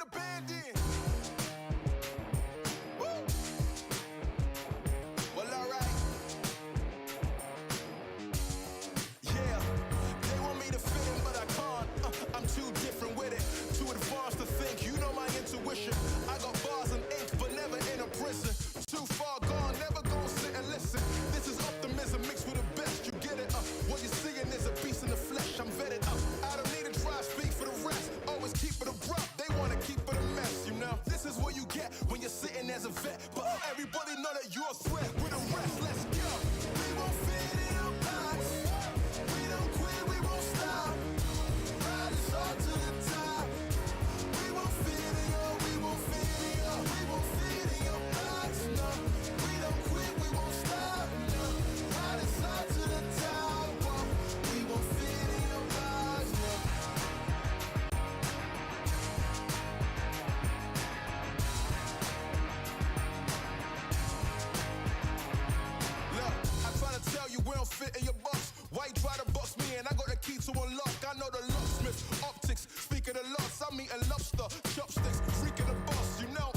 the band in. Woo. Well, alright. Yeah, they want me to fit in, but I can't. I'm too different with it. Too advanced to think, you know my intuition. I got bars and ink, but never in a prison. Too far gone, never gonna sit and listen. This is optimism mixed with the best, you get it? What you're seeing is a beast in the flesh, I'm vetted up. I don't need to try to speak for the rest. Always keep it abrupt, they wanna keep it a mess, you know? This is what you get when you're sitting as a vet. But everybody know that you're a threat with the rest, let's go. We won't fit in your box. We don't quit, we won't stop. Ride us all to the top. We won't fit in your, we won't fit in your, we won't fit in your box, no. We don't quit, we won't stop, no. Ride us all to the top, whoa. We won't fit in your box, no. Look, I try to tell you we don't fit in your box. Why you try to box me and I got the key to unlock? I know the locksmith, optics, speak of the loss. I'm eating lobster, chopsticks, freaking the boss, you know.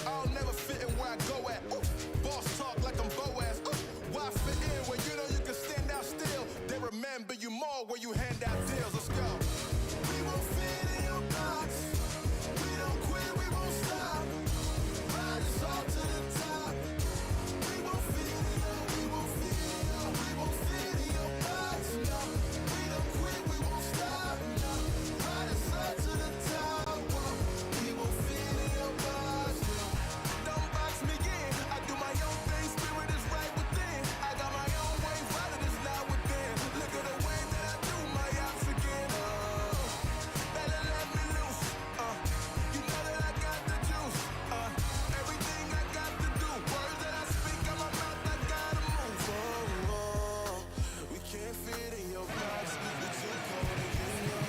I'll never fit in where I go at. Ooh, boss talk like I'm Boaz. Ooh, why fit in where you know you can stand out still? They remember you more when you hand out deals. Let's go. We won't fit in your box. We don't quit, we won't stop. Ride us all to the top. We won't fit in your, we won't fit in your, we won't fit in your box, no. We don't quit, we won't stop, no. Ride us all to the top, whoa. We won't fit in your box, no. Don't box me in, I do my own thing, spirit is right within. I got my own way, violent is not within. Look at the way that I do my ops again, oh. Better let me loose, you know that I got the juice, everything I got to do, words that I speak out my mouth, I gotta move, oh, oh. We can't fit in your box, we too cold and you know.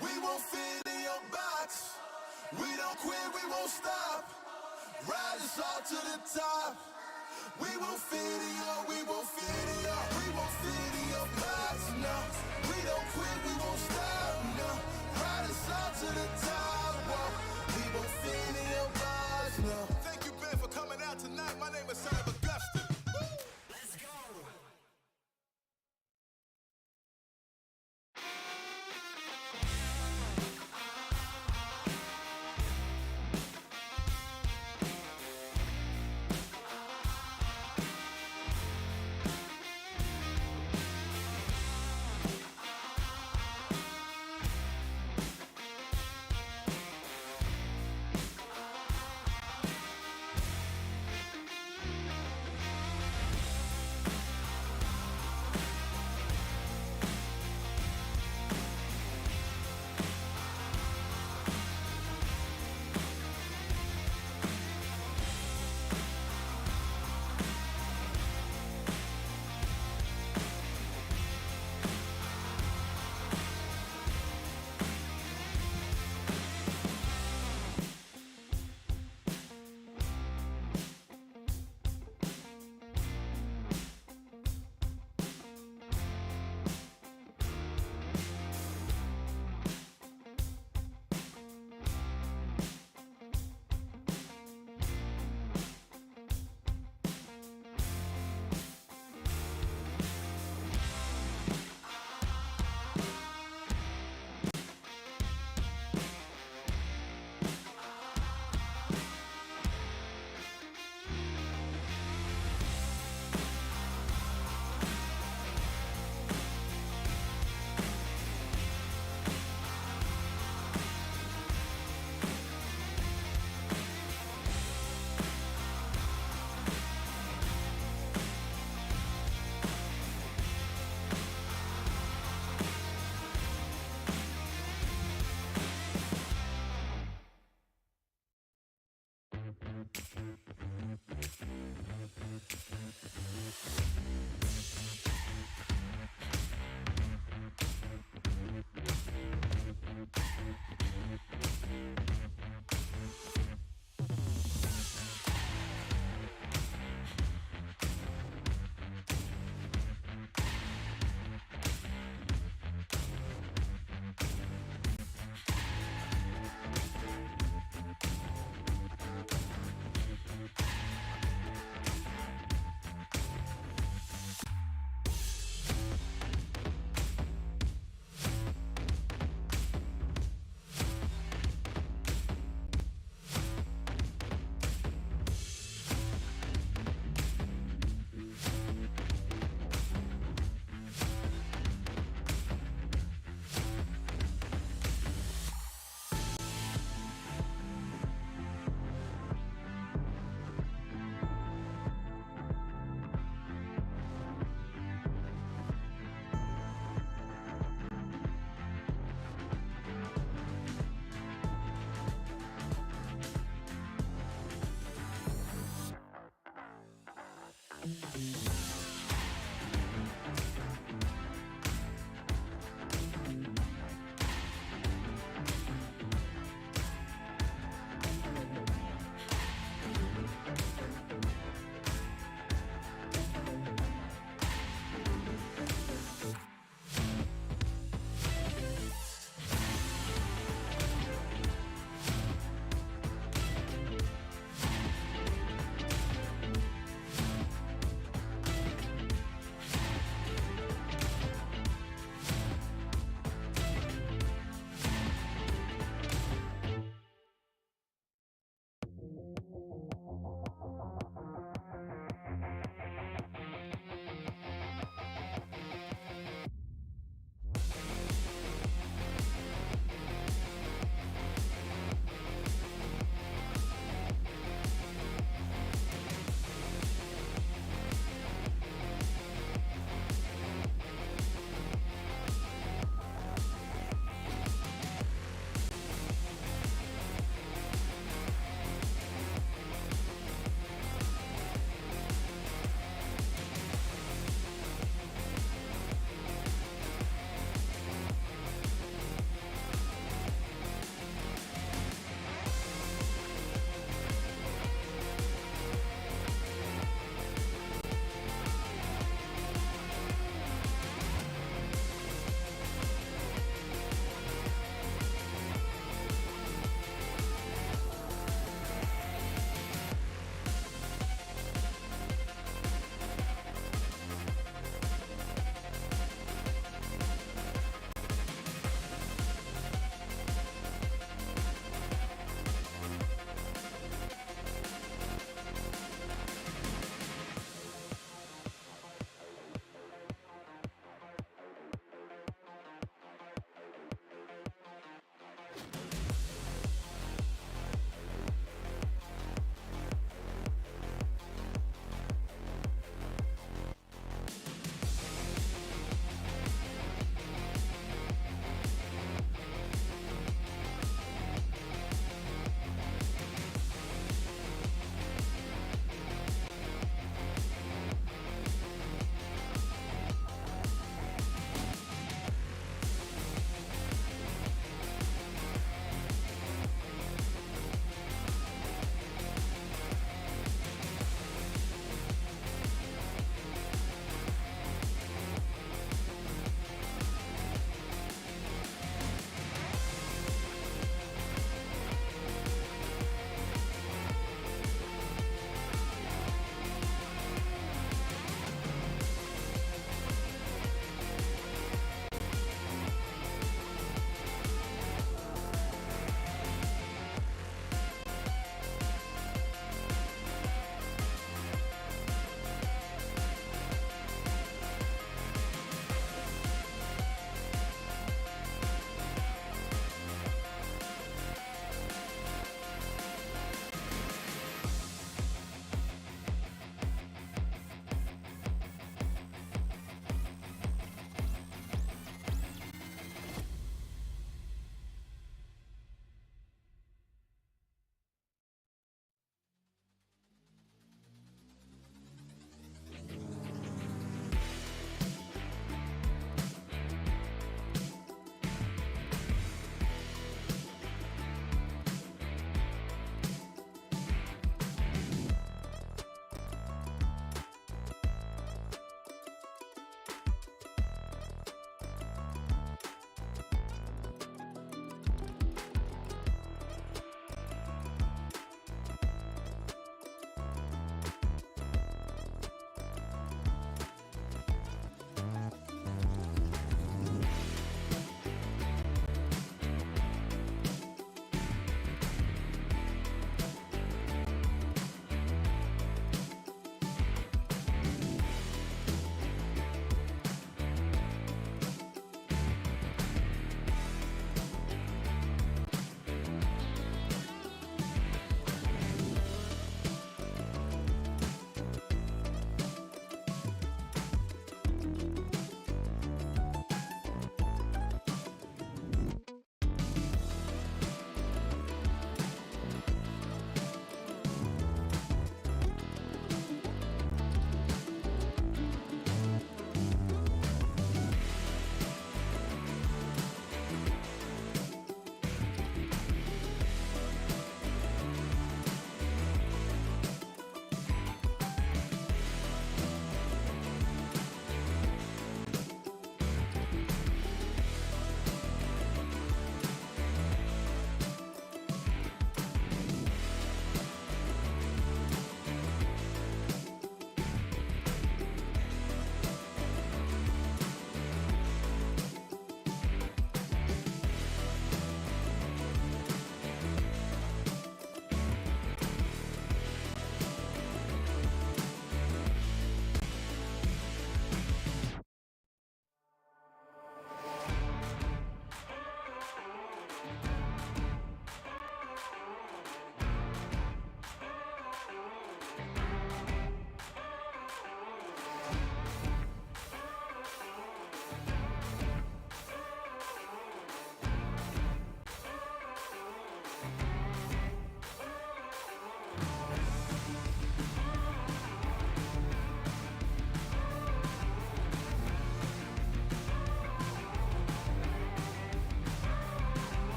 We won't fit in your box. We don't quit, we won't stop. Ride us all to the top. We won't fit in your, we won't fit in your, we won't fit in your box, no. We don't quit, we won't stop, no. Ride us all to the top, whoa. We won't fit in your box, no. Thank you, Ben, for coming out tonight. My name is Son of Augustine. Woo! Let's go.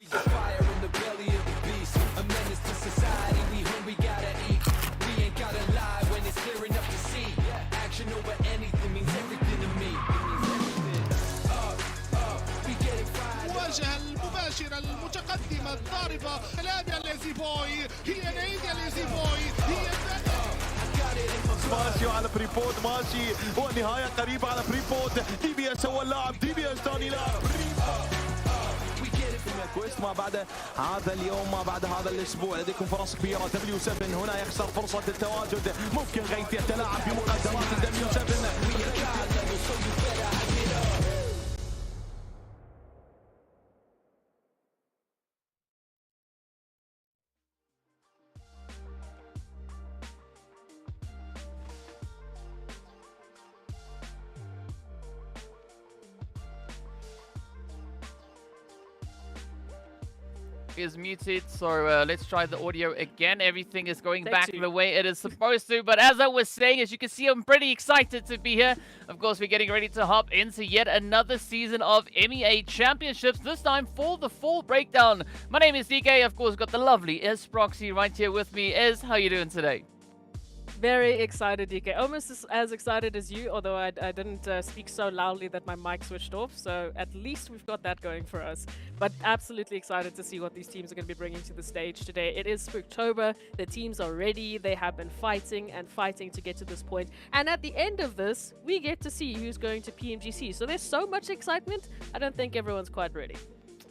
Fire in the belly of the beast, a menace to society. We hungry, gotta eat. We ain't gotta lie when it's clear enough to see. Action over anything means everything to me. We get it fried. المواجهة المباشرة المتقدمة الضاربة لابع ليزيبوي هي نيديا ليزيبوي هي ماشي على بريبود ماشي والنهاية قريبة على بريبود. دي بي اس هو اللاعب، دي بي اس ثاني لاعب. كويست ما بعد هذا اليوم ما بعد هذا الاسبوع لديكم فرص كبيره. دبليو 7 هنا يخسر فرصه التواجد، ممكن غيث يتلاعب بمقدرات دبليو 7. Is muted, so let's try the audio again. Everything is going back the way it is supposed to, but as I was saying, as you can see, I'm pretty excited to be here. Of course, we're getting ready to hop into yet another season of MEA Championships, this time for the Fall Breakdown. My name is DK, of course, got the lovely Proxy right here with me. How you doing today? Very excited, DK. Almost as excited as you, although I didn't speak so loudly that my mic switched off. So at least we've got that going for us. But absolutely excited to see what these teams are going to be bringing to the stage today. It is Spooktober. The teams are ready. They have been fighting and fighting to get to this point. And at the end of this, we get to see who's going to PMGC. So there's so much excitement. I don't think everyone's quite ready.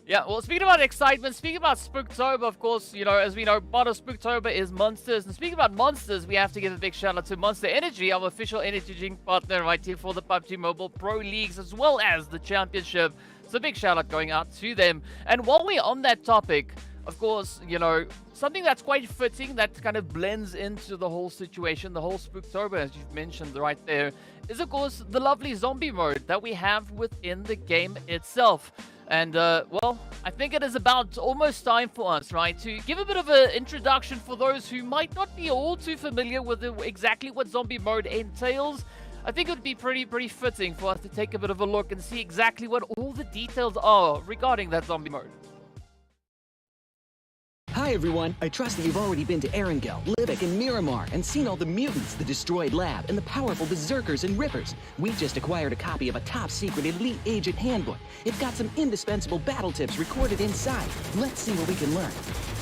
Yeah, well, speaking about excitement, speaking about Spooktober, of course, you know, as we know, part of Spooktober is Monsters. And speaking about Monsters, we have to give a big shout out to Monster Energy, our official energy drink partner right here for the PUBG Mobile Pro Leagues, as well as the Championship. So big shout out going out to them. And while we're on that topic, of course, you know, something that's quite fitting, that kind of blends into the whole situation, the whole Spooktober, as you've mentioned right there, is, of course, the lovely zombie mode that we have within the game itself. And, well, I think it is about almost time for us, right, to give a bit of an introduction for those who might not be all too familiar with exactly what zombie mode entails. I think it would be pretty fitting for us to take a bit of a look and see exactly what all the details are regarding that zombie mode. Hi everyone, I trust that you've already been to Erangel, RUKH, and Miramar and seen all the mutants, the destroyed lab, and the powerful berserkers and rippers. We just acquired a copy of a top-secret elite agent handbook. It's got some indispensable battle tips recorded inside. Let's see what we can learn.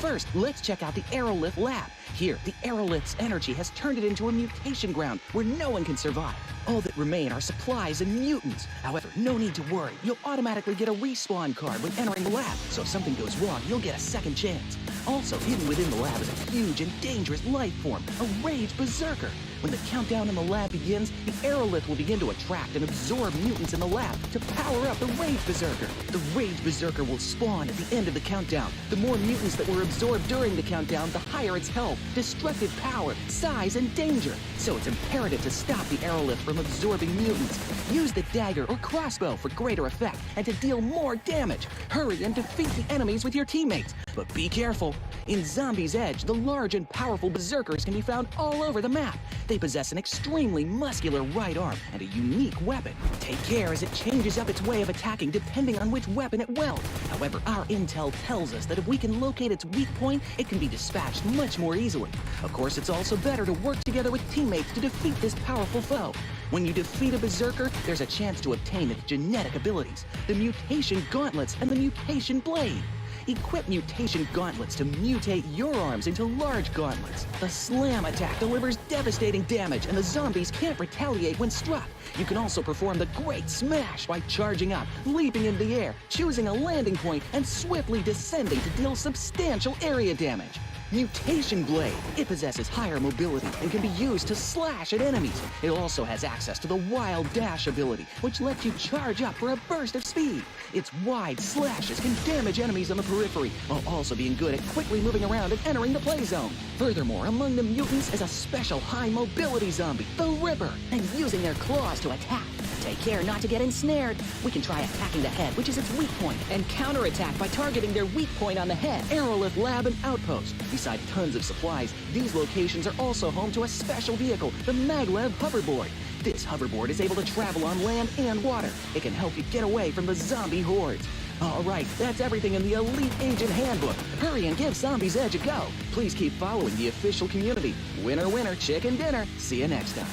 First, let's check out the Aerolith lab. Here, the Aerolith's energy has turned it into a mutation ground where no one can survive. All that remain are supplies and mutants. However, no need to worry. You'll automatically get a respawn card when entering the lab, so if something goes wrong, you'll get a second chance. Also, hidden within the lab is a huge and dangerous life form, a rage berserker. When the countdown in the lab begins, the Aerolith will begin to attract and absorb mutants in the lab to power up the Rage Berserker. The Rage Berserker will spawn at the end of the countdown. The more mutants that were absorbed during the countdown, the higher its health, destructive power, size, and danger. So it's imperative to stop the Aerolith from absorbing mutants. Use the dagger or crossbow for greater effect and to deal more damage. Hurry and defeat the enemies with your teammates. But be careful. In Zombie's Edge, the large and powerful berserkers can be found all over the map. They possess an extremely muscular right arm and a unique weapon. Take care as it changes up its way of attacking depending on which weapon it wields. However, our intel tells us that if we can locate its weak point, it can be dispatched much more easily. Of course, it's also better to work together with teammates to defeat this powerful foe. When you defeat a berserker, there's a chance to obtain its genetic abilities, the mutation gauntlets and the mutation blade. Equip mutation gauntlets to mutate your arms into large gauntlets. The slam attack delivers devastating damage, and the zombies can't retaliate when struck. You can also perform the great smash by charging up, leaping in the air, choosing a landing point, and swiftly descending to deal substantial area damage. Mutation Blade. It possesses higher mobility and can be used to slash at enemies. It also has access to the Wild Dash ability, which lets you charge up for a burst of speed. Its wide slashes can damage enemies on the periphery, while also being good at quickly moving around and entering the play zone. Furthermore, among the mutants is a special high mobility zombie, the Ripper, and using their claws to attack. Take care not to get ensnared. We can try attacking the head, which is its weak point, and counterattack by targeting their weak point on the head. Aerolith Lab and Outpost. Besides tons of supplies, these locations are also home to a special vehicle, the Maglev hoverboard. This hoverboard is able to travel on land and water. It can help you get away from the zombie hordes. All right, that's everything in the Elite Agent Handbook. Hurry and give Zombie's Edge a go. Please keep following the official community. Winner, winner, chicken dinner. See you next time.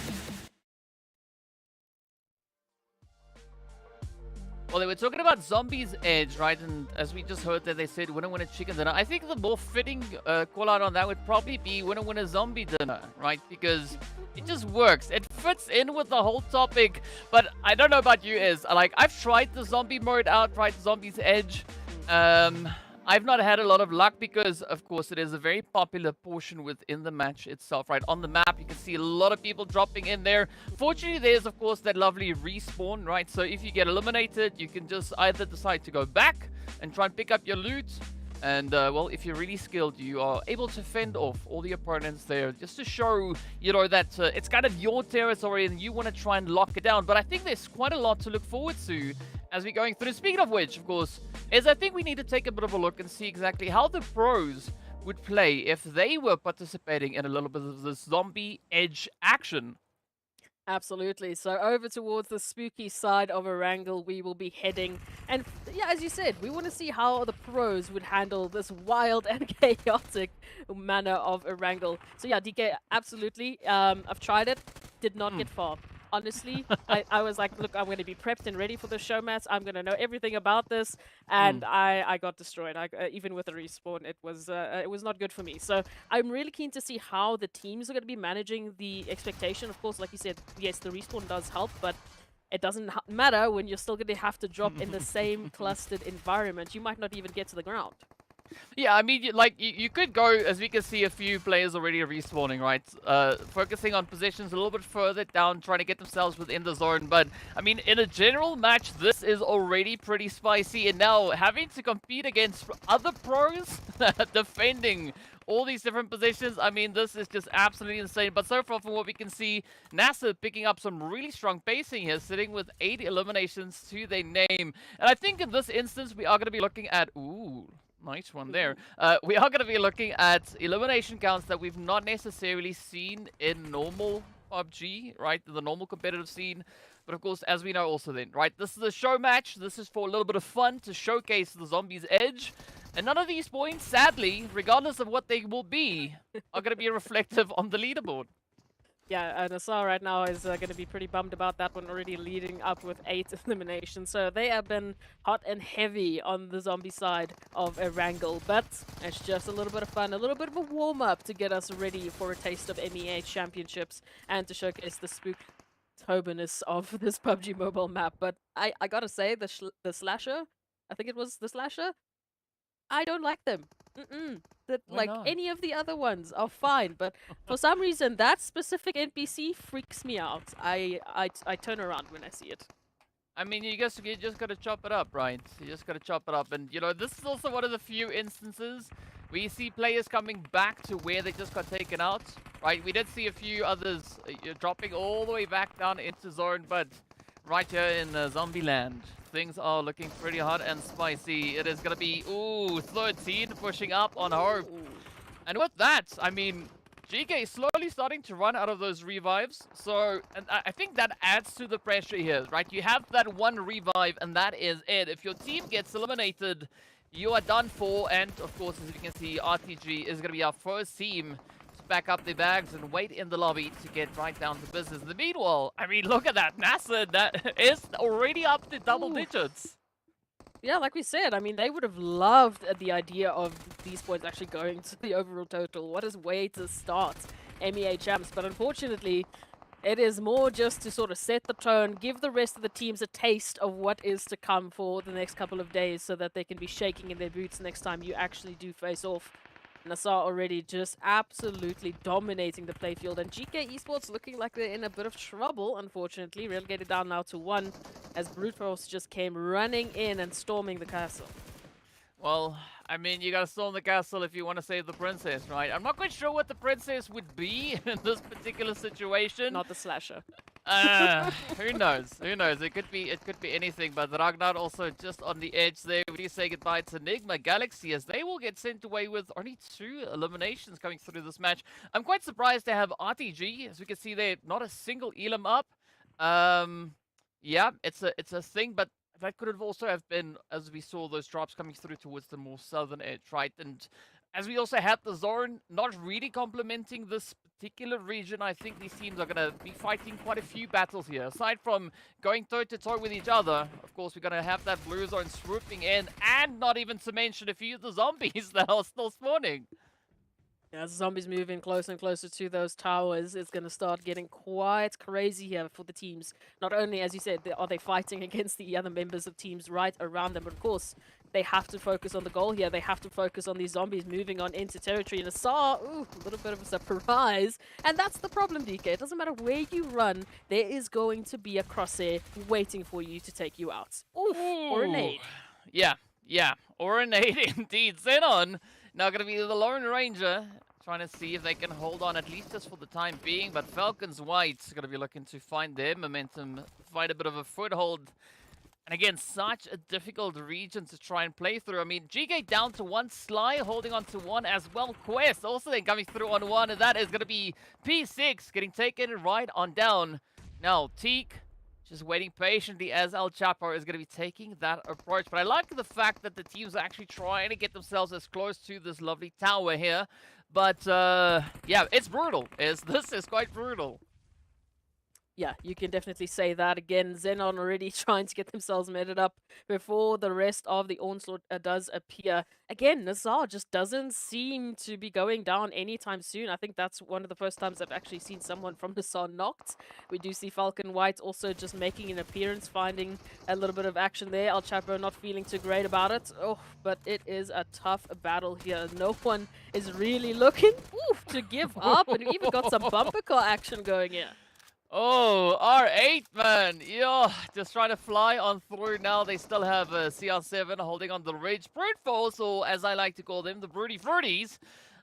Well, they were talking about Zombie's Edge, right? And as we just heard that they said winner, winner, chicken dinner. I think the more fitting call out on that would probably be winner, winner, zombie dinner, right? Because it just works. It fits in with the whole topic. But I don't know about you, like, I've tried the zombie mode out, right? Zombie's Edge. I've not had a lot of luck because, of course, it is a very popular portion within the match itself, right? On the map, you can see a lot of people dropping in there. Fortunately, there's, of course, that lovely respawn, right? So if you get eliminated, you can just either decide to go back and try and pick up your loot. And, well, if you're really skilled, you are able to fend off all the opponents there just to show, you know, that it's kind of your territory and you want to try and lock it down. But I think there's quite a lot to look forward to as we're going through. Speaking of which, of course, is I think we need to take a bit of a look and see exactly how the pros would play if they were participating in a little bit of this zombie edge action. Absolutely. So over towards the spooky side of Erangel we will be heading. And yeah, as you said, we want to see how the pros would handle this wild and chaotic manner of Erangel. So yeah, DK, absolutely. I've tried it. Did not get far. Honestly, I was like, look, I'm going to be prepped and ready for the show match. I'm going to know everything about this. And I got destroyed. Even with the respawn, it was not good for me. So I'm really keen to see how the teams are going to be managing the expectation. Of course, like you said, yes, the respawn does help, but it doesn't matter when you're still going to have to drop in the same clustered environment. You might not even get to the ground. Yeah, I mean, you could go, as we can see, a few players already respawning, right? Focusing on positions a little bit further down, trying to get themselves within the zone. But, I mean, in a general match, this is already pretty spicy. And now, having to compete against other pros, defending all these different positions, I mean, this is just absolutely insane. But so far, from what we can see, NASR picking up some really strong pacing here, sitting with 8 eliminations to their name. And I think in this instance, we are going to be looking at... Ooh... Nice one there. We are going to be looking at elimination counts that we've not necessarily seen in normal PUBG, right? The normal competitive scene. But of course, as we know also then, right? This is a show match. This is for a little bit of fun to showcase the Zombies Edge. And none of these points, sadly, regardless of what they will be, are going to be reflective on the leaderboard. Yeah, NASR right now is going to be pretty bummed about that one, already leading up with 8 eliminations. So they have been hot and heavy on the zombie side of Erangel. But it's just a little bit of fun, a little bit of a warm-up to get us ready for a taste of MEA Championships and to showcase the spooktoberness of this PUBG Mobile map. But I gotta say, the slasher, I think it was the slasher, I don't like them. Like not? any of the other ones are fine, but for some reason that specific NPC freaks me out. I turn around when I see it. I mean, you just gotta chop it up, right? You just gotta chop it up. And, you know, this is also one of the few instances where you see players coming back to where they just got taken out, right? We did see a few others dropping all the way back down into zone, but right here in Zombie Land, things are looking pretty hot and spicy. It is going to be, ooh, 13 pushing up on Hope. And with that, I mean, GEEKAY slowly starting to run out of those revives. So, and I think that adds to the pressure here, right? You have that one revive, and that is it. If your team gets eliminated, you are done for. And, of course, as you can see, RTG is going to be our first team to back up their bags and wait in the lobby to get right down to business. In the meanwhile, I mean, look at that. NASR, that is already up to double digits. Yeah, like we said, I mean, they would have loved the idea of these points actually going to the overall total. What a way to start MEA Champs. But unfortunately, it is more just to sort of set the tone, give the rest of the teams a taste of what is to come for the next couple of days so that they can be shaking in their boots next time you actually do face off. NASR already just absolutely dominating the playfield, and GEEKAY Esports looking like they're in a bit of trouble, unfortunately. Relegated down now to 1 as Brute Force just came running in and storming the castle. Well, I mean, you gotta storm the castle if you want to save the princess, right? I'm not quite sure what the princess would be in this particular situation. Not the slasher. Who knows? Who knows? It could be anything. But Ragnar also just on the edge there. We do say goodbye to NIGMA Galaxy as they will get sent away with only 2 eliminations coming through this match. I'm quite surprised to have RTG, as we can see there, not a single elim up. Yeah, it's a thing, but that could have also have been, as we saw those drops coming through towards the more southern edge, right? And as we also had the zone not really complementing this particular region, I think these teams are going to be fighting quite a few battles here. Aside from going toe-to-toe with each other, of course, we're going to have that blue zone swooping in, and not even to mention a few of the zombies that are still spawning. As zombies move in closer and closer to those towers, it's going to start getting quite crazy here for the teams. Not only, as you said, are they fighting against the other members of teams right around them, but of course, they have to focus on the goal here. They have to focus on these zombies moving on into territory. And NASR, ooh, a little bit of a surprise. And that's the problem, DK. It doesn't matter where you run, there is going to be a crosshair waiting for you to take you out. Oof, or a nade. Yeah, or a nade indeed. XENON now going to be the Lone Ranger, trying to see if they can hold on, at least just for the time being. But FALCONS White's going to be looking to find their momentum, find a bit of a foothold. And again, such a difficult region to try and play through. I mean, GEEKAY down to 1, Sly holding on to 1 as well. Quest also then coming through on 1, and that is going to be P6 getting taken right on down. Now, Teak just waiting patiently as El Chapo is going to be taking that approach. But I like the fact that the teams are actually trying to get themselves as close to this lovely tower here. But, yeah, it's brutal. This is quite brutal. Yeah, you can definitely say that. Again, XENON already trying to get themselves meted up before the rest of the onslaught does appear. Again, NASR just doesn't seem to be going down anytime soon. I think that's one of the first times I've actually seen someone from NASR knocked. We do see Falcon White also just making an appearance, finding a little bit of action there. El Chapo not feeling too great about it. Oh, but it is a tough battle here. No one is really looking to give up, and we even got some bumper car action going here. Oh, R8, man. Yeah, just trying to fly on through now. They still have CR7 holding on the ridge. Brute Force, or as I like to call them, the Broody Fruities,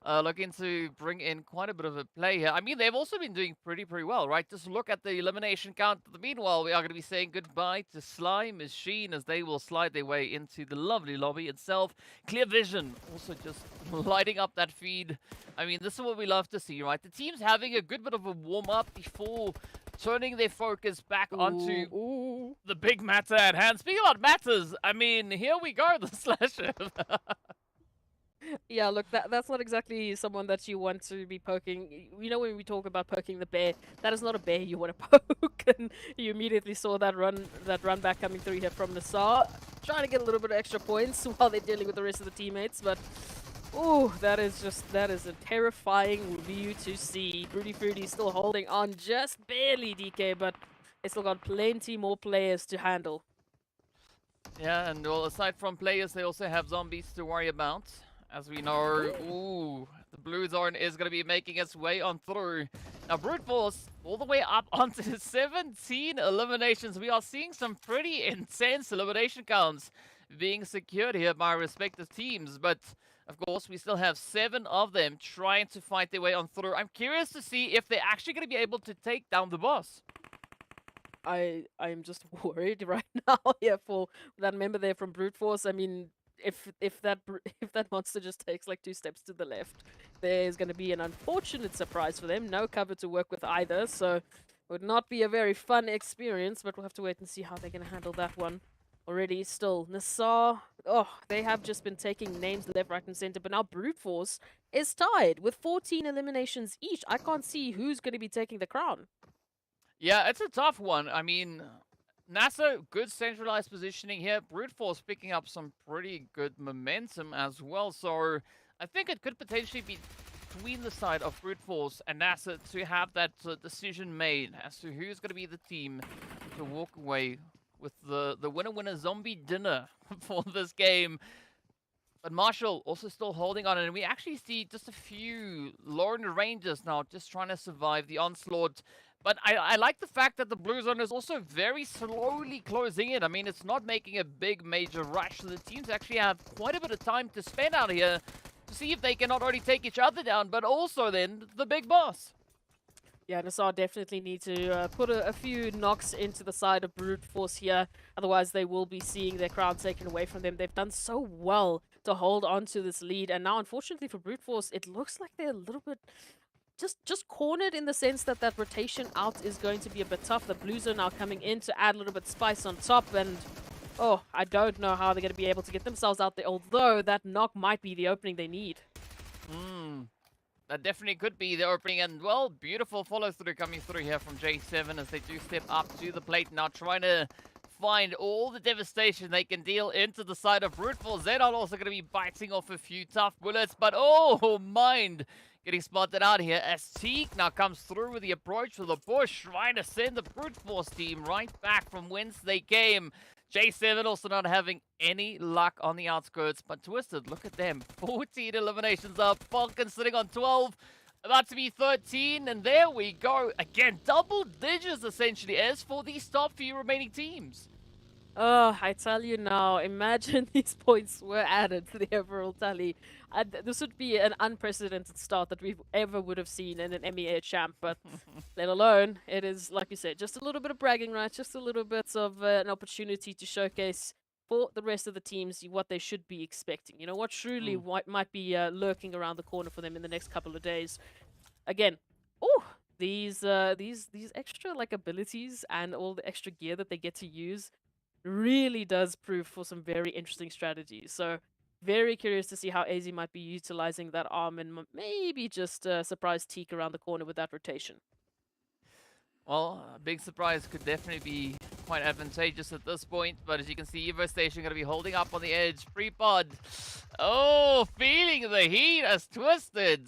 looking to bring in quite a bit of a play here. I mean, they've also been doing pretty well, right? Just look at the elimination count. Meanwhile, we are going to be saying goodbye to Sly Machine as they will slide their way into the lovely lobby itself. Clear Vision also just lighting up that feed. I mean, this is what we love to see, right? The team's having a good bit of a warm-up before turning their focus back onto the big matter at hand. Speaking about matters, I mean, here we go, the slasher. Yeah, look, that's not exactly someone that you want to be poking. You know, when we talk about poking the bear, that is not a bear you want to poke. And you immediately saw that run back coming through here from NASR, trying to get a little bit of extra points while they're dealing with the rest of the teammates. But ooh, that is a terrifying view to see. Broody Fruity still holding on just barely, DK, but they still got plenty more players to handle. Yeah, and well, aside from players, they also have zombies to worry about. As we know, ooh, the blue zone is going to be making its way on through. Now, Brute Force all the way up onto 17 eliminations. We are seeing some pretty intense elimination counts being secured here by respective teams. But, of course, we still have 7 of them trying to fight their way on through. I'm curious to see if they're actually going to be able to take down the boss. I'm just worried right now. Yeah, for that member there from Brute Force. I mean, if that if that monster just takes like 2 steps to the left, there's going to be an unfortunate surprise for them. No cover to work with either, so it would not be a very fun experience. But we'll have to wait and see how they're going to handle that one. Already, still NASR. Oh, they have just been taking names left, right, and center. But now Brute Force is tied with 14 eliminations each. I can't see who's going to be taking the crown. Yeah, it's a tough one. I mean, NASR, good centralized positioning here. Brute Force picking up some pretty good momentum as well. So I think it could potentially be between the side of Brute Force and NASR to have that decision made as to who's going to be the team to walk away with the winner zombie dinner for this game. But Marshall also still holding on, and we actually see just a few Lone Rangers now just trying to survive the onslaught. But I like the fact that the Blue Zone is also very slowly closing in. I mean, it's not making a big major rush, so the teams actually have quite a bit of time to spend out here to see if they can not only take each other down, but also then the big boss. Yeah, NASR definitely need to put a few knocks into the side of Brute Force here. Otherwise, they will be seeing their crown taken away from them. They've done so well to hold on to this lead. And now, unfortunately for Brute Force, it looks like they're a little bit just cornered in the sense that that rotation out is going to be a bit tough. The Blues are now coming in to add a little bit spice on top. And, oh, I don't know how they're going to be able to get themselves out there. Although that knock might be the opening they need. That definitely could be the opening, and well, beautiful follow-through coming through here from J7 as they do step up to the plate now, trying to find all the devastation they can deal into the side of Brute Force. XENON also going to be biting off a few tough bullets, but oh, Mind getting spotted out here as Teak now comes through with the approach with the push, trying to send the Brute Force team right back from whence they came. J7 also not having any luck on the outskirts, but Twisted, look at them. 14 eliminations up. FALCONS sitting on 12, about to be 13, and there we go. Again, double digits essentially as for these top few remaining teams. Oh, I tell you now, imagine these points were added to the overall tally. This would be an unprecedented start that we ever would have seen in an MEA champ, but let alone, it is, like you said, just a little bit of bragging rights, just a little bit of an opportunity to showcase for the rest of the teams what they should be expecting. You know, what truly might be lurking around the corner for them in the next couple of days. Again, these extra like abilities and all the extra gear that they get to use really does prove for some very interesting strategies. So very curious to see how AZ might be utilizing that arm and maybe just surprise Teak around the corner with that rotation. Well, a big surprise could definitely be quite advantageous at this point, but as you can see, Evo Station going to be holding up on the edge. Pre-pod. Oh, feeling the heat as Twisted.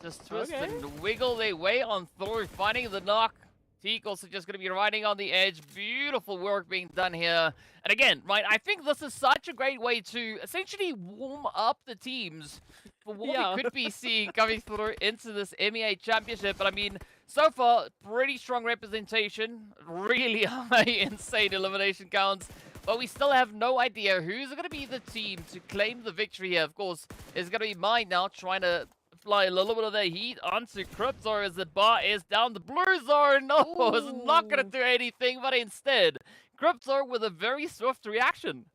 Just twist and wiggle their way on through, finding the knock. Teak also just going to be riding on the edge. Beautiful work being done here. And again, right, I think this is such a great way to essentially warm up the teams for what we could be seeing coming through into this MEA Championship. But I mean, so far, pretty strong representation. Really high, insane elimination counts. But we still have no idea who's going to be the team to claim the victory here. Of course, it's going to be Mind now trying to apply a little bit of the heat onto Crypto as the bar is down. The Blue Zone, no, is not going to do anything, but instead, Crypto with a very swift reaction.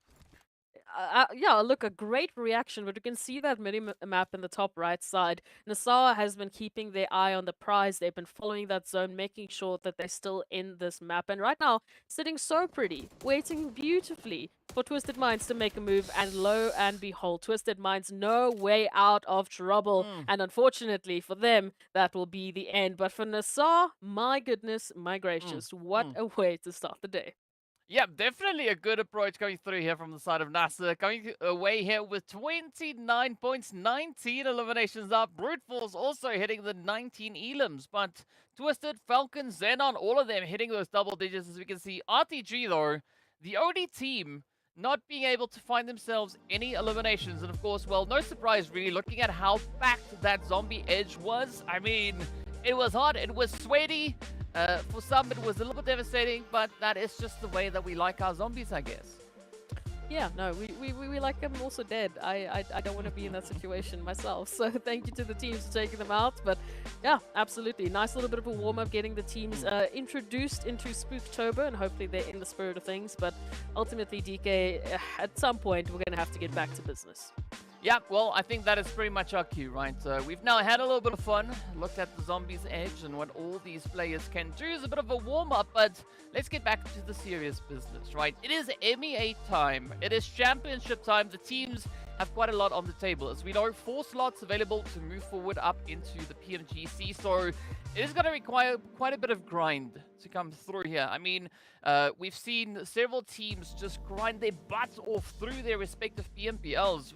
Yeah, look, a great reaction, but you can see that mini-map in the top right side. NASR has been keeping their eye on the prize. They've been following that zone, making sure that they're still in this map. And right now, sitting so pretty, waiting beautifully for Twisted Minds to make a move. And lo and behold, Twisted Minds, no way out of trouble. And unfortunately for them, that will be the end. But for NASR, my goodness, my gracious, what a way to start the day. Yeah, definitely a good approach coming through here from the side of NASR. Coming away here with 29 points, 19 eliminations up. Brute Force also hitting the 19 elims. But Twisted, FALCONS, XENON, all of them hitting those double digits. As we can see, RTG, though, the only team not being able to find themselves any eliminations. And of course, well, no surprise, really, looking at how packed that zombie edge was. I mean, it was hot, it was sweaty. For some, it was a little bit devastating, but that is just the way that we like our zombies, I guess. Yeah, no, we like them also dead. I don't want to be in that situation myself. So thank you to the teams for taking them out. But yeah, absolutely. Nice little bit of a warm-up, getting the teams introduced into Spooktober, and hopefully they're in the spirit of things. But ultimately, DK, at some point, we're going to have to get back to business. Yeah, well, I think that is pretty much our cue, right? We've now had a little bit of fun, looked at the Zombies Edge and what all these players can do as a bit of a warm-up, but let's get back to the serious business, right? It is MEA time. It is championship time. The teams have quite a lot on the table. As we know, 4 slots available to move forward up into the PMGC, so it is going to require quite a bit of grind to come through here. I mean, we've seen several teams just grind their butts off through their respective PMPLs,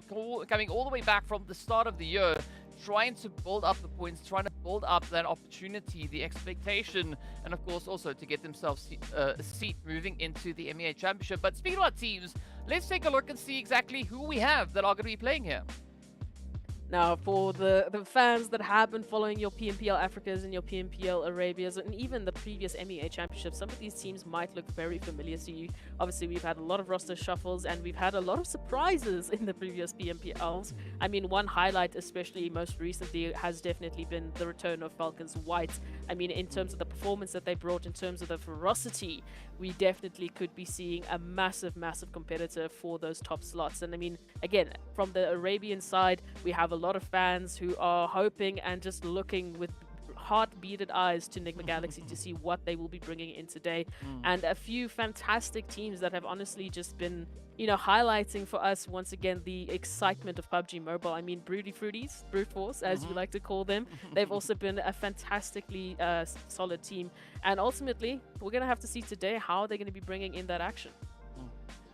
coming all the way back from the start of the year, trying to build up the points, trying to build up that opportunity, the expectation, and of course also to get themselves a seat moving into the MEA Championship. But speaking about teams, let's take a look and see exactly who we have that are going to be playing here. Now, for the fans that have been following your PMPL Africas and your PMPL Arabias, and even the previous MEA Championships, some of these teams might look very familiar to you. Obviously, we've had a lot of roster shuffles, and we've had a lot of surprises in the previous PMPLs. I mean, one highlight, especially most recently, has definitely been the return of FALCONS White. I mean, in terms of the performance that they brought, in terms of the ferocity, we definitely could be seeing a massive, massive competitor for those top slots. And I mean, again, from the Arabian side, we have a lot of fans who are hoping and just looking with heart-beated eyes to NIGMA Galaxy to see what they will be bringing in today. And a few fantastic teams that have honestly just been, you know, highlighting for us once again the excitement of PUBG Mobile. I mean, Brute Force, as you like to call them. They've also been a fantastically solid team. And ultimately, we're going to have to see today how they're going to be bringing in that action.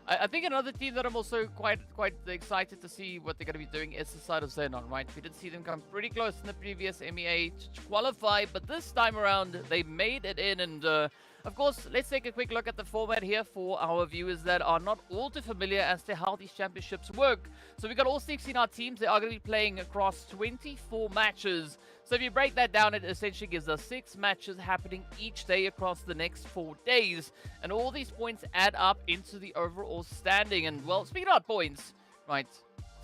I think another team that I'm also quite excited to see what they're going to be doing is the side of XENON, right? We did see them come pretty close in the previous MEA to qualify, but this time around they made it in. And of course, let's take a quick look at the format here for our viewers that are not all too familiar as to how these championships work. So we've got all 16 our teams. They are going to be playing across 24 matches. So if you break that down, it essentially gives us 6 matches happening each day across the next 4 days. And all these points add up into the overall standing. And, well, speaking about points, right,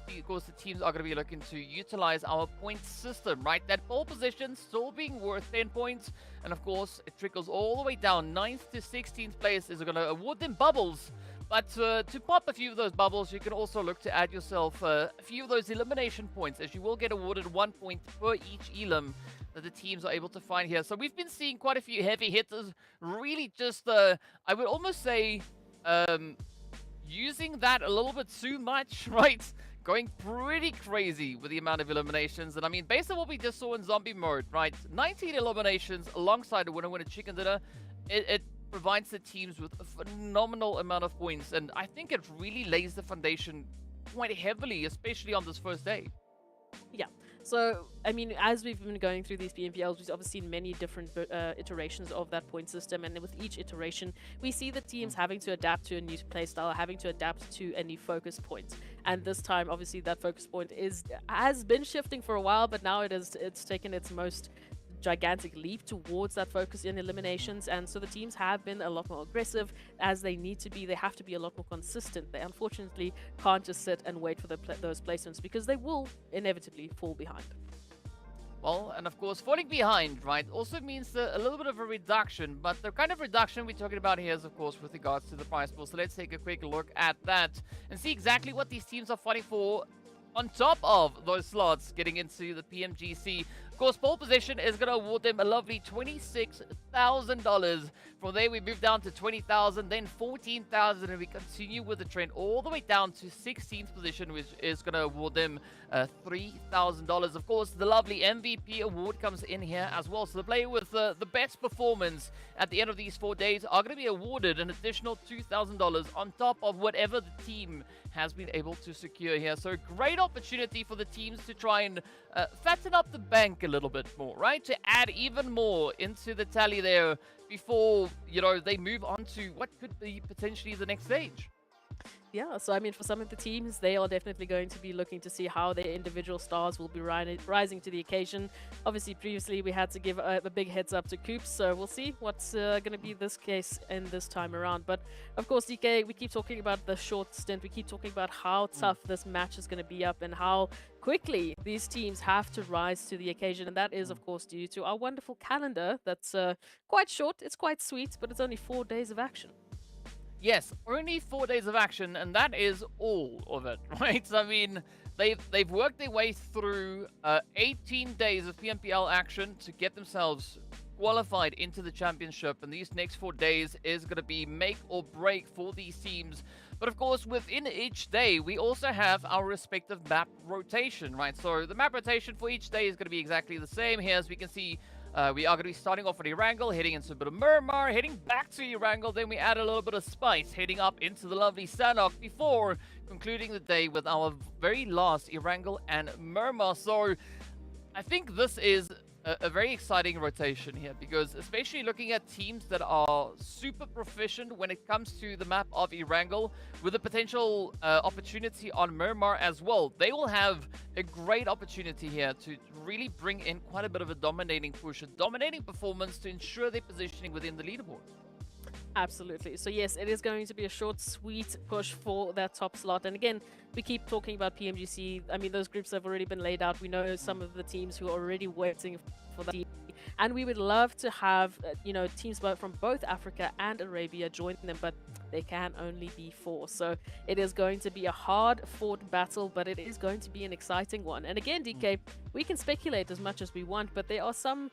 of course, the teams are going to be looking to utilize our point system, right? That pole position still being worth 10 points. And, of course, it trickles all the way down. 9th to 16th place is going to award them bubbles. But to pop a few of those bubbles, you can also look to add yourself a few of those elimination points, as you will get awarded 1 point per each elim that the teams are able to find here. So we've been seeing quite a few heavy hitters, really just, I would almost say, using that a little bit too much, right? Going pretty crazy with the amount of eliminations. And I mean, based on what we just saw in zombie mode, right? 19 eliminations alongside a winner chicken dinner, it provides the teams with a phenomenal amount of points, and I think it really lays the foundation quite heavily, especially on this first day. Yeah. So, I mean, as we've been going through these PMPLs, we've obviously seen many different iterations of that point system, and with each iteration, we see the teams having to adapt to a new playstyle, having to adapt to a new focus point. And this time, obviously, that focus point has been shifting for a while, but now it's taken its most gigantic leap towards that focus in eliminations. And so the teams have been a lot more aggressive as they need to be. They have to be a lot more consistent. They unfortunately can't just sit and wait for those placements, because they will inevitably fall behind. Well, and of course, falling behind, right, also means a little bit of a reduction. But the kind of reduction we're talking about here is, of course, with regards to the prize pool. So let's take a quick look at that and see exactly what these teams are fighting for on top of those slots getting into the PMGC. Of course, pole position is going to award them a lovely $26,000. From there, we move down to $20,000, then $14,000, and we continue with the trend all the way down to 16th position, which is going to award them $3,000. Of course, the lovely MVP award comes in here as well. So the player with the best performance at the end of these 4 days are going to be awarded an additional $2,000 on top of whatever the team has been able to secure here. So great opportunity for the teams to try and fatten up the bank a little bit more, right? To add even more into the tally there before, you know, they move on to what could be potentially the next stage. Yeah, so I mean, for some of the teams, they are definitely going to be looking to see how their individual stars will be rising to the occasion. Obviously, previously we had to give a big heads up to Coops, so we'll see what's going to be this case in this time around. But of course, DK, we keep talking about the short stint. We keep talking about how tough this match is going to be up and how quickly these teams have to rise to the occasion. And that is, of course, due to our wonderful calendar that's quite short. It's quite sweet, but it's only 4 days of action. Yes, only 4 days of action, and that is all of it, right? I mean, they've worked their way through 18 days of PMPL action to get themselves qualified into the championship, and these next 4 days is going to be make or break for these teams. But of course, within each day, we also have our respective map rotation, right? So the map rotation for each day is going to be exactly the same. Here, as we can see, we are going to be starting off with Erangel, heading into a bit of Miramar, heading back to Erangel, then we add a little bit of spice, heading up into the lovely Sanhok before concluding the day with our very last Erangel and Miramar. So I think this is a very exciting rotation here, because especially looking at teams that are super proficient when it comes to the map of Erangel, with a potential opportunity on Miramar as well, they will have a great opportunity here to really bring in quite a bit of a dominating push, a dominating performance to ensure their positioning within the leaderboard. Absolutely. So yes, it is going to be a short, sweet push for that top slot. And again, we keep talking about PMGC. I mean, those groups have already been laid out. We know some of the teams who are already waiting for that. And we would love to have, teams from both Africa and Arabia join them, but they can only be 4. So it is going to be a hard-fought battle, but it is going to be an exciting one. And again, DK, we can speculate as much as we want, but there are some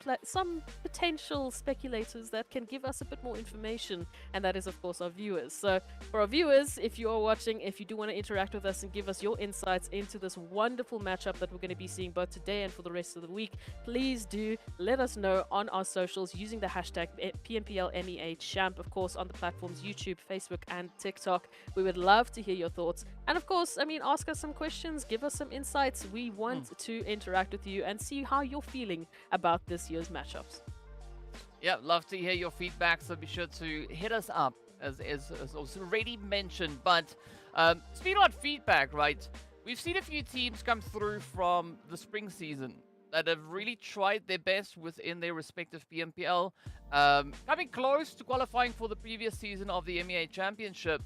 potential speculators that can give us a bit more information, and that is, of course, our viewers. So for our viewers, if you are watching, if you do want to interact with us and give us your insights into this wonderful matchup that we're going to be seeing both today and for the rest of the week, please do let us know on our socials using the hashtag PMPL MEA Champ, of course, on the platforms YouTube, Facebook, and TikTok. We would love to hear your thoughts. And of course, I mean, ask us some questions, give us some insights. We want to interact with you and see how you're feeling about this year's matchups. Yeah, love to hear your feedback, so be sure to hit us up, as already mentioned. But speaking about feedback, right, we've seen a few teams come through from the spring season that have really tried their best within their respective PMPL, coming close to qualifying for the previous season of the MEA Championship.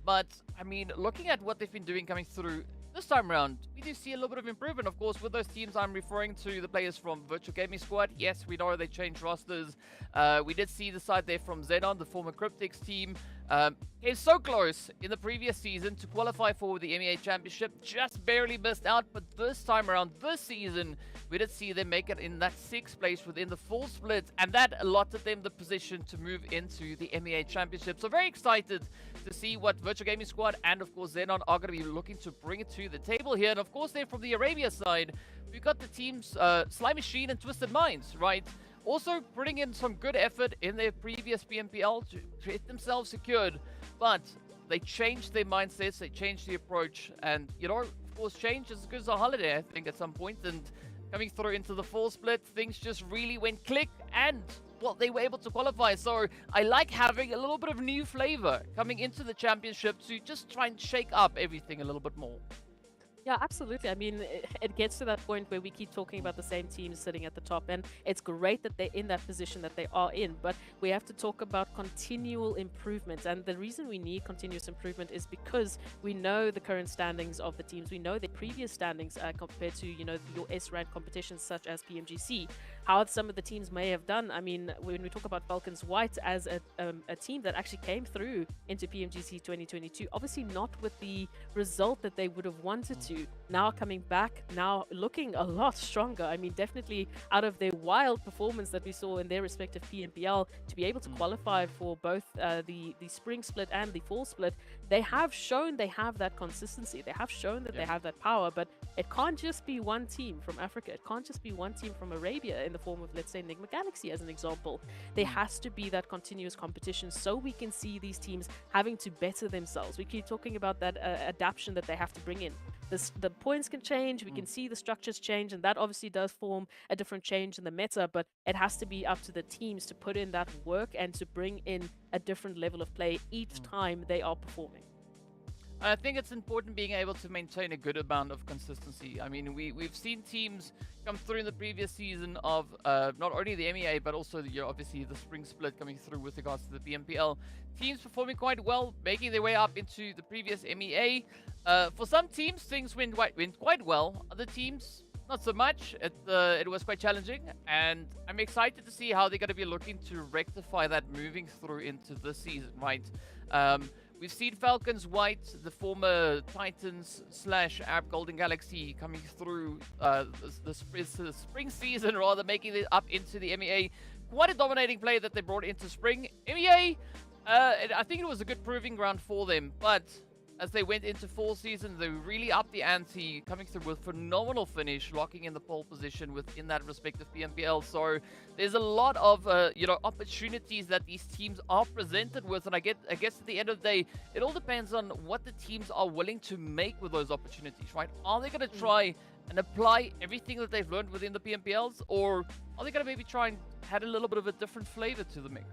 But, I mean, looking at what they've been doing coming through this time around, we do see a little bit of improvement. Of course, with those teams, I'm referring to the players from Virtual Gaming Squad. Yes, we know they changed rosters. We did see the side there from XENON, the former Cryptics team. Came so close in the previous season to qualify for the MEA Championship. Just barely missed out, but this time around, this season, we did see them make it in that 6th place within the full split, and that allotted them the position to move into the MEA Championship. So very excited to see what Virtual Gaming Squad and, of course, XENON are going to be looking to bring it to the table here. And, of course, then from the Arabia side, we've got the teams Sly Machine and Twisted Minds, right? Also putting in some good effort in their previous PMPL to get themselves secured, but they changed their mindsets, they changed the approach, and, of course, change is as good as a holiday, I think, at some point. And coming through into the full split, things just really went click, and, well, they were able to qualify. So I like having a little bit of new flavor coming into the championship to just try and shake up everything a little bit more. Yeah, absolutely. I mean, it gets to that point where we keep talking about the same teams sitting at the top, and it's great that they're in that position that they are in, but we have to talk about continual improvement. And the reason we need continuous improvement is because we know the current standings of the teams. We know the previous standings compared to, your S-rank competitions such as PMGC, how some of the teams may have done. I mean, when we talk about FALCONS White as a team that actually came through into PMGC 2022, obviously not with the result that they would have wanted to. Now coming back, now looking a lot stronger. I mean, definitely out of their wild performance that we saw in their respective PMPL, to be able to qualify for both the spring split and the fall split, they have shown they have that consistency. They have shown that they have that power, but it can't just be one team from Africa. It can't just be one team from Arabia in the form of, let's say, NIGMA Galaxy as an example. There has to be that continuous competition so we can see these teams having to better themselves. We keep talking about that adaptation that they have to bring in. The points can change, we can see the structures change, and that obviously does form a different change in the meta, but it has to be up to the teams to put in that work and to bring in a different level of play each time they are performing. I think it's important being able to maintain a good amount of consistency. I mean, we've seen teams come through in the previous season of not only the MEA, but also obviously the spring split coming through with regards to the PMPL. Teams performing quite well, making their way up into the previous MEA. For some teams, things went quite well. Other teams, not so much. It was quite challenging, and I'm excited to see how they're going to be looking to rectify that moving through into this season, right? We've seen Falcons White, the former Titans / Arab Golden Galaxy, coming through the spring season, rather, making it up into the MEA. Quite a dominating play that they brought into spring. MEA, I think it was a good proving ground for them, but as they went into fall season, they really upped the ante, coming through with phenomenal finish, locking in the pole position within that respective PMPL. So there's a lot of opportunities that these teams are presented with, and I guess at the end of the day, it all depends on what the teams are willing to make with those opportunities, right? Are they going to try and apply everything that they've learned within the PMPLs, or are they going to maybe try and add a little bit of a different flavor to the mix?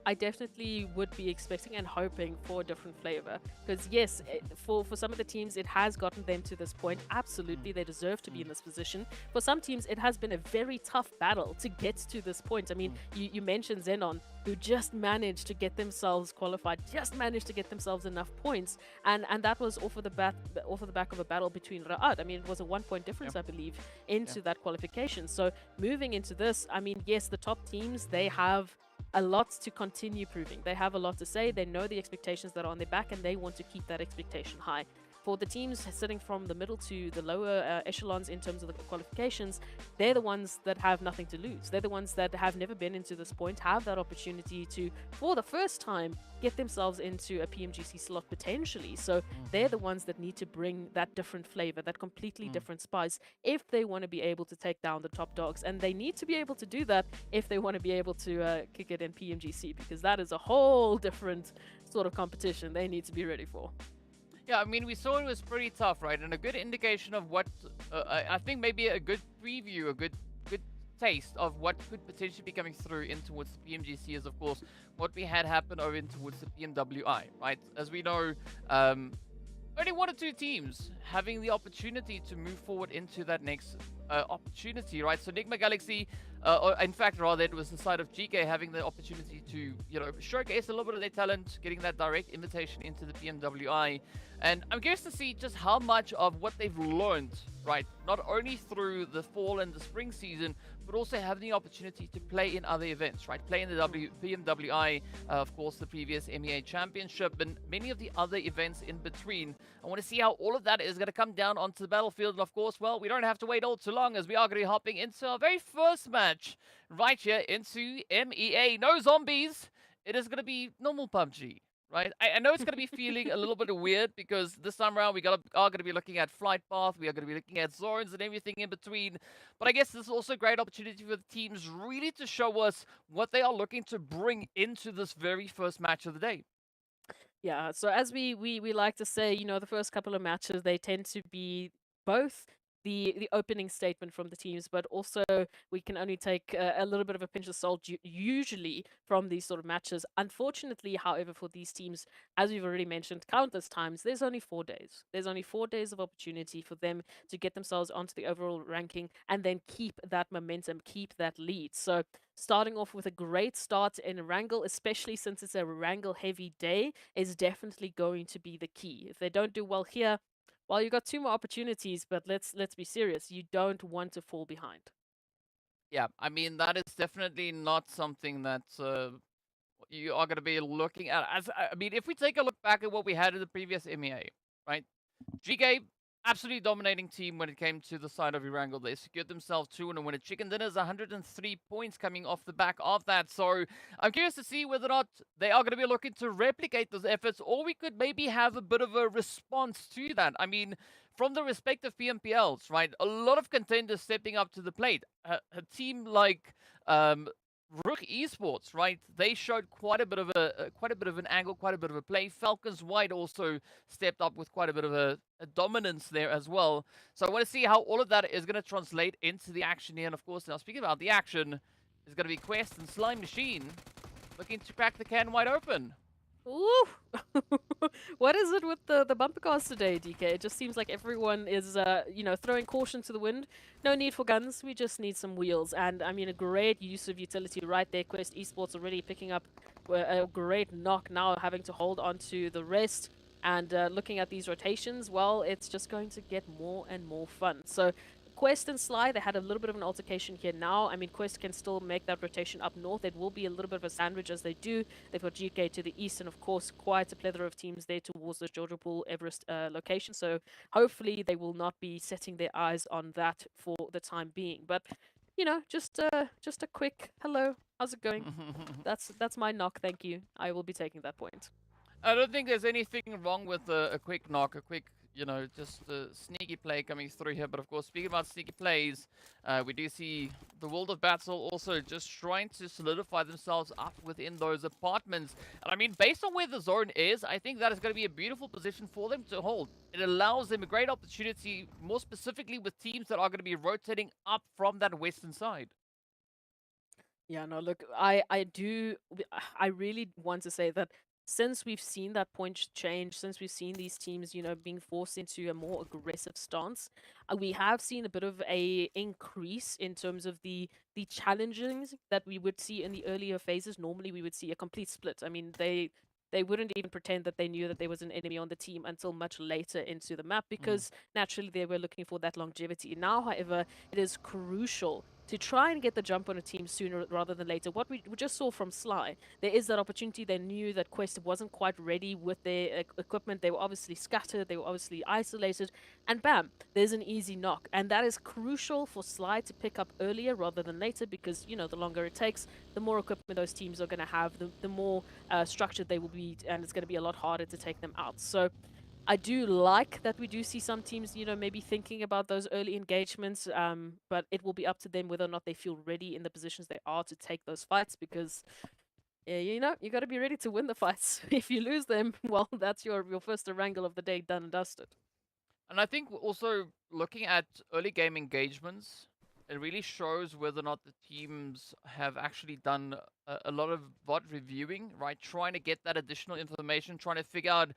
I definitely would be expecting and hoping for a different flavor, because yes, for some of the teams it has gotten them to this point. Absolutely, they deserve to be in this position. For some teams it has been a very tough battle to get to this point. I mean, you mentioned XENON, who just managed to get themselves qualified, just managed to get themselves enough points, and that was off of the back of a battle between RUKH. I mean, it was a 1 point difference, I believe, into that qualification. So moving into this, I mean, yes, the top teams, they have a lot to continue proving. They have a lot to say. They know the expectations that are on their back, and they want to keep that expectation high. For the teams sitting from the middle to the lower echelons in terms of the qualifications, they're the ones that have nothing to lose. They're the ones that have never been into this point, have that opportunity to, for the first time, get themselves into a PMGC slot potentially. So they're the ones that need to bring that different flavor, that completely different spice, if they want to be able to take down the top dogs. And they need to be able to do that if they want to be able to kick it in PMGC, because that is a whole different sort of competition they need to be ready for. Yeah, I mean, we saw it was pretty tough, right? And a good indication of what, I think maybe a good preview, a good taste of what could potentially be coming through in towards the PMGC is, of course, what we had happen over in towards the PMWI, right? As we know, only 1 or 2 teams having the opportunity to move forward into that next opportunity, right? So NIGMA Galaxy, or in fact, rather, it was the side of GEEKAY having the opportunity to, showcase a little bit of their talent, getting that direct invitation into the PMWI. And I'm curious to see just how much of what they've learned, right, not only through the fall and the spring season, but also having the opportunity to play in other events, right? Play in the PMWI, of course, the previous MEA Championship, and many of the other events in between. I want to see how all of that is going to come down onto the battlefield. And of course, well, we don't have to wait all too long, as we are going to be hopping into our very first match right here into MEA. No zombies. It is going to be normal PUBG. Right, I know it's going to be feeling a little bit weird, because this time around we are going to be looking at flight path, we are going to be looking at zones and everything in between. But I guess this is also a great opportunity for the teams really to show us what they are looking to bring into this very first match of the day. Yeah, so as we like to say, the first couple of matches, they tend to be both the opening statement from the teams, but also we can only take a little bit of a pinch of salt usually from these sort of matches. Unfortunately, however, for these teams, as we've already mentioned countless times, there's only 4 days. There's only 4 days of opportunity for them to get themselves onto the overall ranking and then keep that momentum, keep that lead. So starting off with a great start in Erangel, especially since it's a Erangel heavy day, is definitely going to be the key. If they don't do well here, well, you got 2 more opportunities, but let's be serious. You don't want to fall behind. Yeah, I mean, that is definitely not something that you are going to be looking at. I mean, if we take a look back at what we had in the previous MEA, right? GEEKAY, absolutely dominating team when it came to the side of Erangel. They secured themselves 2-1 win. Chicken Dinner's 103 points coming off the back of that. So I'm curious to see whether or not they are going to be looking to replicate those efforts, or we could maybe have a bit of a response to that. I mean, from the respective PMPLs, right? A lot of contenders stepping up to the plate. A team like RUKH Esports, right? They showed quite a bit of an angle, quite a bit of a play. FALCONS White also stepped up with quite a bit of a dominance there as well. So I want to see how all of that is going to translate into the action here. And of course, now speaking about the action, is going to be Quest and Slime Machine looking to crack the can wide open. Ooh. What is it with the bumper cars today, DK? It just seems like everyone is, throwing caution to the wind. No need for guns. We just need some wheels. And I mean, a great use of utility right there. Quest Esports already picking up a great knock now, having to hold on to the rest. And looking at these rotations, well, it's just going to get more and more fun. So Quest and Sly, they had a little bit of an altercation here now. I mean, Quest can still make that rotation up north. It will be a little bit of a sandwich as they do. They've got GEEKAY to the east, and of course, quite a plethora of teams there towards the Georgia Pool Everest location. So hopefully they will not be setting their eyes on that for the time being. But, just a quick hello, how's it going? That's my knock, thank you. I will be taking that point. I don't think there's anything wrong with a quick knock, a quick, just a sneaky play coming through here. But of course, speaking about sneaky plays, we do see the World of Battle also just trying to solidify themselves up within those apartments. And I mean, based on where the zone is, I think that is going to be a beautiful position for them to hold. It allows them a great opportunity, more specifically with teams that are going to be rotating up from that western side. Yeah, no, look, I really want to say that since we've seen that point change, since we've seen these teams, being forced into a more aggressive stance, we have seen a bit of a increase in terms of the challenges that we would see in the earlier phases. Normally, we would see a complete split. I mean, they wouldn't even pretend that they knew that there was an enemy on the team until much later into the map because naturally they were looking for that longevity. Now, however, it is crucial to try and get the jump on a team sooner rather than later. What we just saw from Sly, there is that opportunity. They knew that Quest wasn't quite ready with their equipment. They were obviously scattered. They were obviously isolated. And bam, there's an easy knock. And that is crucial for Sly to pick up earlier rather than later because, the longer it takes, the more equipment those teams are going to have, the more structured they will be, and it's going to be a lot harder to take them out. So I do like that we do see some teams, maybe thinking about those early engagements, but it will be up to them whether or not they feel ready in the positions they are to take those fights because, you got to be ready to win the fights. If you lose them, well, that's your first Erangel of the day done and dusted. And I think also looking at early game engagements, it really shows whether or not the teams have actually done a lot of bot reviewing, right? Trying to get that additional information, trying to figure out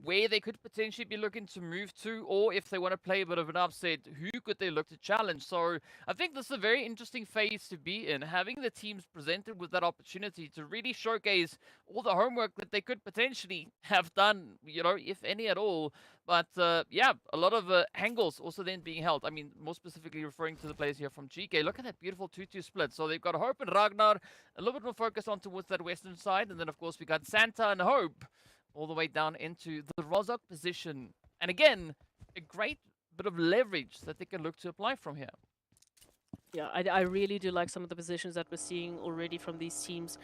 where they could potentially be looking to move to, or if they want to play a bit of an upset, who could they look to challenge? So I think this is a very interesting phase to be in, having the teams presented with that opportunity to really showcase all the homework that they could potentially have done, if any at all. But yeah, a lot of angles also then being held. I mean, more specifically referring to the players here from GEEKAY. Look at that beautiful 2-2 split. So they've got Hope and Ragnar, a little bit more focus on towards that western side. And then, of course, we got Santa and Hope all the way down into the RUKH position. And again, a great bit of leverage that they can look to apply from here. Yeah, I really do like some of the positions that we're seeing already from these teams.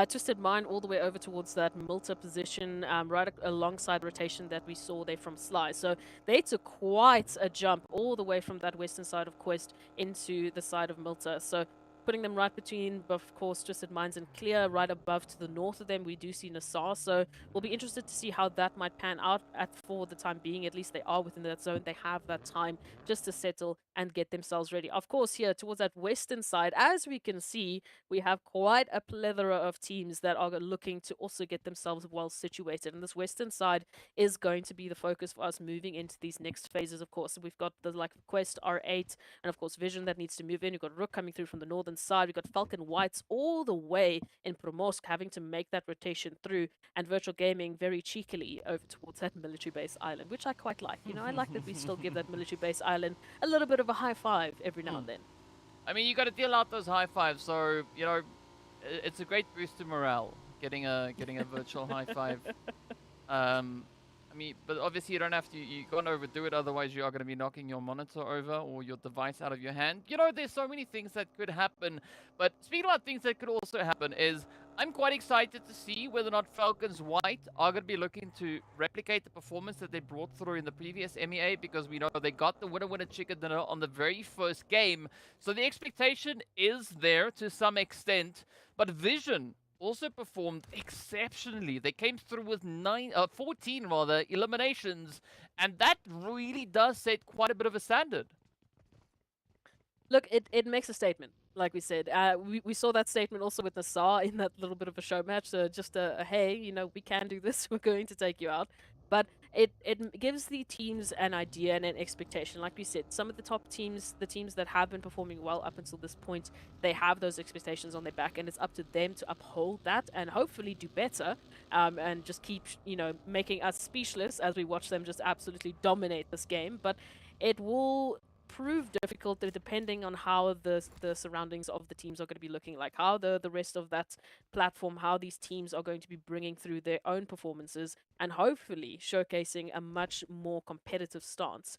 Twisted Mind all the way over towards that Milta position, right alongside rotation that we saw there from Sly. So they took quite a jump all the way from that western side of Quest into the side of Milta. So putting them right between, of course, Twisted Minds and Clear. Right above to the north of them, we do see NASR. So we'll be interested to see how that might pan out for the time being. At least they are within that zone. They have that time just to settle and get themselves ready. Of course, here towards that western side, as we can see, we have quite a plethora of teams that are looking to also get themselves well situated. And this western side is going to be the focus for us moving into these next phases, of course. So we've got the Quest R8 and, of course, Vision that needs to move in. We've got RUKH coming through from the northern side. We've got Falcon Whites all the way in Promosk having to make that rotation through, and Virtual Gaming very cheekily over towards that military base island, which I quite like. I like that we still give that military base island a little bit of a high five every now and then. I mean, you got to deal out those high fives, so it's a great boost to morale getting a virtual high five. I mean, but obviously you don't have to, you can't overdo it, otherwise you are going to be knocking your monitor over or your device out of your hand. There's so many things that could happen, but speaking about things that could also happen is, I'm quite excited to see whether or not FALCONS White are going to be looking to replicate the performance that they brought through in the previous MEA, because we know they got the winner chicken dinner on the very first game. So the expectation is there to some extent, but Vision also performed exceptionally. They came through with 14 eliminations, and that really does set quite a bit of a standard. Look, it makes a statement. like we said, we saw that statement also with NASR in that little bit of a show match. So just a hey, you know, we can do this. We're going to take you out. But it gives the teams an idea and an expectation. Like we said, some of the top teams, the teams that have been performing well up until this point, they have those expectations on their back, and it's up to them to uphold that and hopefully do better, and just keep, you know, making us speechless as we watch them just absolutely dominate this game. But it will prove difficult depending on how the surroundings of the teams are going to be looking like, how the rest of that platform, how these teams are going to be bringing through their own performances and hopefully showcasing a much more competitive stance.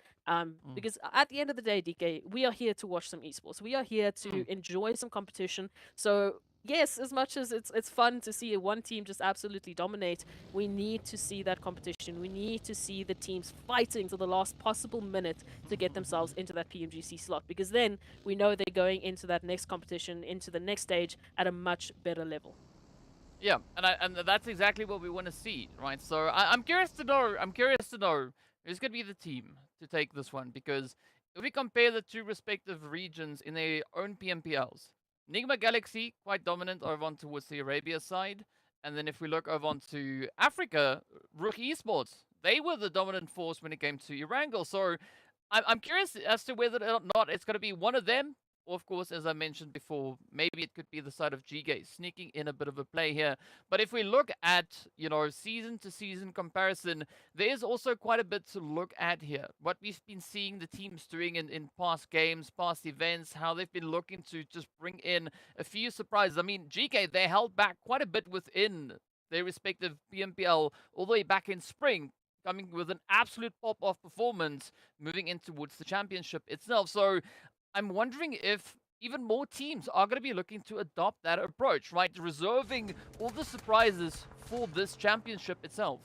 Because at the end of the day, DK, we are here to watch some esports. We are here to enjoy some competition. So yes, as much as it's fun to see one team just absolutely dominate, we need to see that competition. We need to see the teams fighting to the last possible minute to get themselves into that PMGC slot, because then we know they're going into that next competition, into the next stage at a much better level. Yeah, and that's exactly what we want to see, right? So I'm curious to know. I'm curious to know who's going to be the team to take this one, because if we compare the two respective regions in their own PMPLs, NIGMA Galaxy quite dominant over on towards the Arabia side, and then if we look over onto Africa, RUKH Esports, they were the dominant force when it came to Erangel. So I'm curious as to whether or not it's going to be one of them. Or, of course, as I mentioned before, maybe it could be the side of GEEKAY sneaking in a bit of a play here. But if we look at, you know, season-to-season comparison, there is also quite a bit to look at here. What we've been seeing the teams doing in past games, past events, how they've been looking to just bring in a few surprises. I mean, GEEKAY, they held back quite a bit within their respective PMPL all the way back in spring, coming with an absolute pop-off performance moving in towards the championship itself. So I'm wondering if even more teams are going to be looking to adopt that approach, right? Reserving all the surprises for this championship itself.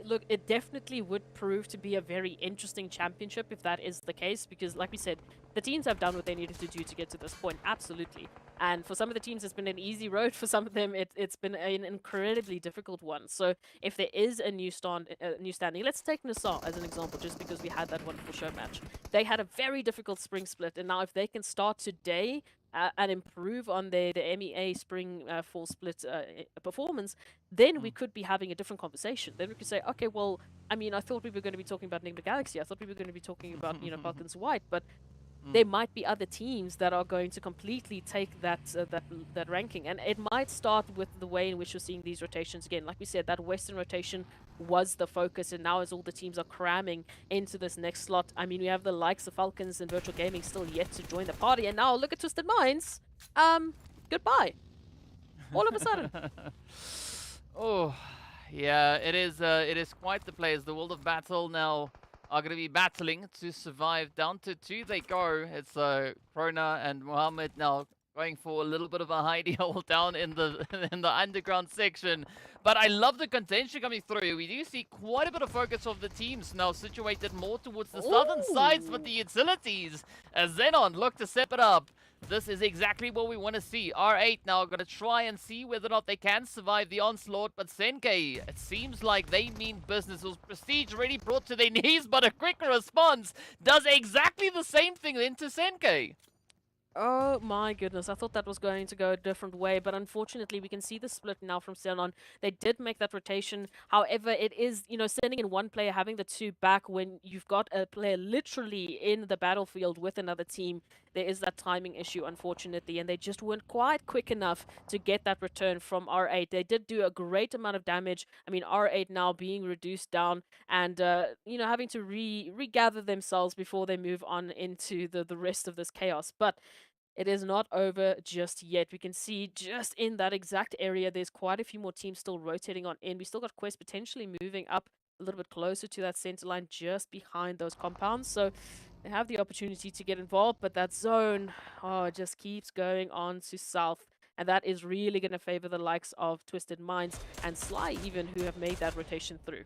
Look, it definitely would prove to be a very interesting championship if that is the case, because like we said, the teams have done what they needed to do to get to this point, absolutely. And for some of the teams, it's been an easy road. For some of them, it's been an incredibly difficult one. So if there is a new standing, let's take NASR as an example, just because we had that wonderful show match. They had a very difficult spring split, and now if they can start today and improve on the MEA spring fall split performance, then we could be having a different conversation. Then we could say, okay, well, I mean, I thought we were going to be talking about NIGMA Galaxy. I thought we were going to be talking about, you know, FALCONS White, but there might be other teams that are going to completely take that ranking, and it might start with the way in which you're seeing these rotations again. Like we said, that Western rotation was the focus, and now as all the teams are cramming into this next slot, I mean, we have the likes of FALCONS and Virtual Gaming still yet to join the party, and now look at Twisted Minds. Goodbye. All of a sudden. Oh, yeah, it is quite the players. The World of Battle now are going to be battling to survive. Down to 2 they go. It's Krona and Mohammed now going for a little bit of a hidey hole down in the underground section. But I love the contention coming through. We do see quite a bit of focus of the teams now situated more towards the southern sides, but the utilities, as XENON look to step it up. This is exactly what we want to see. R8 now going to try and see whether or not they can survive the onslaught, but Senkei, it seems like they mean business. It was Prestige already brought to their knees, but a quick response does exactly the same thing into Senkei. Oh my goodness, I thought that was going to go a different way, but unfortunately we can see the split now from XENON. They did make that rotation. However, it is, you know, sending in one player, having the 2 back when you've got a player literally in the battlefield with another team. There is that timing issue, unfortunately, and they just weren't quite quick enough to get that return from R8. They did do a great amount of damage. I mean, R8 now being reduced down and, you know, having to regather themselves before they move on into the rest of this chaos. But it is not over just yet. We can see just in that exact area, there's quite a few more teams still rotating on in. We still got Quest potentially moving up a little bit closer to that center line just behind those compounds. So they have the opportunity to get involved, but that zone, it just keeps going on to south. And that is really going to favor the likes of Twisted Minds and Sly even, who have made that rotation through.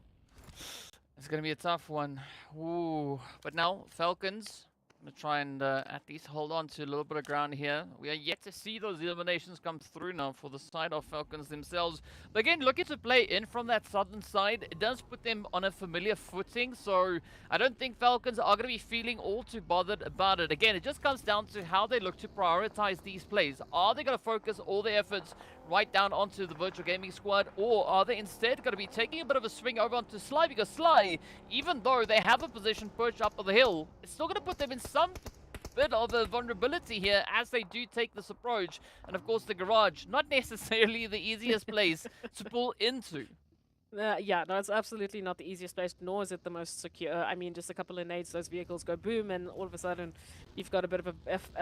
It's going to be a tough one. Ooh. But now, FALCONS Gonna try and at least hold on to a little bit of ground here. We are yet to see those eliminations come through now for the side of Falcons themselves. But again, looking to play in from that southern side, it does put them on a familiar footing. So I don't think Falcons are going to be feeling all too bothered about it. Again, it just comes down to how they look to prioritize these plays. Are they going to focus all their efforts right down onto the virtual gaming squad, or are they instead going to be taking a bit of a swing over onto Sly? Because Sly, even though they have a position perched up on the hill, it's still going to put them in some bit of a vulnerability here as they do take this approach. And of course the garage, not necessarily the easiest place to pull into. Yeah, no, it's absolutely not the easiest place, nor is it the most secure. I mean, just a couple of nades, those vehicles go boom, and all of a sudden, you've got a bit of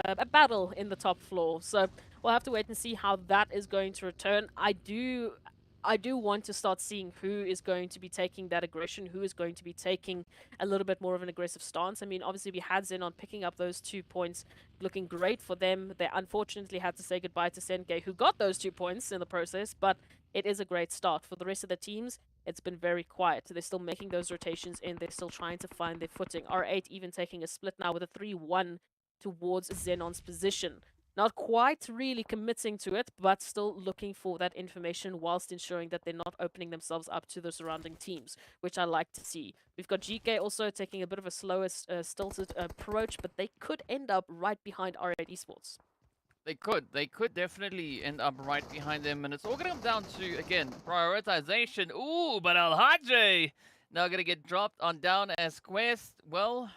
a battle in the top floor. So we'll have to wait and see how that is going to return. I do want to start seeing who is going to be taking that aggression, who is going to be taking a little bit more of an aggressive stance. I mean, obviously we had XENON picking up those 2 points, looking great for them. They unfortunately had to say goodbye to Gay, who got those 2 points in the process, but it is a great start. For the rest of the teams, it's been very quiet. They're still making those rotations in. They're still trying to find their footing. R8 even taking a split now with a 3-1 towards XENON's position. Not quite really committing to it, but still looking for that information whilst ensuring that they're not opening themselves up to the surrounding teams, which I like to see. We've got GEEKAY also taking a bit of a slower, stilted approach, but they could end up right behind R8 Esports. They could definitely end up right behind them, and it's all going to come down to, again, prioritization. Ooh, but Al-Hajj now going to get dropped on down as Quest. Well,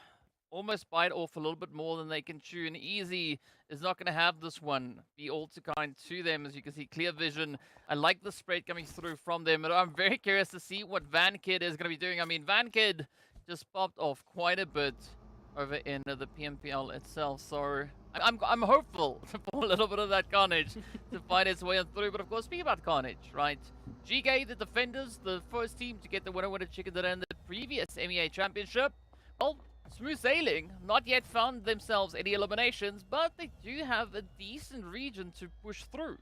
almost bite off a little bit more than they can chew, and Easy is not going to have this one be all too kind to them. As you can see, clear vision. I like the spread coming through from them, but I'm very curious to see what VanKid is going to be doing. I mean, VanKid just popped off quite a bit over in the PMPL itself, so I'm hopeful for a little bit of that carnage to find its way on through. But of course, speaking about carnage, right? GEEKAY, the defenders, the first team to get the winner chicken dinner in the previous MEA Championship. Well, smooth sailing, not yet found themselves any eliminations, but they do have a decent region to push through.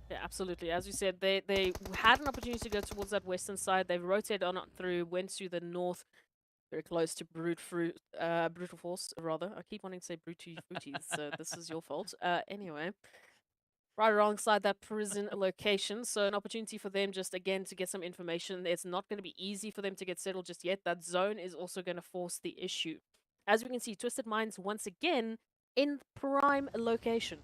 Yeah, absolutely. As you said, they had an opportunity to go towards that western side. They've rotated on through, went to the north, very close to Brutal Force, rather. I keep wanting to say Fruities, so this is your fault. Anyway, right alongside that prison location, so an opportunity for them just, again, to get some information. It's not going to be easy for them to get settled just yet. That zone is also going to force the issue. As we can see, Twisted Minds once again in prime location.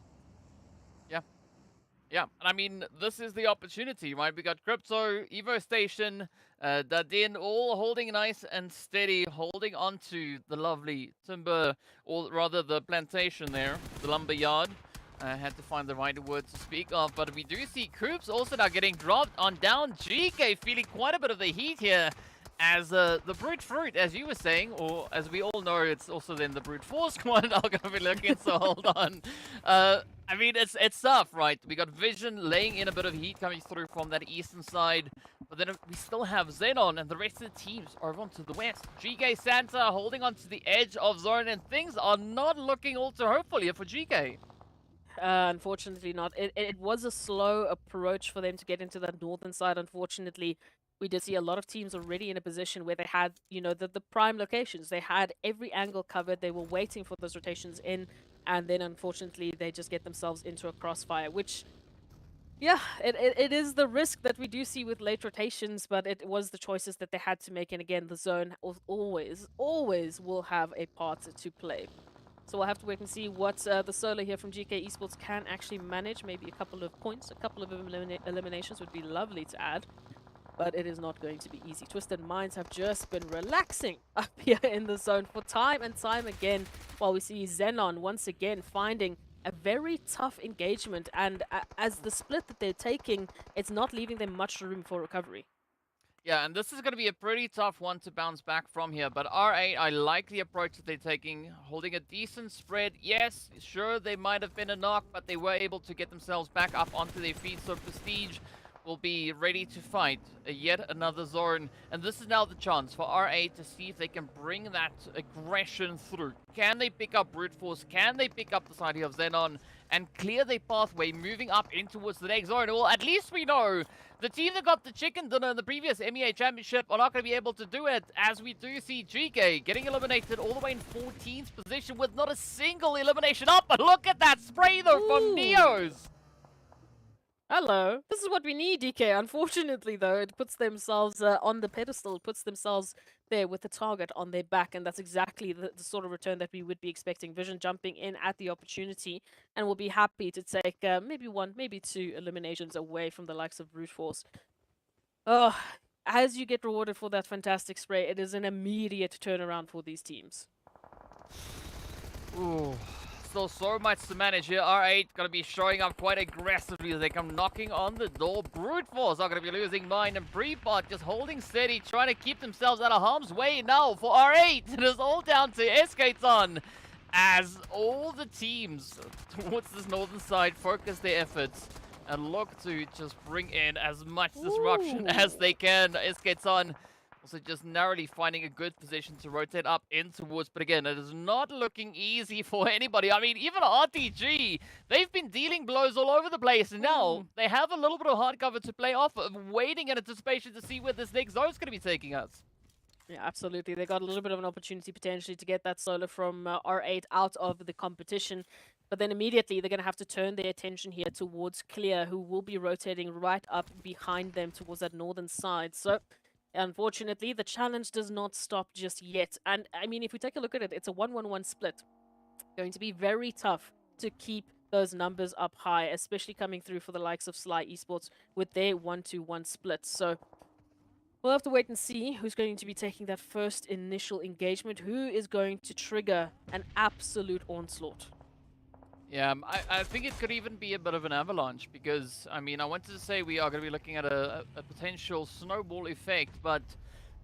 Yeah, and I mean, this is the opportunity, right? We got Crypto, Evo Station, Dadin, all holding nice and steady, holding on to the lovely timber, or rather the plantation there, the lumber yard. I had to find the right word to speak of, but we do see Coops also now getting dropped on down. GEEKAY feeling quite a bit of the heat here, as the Brute Fruit, as you were saying, or as we all know, it's also then the Brute Force squad are going to be looking, so hold on. I mean, it's tough, right? We got Vision laying in a bit of heat coming through from that eastern side, but then we still have XENON, and the rest of the teams are over to the west. GEEKAY Santa holding on to the edge of zone, and things are not looking all too hopeful here for GEEKAY. Unfortunately not. It was a slow approach for them to get into the northern side, unfortunately. We did see a lot of teams already in a position where they had, you know, the prime locations. They had every angle covered. They were waiting for those rotations in, and then unfortunately they just get themselves into a crossfire, which, yeah, it is the risk that we do see with late rotations, but it was the choices that they had to make. And again, the zone always will have a part to play. So we'll have to wait and see what the solo here from GEEKAY Esports can actually manage. Maybe a couple of points, a couple of eliminations would be lovely to add. But it is not going to be easy. Twisted Minds have just been relaxing up here in the zone for time and time again, while we see XENON once again finding a very tough engagement. And as the split that they're taking, it's not leaving them much room for recovery. Yeah, and this is going to be a pretty tough one to bounce back from here. But R8, I like the approach that they're taking, holding a decent spread. Yes, sure, they might have been a knock, but they were able to get themselves back up onto their feet. So Prestige will be ready to fight yet another zone. And this is now the chance for RA to see if they can bring that aggression through. Can they pick up brute force? Can they pick up the side here of XENON and clear their pathway moving up in towards the next zone? Well, at least we know the team that got the chicken dinner in the previous MEA Championship are not going to be able to do it, as we do see GEEKAY getting eliminated all the way in 14th position with not a single elimination up. But look at that spray, though, from Neos. Hello. This is what we need, DK. Unfortunately, though, it puts themselves on the pedestal, puts themselves there with the target on their back, and that's exactly the sort of return that we would be expecting. Vision jumping in at the opportunity, and will be happy to take maybe one, maybe two eliminations away from the likes of brute force. Oh, as you get rewarded for that fantastic spray, it is an immediate turnaround for these teams. Ooh. Still so much to manage here. R8 going to be showing up quite aggressively as they come knocking on the door. Brute Force are going to be losing mind, and Pre-Bot just holding steady, trying to keep themselves out of harm's way now for R8. It is all down to XENON as all the teams towards this northern side focus their efforts and look to just bring in as much disruption as they can. XENON also just narrowly finding a good position to rotate up in towards, but again, it is not looking easy for anybody. I mean, even RTG, they've been dealing blows all over the place, and now they have a little bit of hard cover to play off of, waiting in anticipation to see where this next zone is going to be taking us. Yeah, absolutely. They got a little bit of an opportunity potentially to get that solo from R8 out of the competition. But then immediately they're going to have to turn their attention here towards Clear, who will be rotating right up behind them towards that northern side. So unfortunately, the challenge does not stop just yet. And I mean, if we take a look at it, it's a 1-1-1 split. Going to be very tough to keep those numbers up high, especially coming through for the likes of Sly Esports with their 1-2-1 split. So we'll have to wait and see who's going to be taking that first initial engagement, who is going to trigger an absolute onslaught. Yeah, I think it could even be a bit of an avalanche because, I mean, I wanted to say we are going to be looking at a potential snowball effect, but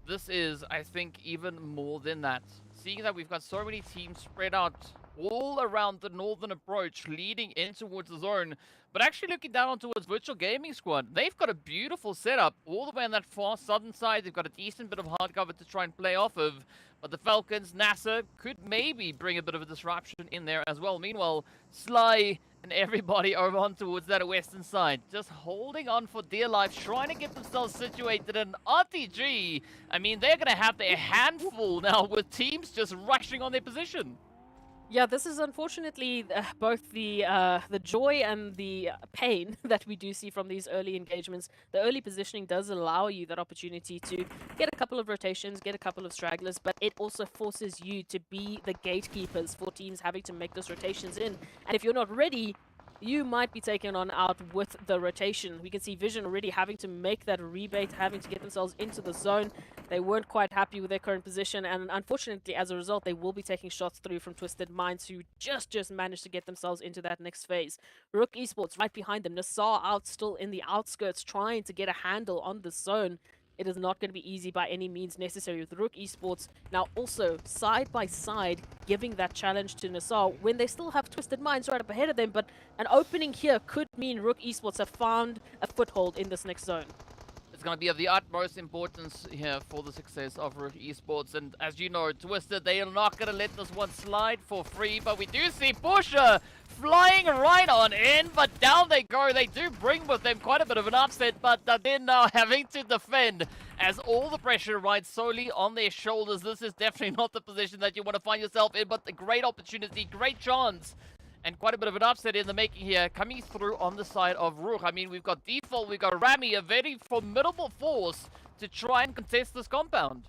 this is, I think, even more than that. Seeing that we've got so many teams spread out all around the northern approach leading in towards the zone, but actually looking down towards Virtual Gaming Squad, they've got a beautiful setup all the way on that far southern side. They've got a decent bit of hard cover to try and play off of, but the FALCONS, NASR could maybe bring a bit of a disruption in there as well. Meanwhile, Sly and everybody over on towards that western side, just holding on for dear life, trying to get themselves situated in RTG. I mean, they're going to have their handful now with teams just rushing on their position. Yeah, this is unfortunately both the joy and the pain that we do see from these early engagements. The early positioning does allow you that opportunity to get a couple of rotations, get a couple of stragglers, but it also forces you to be the gatekeepers for teams having to make those rotations in. And if you're not ready, you might be taken on out with the rotation. We can see Vision already having to make that rebate, having to get themselves into the zone. They weren't quite happy with their current position, and unfortunately, as a result, they will be taking shots through from Twisted Minds, who just managed to get themselves into that next phase. RUKH Esports right behind them. NASR out still in the outskirts, trying to get a handle on the zone. It is not going to be easy by any means necessary with RUKH Esports now also side by side giving that challenge to NASR when they still have Twisted Minds right up ahead of them, but an opening here could mean RUKH Esports have found a foothold in this next zone. It's going to be of the utmost importance here for the success of RUKH Esports, and as you know, Twisted, they are not going to let this one slide for free, but we do see Pusher flying right on in, but down they go. They do bring with them quite a bit of an upset, but they're now having to defend as all the pressure rides solely on their shoulders. This is definitely not the position that you want to find yourself in, but a great opportunity, great chance, and quite a bit of an upset in the making here, coming through on the side of RUKH. I mean, we've got Default, we've got Rami, a very formidable force to try and contest this compound.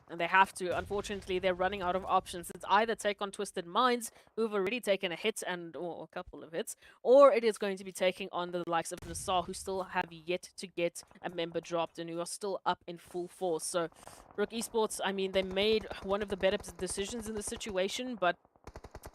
And they have to. Unfortunately, they're running out of options. It's either take on Twisted Minds, who've already taken a hit or a couple of hits, or it is going to be taking on the likes of NASR, who still have yet to get a member dropped and who are still up in full force. So RUKH Esports, I mean, they made one of the better decisions in the situation, but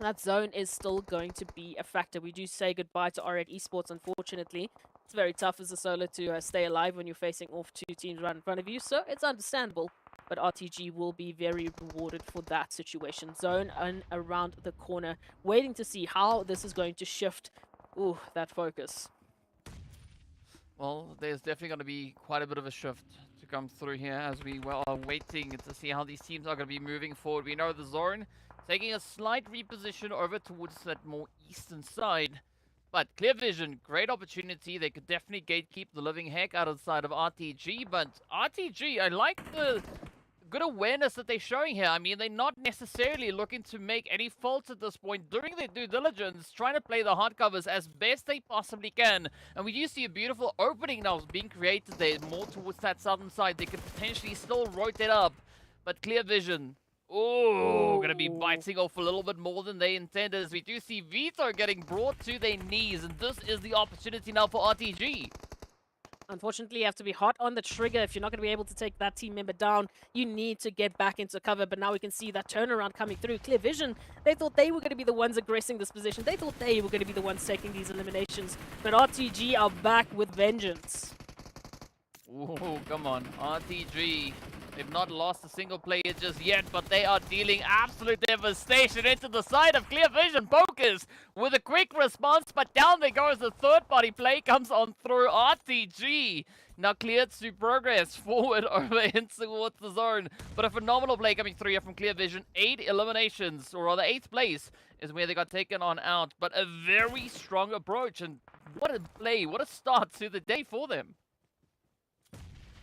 that zone is still going to be a factor. We do say goodbye to R8 Esports, unfortunately. It's very tough as a solo to stay alive when you're facing off two teams right in front of you, so it's understandable. But RTG will be very rewarded for that situation. Zone and around the corner, waiting to see how this is going to shift that focus. Well, there's definitely going to be quite a bit of a shift to come through here as we are waiting to see how these teams are going to be moving forward. We know the zone taking a slight reposition over towards that more eastern side. But Clear Vision, great opportunity. They could definitely gatekeep the living heck out of the side of RTG. But RTG, I like the good awareness that they're showing here. I mean, they're not necessarily looking to make any faults at this point. Doing their due diligence, trying to play the hard covers as best they possibly can. And we do see a beautiful opening now being created there, more towards that southern side. They could potentially still rotate up. But Clear Vision, oh, going to be biting off a little bit more than they intended, as we do see Vito getting brought to their knees. And this is the opportunity now for RTG. Unfortunately, you have to be hot on the trigger. If you're not going to be able to take that team member down, you need to get back into cover. But now we can see that turnaround coming through. Clear Vision, they thought they were going to be the ones aggressing this position. They thought they were going to be the ones taking these eliminations. But RTG are back with vengeance. Ooh, come on. RTG. They've not lost a single player just yet, but they are dealing absolute devastation into the side of Clear Vision. Pokers with a quick response, but down they go as the third-party play comes on through. RTG now cleared to progress forward over in towards the zone. But a phenomenal play coming through here from Clear Vision. 8 eliminations, or rather 8th place is where they got taken on out. But a very strong approach, and what a play, what a start to the day for them.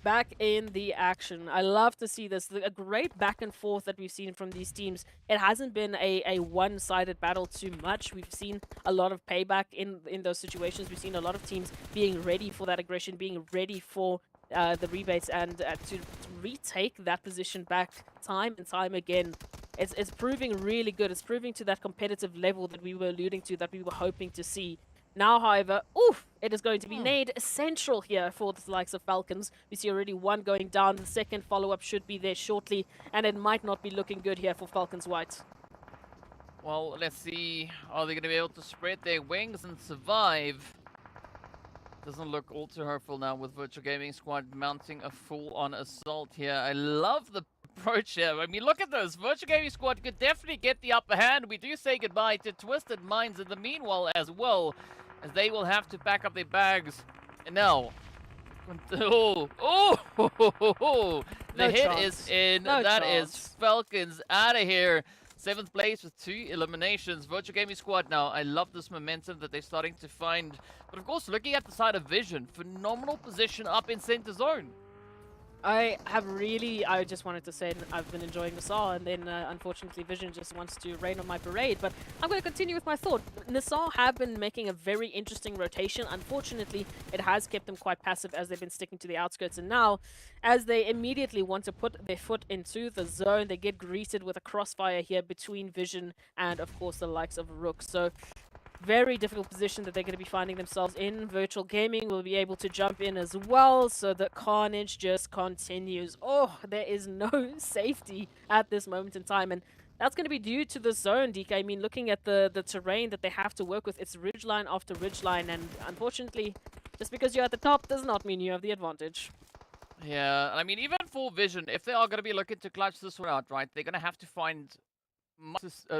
Back in the action. I love to see this. A great back and forth that we've seen from these teams. It hasn't been a one-sided battle too much. We've seen a lot of payback in those situations. We've seen a lot of teams being ready for that aggression, being ready for the rebates, and to retake that position back time and time again. It's proving really good. It's proving to that competitive level that we were alluding to, that we were hoping to see. Now, however, it is going to be made essential here for the likes of FALCONS. We see already one going down. The second follow-up should be there shortly, and it might not be looking good here for FALCONS White. Well, let's see. Are they going to be able to spread their wings and survive? Doesn't look all too hopeful now with Virtual Gaming Squad mounting a full-on assault here. I love the approach here. I mean, look at this. Virtual Gaming Squad could definitely get the upper hand. We do say goodbye to Twisted Minds in the meanwhile as well, as they will have to pack up their bags. And now, the hit is in. That is FALCONS out of here. 7th place with 2 eliminations. Virtual Gaming Squad now. I love this momentum that they're starting to find. But of course, looking at the side of Vision, phenomenal position up in center zone. I just wanted to say I've been enjoying NASR, and then unfortunately Vision just wants to rain on my parade. But I'm going to continue with my thought. NASR have been making a very interesting rotation. Unfortunately, it has kept them quite passive as they've been sticking to the outskirts. And now, as they immediately want to put their foot into the zone, they get greeted with a crossfire here between Vision and, of course, the likes of RUKH. So very difficult position that they're going to be finding themselves in. Virtual Gaming will be able to jump in as well, so the carnage just continues. Oh, there is no safety at this moment in time, and that's going to be due to the zone, DK. I mean, looking at the terrain that they have to work with, it's ridgeline after ridgeline, and unfortunately, just because you're at the top does not mean you have the advantage. Yeah, I mean, even for Vision, if they are going to be looking to clutch this one out, right, they're going to have to find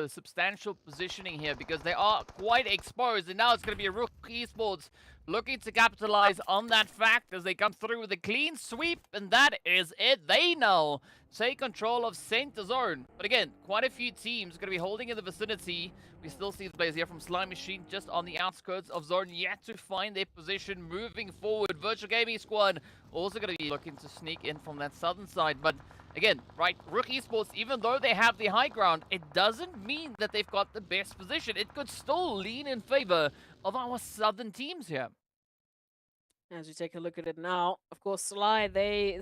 substantial positioning here, because they are quite exposed, and now it's going to be a RUKH Esports looking to capitalize on that fact as they come through with a clean sweep, and that is it. They now take control of center zone, but again, quite a few teams going to be holding in the vicinity. We still see the players here from Slime Machine just on the outskirts of zone, yet to find their position moving forward. Virtual Gaming Squad also going to be looking to sneak in from that southern side, but again, right, RUKH Esports, even though they have the high ground, it doesn't mean that they've got the best position. It could still lean in favor of our southern teams here. As you take a look at it now, of course, Sly, they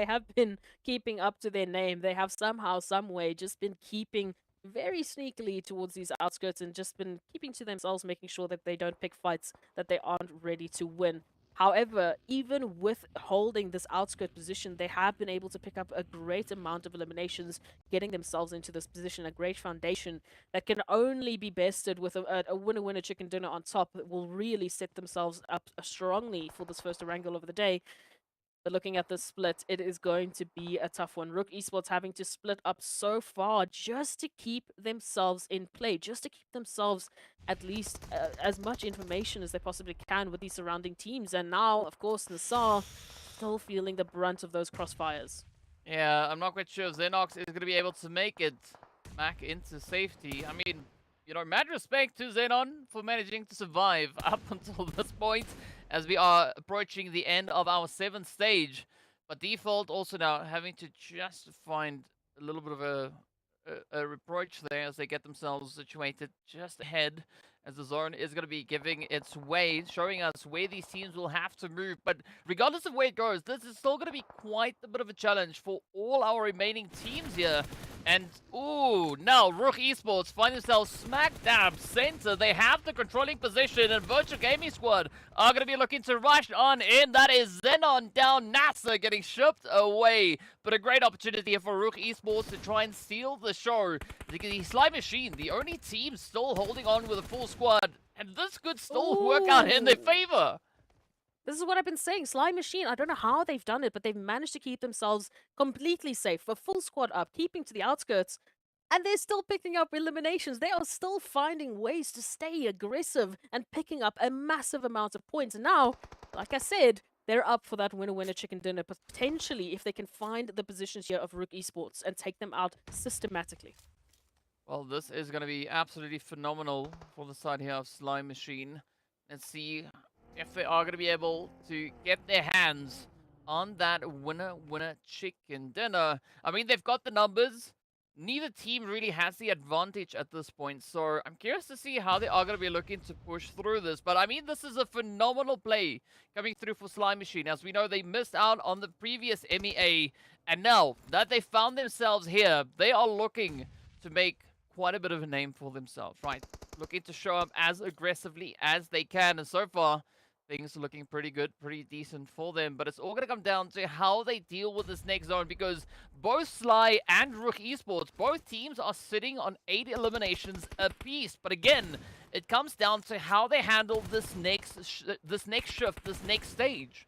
have been keeping up to their name. They have somehow, some way, just been keeping very sneakily towards these outskirts and just been keeping to themselves, making sure that they don't pick fights that they aren't ready to win. However, even with holding this outskirt position, they have been able to pick up a great amount of eliminations, getting themselves into this position, a great foundation that can only be bested with a winner-winner chicken dinner on top that will really set themselves up strongly for this first Erangel of the day. But looking at the split, it is going to be a tough one. RUKH Esports having to split up so far just to keep themselves in play, just to keep themselves at least as much information as they possibly can with these surrounding teams. And now, of course, NASR still feeling the brunt of those crossfires. Yeah, I'm not quite sure if XENON is going to be able to make it back into safety. I mean, you know, mad respect to XENON for managing to survive up until this point, as we are approaching the end of our 7th stage. But Default also now having to just find a little bit of a reproach there as they get themselves situated just ahead, as the zone is going to be giving its way, showing us where these teams will have to move. But regardless of where it goes, this is still going to be quite a bit of a challenge for all our remaining teams here. And, ooh, now RUKH Esports find themselves smack dab center. They have the controlling position, and Virtual Gaming Squad are going to be looking to rush on in. That is XENON down, NASR getting shipped away. But a great opportunity for RUKH Esports to try and steal the show. The Slime Machine, the only team still holding on with a full squad, and this could still work out in their favor. This is what I've been saying. Slime Machine, I don't know how they've done it, but they've managed to keep themselves completely safe. A full squad up, keeping to the outskirts, and they're still picking up eliminations. They are still finding ways to stay aggressive and picking up a massive amount of points. And now, like I said, they're up for that winner-winner chicken dinner, potentially, if they can find the positions here of RUKH Esports and take them out systematically. Well, this is going to be absolutely phenomenal for the side here of Slime Machine. Let's see if they are going to be able to get their hands on that winner chicken dinner. I mean, they've got the numbers. Neither team really has the advantage at this point, so I'm curious to see how they are going to be looking to push through this. But I mean, this is a phenomenal play coming through for Slime Machine. As we know, they missed out on the previous MEA, and now that they found themselves here, they are looking to make quite a bit of a name for themselves, right? Looking to show up as aggressively as they can, and so far, things are looking pretty good, pretty decent for them. But it's all going to come down to how they deal with this next zone, because both Sly and RUKH Esports, both teams are sitting on 8 eliminations apiece. But again, it comes down to how they handle this next shift, this next stage.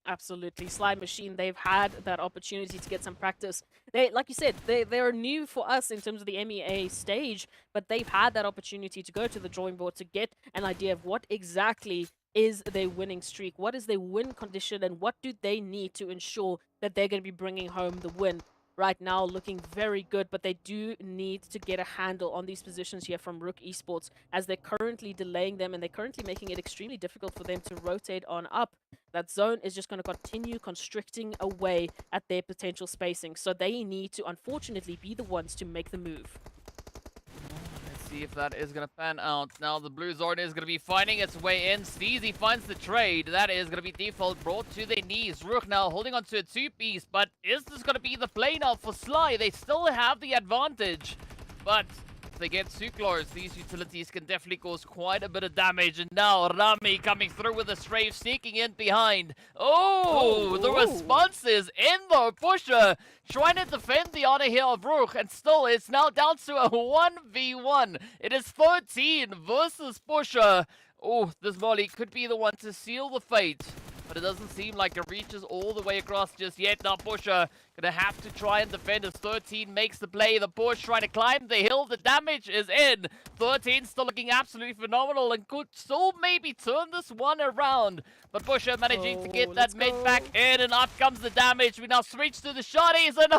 Absolutely. Slime Machine, they've had that opportunity to get some practice. They, like you said, they're new for us in terms of the MEA stage, but they've had that opportunity to go to the drawing board to get an idea of what exactly is their winning streak, what is their win condition, and what do they need to ensure that they're going to be bringing home the win. Right now, looking very good, but they do need to get a handle on these positions here from RUKH Esports, as they're currently delaying them, and they're currently making it extremely difficult for them to rotate on up. That zone is just going to continue constricting away at their potential spacing, so they need to, unfortunately, be the ones to make the move. Let's see if that is going to pan out. Now the blue zone is going to be finding its way in. Steezy finds the trade. That is going to be Default brought to their knees. RUKH now holding on to a 2-piece, but is this going to be the play now for Sly? They still have the advantage, but if they get too close, these utilities can definitely cause quite a bit of damage. And now Rami coming through with a strafe, sneaking in behind. Oh, the response is in though. Pusher trying to defend the honor here of RUKH, and still it's now down to a 1v1. It is 13 versus Pusher. Oh, this Molly could be the one to seal the fate, but it doesn't seem like it reaches all the way across just yet. Now Pusher gonna have to try and defend as 13 makes the play. The push trying to climb the hill. The damage is in. 13 still looking absolutely phenomenal and could still maybe turn this one around. But Pusher managing to get that mid back in, and up comes the damage. We now switch to the shotties, and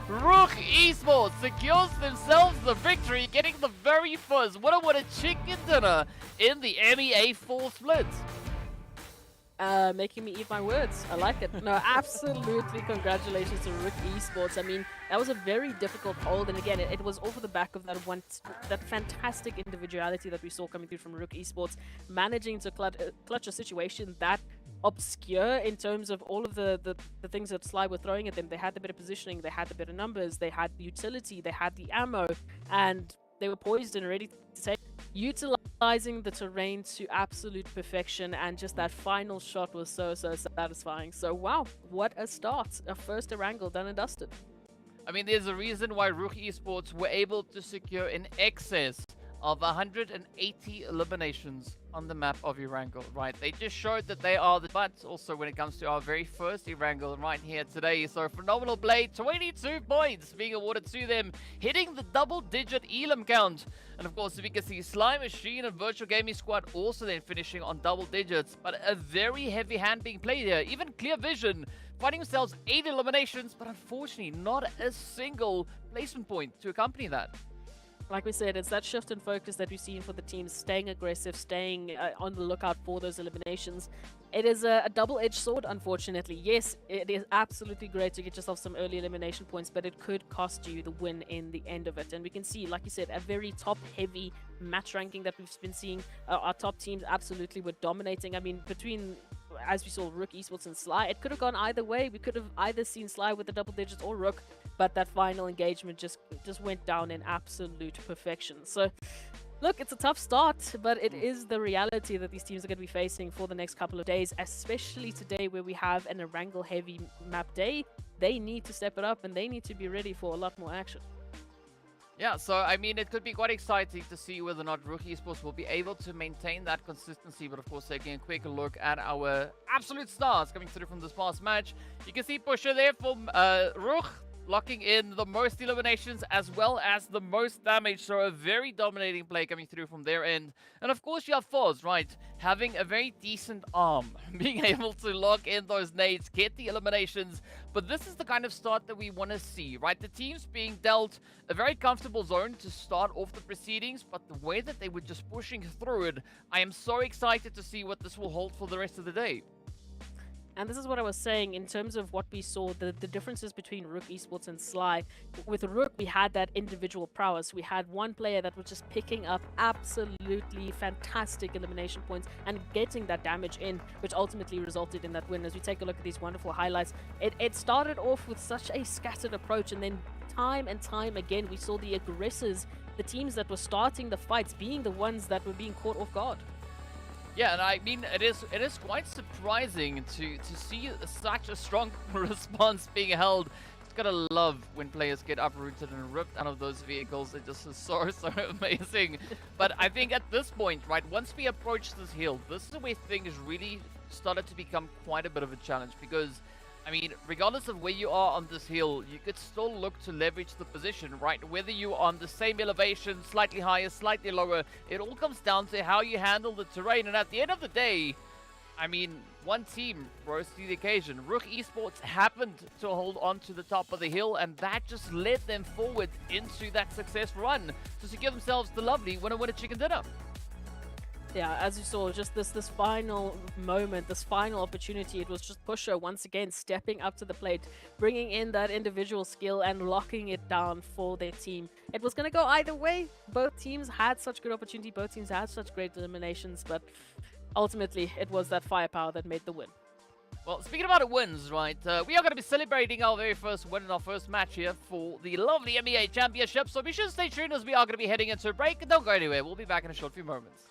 RUKH Esports secures themselves the victory, getting the very first winner chicken dinner in the MEA Fall split. Making me eat my words. I like it. No, absolutely congratulations to RUKH Esports. I mean, that was a very difficult hold, and again, it was over the back of that fantastic individuality that we saw coming through from RUKH Esports, managing to clutch a situation that obscure in terms of all of the things that Sly were throwing at them. They had the bit of positioning, they had the bit of numbers, they had the utility, they had the ammo, and they were poised and ready to take, utilizing the terrain to absolute perfection, and just that final shot was so satisfying. So wow, what a start. A first Erangel done and dusted. I mean, there's a reason why RUKH Esports were able to secure in excess of 180 eliminations on the map of Erangel, right? They just showed that they are the but also when it comes to our very first Erangel right here today. So phenomenal play, 22 points being awarded to them, hitting the double-digit elim count. And of course, we can see Sly Machine and Virtual Gaming Squad also then finishing on double digits, but a very heavy hand being played here. Even Clear Vision finding themselves 8 eliminations, but unfortunately not a single placement point to accompany that. Like we said, it's that shift in focus that we've seen for the teams, staying aggressive, staying on the lookout for those eliminations. It is a double-edged sword, unfortunately. Yes, it is absolutely great to get yourself some early elimination points, but it could cost you the win in the end of it. And we can see, like you said, a very top-heavy match ranking that we've been seeing. Our top teams absolutely were dominating. I mean, between, as we saw, RUKH, Esports, and Sly, it could have gone either way. We could have either seen Sly with the double digits or RUKH, but that final engagement just went down in absolute perfection. So, look, it's a tough start, but it is the reality that these teams are going to be facing for the next couple of days, especially today where we have an Erangel-heavy map day. They need to step it up, and they need to be ready for a lot more action. Yeah, so I mean, it could be quite exciting to see whether or not RUKH Esports will be able to maintain that consistency. But of course, taking a quick look at our absolute stars coming through from this past match, you can see Pusher there from RUKH, locking in the most eliminations as well as the most damage. So a very dominating play coming through from their end. And of course you have Foz, right? Having a very decent arm, being able to lock in those nades, get the eliminations. But this is the kind of start that we want to see, right? The teams being dealt a very comfortable zone to start off the proceedings, but the way that they were just pushing through it, I am so excited to see what this will hold for the rest of the day. And this is what I was saying in terms of what we saw, the differences between RUKH Esports and Sly. With RUKH, we had that individual prowess. We had one player that was just picking up absolutely fantastic elimination points and getting that damage in, which ultimately resulted in that win. As we take a look at these wonderful highlights, it started off with such a scattered approach, and then time and time again, we saw the aggressors, the teams that were starting the fights, being the ones that were being caught off guard. Yeah, and I mean, it is quite surprising to see such a strong response being held. Just gotta love when players get uprooted and ripped out of those vehicles. It just is so amazing. But I think at this point, right, once we approach this hill, this is where things really started to become quite a bit of a challenge, because I mean, regardless of where you are on this hill, you could still look to leverage the position, right? Whether you're on the same elevation, slightly higher, slightly lower, it all comes down to how you handle the terrain. And at the end of the day, I mean, one team rose to the occasion. RUKH Esports happened to hold on to the top of the hill, and that just led them forward into that success run to secure themselves the lovely winner-winner chicken dinner. Yeah, as you saw, just this final moment, this final opportunity, it was just Pusher once again stepping up to the plate, bringing in that individual skill and locking it down for their team. It was going to go either way. Both teams had such good opportunity, both teams had such great eliminations, but ultimately it was that firepower that made the win. Well, speaking about wins, right, we are going to be celebrating our very first win in our first match here for the lovely MEA Championship, so be sure to stay tuned as we are going to be heading into a break. Don't go anywhere, we'll be back in a short few moments.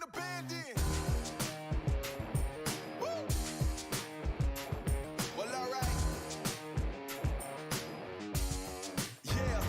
the band in. Woo! Well, alright. Yeah,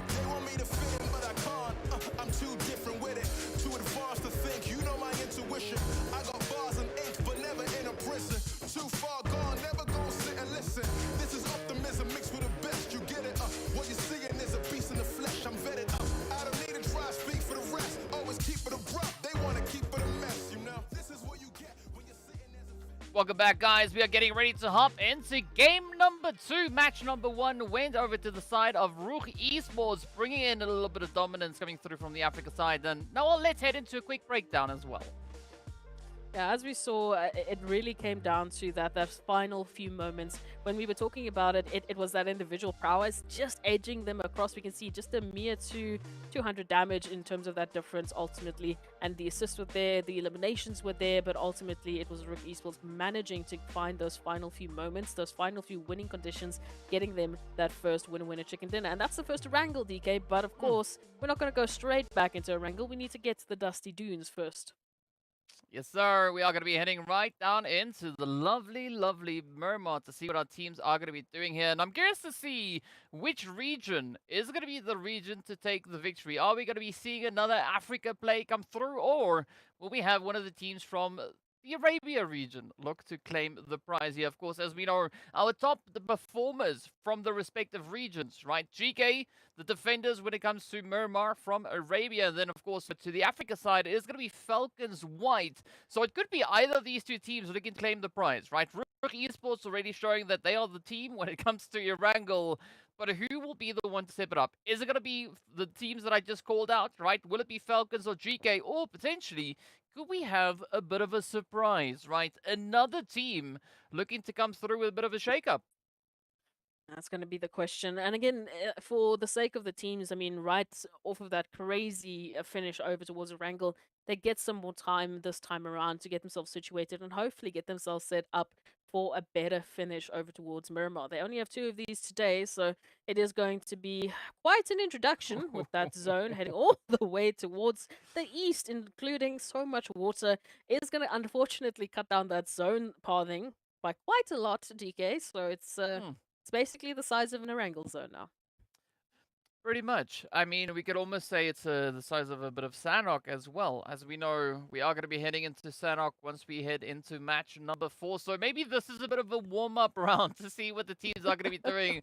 they want me to fit in, but I can't. I'm too different with it. Too advanced to think. You know my intuition. I got bars and ink, but never in a prison. Too far gone, never gonna sit and listen. This is optimism mixed with the best. You get it? What you're seeing is a beast in the flesh. I'm vetted up. I don't need to try speak for the rest. Always keep it abrupt. They want to keep it a mess, you know. This is what you get when you're sitting as a... Welcome back, guys. We are getting ready to hop into game number 2. Match number 1 went over to the side of RUKH Esports, bringing in a little bit of dominance coming through from the Africa side. And now let's head into a quick breakdown as well. Yeah, as we saw, it really came down to that final few moments. When we were talking about it, it was that individual prowess just edging them across. We can see just a mere 200 damage in terms of that difference ultimately. And the assists were there, the eliminations were there, but ultimately it was RUKH Esports managing to find those final few moments, those final few winning conditions, getting them that first winner chicken dinner. And that's the first Erangel, DK. But of course, we're not going to go straight back into Erangel. We need to get to the Dusty Dunes first. Yes, sir. We are going to be heading right down into the lovely, lovely Miramar to see what our teams are going to be doing here. And I'm curious to see which region is going to be the region to take the victory. Are we going to be seeing another Africa play come through, or will we have one of the teams from the Arabia region look to claim the prize here? Of course, as we know, our top performers from the respective regions, right? GEEKAY, the defenders when it comes to Miramar from Arabia. And then, of course, to the Africa side, it is going to be FALCONS White. So it could be either of these two teams that can claim the prize, right? RUKH Esports already showing that they are the team when it comes to Erangel. But who will be the one to step it up? Is it going to be the teams that I just called out, right? Will it be FALCONS or GEEKAY? Or potentially, could we have a bit of a surprise, right? Another team looking to come through with a bit of a shake-up. That's going to be the question. And again, for the sake of the teams, I mean, right off of that crazy finish over towards Erangel, they get some more time this time around to get themselves situated and hopefully get themselves set up for a better finish over towards Miramar. They only have 2 of these today, so it is going to be quite an introduction with that zone heading all the way towards the east, including so much water. It is going to unfortunately cut down that zone pathing by quite a lot, DK, so it's basically the size of an Erangel zone now. Pretty much. I mean, we could almost say it's the size of a bit of Sanhok as well. As we know, we are going to be heading into Sanhok once we head into match number 4. So maybe this is a bit of a warm-up round to see what the teams are going to be doing.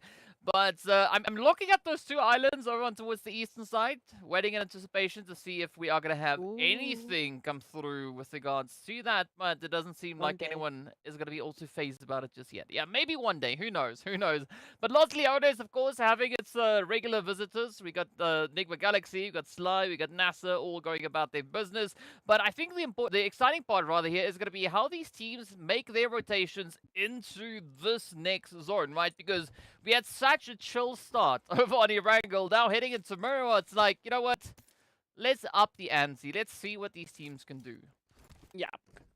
But I'm looking at those 2 islands over on towards the eastern side, waiting in anticipation to see if we are going to have anything come through with regards to that. But it doesn't seem like anyone is going to be all too phased about it just yet. Yeah, maybe one day. Who knows? Who knows? But Los Leones, of course, having its regular visitors. We got NIGMA Galaxy, we got Sly, we got NASR, all going about their business. But I think the exciting part rather here is going to be how these teams make their rotations into this next zone, right? Because we had such a chill start over on Erangel. Now heading into Miramar, it's like, you know what? Let's up the ante. Let's see what these teams can do. Yeah.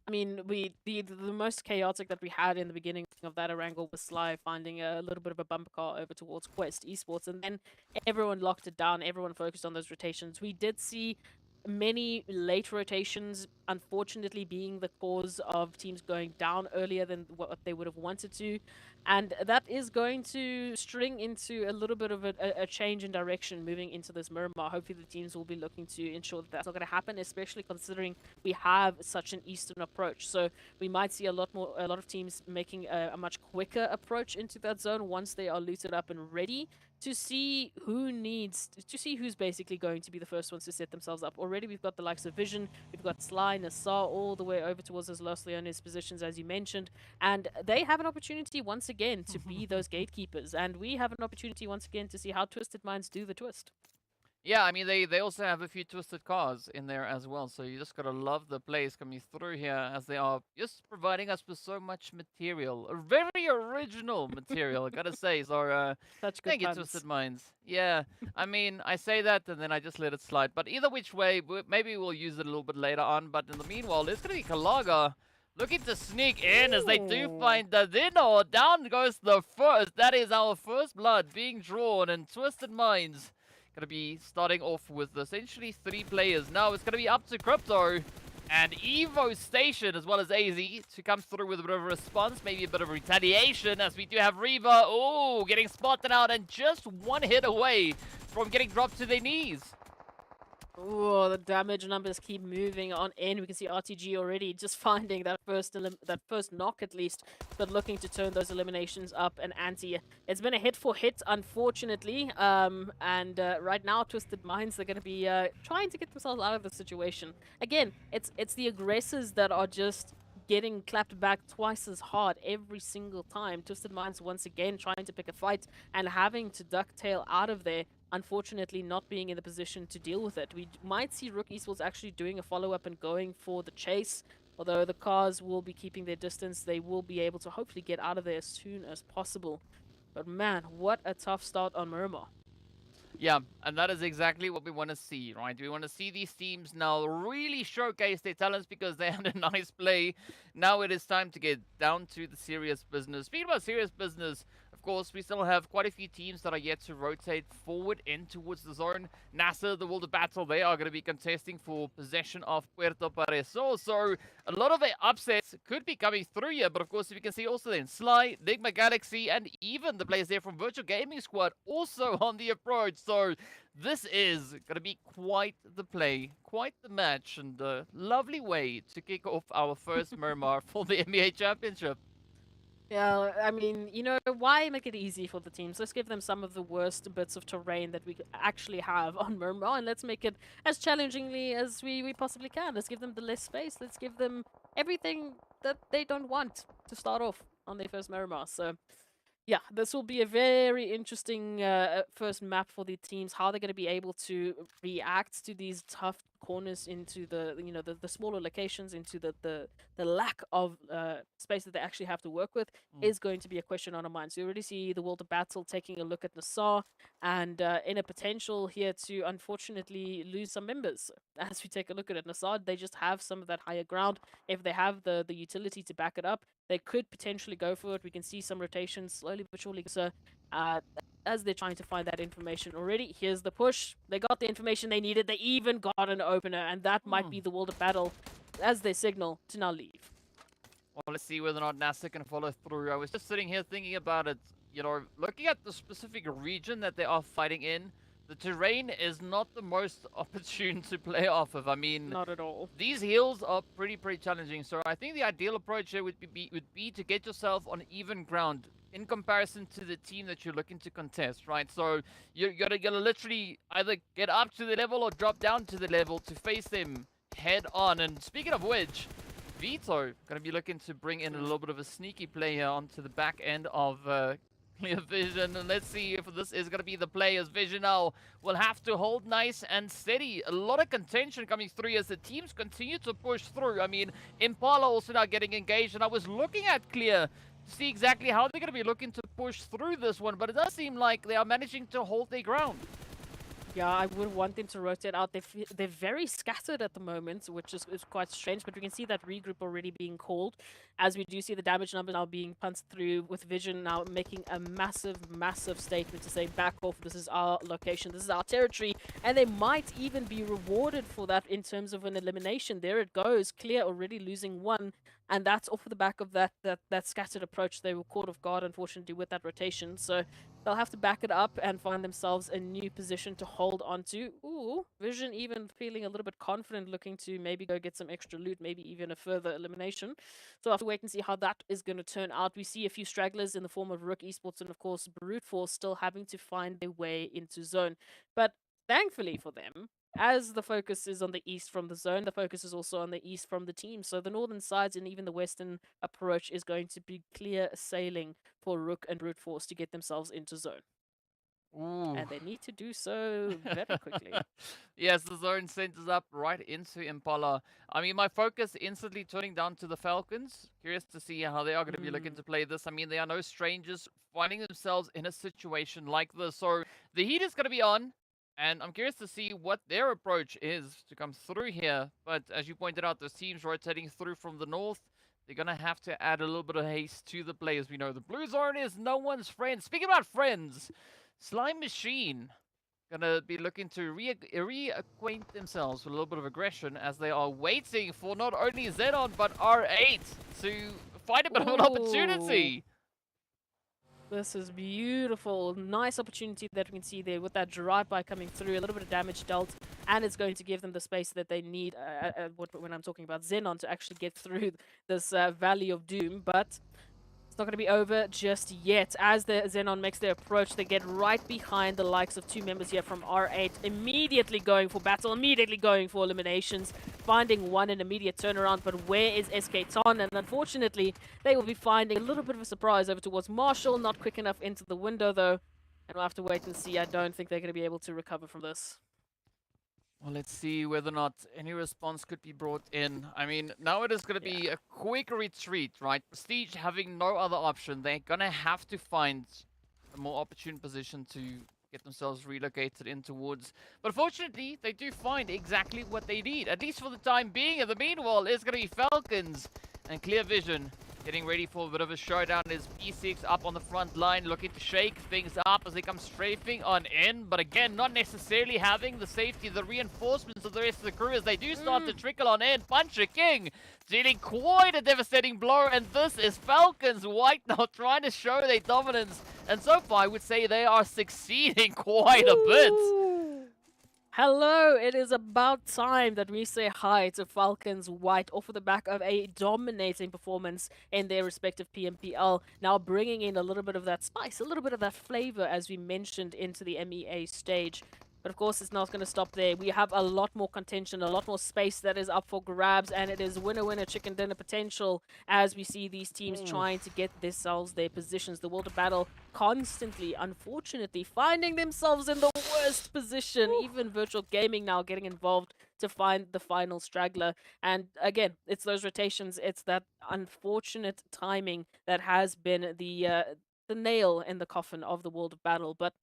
I mean, the most chaotic that we had in the beginning of that Erangel was Sly finding a little bit of a bumper car over towards Quest Esports, and then everyone locked it down. Everyone focused on those rotations. We did see many late rotations, unfortunately, being the cause of teams going down earlier than what they would have wanted to. And that is going to string into a little bit of a change in direction moving into this Miramar. Hopefully the teams will be looking to ensure that that's not going to happen, especially considering we have such an eastern approach. So we might see a lot of teams making a much quicker approach into that zone once they are looted up and ready, to see who's basically going to be the first ones to set themselves up. Already we've got the likes of Vision, we've got Sly, NASR, all the way over towards those Los Leones positions, as you mentioned, and they have an opportunity once again to be those gatekeepers, and we have an opportunity once again to see how Twisted Minds do the twist. Yeah, I mean, they also have a few twisted cars in there as well, so you just gotta love the plays coming through here, as they are just providing us with so much material. A very original material, I gotta say. So, thank you, Twisted Minds. Yeah, I mean, I say that and then I just let it slide. But either which way, maybe we'll use it a little bit later on. But in the meanwhile, there's gonna be Kalaga looking to sneak in as they do find the dinner. Down goes the first. That is our first blood being drawn, and Twisted Minds going to be starting off with essentially 3 players. Now it's going to be up to Crypto. And Evo Station, as well as AZ, to come through with a bit of a response, maybe a bit of retaliation, as we do have Reva, oh, getting spotted out and just one hit away from getting dropped to their knees. Oh, the damage numbers keep moving on in. We can see RTG already just finding that first knock at least, but looking to turn those eliminations up and ante. It's been a hit for hit, unfortunately. Right now, Twisted Minds, they're going to be trying to get themselves out of the situation. Again, it's the aggressors that are just getting clapped back twice as hard every single time. Twisted Minds once again trying to pick a fight and having to ducktail out of there, unfortunately not being in the position to deal with it. We might see RUKH Esports actually doing a follow-up and going for the chase. Although the cars will be keeping their distance, they will be able to hopefully get out of there as soon as possible. But man, what a tough start on Miramar. Yeah, and that is exactly what we want to see, right? We want to see these teams now really showcase their talents because they had a nice play. Now it is time to get down to the serious business. Speaking about serious business, of course, we still have quite a few teams that are yet to rotate forward in towards the zone. NASR, the World of Battle, they are going to be contesting for possession of Puerto Pareso. So a lot of the upsets could be coming through here. But of course, if you can see also then Sly, NIGMA Galaxy, and even the players there from Virtual Gaming Squad also on the approach. So this is going to be quite the play, quite the match, and a lovely way to kick off our first Miramar for the MEA Championship. Yeah, I mean, you know, why make it easy for the teams? Let's give them some of the worst bits of terrain that we actually have on Miramar, and let's make it as challengingly as we possibly can. Let's give them the less space. Let's give them everything that they don't want to start off on their first Miramar. So, yeah, this will be a very interesting first map for the teams. How they're going to be able to react to these tough corners, into the the smaller locations, into the lack of space that they actually have to work with, is going to be a question on our minds. You already see the World of Battle taking a look at NASR, and in a potential here to unfortunately lose some members. As we take a look at it, NASR, they just have some of that higher ground. If they have the utility to back it up, they could potentially go for it. We can see some rotations slowly but surely. So, as they're trying to find that information already, here's the push. They got the information they needed. They even got an opener, and that might be the World of Battle as their signal to now leave. Well, let's see whether or not NASR can follow through. I was just sitting here thinking about it, you know, looking at the specific region that they are fighting in. The terrain is not the most opportune to play off of. I mean, not at all. These hills are pretty challenging. So I think the ideal approach here would be to get yourself on even ground in comparison to the team that you're looking to contest, right? So you're gonna literally either get up to the level or drop down to the level to face them head on. And speaking of which, Vito gonna be looking to bring in a little bit of a sneaky play here onto the back end of Clear Vision, and let's see if this is going to be the play, as Vision now will have to hold nice and steady. A lot of contention coming through as the teams continue to push through. I mean, Impala also now getting engaged, and I was looking at Clear to see exactly how they're going to be looking to push through this one, but it does seem like they are managing to hold their ground. Yeah, I would want them to rotate out. They're very scattered at the moment, which is quite strange, but we can see that regroup already being called, as we do see the damage numbers now being punted through, with Vision now making a massive statement to say, back off, this is our location, this is our territory, and they might even be rewarded for that in terms of an elimination. There it goes, Clear already losing one, and that's off the back of that scattered approach. They were caught off guard, unfortunately, with that rotation, so they'll have to back it up and find themselves a new position to hold on to. Ooh, Vision even feeling a little bit confident, looking to maybe go get some extra loot, maybe even a further elimination. So we'll have to wait and see how that is going to turn out. We see a few stragglers in the form of RUKH Esports and, of course, Brute Force still having to find their way into zone. But thankfully for them, as the focus is on the east from the zone, the focus is also on the east from the team. So the northern sides and even the western approach is going to be clear sailing for RUKH and Brute Force to get themselves into zone. Ooh. And they need to do so very quickly. Yes, the zone centers up right into Impala. I mean, my focus instantly turning down to the Falcons. Curious to see how they are going to be looking to play this. I mean, they are no strangers finding themselves in a situation like this. So the heat is going to be on. And I'm curious to see what their approach is to come through here. But as you pointed out, those teams rotating through from the north, they're going to have to add a little bit of haste to the play. As we know, the blue zone is no one's friend. Speaking about friends, Slime Machine gonna be looking to reacquaint themselves with a little bit of aggression as they are waiting for not only XENON but R8 to find a bit of an opportunity. This is beautiful. Nice opportunity that we can see there with that drive-by coming through. A little bit of damage dealt, and it's going to give them the space that they need when I'm talking about XENON to actually get through this Valley of Doom. But it's not going to be over just yet. As the XENON makes their approach, they get right behind the likes of two members here from R8, immediately going for battle, immediately going for eliminations, finding one in immediate turnaround. But where is SK Ton? And unfortunately, they will be finding a little bit of a surprise over towards Marshall. Not quick enough into the window, though. And we'll have to wait and see. I don't think they're going to be able to recover from this. Well, let's see whether or not any response could be brought in. I mean, now it is going to be a quick retreat, right? Prestige having no other option. They're going to have to find a more opportune position to get themselves relocated in towards. But fortunately, they do find exactly what they need, at least for the time being. In the meanwhile, it's going to be Falcons and Clear Vision getting ready for a bit of a showdown. Is B6 up on the front line, looking to shake things up as they come strafing on in. But again, not necessarily having the safety, the reinforcements of the rest of the crew as they do start to trickle on in. Puncher King dealing quite a devastating blow. And this is Falcons White now trying to show their dominance. And so far, I would say they are succeeding quite a bit. Hello, it is about time that we say hi to Falcons White off of the back of a dominating performance in their respective PMPL. Now bringing in a little bit of that spice, a little bit of that flavor, as we mentioned, into the MEA stage. But of course, it's not going to stop there. We have a lot more contention, a lot more space that is up for grabs, and it is winner-winner, chicken dinner potential as we see these teams trying to get themselves their positions. The World of Battle constantly, unfortunately, finding themselves in the worst position. Even Virtual Gaming now getting involved to find the final straggler. And again, it's those rotations. It's that unfortunate timing that has been the nail in the coffin of the World of Battle. But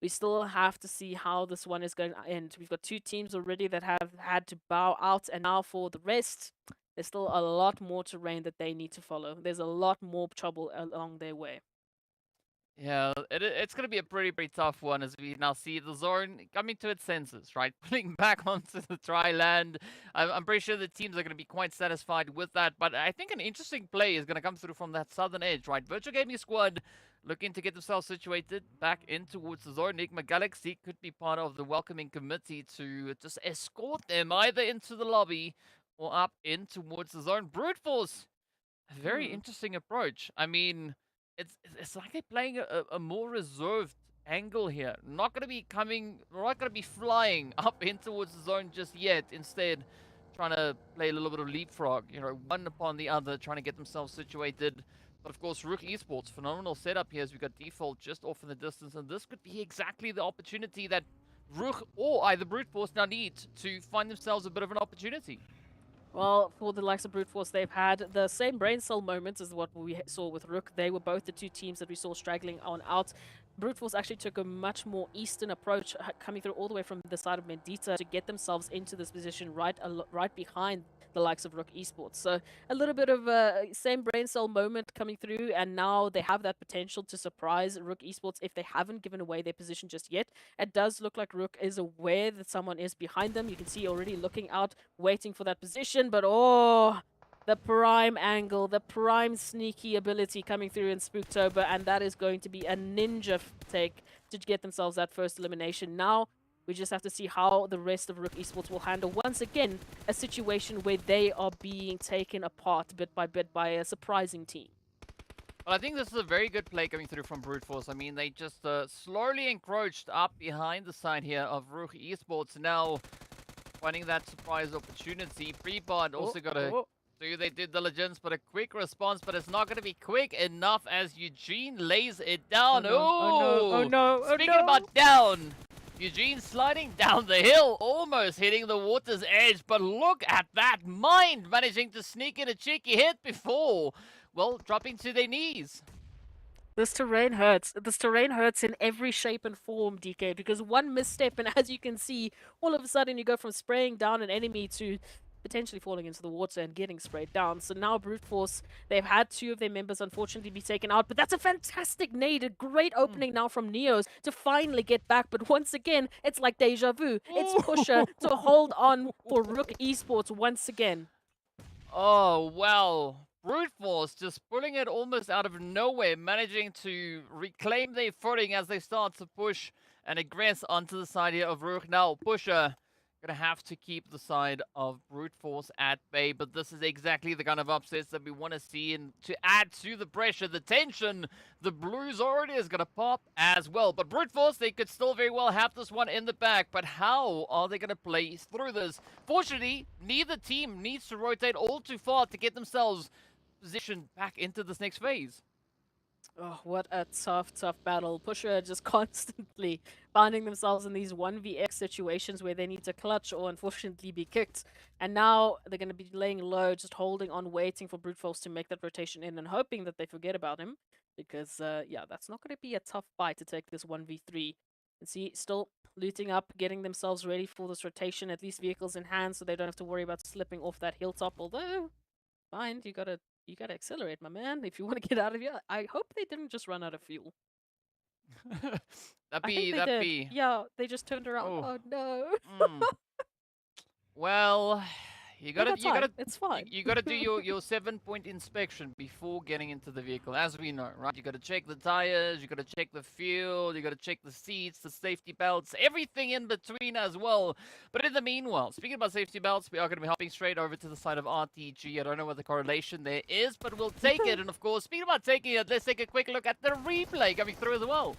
we still have to see how this one is going to end. We've got two teams already that have had to bow out, and now for the rest, there's still a lot more terrain that they need to follow. There's a lot more trouble along their way. Yeah, it's going to be a pretty tough one as we now see the zone coming to its senses, right? Putting back onto the dry land. I'm pretty sure the teams are going to be quite satisfied with that, but I think an interesting play is going to come through from that southern edge, right? Virtual Gaming Squad looking to get themselves situated back in towards the zone. NIGMA Galaxy could be part of the welcoming committee to just escort them either into the lobby or up in towards the zone. Brute Force, a very interesting approach. I mean, it's like they're playing a more reserved angle here. Not going to be flying up in towards the zone just yet. Instead, trying to play a little bit of leapfrog, you know, one upon the other, trying to get themselves situated. But of course, RUKH Esports, phenomenal setup here as we got Default just off in the distance. And this could be exactly the opportunity that RUKH or either Brute Force now need to find themselves a bit of an opportunity. Well, for the likes of Brute Force, they've had the same brain cell moments as what we saw with RUKH. They were both the two teams that we saw straggling on out. Brute Force actually took a much more eastern approach, coming through all the way from the side of Mendita to get themselves into this position right behind the likes of RUKH Esports. So a little bit of a same brain cell moment coming through, and now they have that potential to surprise RUKH Esports if they haven't given away their position just yet. It does look like RUKH is aware that someone is behind them. You can see already looking out, waiting for that position, but oh, the prime angle, the prime sneaky ability coming through in Spooktober, and that is going to be a ninja take to get themselves that first elimination. Now, we just have to see how the rest of RUKH Esports will handle, once again, a situation where they are being taken apart bit by a surprising team. Well, I think this is a very good play coming through from Brute Force. I mean, they just slowly encroached up behind the side here of RUKH Esports. Now, finding that surprise opportunity. Pre-Pod also got to do their due diligence, but a quick response, but it's not going to be quick enough as Eugene lays it down. Oh no. Speaking about down, Eugene sliding down the hill, almost hitting the water's edge, but look at that Mind managing to sneak in a cheeky hit before, well, dropping to their knees. This terrain hurts. This terrain hurts in every shape and form, DK, because one misstep, and as you can see, all of a sudden you go from spraying down an enemy to potentially falling into the water and getting sprayed down. So now Brute Force, they've had 2 of their members unfortunately be taken out, but that's a fantastic nade, a great opening now from Neos to finally get back. But once again, it's like deja vu. It's Pusher to hold on for RUKH Esports once again. Oh, well. Brute Force just pulling it almost out of nowhere, managing to reclaim their footing as they start to push and aggress onto the side here of RUKH. Now, Pusher gonna have to keep the side of Brute Force at bay, but this is exactly the kind of upsets that we want to see, and to add to the pressure, the tension, the Blues already is gonna pop as well. But Brute Force, they could still very well have this one in the back, but how are they gonna play through this? Fortunately, neither team needs to rotate all too far to get themselves positioned back into this next phase. Oh, what a tough battle. Pusher just constantly finding themselves in these 1vx situations where they need to clutch or unfortunately be kicked. And now they're going to be laying low, just holding on, waiting for Brute Force to make that rotation in and hoping that they forget about him. Because, yeah, that's not going to be a tough fight to take this 1v3. And see, still looting up, getting themselves ready for this rotation, at least vehicles in hand so they don't have to worry about slipping off that hilltop. Although, fine, you gotta accelerate, my man, if you want to get out of here. I hope they didn't just run out of fuel. That'd be. Yeah, they just turned around. Oh no. Well, you gotta it's fine. You gotta do your 7-point inspection before getting into the vehicle, as we know, right? You gotta check the tires, you gotta check the fuel, you gotta check the seats, the safety belts, everything in between as well. But in the meanwhile, speaking about safety belts, we are gonna be hopping straight over to the side of RTG. I don't know what the correlation there is, but we'll take it. And of course, speaking about taking it, let's take a quick look at the replay coming through as well.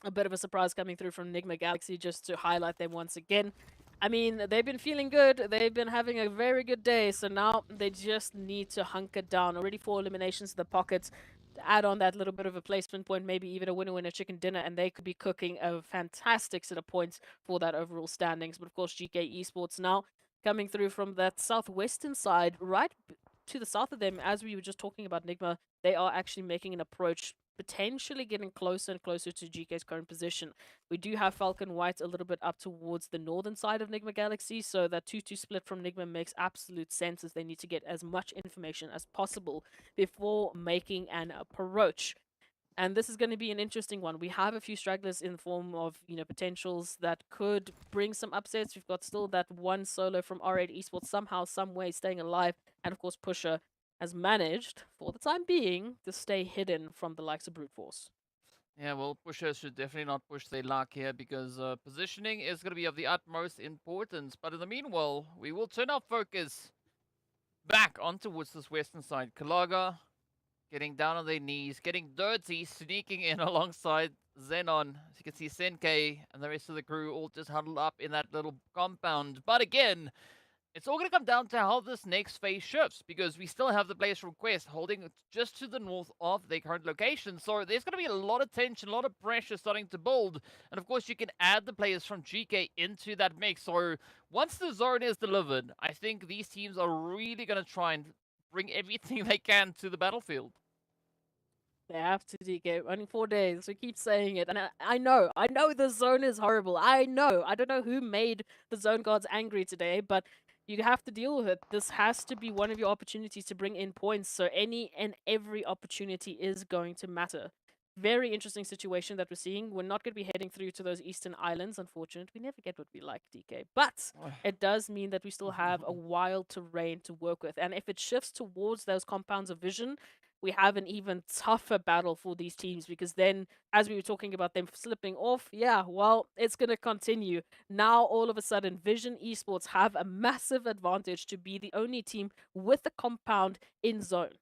A bit of a surprise coming through from NIGMA Galaxy, just to highlight them once again. I mean, they've been feeling good. They've been having a very good day. So now they just need to hunker down. Already 4 eliminations in the pockets. Add on that little bit of a placement point, maybe even a winner chicken dinner, and they could be cooking a fantastic set of points for that overall standings. But of course, GEEKAY Esports now coming through from that southwestern side, right to the south of them. As we were just talking about NIGMA, they are actually making an approach, potentially getting closer and closer to GK's current position. We do have Falcon White a little bit up towards the northern side of NIGMA Galaxy, so that 2-2 split from NIGMA makes absolute sense, as they need to get as much information as possible before making an approach. And this is going to be an interesting one. We have a few stragglers in the form of, potentials that could bring some upsets. We've got still that one solo from R8 Esports somehow, some way staying alive, and of course Pusher has managed, for the time being, to stay hidden from the likes of Brute Force. Yeah, well, Pushers should definitely not push their luck here, because positioning is going to be of the utmost importance. But in the meanwhile, we will turn our focus back on towards this western side. Kalaga getting down on their knees, getting dirty, sneaking in alongside XENON. As you can see, Senkei and the rest of the crew all just huddled up in that little compound. But again, it's all going to come down to how this next phase shifts, because we still have the players from Quest holding just to the north of their current location. So there's going to be a lot of tension, a lot of pressure starting to build. And of course, you can add the players from GK into that mix. So once the zone is delivered, I think these teams are really going to try and bring everything they can to the battlefield. They have to, DK. Only 4 days. We keep saying it. And I know the zone is horrible. I know. I don't know who made the zone gods angry today, but you have to deal with it. This has to be one of your opportunities to bring in points. So any and every opportunity is going to matter. Very interesting situation that we're seeing. We're not going to be heading through to those eastern islands, unfortunately. We never get what we like, DK. But it does mean that we still have a wild terrain to work with. And if it shifts towards those compounds of vision, we have an even tougher battle for these teams, because then, as we were talking about them slipping off, yeah, well, it's going to continue. Now, all of a sudden, Vision Esports have a massive advantage to be the only team with a compound in zone.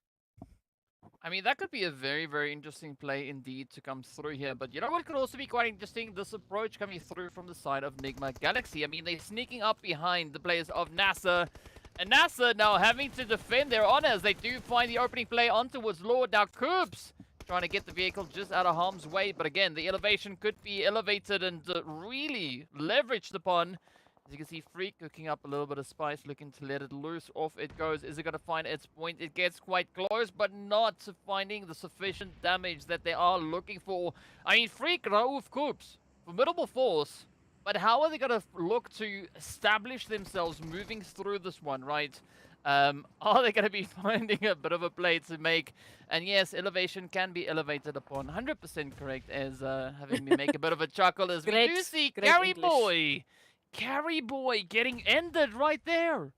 I mean, that could be a very, very interesting play indeed to come through here. But you know what could also be quite interesting? This approach coming through from the side of NIGMA Galaxy. I mean, they're sneaking up behind the players of NASR. And NASR now having to defend their honors. They do find the opening play on towards Lord. Now, Coops trying to get the vehicle just out of harm's way. But again, the elevation could be elevated and really leveraged upon. As you can see, Freak cooking up a little bit of spice, looking to let it loose. Off it goes. Is it going to find its point? It gets quite close, but not finding the sufficient damage that they are looking for. I mean, Freak, Raouf, Coops, formidable force. But how are they going to look to establish themselves moving through this one, right? Are they going to be finding a bit of a play to make? And yes, elevation can be elevated upon. 100% correct, as having me make a bit of a chuckle as we do Great, see great Carry Boy getting ended right there.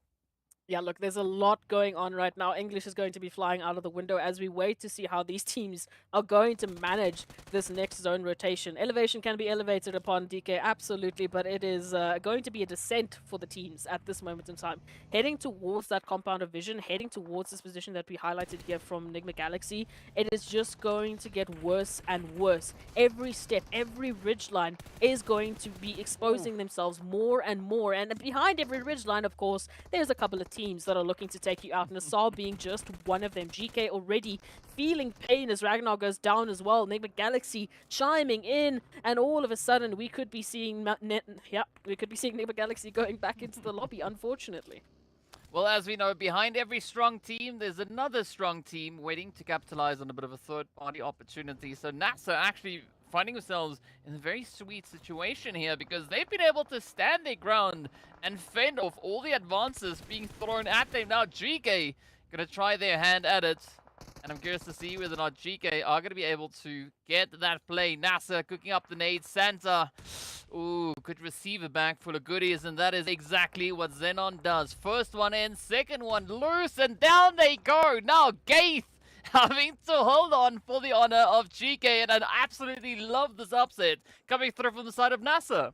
Yeah, look, there's a lot going on right now. English is going to be flying out of the window as we wait to see how these teams are going to manage this next zone rotation. Elevation can be elevated upon DK, absolutely, but it is going to be a descent for the teams at this moment in time. Heading towards that compound of vision, heading towards this position that we highlighted here from NIGMA Galaxy, it is just going to get worse and worse. Every step, every ridgeline is going to be exposing themselves more and more. And behind every ridgeline, of course, there's a couple of teams that are looking to take you out. NASR being just one of them. GEEKAY already feeling pain as Ragnar goes down as well. NIGMA Galaxy chiming in, and all of a sudden we could be seeing NIGMA Galaxy going back into the lobby, unfortunately. Well, as we know, behind every strong team, there's another strong team waiting to capitalize on a bit of a third-party opportunity. So NASR actually finding themselves in a very sweet situation here because they've been able to stand their ground and fend off all the advances being thrown at them. Now GEEKAY gonna try their hand at it, and I'm curious to see whether or not GEEKAY are gonna be able to get that play. NASR cooking up the nade. Santa, ooh, could receive a bag full of goodies, and that is exactly what XENON does. First one in, second one loose, and down they go. Now Gaith having to hold on for the honor of GEEKAY, and I absolutely love this upset coming through from the side of NASR.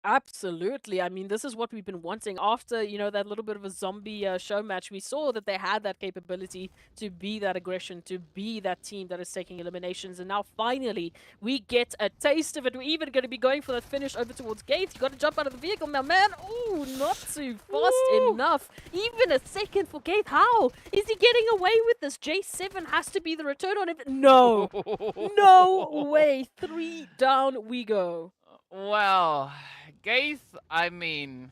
Absolutely. I mean, this is what we've been wanting. After, you know, that little bit of a zombie show match, we saw that they had that capability to be that aggression, to be that team that is taking eliminations. And now, finally, we get a taste of it. We're even going to be going for that finish over towards Gates. You got to jump out of the vehicle now, man. Ooh, not too fast enough. Even a second for Gates. How is he getting away with this? J7 has to be the return on him. No. No way. 3 down we go. Wow. Gaith, I mean...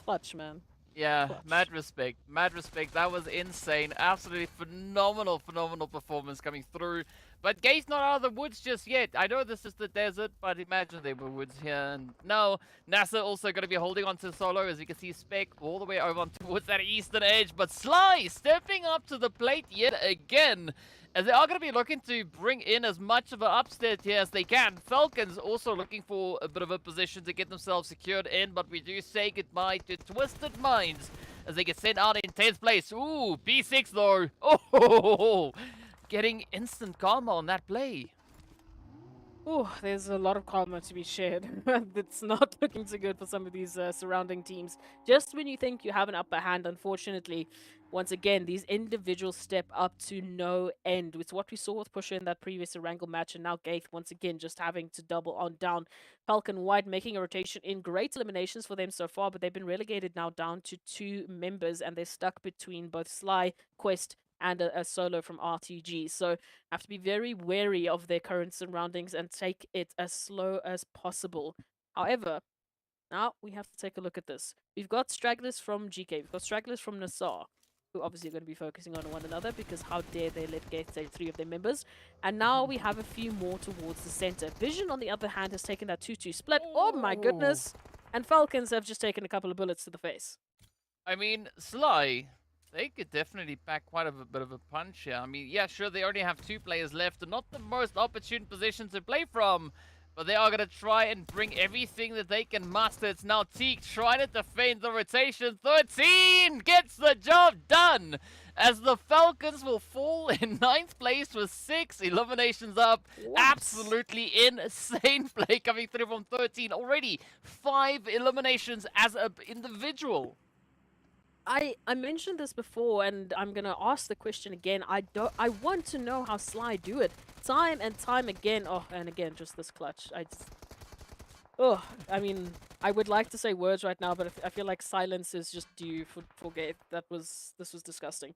Clutch, man. Yeah, Clutch. mad respect. Mad respect. That was insane. Absolutely phenomenal performance coming through. But Gaith's not out of the woods just yet. I know this is the desert, but imagine there were woods here. And no, NASR also going to be holding on to Solo. As you can see, Spec all the way over towards that eastern edge. But Sly stepping up to the plate yet again, as they are going to be looking to bring in as much of an upstairs here as they can. FALCONS also looking for a bit of a position to get themselves secured in, but we do say goodbye to Twisted Minds as they get sent out in 10th place. Ooh, B6 though. Oh, getting instant karma on that play. Oh, there's a lot of karma to be shared. It's not looking too good for some of these surrounding teams. Just when you think you have an upper hand, unfortunately, once again, these individuals step up to no end. It's what we saw with Pusher in that previous Erangel match, and now Gaith once again just having to double on down. Falcon White making a rotation in. Great eliminations for them so far, but they've been relegated now down to 2 members, and they're stuck between both Sly, Quest, and a solo from RTG. So have to be very wary of their current surroundings and take it as slow as possible. However, now we have to take a look at this. We've got stragglers from GEEKAY, we've got stragglers from NASR, who obviously are going to be focusing on one another because how dare they let Gaith take 3 of their members. And now we have a few more towards the center. Vision, on the other hand, has taken that 2-2 split. Oh my goodness! And FALCONS have just taken a couple of bullets to the face. I mean, Sly, they could definitely pack quite a bit of a punch here. I mean, yeah, sure, they only have 2 players left, and not the most opportune position to play from, but they are going to try and bring everything that they can muster. It's now Teak trying to defend the rotation. 13 gets the job done, as the FALCONS will fall in 9th place with 6 eliminations up. What? Absolutely insane play coming through from 13. Already 5 eliminations as an individual. I mentioned this before, and I'm gonna ask the question again. I want to know how Sly do it time and time again. Oh, and again, just this clutch. I mean, I would like to say words right now, but I feel like silence is just due for Gaith. This was disgusting.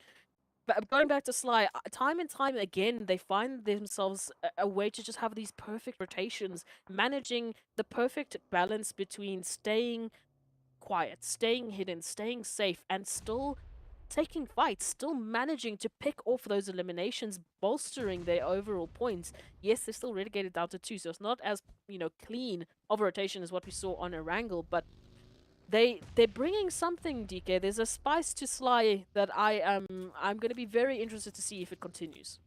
But going back to Sly, time and time again, they find themselves a way to just have these perfect rotations, managing the perfect balance between staying quiet, staying hidden, staying safe, and still taking fights, still managing to pick off those eliminations, bolstering their overall points. Yes, they're still relegated down to 2, so it's not as, clean of a rotation as what we saw on Erangel, but they're bringing something, DK. There's a spice to Sly that I'm going to be very interested to see if it continues.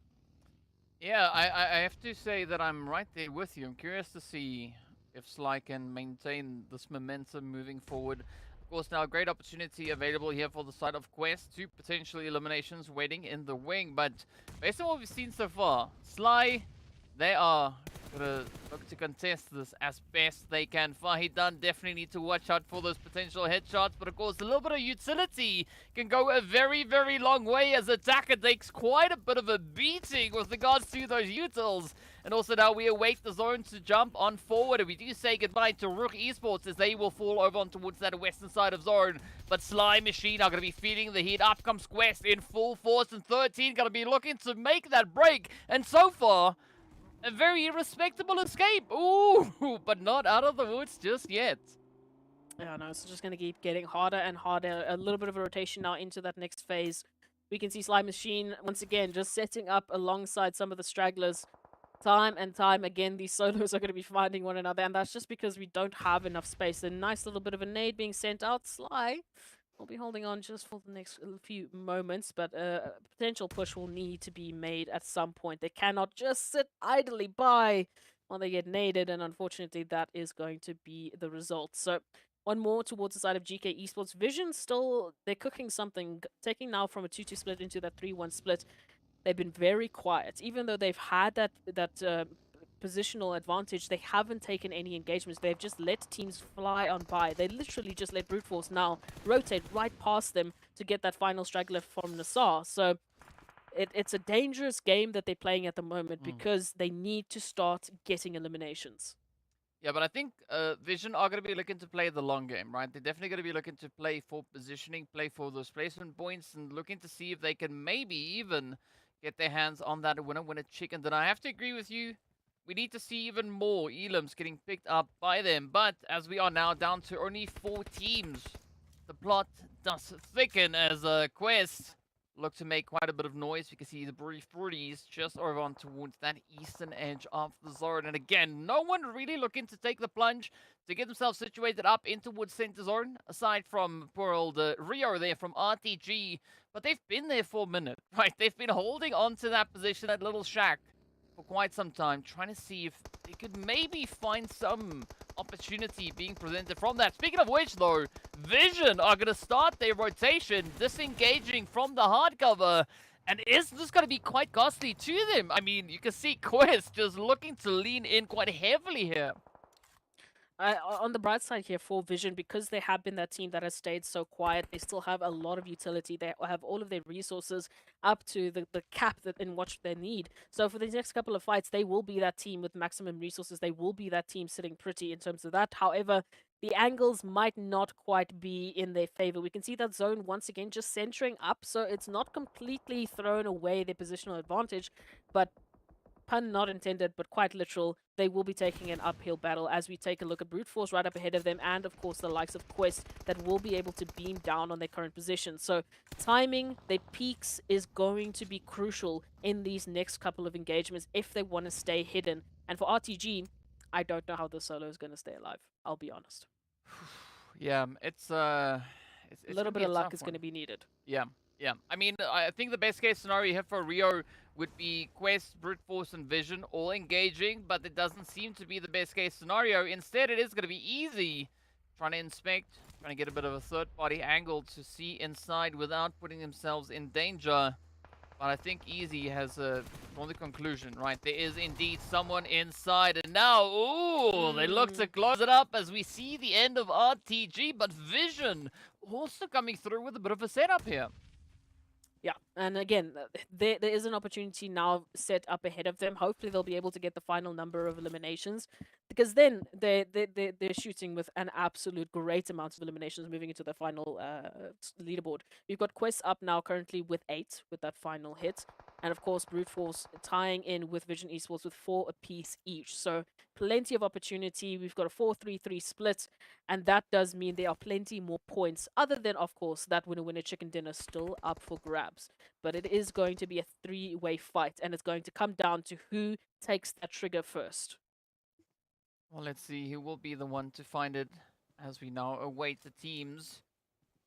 Yeah, I have to say that I'm right there with you. I'm curious to see if Sly can maintain this momentum moving forward. Of course, now a great opportunity available here for the side of Quest. 2 potential eliminations waiting in the wing, but based on what we've seen so far, Sly, they are gonna look to contest this as best they can. Fahidan definitely need to watch out for those potential headshots, but of course a little bit of utility can go a very, very long way as Attacker takes quite a bit of a beating with regards to those utils. And also now we await the zone to jump on forward, and we do say goodbye to RUKH Esports as they will fall over on towards that western side of zone. But Sly Machine are going to be feeding the heat. Up comes Quest in full force, and 13 going to be looking to make that break. And so far, a very respectable escape. Ooh, but not out of the woods just yet. Yeah, no, it's just going to keep getting harder and harder. A little bit of a rotation now into that next phase. We can see Sly Machine, once again, just setting up alongside some of the stragglers. Time and time again, these solos are going to be finding one another, and that's just because we don't have enough space. A nice little bit of a nade being sent out. Sly will be holding on just for the next few moments, but a potential push will need to be made at some point. They cannot just sit idly by while they get naded, and unfortunately that is going to be the result. So one more towards the side of GK Esports. Vision still, they're cooking something, taking now from a 2-2 split into that 3-1 split. They've been very quiet. Even though they've had that positional advantage, they haven't taken any engagements. They've just let teams fly on by. They literally just let Brute Force now rotate right past them to get that final straggler from NASR. So it's a dangerous game that they're playing at the moment because they need to start getting eliminations. Yeah, but I think Vision are going to be looking to play the long game, right? They're definitely going to be looking to play for positioning, play for those placement points, and looking to see if they can maybe even get their hands on that winner chicken. Then I have to agree with you. We need to see even more elims getting picked up by them. But as we are now down to only 4 teams, the plot does thicken as Quest look to make quite a bit of noise. We can see the brief Broodies just over on towards that eastern edge of the zone. And again, no one really looking to take the plunge to get themselves situated up in towards center zone, aside from poor old Rio there from RTG. But they've been there for a minute, right? They've been holding on to that position, that little shack, for quite some time, trying to see if they could maybe find some opportunity being presented from that. Speaking of which, though, Vision are going to start their rotation, disengaging from the hardcover. And is this going to be quite costly to them? I mean, you can see Quest just looking to lean in quite heavily here. On the bright side here for Vision, because they have been that team that has stayed so quiet, they still have a lot of utility. They have all of their resources up to the cap that in what they need. So for the next couple of fights, they will be that team with maximum resources. They will be that team sitting pretty in terms of that. However, the angles might not quite be in their favor. We can see that zone once again just centering up, so it's not completely thrown away their positional advantage, but pun not intended, but quite literal, they will be taking an uphill battle as we take a look at Brute Force right up ahead of them, and of course the likes of Quest that will be able to beam down on their current position. So timing their peaks is going to be crucial in these next couple of engagements if they want to stay hidden. And for RTG, I don't know how the solo is going to stay alive, I'll be honest. Yeah, it's a little bit of luck is going to be needed. Yeah. I mean, I think the best case scenario here for Rio would be Quest, Brute Force, and Vision all engaging, but it doesn't seem to be the best case scenario. Instead, it is going to be Easy trying to inspect, trying to get a bit of a third-party angle to see inside without putting themselves in danger. But I think Easy has drawn the conclusion, right? There is indeed someone inside, and now, ooh, they look to close it up as we see the end of RTG, but Vision also coming through with a bit of a setup here. Yeah, and again, there is an opportunity now set up ahead of them. Hopefully they'll be able to get the final number of eliminations, because then they're shooting with an absolute great amount of eliminations moving into the final leaderboard. We've got Quest up now currently with 8 with that final hit. and of course Brute Force tying in with Vision Esports with 4 apiece each. So plenty of opportunity. We've got a 4-3-3 split, and that does mean there are plenty more points, other than of course that winner chicken dinner still up for grabs. But it is going to be a 3-way fight, and it's going to come down to who takes that trigger first. Well, let's see who will be the one to find it as we now await the teams.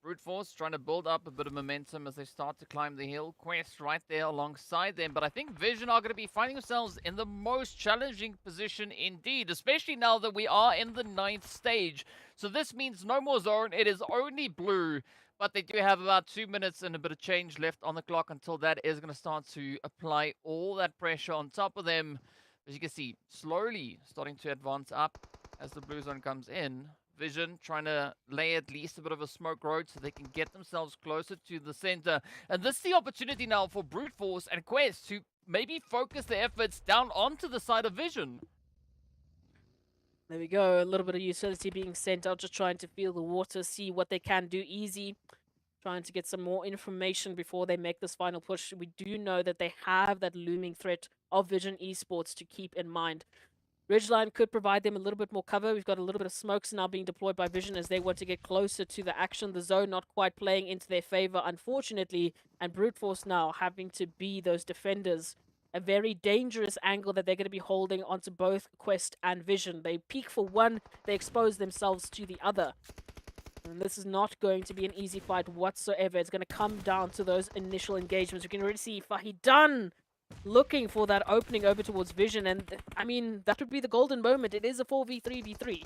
Brute Force trying to build up a bit of momentum as they start to climb the hill. Quest right there alongside them. But I think Vision are going to be finding themselves in the most challenging position indeed, especially now that we are in the 9th stage. So this means no more zone. It is only blue. But they do have about 2 minutes and a bit of change left on the clock until that is going to start to apply all that pressure on top of them. As you can see, slowly starting to advance up as the blue zone comes in. Vision trying to lay at least a bit of a smoke road so they can get themselves closer to the center. And this is the opportunity now for Brute Force and Quest to maybe focus their efforts down onto the side of Vision. There we go, a little bit of utility being sent out, just trying to feel the water, see what they can do easy. Trying to get some more information before they make this final push. We do know that they have that looming threat of Vision Esports to keep in mind. Ridgeline could provide them a little bit more cover. We've got a little bit of smokes now being deployed by Vision as they want to get closer to the action. The zone not quite playing into their favor, unfortunately. And Brute Force now having to be those defenders. A very dangerous angle that they're going to be holding onto both Quest and Vision. They peek for one, they expose themselves to the other. And this is not going to be an easy fight whatsoever. It's going to come down to those initial engagements. You can already see Fahidan looking for that opening over towards Vision, and I mean that would be the golden moment. It is a 4v3v3.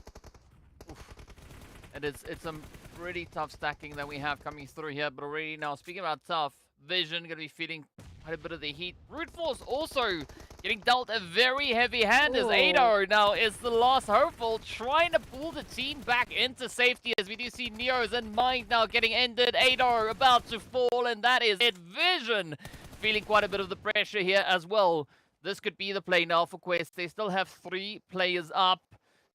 And it's some pretty tough stacking that we have coming through here, but already now speaking about tough, Vision gonna be feeling quite a bit of the heat. Brute Force also getting dealt a very heavy hand as Ado now is the last hopeful, trying to pull the team back into safety as we do see Neos and Mind now getting ended. Ado about to fall, and that is it. Vision feeling quite a bit of the pressure here as well. This could be the play now for Quest. They still have 3 players up.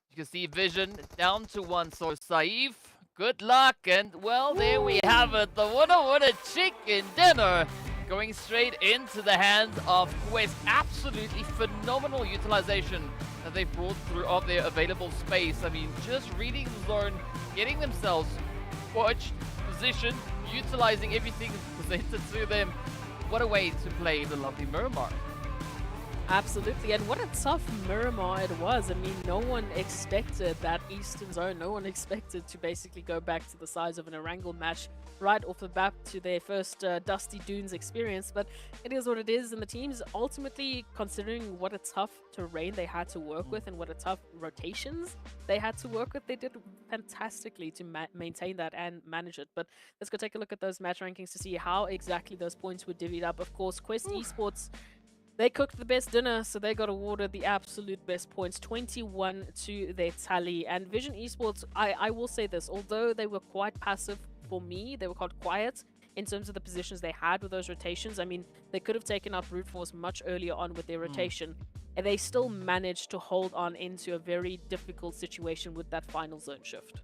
You can see Vision down to 1. So Saif, good luck. And well, there we have it. The winner chicken dinner going straight into the hands of Quest. Absolutely phenomenal utilization that they brought through of their available space. I mean, just reading the zone, getting themselves pushed, positioned, utilizing everything presented to them. What a way to play the lovely Miramar. Absolutely, and what a tough Miramar it was. I mean, no one expected that Eastern Zone. No one expected to basically go back to the size of an Erangel match right off the bat to their first Dusty Dunes experience. But it is what it is, and the teams ultimately, considering what a tough terrain they had to work with and what a tough rotations they had to work with, they did fantastically to maintain that and manage it. But let's go take a look at those match rankings to see how exactly those points were divvied up. Of course, Quest Esports, they cooked the best dinner, so they got awarded the absolute best points, 21 to their tally. And Vision Esports, I will say this, although they were quite passive for me, they were quite quiet in terms of the positions they had with those rotations. I mean, they could have taken out Brute Force much earlier on with their rotation, and they still managed to hold on into a very difficult situation with that final zone shift.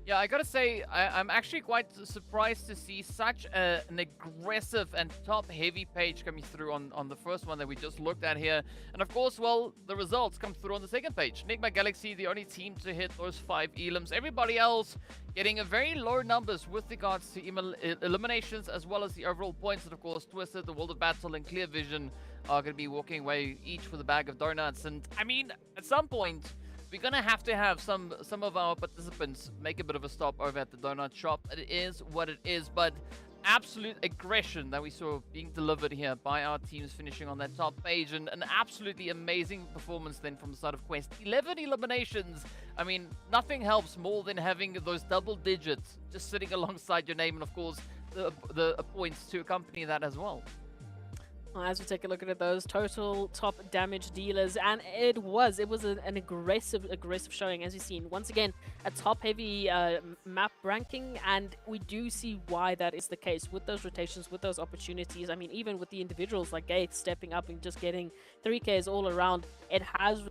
Yeah, I gotta say, I'm actually quite surprised to see such an aggressive and top-heavy page coming through on the first one that we just looked at here. And of course, well, the results come through on the second page. NIGMA Galaxy, the only team to hit those 5 elims. Everybody else getting a very low numbers with regards to eliminations as well as the overall points. And of course, Twisted, the World of Battle, and Clear Vision are going to be walking away each with a bag of donuts. And I mean, at some point, we're gonna have to have some of our participants make a bit of a stop over at the donut shop. It is what it is, but absolute aggression that we saw being delivered here by our teams finishing on that top page, and an absolutely amazing performance then from the side of Quest. 11 eliminations. I mean, nothing helps more than having those double digits just sitting alongside your name, and of course the points to accompany that as well. As we take a look at those total top damage dealers, and it was an aggressive showing, as you've seen. Once again, a top-heavy map ranking, and we do see why that is the case with those rotations, with those opportunities. I mean, even with the individuals like Gates stepping up and just getting 3Ks all around, it has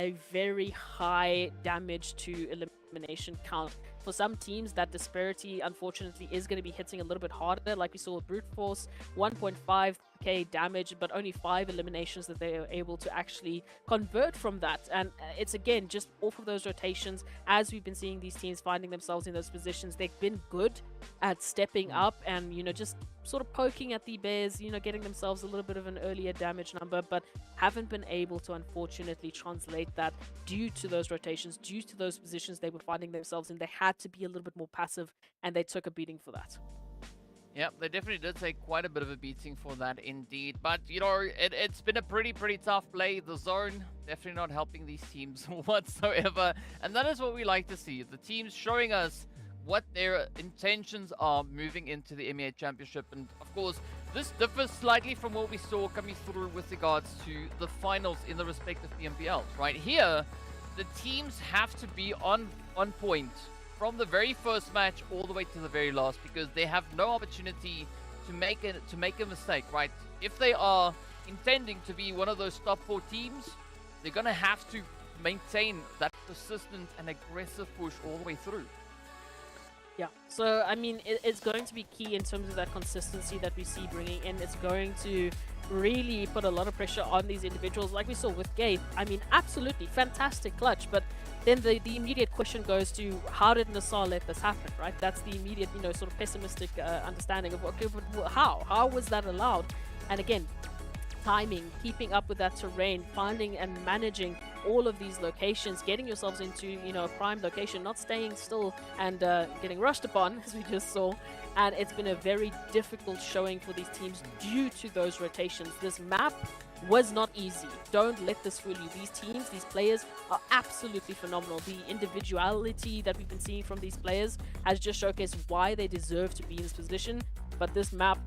a very high damage to elimination count. For some teams, that disparity, unfortunately, is going to be hitting a little bit harder, like we saw with Brute Force, 1.5 GEEKAY damage, but only 5 eliminations that they were able to actually convert from that. And it's again just off of those rotations, as we've been seeing these teams finding themselves in those positions. They've been good at stepping up and, you know, just sort of poking at the bears, you know, getting themselves a little bit of an earlier damage number, but haven't been able to unfortunately translate that due to those rotations, due to those positions they were finding themselves in. They had to be a little bit more passive, and they took a beating for that. Yeah, they definitely did take quite a bit of a beating for that indeed. But, you know, it's been a pretty tough play. The zone definitely not helping these teams whatsoever. And that is what we like to see. The teams showing us what their intentions are moving into the MEA Championship. And, of course, this differs slightly from what we saw coming through with regards to the finals in the respective PMPLs. Right here, the teams have to be on point from the very first match all the way to the very last, because they have no opportunity to make a mistake, right? If they are intending to be one of those top 4 teams, they're gonna have to maintain that persistent and aggressive push all the way through. Yeah, so I mean, it's going to be key in terms of that consistency that we see bringing in. It's going to really put a lot of pressure on these individuals, like we saw with Gabe. I mean, absolutely fantastic clutch, but then the immediate question goes to, how did NASR let this happen, right? That's the immediate, you know, sort of pessimistic understanding of, okay, but how was that allowed? And again, timing, keeping up with that terrain, finding and managing all of these locations, getting yourselves into, you know, a prime location, not staying still and getting rushed upon, as we just saw. And it's been a very difficult showing for these teams due to those rotations. This map was not easy. Don't let this fool you. These teams, these players are absolutely phenomenal. The individuality that we've been seeing from these players has just showcased why they deserve to be in this position. But this map,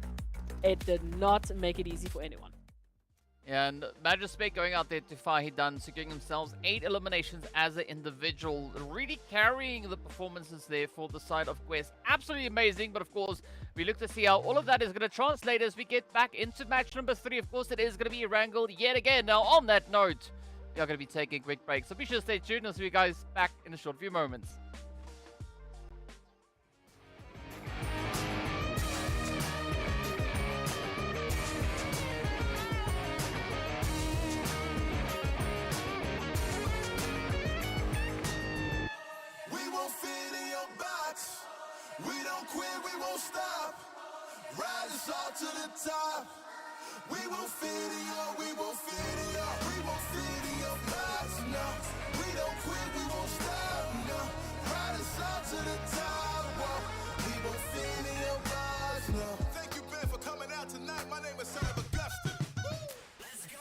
it did not make it easy for anyone. And Magispec going out there to Fahidan, securing themselves 8 eliminations as an individual, really carrying the performances there for the side of Quest. Absolutely amazing, but of course, we look to see how all of that is going to translate as we get back into match number 3. Of course, it is going to be Erangel yet again. Now, on that note, we are going to be taking a quick break, so be sure to stay tuned. I'll see you guys back in a short few moments. We don't quit, we won't stop. Ride us all to the top. We won't fit in your, we won't fit in your, we won't fit in your box, no. We don't quit, we won't stop, no. Ride us all to the top, whoa. We won't fit in your box, no. Thank you, Ben, for coming out tonight. My name is Son of Augustine. Let's go.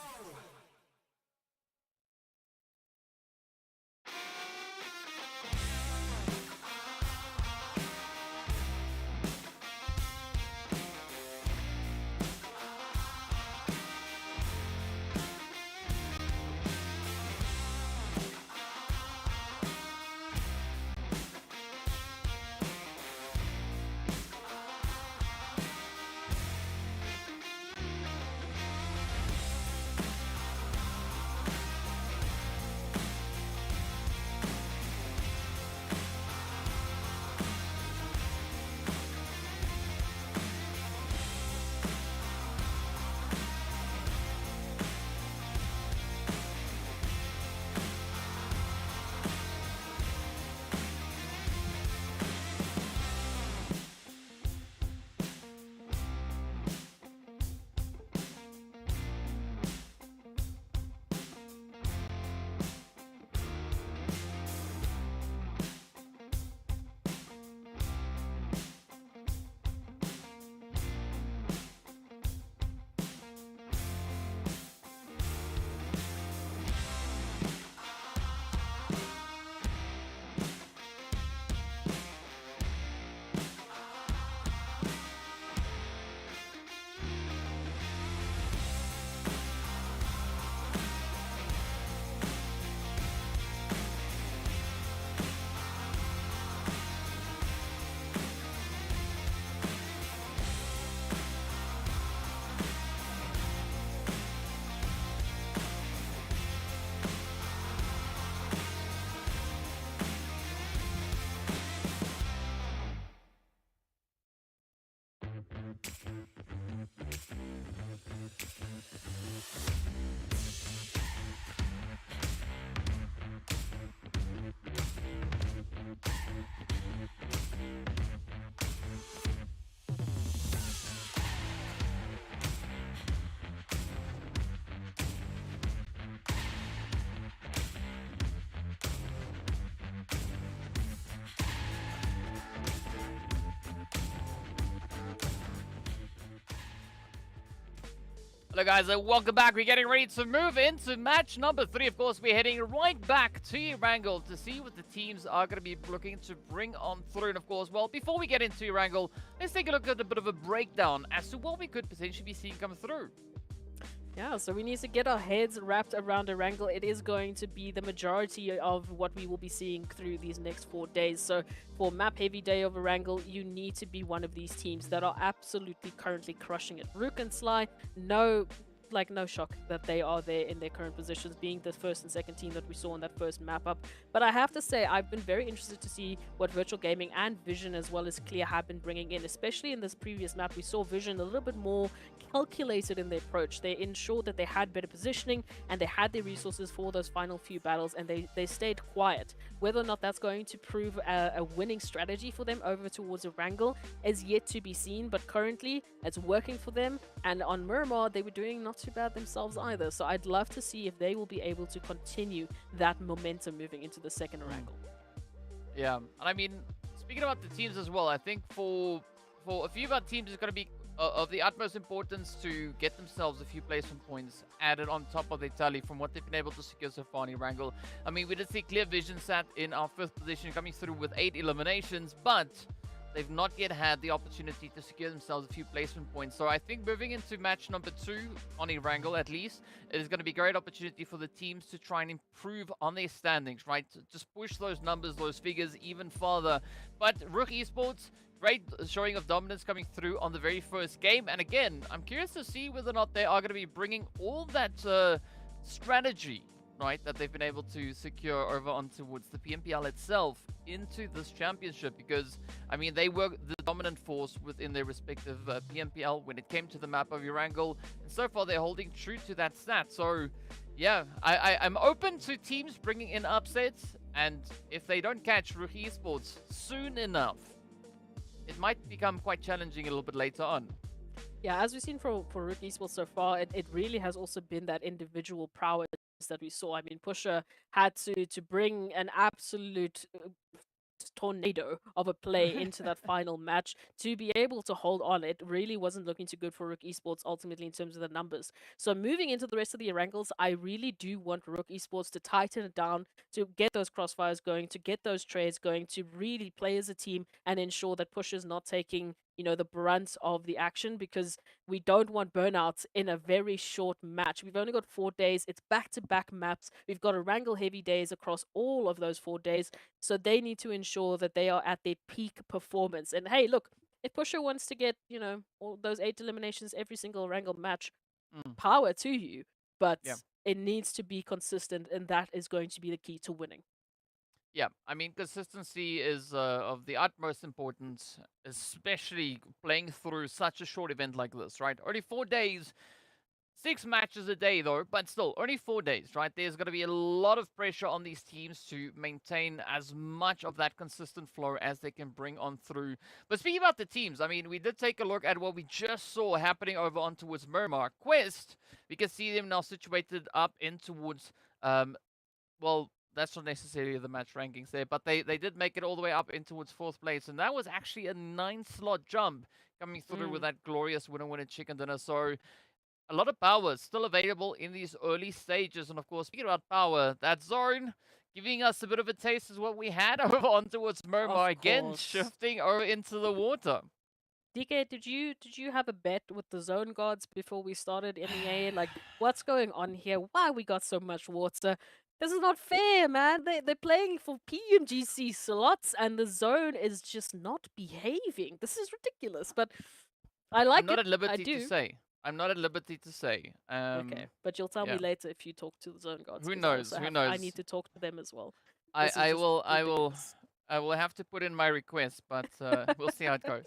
Hello guys, and welcome back. We're getting ready to move into match number 3. Of course, we're heading right back to Erangel to see what the teams are going to be looking to bring on through. And of course, well, before we get into Erangel, let's take a look at a bit of a breakdown as to what we could potentially be seeing come through. Yeah, so we need to get our heads wrapped around Erangel. It is going to be the majority of what we will be seeing through these next 4 days. So for map heavy day of Erangel, you need to be one of these teams that are absolutely currently crushing it. RUKH and Sly, no shock that they are there in their current positions, being the first and second team that we saw in that first map up. But I have to say, I've been very interested to see what Virtual Gaming and Vision as well as Clear have been bringing in, especially in this previous map. We saw Vision a little bit more calculated in their approach. They ensured that they had better positioning and they had the resources for those final few battles, and they stayed quiet. Whether or not that's going to prove a winning strategy for them over towards Erangel is yet to be seen, but currently it's working for them. And on Miramar, they were doing not too bad themselves either. So I'd love to see if they will be able to continue that momentum moving into the second Erangel. Yeah, and I mean, speaking about the teams as well, I think for a few of our teams, it's going to be of the utmost importance to get themselves a few placement points added on top of their tally from what they've been able to secure so far in Erangel. I mean, we did see Clear Vision sat in our 5th position, coming through with 8 eliminations, but they've not yet had the opportunity to secure themselves a few placement points. So I think moving into match number 2 on Erangel, at least, it is going to be a great opportunity for the teams to try and improve on their standings, right? To just push those numbers, those figures even farther. But RUKH Esports, great showing of dominance coming through on the very first game. And again, I'm curious to see whether or not they are going to be bringing all that strategy, right, that they've been able to secure over on towards the PMPL itself into this championship, because I mean they were the dominant force within their respective PMPL when it came to the map of Erangel, and so far they're holding true to that stat. So yeah, I'm open to teams bringing in upsets, and if they don't catch RUKH Esports soon enough, it might become quite challenging a little bit later on. Yeah, as we've seen for RUKH Esports so far, it really has also been that individual prowess that we saw. I mean, Pusher had to bring an absolute tornado of a play into that final match to be able to hold on. It really wasn't looking too good for RUKH Esports ultimately in terms of the numbers. So moving into the rest of the Erangels, I really do want RUKH Esports to tighten it down, to get those crossfires going, to get those trades going, to really play as a team and ensure that Pusher's not taking, you know, the brunt of the action, because we don't want burnouts in a very short match. We've only got 4 days. It's back-to-back maps. We've got Erangel heavy days across all of those 4 days. So they need to ensure that they are at their peak performance. And hey, look, if Pusher wants to get, you know, all those 8 eliminations every single Erangel match, power to you. But it needs to be consistent, and that is going to be the key to winning. Yeah, I mean, consistency is of the utmost importance, especially playing through such a short event like this, right? Only 4 days, 6 matches a day though, but still, only 4 days, right? There's going to be a lot of pressure on these teams to maintain as much of that consistent flow as they can bring on through. But speaking about the teams, I mean, we did take a look at what we just saw happening over on towards Miramar. Quest, we can see them now situated up in towards, well, that's not necessarily the match rankings there, but they did make it all the way up in towards 4th place, and that was actually a 9-slot jump coming through with that glorious winner chicken dinner. So a lot of power still available in these early stages. And of course, speaking about power, that zone giving us a bit of a taste is what we had over on towards Miramar, again shifting over into the water. DK, did you have a bet with the zone gods before we started MEA? Like, what's going on here? Why we got so much water? This is not fair, man. They're playing for PMGC slots, and the zone is just not behaving. This is ridiculous, but I like it. I'm not at liberty to say. I'm not at liberty to say. Okay, but you'll tell me later if you talk to the zone gods. Who knows? Who knows? I need to talk to them as well. I will have to put in my request, but we'll see how it goes.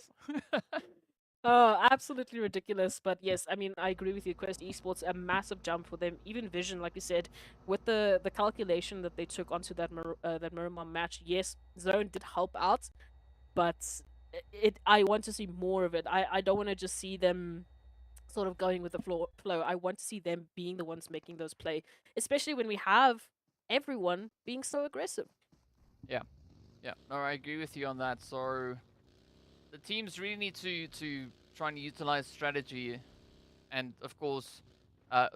Oh, absolutely ridiculous. But yes, I mean, I agree with you. Quest Esports, a massive jump for them. Even Vision, like you said, with the calculation that they took onto that Miramar match. Yes, Zone did help out, but I want to see more of it. I don't want to just see them sort of going with the flow. I want to see them being the ones making those play, especially when we have everyone being so aggressive. Yeah. No, I agree with you on that. So the teams really need to try and utilize strategy, and of course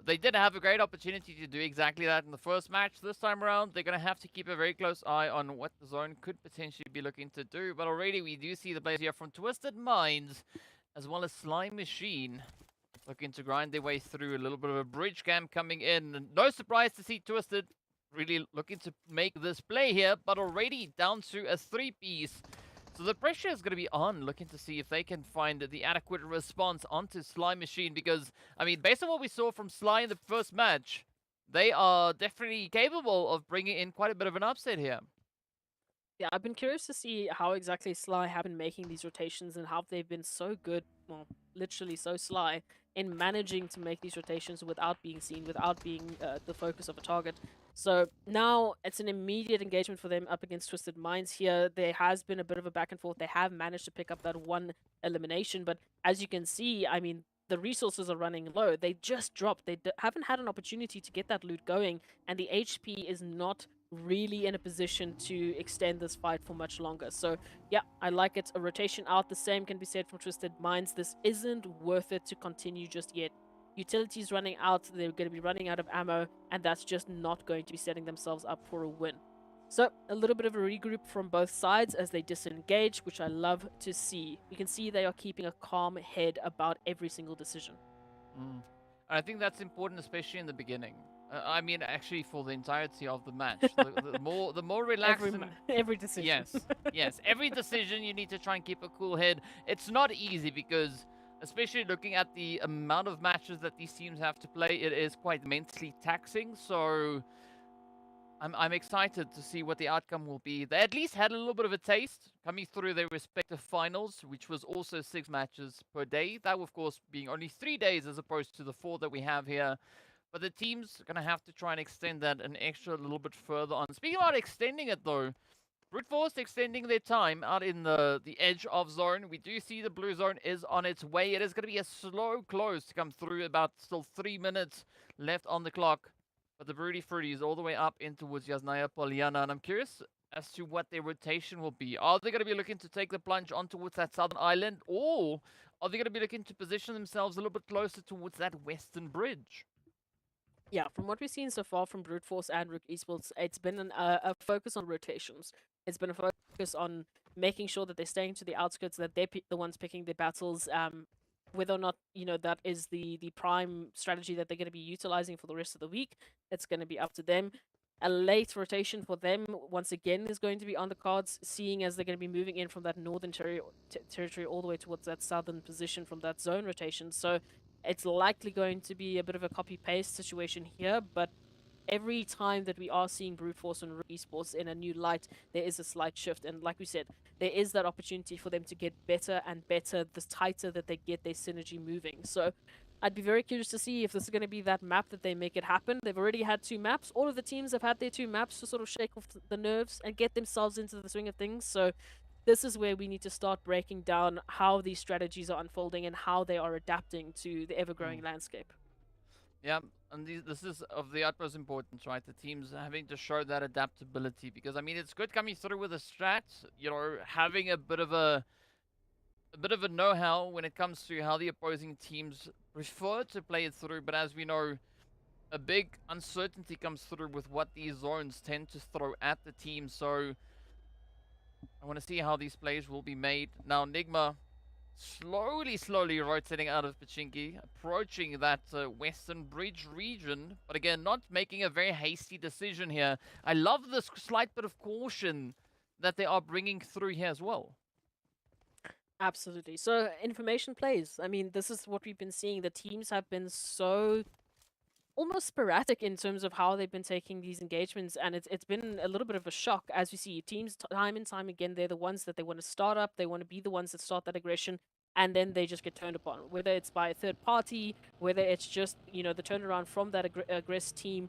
They did have a great opportunity to do exactly that in the first match. This time around, they're going to have to keep a very close eye on what the zone could potentially be looking to do. But already we do see the players here from Twisted Minds, as well as Slime Machine, looking to grind their way through. A little bit of a bridge camp coming in. And no surprise to see Twisted really looking to make this play here, but already down to a 3-piece. So the pressure is going to be on, looking to see if they can find the adequate response onto Sly Machine, because, I mean, based on what we saw from Sly in the first match, they are definitely capable of bringing in quite a bit of an upset here. Yeah, I've been curious to see how exactly Sly have been making these rotations and how they've been so good, well, literally so sly, in managing to make these rotations without being seen, without being the focus of a target. So now it's an immediate engagement for them up against Twisted Minds here. There has been a bit of a back and forth. They have managed to pick up that one elimination, but as you can see, I mean, the resources are running low. They just dropped. They haven't had an opportunity to get that loot going, and the HP is not really in a position to extend this fight for much longer. So yeah, I like it. A rotation out. The same can be said from Twisted Minds. This isn't worth it to continue just yet. Utilities running out, they're going to be running out of ammo, and that's just not going to be setting themselves up for a win. So a little bit of a regroup from both sides as they disengage, which I love to see. You can see they are keeping a calm head about every single decision. And I think that's important, especially in the beginning. I mean, actually, for the entirety of the match, the more relaxed. Every decision. Yes, yes, every decision you need to try and keep a cool head. It's not easy because, especially looking at the amount of matches that these teams have to play, it is quite mentally taxing. So I'm excited to see what the outcome will be. They at least had a little bit of a taste coming through their respective finals, which was also 6 matches per day. That, of course, being only 3 days as opposed to the 4 that we have here. But the team's going to have to try and extend that an extra little bit further on. Speaking about extending it, though, Brute Force extending their time out in the edge of zone. We do see the blue zone is on its way. It is going to be a slow close to come through. About still 3 minutes left on the clock. But the Broody Fruity is all the way up in towards Yasnaya Poliana. And I'm curious as to what their rotation will be. Are they going to be looking to take the plunge on towards that southern island? Or are they going to be looking to position themselves a little bit closer towards that western bridge? Yeah, from what we've seen so far from Brute Force and RUKH Esports, it's been a focus on rotations. It's been a focus on making sure that they're staying to the outskirts, that they're the ones picking their battles. Whether or not, you know, that is the prime strategy that they're going to be utilizing for the rest of the week, it's going to be up to them. A late rotation for them, once again, is going to be on the cards, seeing as they're going to be moving in from that northern territory all the way towards that southern position from that zone rotation. So it's likely going to be a bit of a copy-paste situation here, but every time that we are seeing Brute Force and RUKH Esports in a new light, there is a slight shift. And like we said, there is that opportunity for them to get better and better the tighter that they get their synergy moving. So I'd be very curious to see if this is going to be that map that they make it happen. They've already had 2 maps. All of the teams have had their 2 maps to sort of shake off the nerves and get themselves into the swing of things. So this is where we need to start breaking down how these strategies are unfolding and how they are adapting to the ever-growing landscape. Yeah, and this is of the utmost importance, right? The teams having to show that adaptability, because I mean it's good coming through with a strat, you know, having a bit of a know-how when it comes to how the opposing teams prefer to play it through. But as we know, a big uncertainty comes through with what these zones tend to throw at the team. So I want to see how these plays will be made. Now NIGMA slowly rotating out of Pachinki, approaching that western bridge region, but again, not making a very hasty decision here. I love this slight bit of caution that they are bringing through here as well. Absolutely. So information plays. I mean, this is what we've been seeing. The teams have been so almost sporadic in terms of how they've been taking these engagements, and it's been a little bit of a shock. As we see teams time and time again, they're the ones that they want to start up, they want to be the ones that start that aggression, and then they just get turned upon, whether it's by a third party, whether it's just, you know, the turnaround from that aggress team.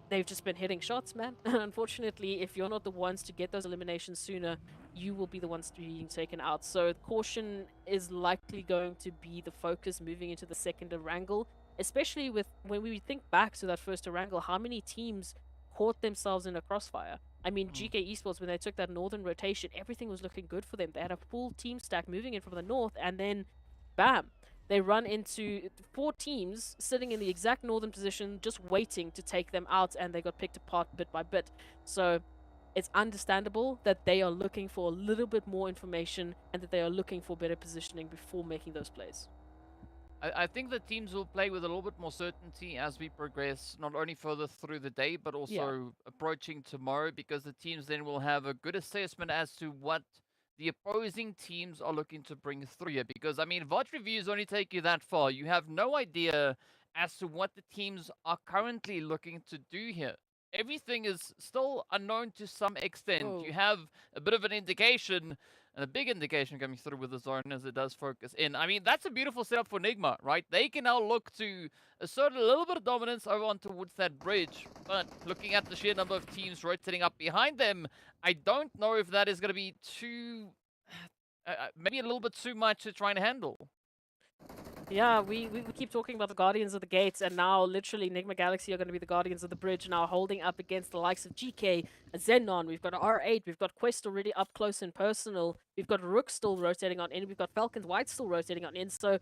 They've just been hitting shots, man. Unfortunately, if you're not the ones to get those eliminations sooner, you will be the ones being taken out. So caution is likely going to be the focus moving into the second Erangel, especially with when we think back to that first Erangel, how many teams caught themselves in a crossfire. I mean, GEEKAY Esports, when they took that northern rotation, everything was looking good for them. They had a full team stack moving in from the north, and then bam, they run into 4 teams sitting in the exact northern position, just waiting to take them out, and they got picked apart bit by bit. So it's understandable that they are looking for a little bit more information and that they are looking for better positioning before making those plays. I think the teams will play with a little bit more certainty as we progress, not only further through the day, but also approaching tomorrow, because the teams then will have a good assessment as to what the opposing teams are looking to bring through here. Because, I mean, VOD reviews only take you that far. You have no idea as to what the teams are currently looking to do here. Everything is still unknown to some extent. You have a bit of an indication, and a big indication coming through with the zone as it does focus in. I mean, that's a beautiful setup for NIGMA, right? They can now look to assert a little bit of dominance over on towards that bridge. But looking at the sheer number of teams rotating up behind them, I don't know if that is going to be too... maybe a little bit too much to try and handle. Yeah, we keep talking about the Guardians of the Gates, and now literally NIGMA Galaxy are going to be the Guardians of the Bridge, now holding up against the likes of GEEKAY, XENON, we've got R8, we've got Quest already up close and personal, we've got RUKH still rotating on in, we've got FALCONS White still rotating on in, so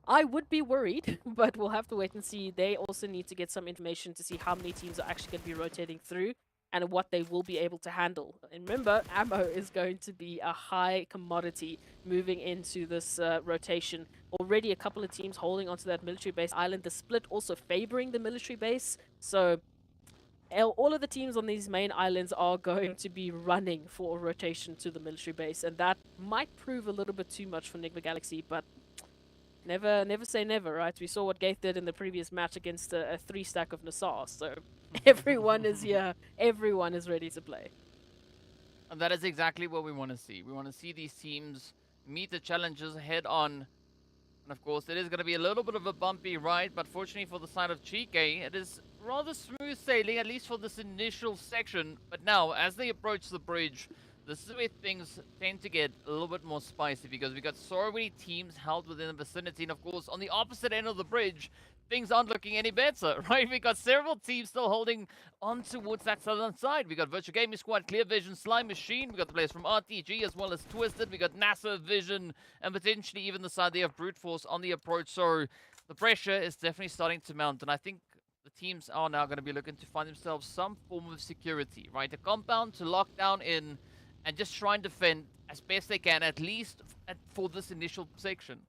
I would be worried, but we'll have to wait and see. They also need to get some information to see how many teams are actually going to be rotating through and what they will be able to handle. And remember, ammo is going to be a high commodity moving into this rotation. Already a couple of teams holding onto that military base island. The split also favoring the military base. So all of the teams on these main islands are going to be running for a rotation to the military base. And that might prove a little bit too much for NIGMA Galaxy, but never say never, right? We saw what Gaith did in the previous match against a 3-stack of NASR. So everyone is here. Everyone is ready to play. And that is exactly what we want to see. We want to see these teams meet the challenges head on. And of course, it is going to be a little bit of a bumpy ride, but fortunately for the side of GEEKAY, it is rather smooth sailing, at least for this initial section. But now, as they approach the bridge, this is where things tend to get a little bit more spicy, because we've got so many teams held within the vicinity. And of course, on the opposite end of the bridge, things aren't looking any better, right? We've got several teams still holding on towards that southern side. We've got Virtual Gaming Squad, Clear Vision, Slime Machine. We've got the players from RTG as well as Twisted. We've got NASR, Vision, and potentially even the side there of Brute Force on the approach. So the pressure is definitely starting to mount. And I think the teams are now going to be looking to find themselves some form of security, right? A compound to lock down in and just try and defend as best they can, at least for this initial section.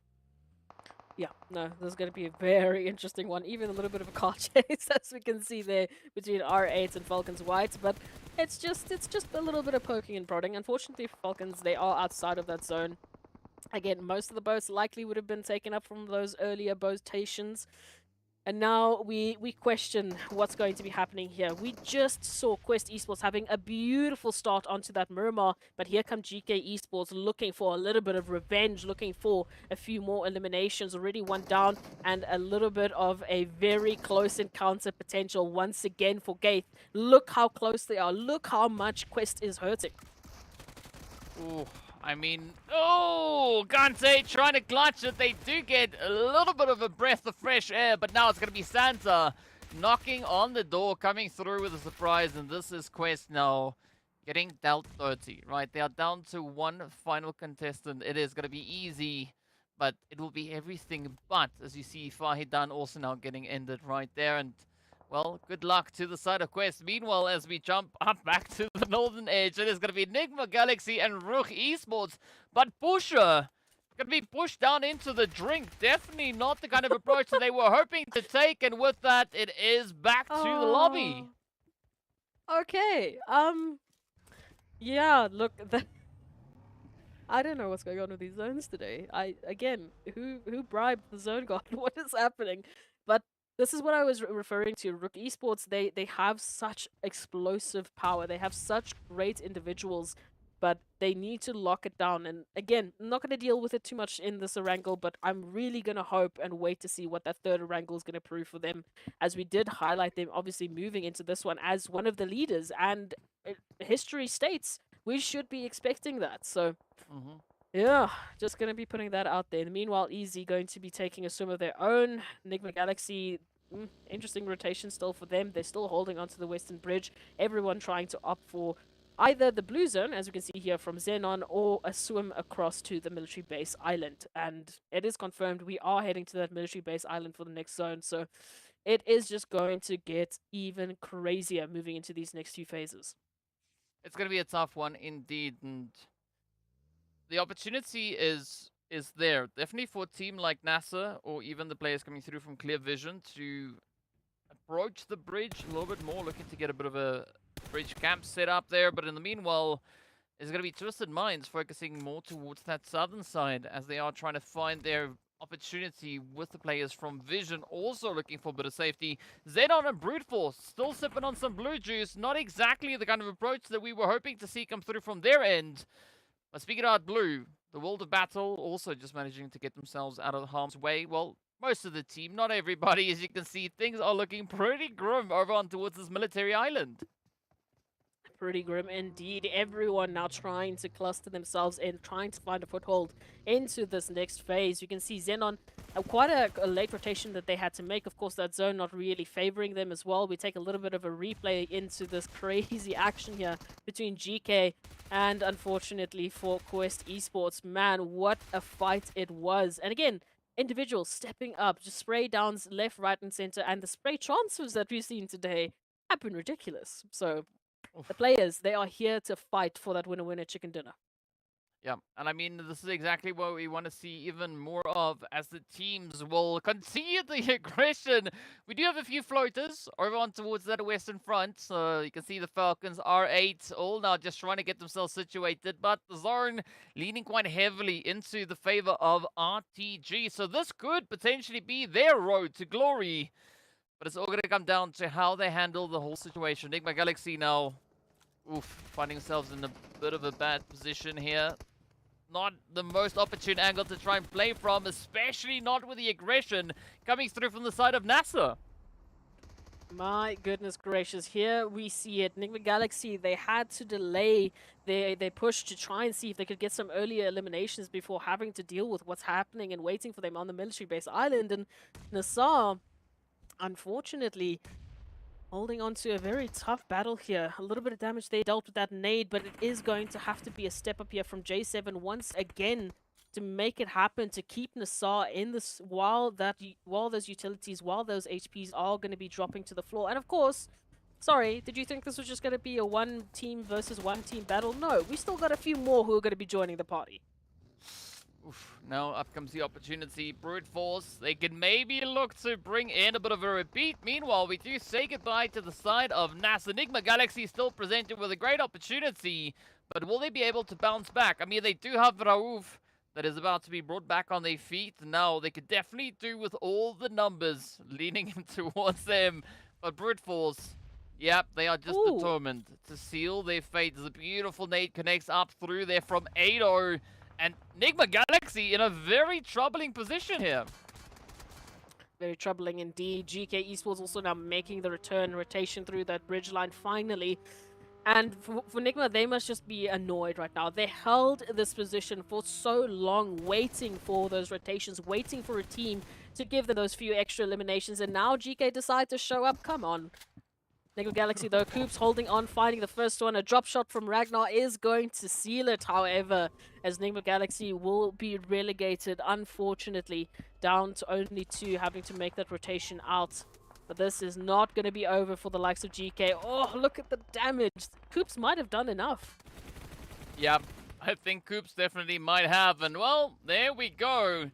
Yeah, no, this is going to be a very interesting one. Even a little bit of a car chase, as we can see there, between R8 and FALCONS White. But it's just a little bit of poking and prodding. Unfortunately for FALCONS, they are outside of that zone. Again, most of the boats likely would have been taken up from those earlier boatations. And now we question what's going to be happening here. We just saw Quest Esports having a beautiful start onto that Miramar, but here come GEEKAY Esports looking for a little bit of revenge, looking for a few more eliminations. Already one down, and a little bit of a very close encounter potential once again for Gaith. Look how close they are. Look how much Quest is hurting. Ooh. I mean, oh, Gante trying to clutch it. They do get a little bit of a breath of fresh air, but now it's going to be Santa knocking on the door, coming through with a surprise, and this is Quest now getting dealt 30, right? They are down to one final contestant. It is going to be easy, but it will be everything but, as you see, Fahidan also now getting ended right there, and well, good luck to the side of Quest. Meanwhile, as we jump up back to the northern edge, it is going to be NIGMA Galaxy and RUKH Esports. But Pusher going to be pushed down into the drink. Definitely not the kind of approach that they were hoping to take. And with that, it is back to the lobby. Okay. Yeah, look, I don't know what's going on with these zones today. Again, who bribed the zone god? What is happening? But this is what I was referring to. RUKH Esports, they have such explosive power. They have such great individuals, but they need to lock it down. And again, I'm not going to deal with it too much in this Erangel, but I'm really going to hope and wait to see what that third Erangel is going to prove for them, as we did highlight them obviously moving into this one as one of the leaders. And history states we should be expecting that. So yeah, just going to be putting that out there. And meanwhile, Easy going to be taking a swim of their own. NIGMA Galaxy, interesting rotation still for them. They're still holding onto the Western Bridge. Everyone trying to opt for either the blue zone, as you can see here from XENON, or a swim across to the military base island. And it is confirmed we are heading to that military base island for the next zone. So it is just going to get even crazier moving into these next few phases. It's going to be a tough one indeed, and the opportunity is there. Definitely for a team like NASR, or even the players coming through from Clear Vision, to approach the bridge a little bit more, looking to get a bit of a bridge camp set up there. But in the meanwhile, there's going to be Twisted Minds focusing more towards that southern side, as they are trying to find their opportunity with the players from Vision, also looking for a bit of safety. XENON and Brute Force still sipping on some blue juice. Not exactly the kind of approach that we were hoping to see come through from their end. But speaking about blue, the World of Battle also just managing to get themselves out of harm's way. Well, most of the team, not everybody. As you can see, things are looking pretty grim over on towards this military island. Pretty grim indeed. Everyone now trying to cluster themselves in, trying to find a foothold into this next phase. You can see XENON, quite a late rotation that they had to make. Of course, that zone not really favoring them as well. We take a little bit of a replay into this crazy action here between GEEKAY and, unfortunately, for Quest Esports. Man, what a fight it was. And again, individuals stepping up, just spray downs left, right, and center. And the spray transfers that we've seen today have been ridiculous. So the players, they are here to fight for that winner-winner chicken dinner. Yeah, and I mean, this is exactly what we want to see even more of, as the teams will continue the aggression. We do have a few floaters over on towards that western front. So you can see the Falcons, R8, all now just trying to get themselves situated. But the zone leaning quite heavily into the favor of RTG. So this could potentially be their road to glory. But it's all going to come down to how they handle the whole situation. NIGMA Galaxy now, finding themselves in a bit of a bad position here. Not the most opportune angle to try and play from, especially not with the aggression coming through from the side of NASR. My goodness gracious, here we see it. NIGMA Galaxy, they had to delay their push to try and see if they could get some earlier eliminations before having to deal with what's happening and waiting for them on the military base island. And NASR, unfortunately, holding on to a very tough battle here. A little bit of damage they dealt with that nade, but it is going to have to be a step up here from J7 once again to make it happen, to keep NASR in this while those utilities, while those HPs are going to be dropping to the floor. And of course, sorry, did you think this was just going to be a one team versus one team battle? No, we still got a few more who are going to be joining the party. Now up comes the opportunity. Brute Force, they can maybe look to bring in a bit of a repeat. Meanwhile, we do say goodbye to the side of NASR. NIGMA Galaxy still presented with a great opportunity, but will they be able to bounce back? I mean, they do have RUKH that is about to be brought back on their feet. Now, they could definitely do with all the numbers leaning towards them. But Brute Force, yep, they are just determined to seal their fate. As a beautiful nade connects up through there from Ado. And NIGMA Galaxy in a very troubling position here. Very troubling indeed. GEEKAY Esports also now making the return rotation through that bridge line finally. And for NIGMA, they must just be annoyed right now. They held this position for so long, waiting for those rotations, waiting for a team to give them those few extra eliminations. And now GEEKAY decide to show up. Come on. NIGMA Galaxy, though, Coops holding on, finding the first one. A drop shot from Ragnar is going to seal it, however, as NIGMA Galaxy will be relegated, unfortunately, down to only 2, having to make that rotation out. But this is not going to be over for the likes of GEEKAY. Oh, look at the damage. Coops might have done enough. Yeah, I think Coops definitely might have. And, well, there we go.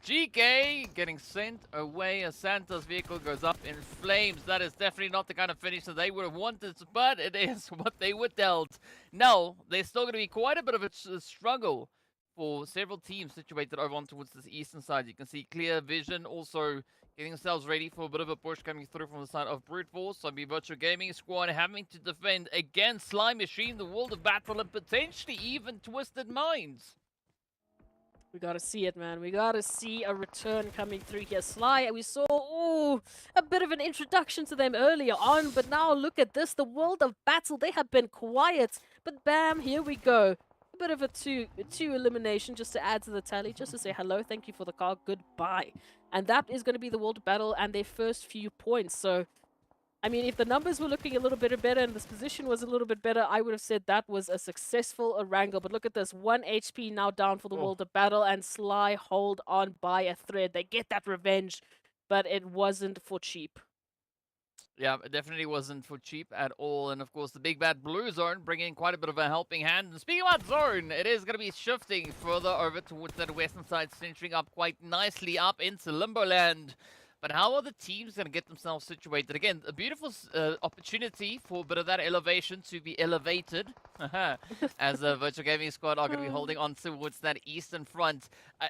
GEEKAY getting sent away as Santa's vehicle goes up in flames. That is definitely not the kind of finish that they would have wanted, but it is what they were dealt. Now, there's still going to be quite a bit of a struggle for several teams situated over on towards this eastern side. You can see Clear Vision also getting themselves ready for a bit of a push coming through from the side of Brute Force. So the Virtual Gaming Squad having to defend against Slime Machine, the World of Battle, and potentially even Twisted Minds. We gotta see it, man. We gotta see a return coming through here. Sly, we saw, a bit of an introduction to them earlier on, but now look at this. The World of Battle, they have been quiet, but bam, here we go. A bit of a two elimination just to add to the tally, just to say hello, thank you for the car, goodbye. And that is going to be the World of Battle and their first few points. So I mean, if the numbers were looking a little bit better and this position was a little bit better, I would have said that was a successful Erangel. But look at this, 1 HP now down for the World of Battle, and Sly hold on by a thread. They get that revenge, but it wasn't for cheap. Yeah, it definitely wasn't for cheap at all. And of course, the big bad blue zone bringing quite a bit of a helping hand. And speaking about zone, it is going to be shifting further over towards that western side, centering up quite nicely up into Limbo Land. But how are the teams going to get themselves situated? Again, a beautiful opportunity for a bit of that elevation to be elevated. As the Virtual Gaming Squad are going to be holding on towards that eastern front.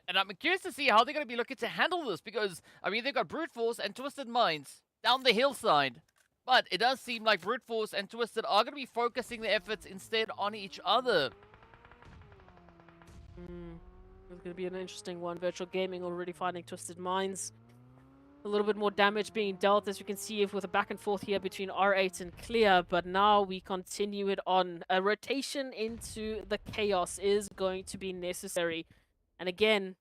And I'm curious to see how they're going to be looking to handle this. Because, I mean, they've got Brute Force and Twisted Minds down the hillside. But it does seem like Brute Force and Twisted are going to be focusing their efforts instead on each other. It's going to be an interesting one. Virtual Gaming already finding Twisted Minds. A little bit more damage being dealt, as you can see, with a back and forth here between R8 and Clear. But now we continue it on. A rotation into the chaos is going to be necessary. And again,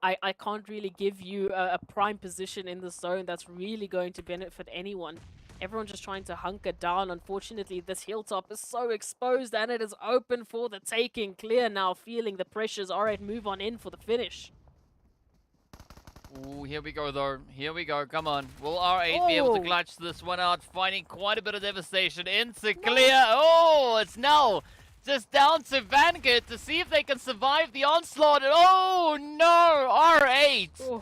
I can't really give you a prime position in the zone that's really going to benefit anyone. Everyone just trying to hunker down. Unfortunately, this hilltop is so exposed and it is open for the taking. Clear now feeling the pressures. R8 move on in for the finish. Ooh, here we go though. Here we go. Come on. Will R8 be able to clutch this one out? Finding quite a bit of devastation into Clear. Oh, it's now just down to Vanguard to see if they can survive the onslaught. Oh no! R8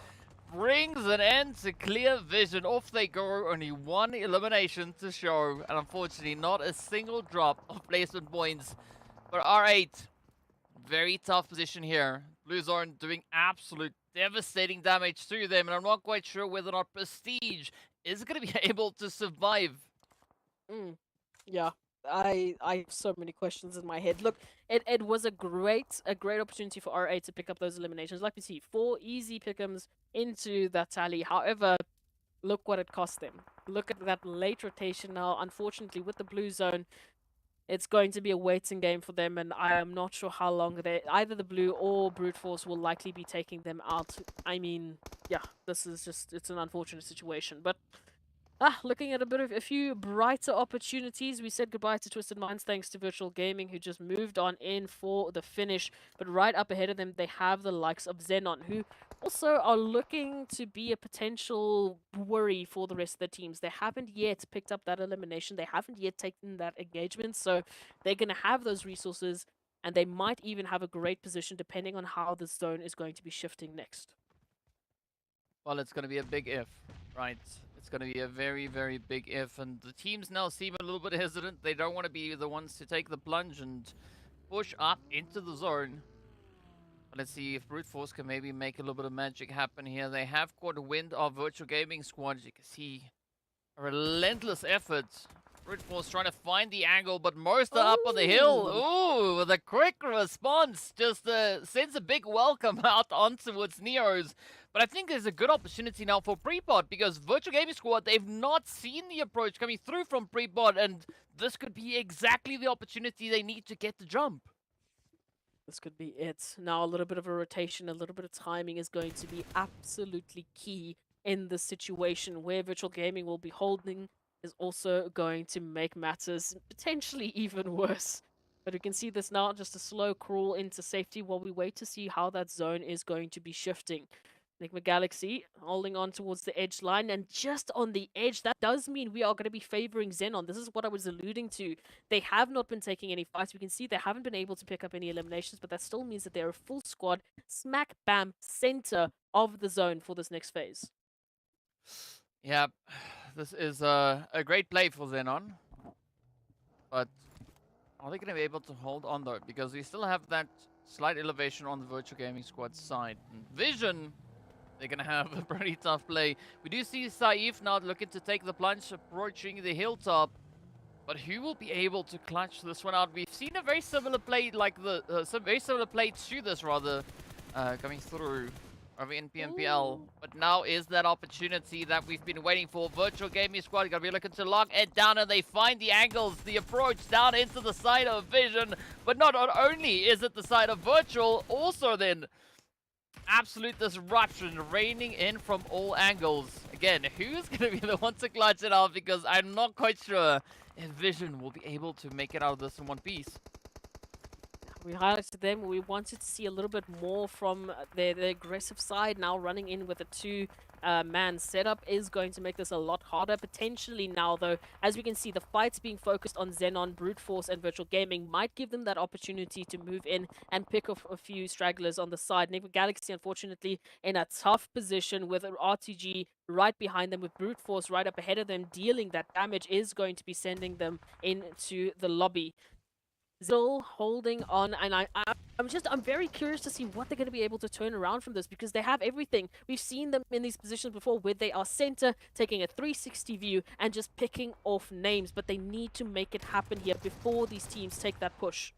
brings an end to Clear Vision. Off they go. Only one elimination to show. And unfortunately, not a single drop of placement points. But R8, very tough position here. Blue Zone doing absolute devastating damage to them, and I'm not quite sure whether or not Prestige is going to be able to survive. Yeah, I have so many questions in my head. Look, it was a great opportunity for R8 to pick up those eliminations. Like we see, 4 easy pick'ems into that tally. However, look what it cost them. Look at that late rotation now. Unfortunately, with the Blue Zone, it's going to be a waiting game for them, and I am not sure how long either the Blue or Brute Force will likely be taking them out. I mean, yeah, this is just, it's an unfortunate situation. But looking at a few brighter opportunities. We said goodbye to Twisted Minds thanks to Virtual Gaming, who just moved on in for the finish. But right up ahead of them, they have the likes of XENON, who also are looking to be a potential worry for the rest of the teams. They haven't yet picked up that elimination. They haven't yet taken that engagement. So they're going to have those resources, and they might even have a great position depending on how the zone is going to be shifting next. Well, it's going to be a big if, right? It's going to be a very, very big if. And the teams now seem a little bit hesitant. They don't want to be the ones to take the plunge and push up into the zone. Let's see if Brute Force can maybe make a little bit of magic happen here. They have caught wind of Virtual Gaming Squad. As you can see, a relentless effort. Brute Force trying to find the angle, but most are up on the hill. Ooh, with a quick response. Just sends a big welcome out on towards Neos. But I think there's a good opportunity now for Prepod, because Virtual Gaming Squad, they've not seen the approach coming through from Prepod, and this could be exactly the opportunity they need to get the jump. This could be it. Now a little bit of a rotation, a little bit of timing is going to be absolutely key in this situation. Where Virtual Gaming will be holding is also going to make matters potentially even worse. But we can see this now, just a slow crawl into safety while we wait to see how that zone is going to be shifting. NIGMA Galaxy holding on towards the edge line, and just on the edge, that does mean we are going to be favoring XENON. This is what I was alluding to. They have not been taking any fights. We can see they haven't been able to pick up any eliminations, but that still means that they're a full squad, smack bam center of the zone for this next phase. Yeah, this is a great play for XENON, but are they going to be able to hold on though? Because we still have that slight elevation on the Virtual Gaming Squad side. And Vision, they're going to have a pretty tough play. We do see Saif now looking to take the plunge, approaching the hilltop. But who will be able to clutch this one out? We've seen a very similar play, like some very similar play to this, rather, coming through over in PMPL. But now is that opportunity that we've been waiting for. Virtual Gaming Squad going to be looking to lock it down, and they find the angles, the approach down into the side of Vision. But not only is it the side of Virtual, also then absolute disruption raining in from all angles. Again, who's going to be the one to clutch it out? Because I'm not quite sure if Vision will be able to make it out of this in one piece. We highlighted them. We wanted to see a little bit more from the aggressive side. Now running in with a two-man setup is going to make this a lot harder. Potentially now, though, as we can see, the fights being focused on XENON, Brute Force, and Virtual Gaming might give them that opportunity to move in and pick off a few stragglers on the side. NIGMA Galaxy, unfortunately, in a tough position with RTG right behind them, with Brute Force right up ahead of them, dealing that damage is going to be sending them into the lobby. Still holding on, and I'm very curious to see what they're going to be able to turn around from this, because they have everything. We've seen them in these positions before where they are center, taking a 360 view and just picking off names, but they need to make it happen here before these teams take that push.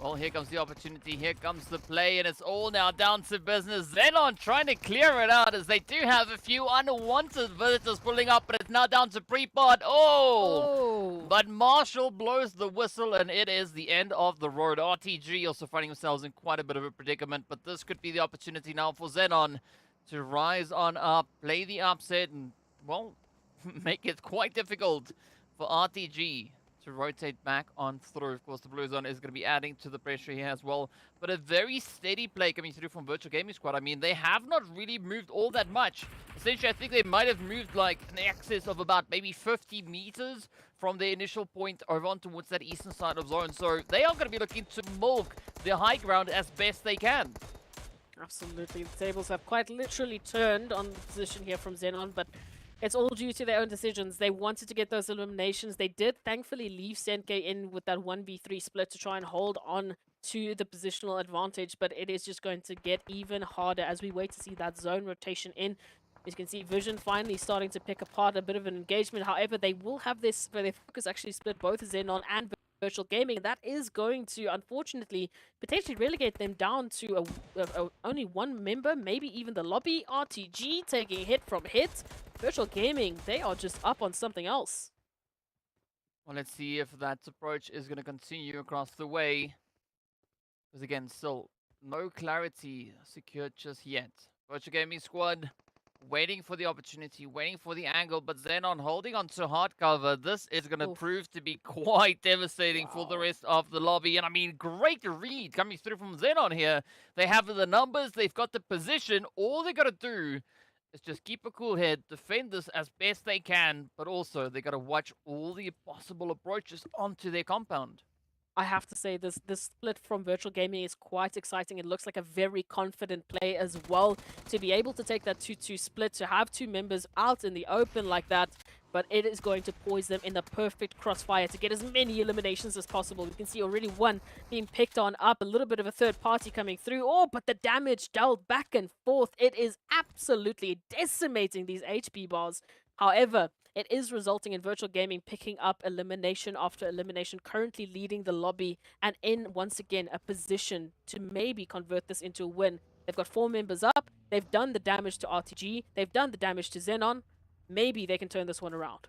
Well, here comes the opportunity, here comes the play, and it's all now down to business. XENON trying to clear it out as they do have a few unwanted visitors pulling up, but it's now down to Prepod. Oh! But Marshall blows the whistle, and it is the end of the road. RTG also finding themselves in quite a bit of a predicament, but this could be the opportunity now for XENON to rise on up, play the upset, and, well, make it quite difficult for RTG to rotate back on through. Of course, the blue zone is going to be adding to the pressure here as well. But a very steady play coming through from Virtual Gaming Squad. I mean, they have not really moved all that much. Essentially, I think they might have moved like an excess of about maybe 50 meters from their initial point over on towards that eastern side of zone. So they are going to be looking to milk the high ground as best they can. Absolutely. The tables have quite literally turned on the position here from XENON, but it's all due to their own decisions. They wanted to get those eliminations. They did thankfully leave Senke in with that 1v3 split to try and hold on to the positional advantage, but it is just going to get even harder as we wait to see that zone rotation in. As you can see, Vision finally starting to pick apart a bit of an engagement. However, they will have this, where their focus actually split both XENON and Virtual Gaming. That is going to, unfortunately, potentially relegate them down to only one member, maybe even the lobby. RTG taking hit from hit. Virtual Gaming, they are just up on something else. Well, let's see if that approach is going to continue across the way. Because again, still no clarity secured just yet. Virtual Gaming Squad waiting for the opportunity, waiting for the angle, but XENON holding on to hard cover. This is going to prove to be quite devastating for the rest of the lobby. And I mean, great read coming through from XENON here. They have the numbers, they've got the position. All they got to do is just keep a cool head, defend this as best they can, but also they got to watch all the possible approaches onto their compound. I have to say, this split from Virtual Gaming is quite exciting. It looks like a very confident play as well. To be able to take that 2-2 split, to have two members out in the open like that, but it is going to poise them in the perfect crossfire to get as many eliminations as possible. We can see already one being picked on up, a little bit of a third party coming through. Oh, but the damage dealt back and forth. It is absolutely decimating these HP bars. However, it is resulting in Virtual Gaming picking up elimination after elimination, currently leading the lobby and in, once again, a position to maybe convert this into a win. They've got 4 members up. They've done the damage to RTG. They've done the damage to XENON. Maybe they can turn this one around.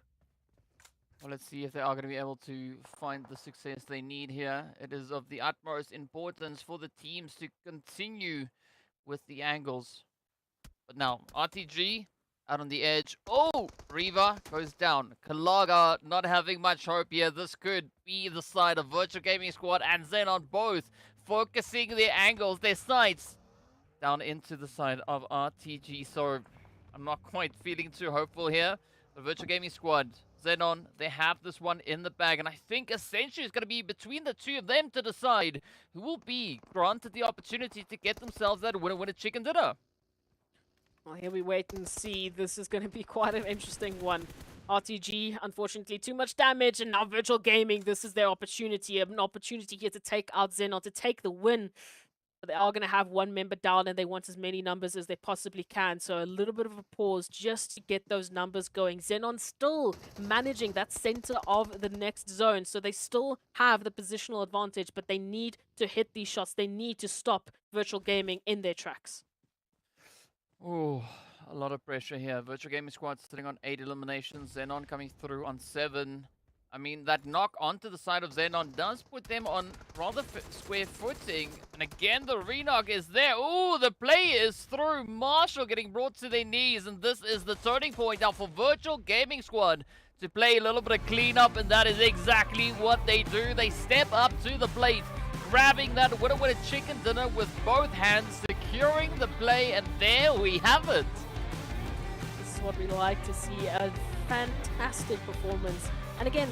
Well, let's see if they are going to be able to find the success they need here. It is of the utmost importance for the teams to continue with the angles. But now, RTG out on the edge. Oh, Riva goes down. Kalaga not having much hope here. This could be the side of Virtual Gaming Squad and XENON both focusing their angles, their sights down into the side of RTG. So I'm not quite feeling too hopeful here. The Virtual Gaming Squad, XENON, they have this one in the bag. And I think essentially it's going to be between the two of them to decide who will be granted the opportunity to get themselves that winner chicken dinner. Well, here we wait and see. This is going to be quite an interesting one. RTG, unfortunately, too much damage, and now Virtual Gaming, this is their opportunity. An opportunity here to take out XENON, to take the win. But they are going to have one member down, and they want as many numbers as they possibly can. So a little bit of a pause just to get those numbers going. XENON still managing that center of the next zone. So they still have the positional advantage, but they need to hit these shots. They need to stop Virtual Gaming in their tracks. Oh, a lot of pressure here. Virtual Gaming Squad sitting on 8 eliminations. XENON coming through on 7. I mean, that knock onto the side of XENON does put them on rather square footing. And again, the re-knock is there. Ooh, the play is through. Marshall getting brought to their knees. And this is the turning point now for Virtual Gaming Squad to play a little bit of cleanup. And that is exactly what they do. They step up to the plate, grabbing that winner chicken dinner with both hands, securing the play. And there we have it. This is what we like to see. A fantastic performance. And again,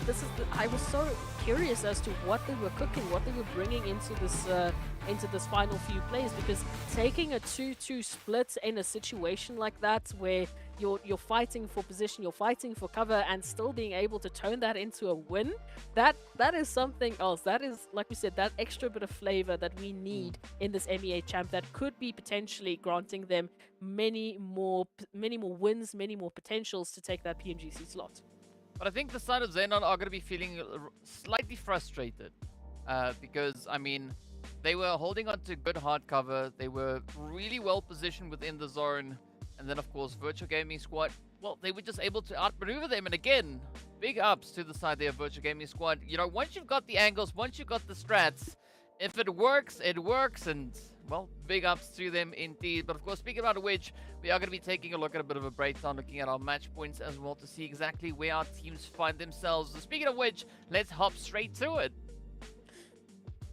I was so curious as to what they were cooking, what they were bringing into this final few plays, because taking a 2-2 split in a situation like that where you're fighting for position, you're fighting for cover, and still being able to turn that into a win, that is something else. That is, like we said, that extra bit of flavor that we need in this MEA champ that could be potentially granting them many more wins, many more potentials to take that PMGC slot. But I think the side of XENON are going to be feeling slightly frustrated because, I mean, they were holding on to good hard cover. They were really well positioned within the zone. And then, of course, Virtual Gaming Squad, well, they were just able to outmaneuver them. And again, big ups to the side there of Virtual Gaming Squad. You know, once you've got the angles, once you've got the strats, if it works, it works. And, well, big ups to them indeed. But, of course, speaking about which, we are going to be taking a look at a bit of a breakdown, looking at our match points as well to see exactly where our teams find themselves. Speaking of which, let's hop straight to it.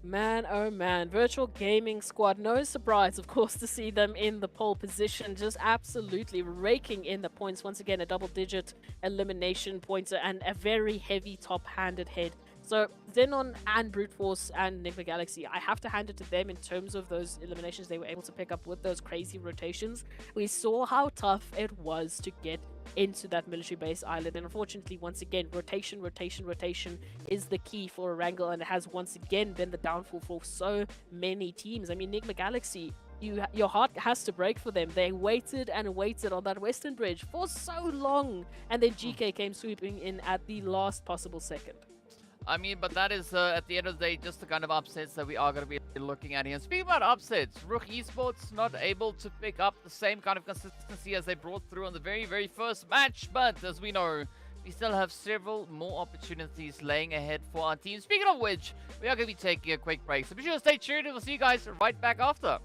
Man, oh man, Virtual Gaming Squad, no surprise, of course, to see them in the pole position, just absolutely raking in the points. Once again, a double-digit elimination pointer and a very heavy top-handed head. So XENON and Brute Force and NIGMA Galaxy, I have to hand it to them in terms of those eliminations they were able to pick up with those crazy rotations. We saw how tough it was to get into that military base island, and unfortunately, once again, rotation is the key for Erangel, and it has once again been the downfall for so many teams. I mean, NIGMA Galaxy, your heart has to break for them. They waited and waited on that western bridge for so long, and then GEEKAY came sweeping in at the last possible second. I mean, but that is, at the end of the day, just the kind of upsets that we are going to be looking at here. And speaking about upsets, RUKH Esports not able to pick up the same kind of consistency as they brought through on the very, very first match. But as we know, we still have several more opportunities laying ahead for our team. Speaking of which, we are going to be taking a quick break. So be sure to stay tuned, and we'll see you guys right back after.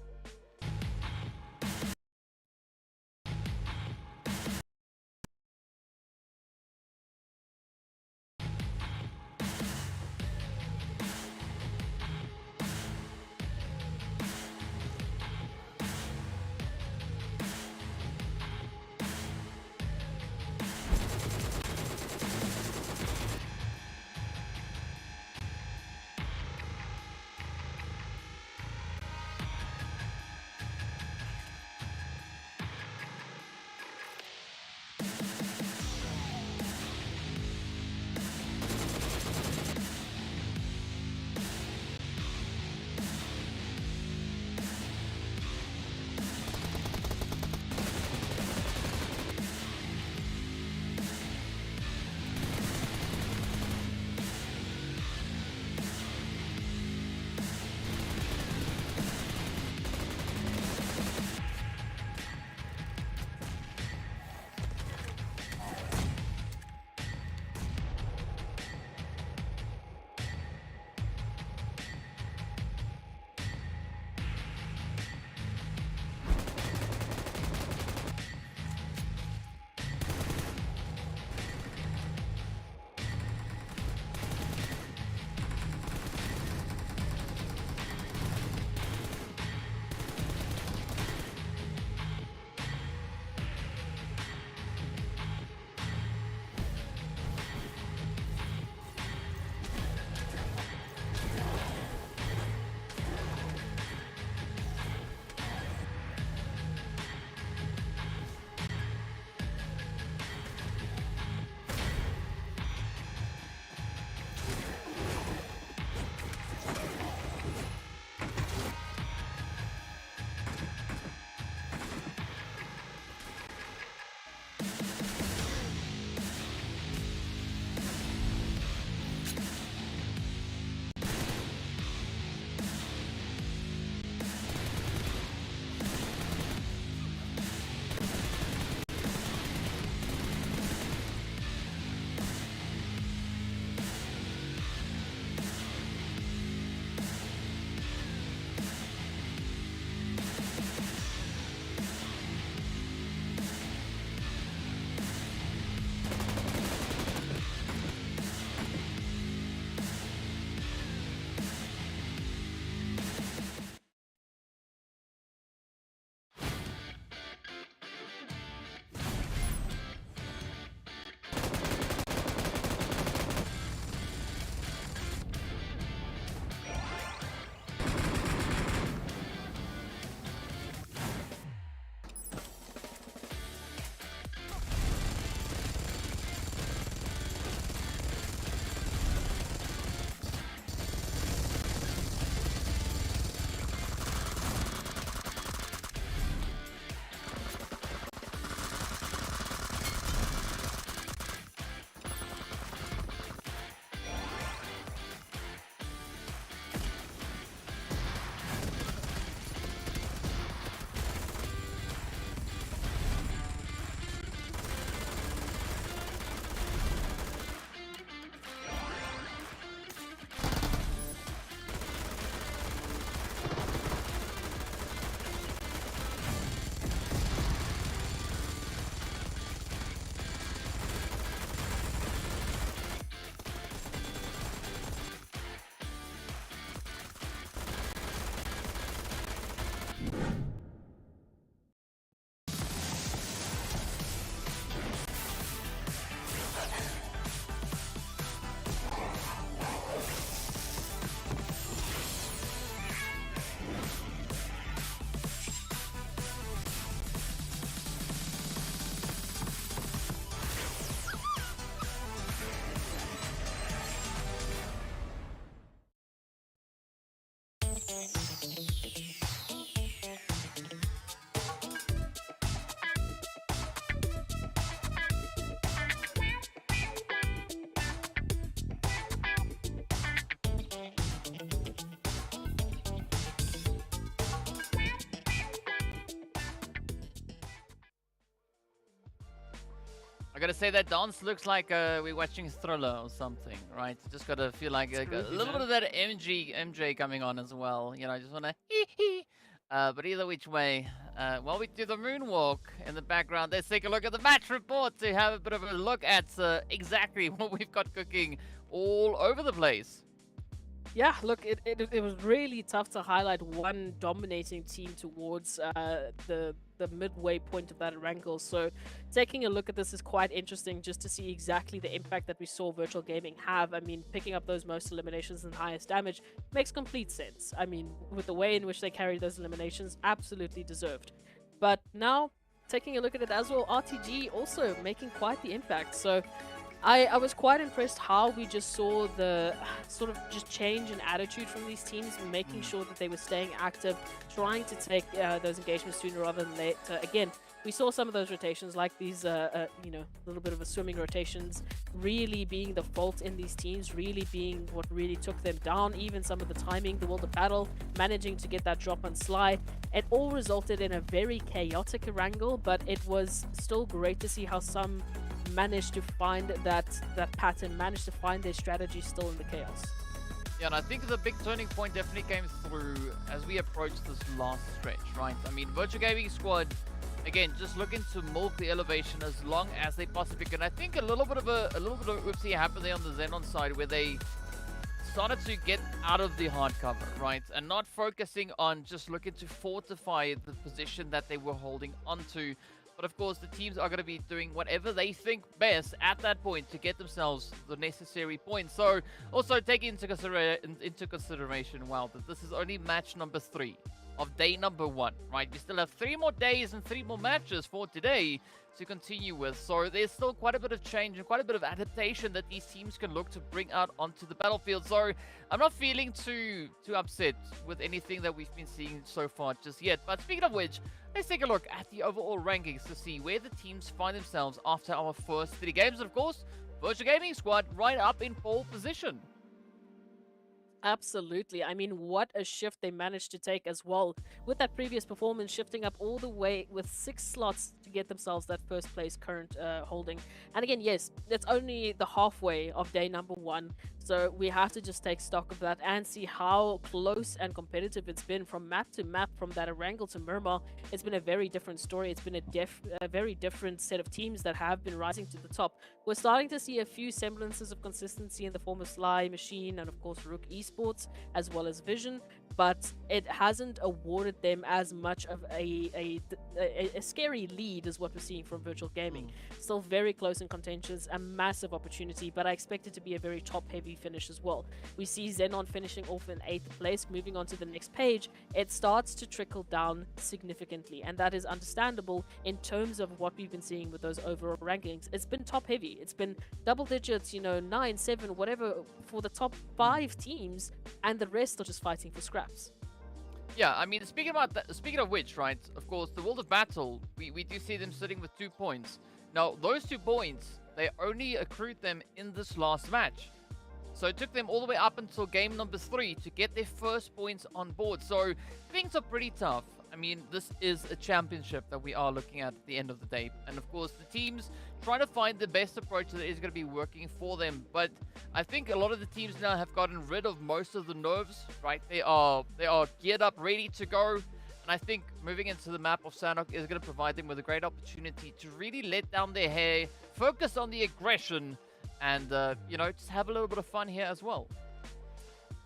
I gotta say that dance looks like we're watching Thriller or something, right? Just gotta feel like a little bit of that MJ coming on as well. You know, I just wanna but either which way, while we do the moonwalk in the background, let's take a look at the match report to have a bit of a look at exactly what we've got cooking all over the place. Yeah, look, it was really tough to highlight one dominating team towards the midway point of that Erangel. So taking a look at this is quite interesting just to see exactly the impact that we saw Virtual Gaming have. I mean, picking up those most eliminations and highest damage makes complete sense. I mean, with the way in which they carried those eliminations, absolutely deserved. But now, taking a look at it as well, RTG also making quite the impact. So I was quite impressed how we just saw the sort of just change in attitude from these teams, making sure that they were staying active, trying to take those engagements sooner rather than later. Again, we saw some of those rotations, like these, you know, a little bit of a swimming rotations, really being the fault in these teams, really being what really took them down. Even some of the timing, the World of Battle, managing to get that drop on Sly. It all resulted in a very chaotic Erangel, but it was still great to see how some managed to find that pattern, managed to find their strategy still in the chaos. Yeah, and I think the big turning point definitely came through as we approached this last stretch, right? I mean, Virtual Gaming Squad, again, just looking to milk the elevation as long as they possibly can. I think a little bit of oopsie happened there on the XENON side where they started to get out of the hard cover, right? And not focusing on just looking to fortify the position that they were holding onto. But of course, the teams are going to be doing whatever they think best at that point to get themselves the necessary points. So, also taking into consideration, wow, that this is only match number 3 of day number 1, right? We still have 3 more days and 3 more matches for today to continue with. So there's still quite a bit of change and quite a bit of adaptation that these teams can look to bring out onto the battlefield. So I'm not feeling too upset with anything that we've been seeing so far just yet. But speaking of which, let's take a look at the overall rankings to see where the teams find themselves after our first 3 games. And of course, Virtual Gaming Squad right up in pole position. Absolutely. I mean, what a shift they managed to take as well. With that previous performance, shifting up all the way with 6 slots to get themselves that first place current holding. And again, yes, it's only the halfway of day number 1. So we have to just take stock of that and see how close and competitive it's been from map to map, from that Erangel to Miramar. It's been a very different story. It's been a very different set of teams that have been rising to the top. We're starting to see a few semblances of consistency in the form of Sly, Machine, and of course RUKH Esports, as well as Vision, but it hasn't awarded them as much of a scary lead as what we're seeing from Virtual Gaming. Still very close in contentions, a massive opportunity, but I expect it to be a very top-heavy finish as well. We see XENON finishing off in 8th place. Moving on to the next page, it starts to trickle down significantly, and that is understandable in terms of what we've been seeing with those overall rankings. It's been top-heavy. It's been double digits, you know, 9, 7, whatever, for the top 5 teams, and the rest are just fighting for scraps. Yeah, I mean, speaking of which, right, of course, the World of Battle, we do see them sitting with 2 points. Now, those 2 points, they only accrued them in this last match. So it took them all the way up until game number 3 to get their first points on board. So things are pretty tough. I mean, this is a championship that we are looking at the end of the day. And of course, the teams trying to find the best approach that is going to be working for them. But I think a lot of the teams now have gotten rid of most of the nerves, right? They are geared up, ready to go. And I think moving into the map of Sanhok is going to provide them with a great opportunity to really let down their hair, focus on the aggression, and, you know, just have a little bit of fun here as well.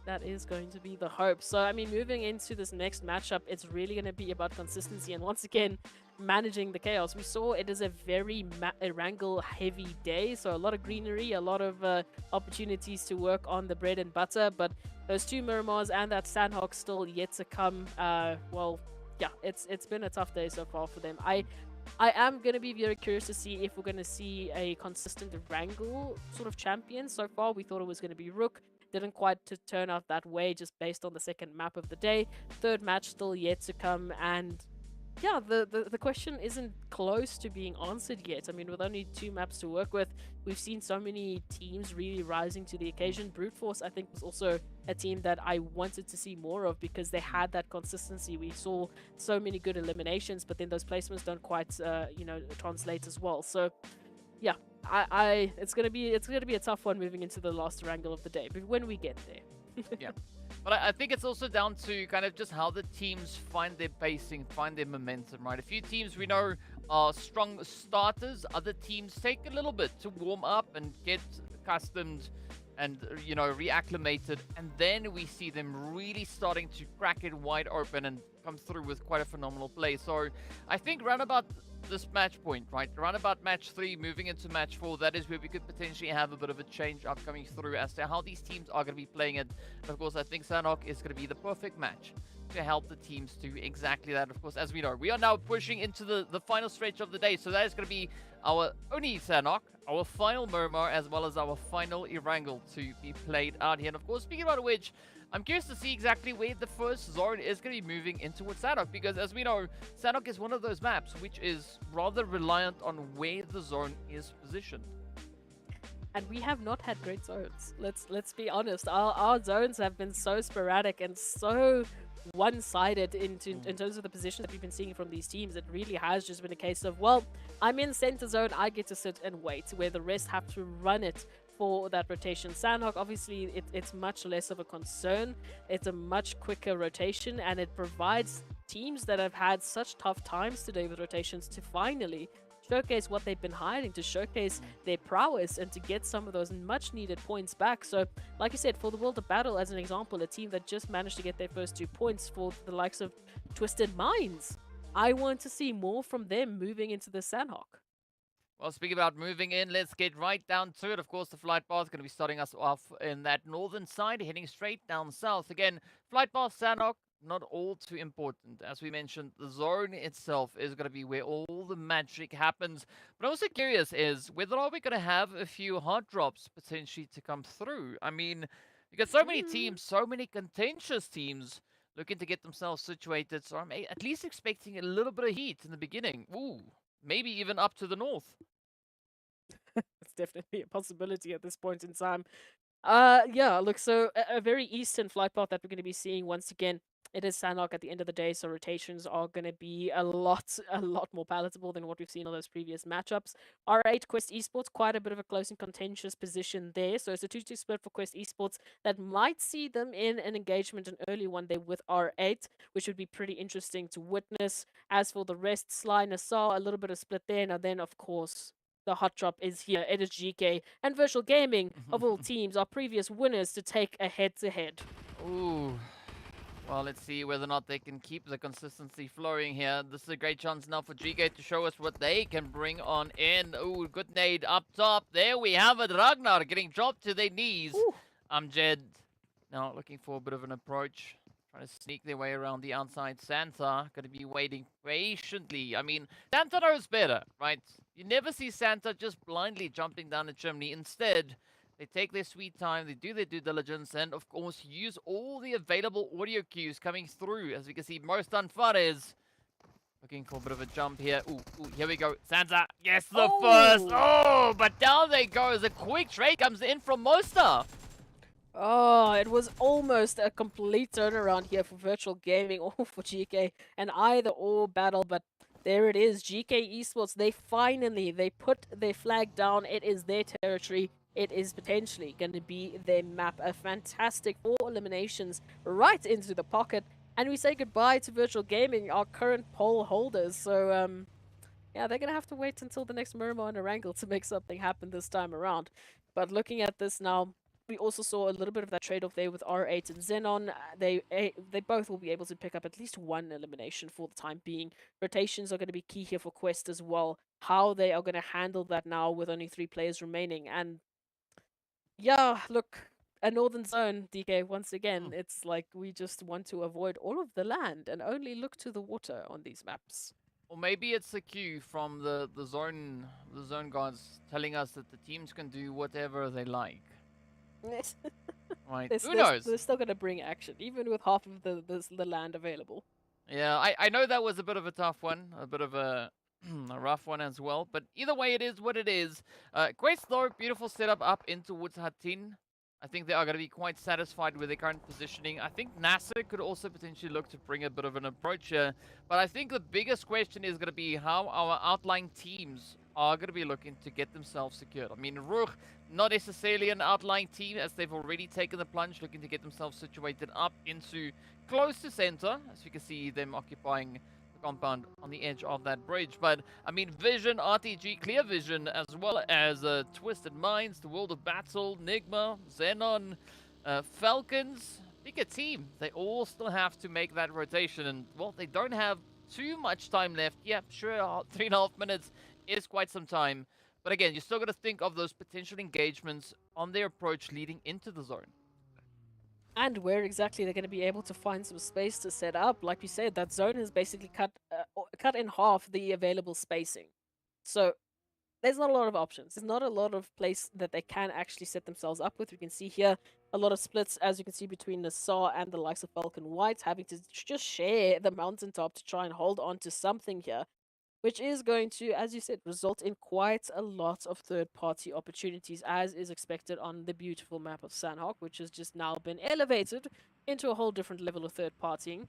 That is going to be the hope. So, I mean, moving into this next matchup, it's really going to be about consistency and once again, managing the chaos. We saw it is a very Erangel heavy day, so a lot of greenery, a lot of opportunities to work on the bread and butter, but those 2 Miramars and that Sanhok still yet to come. Well, yeah, it's been a tough day so far for them. I am going to be very curious to see if we're going to see a consistent Erangel sort of champion. So far, we thought it was going to be RUKH. Didn't quite turn out that way just based on the second map of the day. Third match still yet to come, and yeah, the question isn't close to being answered yet. I mean, with only 2 maps to work with, we've seen so many teams really rising to the occasion. Brute Force, I think, was also a team that I wanted to see more of because they had that consistency. We saw so many good eliminations, but then those placements don't quite, you know, translate as well. So yeah, it's gonna be a tough one moving into the last Erangel of the day, but when we get there. Yeah. But I think it's also down to kind of just how the teams find their pacing, find their momentum, right? A few teams we know are strong starters. Other teams take a little bit to warm up and get accustomed and, you know, reacclimated. And then we see them really starting to crack it wide open and come through with quite a phenomenal play. So I think round about this match point, right? Around about match 3, moving into match 4, that is where we could potentially have a bit of a change up coming through as to how these teams are going to be playing it. And of course, I think Sanhok is going to be the perfect match to help the teams do exactly that. Of course, as we know, we are now pushing into the final stretch of the day. So that is going to be our only Sanhok, our final Miramar, as well as our final Erangel to be played out here. And of course, speaking about which, I'm curious to see exactly where the first zone is going to be moving in towards Sanhok, because as we know, Sanhok is one of those maps which is rather reliant on where the zone is positioned. And we have not had great zones. Let's be honest. Our zones have been so sporadic and so one-sided in terms of the position that we've been seeing from these teams. It really has just been a case of, well, I'm in center zone, I get to sit and wait, where the rest have to run it for that rotation. Sanhok, obviously, it's much less of a concern. It's a much quicker rotation, and it provides teams that have had such tough times today with rotations to finally showcase what they've been hiding, to showcase their prowess, and to get some of those much needed points back. So, like you said, for the World of Battle, as an example, a team that just managed to get their first 2 points for the likes of Twisted Minds, I want to see more from them moving into the Sanhok. Well, speaking about moving in, let's get right down to it. Of course, the flight path is going to be starting us off in that northern side, heading straight down south. Again, flight path Sanhok, not all too important. As we mentioned, the zone itself is going to be where all the magic happens. But I'm also curious is whether are we going to have a few hard drops potentially to come through. I mean, you got so many teams, so many contentious teams looking to get themselves situated. So I'm at least expecting a little bit of heat in the beginning. Ooh, maybe even up to the north. It's definitely a possibility at this point in time. Yeah, look, so a very eastern flight path that we're going to be seeing once again. It is Sanhok at the end of the day, so rotations are going to be a lot more palatable than what we've seen in those previous matchups. R8 Quest Esports, quite a bit of a close and contentious position there. So it's a 2-2 split for Quest Esports that might see them in an engagement, an early one there with R8, which would be pretty interesting to witness. As for the rest, Sly, NASR, a little bit of split there. Now then, of course, the hot drop is here. It is GEEKAY and Virtual Gaming, of all teams, are previous winners to take a head-to-head. Ooh. Well, let's see whether or not they can keep the consistency flowing here. This is a great chance now for GEEKAY to show us what they can bring on in. Ooh, good nade up top. There we have it. Ragnar getting dropped to their knees. Amjad now looking for a bit of an approach. Trying to sneak their way around the outside. Santa going to be waiting patiently. I mean, Santa knows better, right? You never see Santa just blindly jumping down a chimney. Instead, they take their sweet time, they do their due diligence, and of course use all the available audio cues coming through. As we can see, Most Fares looking for a bit of a jump here. Ooh, here we go. Santa, yes, the first. Oh, but down they go as a quick trade comes in from Mosta. Oh, it was almost a complete turnaround here for Virtual Gaming or for GEEKAY, an either-or battle, but there it is. GEEKAY Esports, they put their flag down. It is their territory. It is potentially going to be their map. A fantastic 4 eliminations right into the pocket. And we say goodbye to Virtual Gaming, our current poll holders. So, yeah, they're going to have to wait until the next Miramar and Erangel to make something happen this time around. But looking at this now, we also saw a little bit of that trade-off there with R8 and XENON. They both will be able to pick up at least 1 elimination for the time being. Rotations are going to be key here for Quest as well. How they are going to handle that now with only 3 players remaining. And yeah, look, a northern zone, DK, once again, it's like we just want to avoid all of the land and only look to the water on these maps. Or maybe it's a cue from the zone guards telling us that the teams can do whatever they like. Right. Who knows? They're still going to bring action, even with half of the land available. Yeah, I know that was a bit of a tough one, a bit of a rough one as well, but either way it is what it is. Quest though, beautiful setup up in towards Hatin. I think they are going to be quite satisfied with their current positioning. I think NASR could also potentially look to bring a bit of an approach here, but I think the biggest question is going to be how our outlying teams are going to be looking to get themselves secured. I mean, RUKH, not necessarily an outlying team, as they've already taken the plunge, looking to get themselves situated up into close to center, as you can see them occupying the compound on the edge of that bridge. But, I mean, Vision, RTG, Clear Vision, as well as Twisted Minds, the World of Battle, NIGMA, XENON, FALCONS, bigger team. They all still have to make that rotation, and, well, they don't have too much time left. Yeah, sure, 3.5 minutes is quite some time. But again, you're still going to think of those potential engagements on their approach leading into the zone. And where exactly they're going to be able to find some space to set up. Like you said, that zone has basically cut in half the available spacing. So there's not a lot of options. There's not a lot of place that they can actually set themselves up with. We can see here a lot of splits, as you can see, between NASR and the likes of Falcon White, having to just share the mountaintop to try and hold on to something here, which is going to, as you said, result in quite a lot of third-party opportunities, as is expected on the beautiful map of Sanhok, which has just now been elevated into a whole different level of third-partying.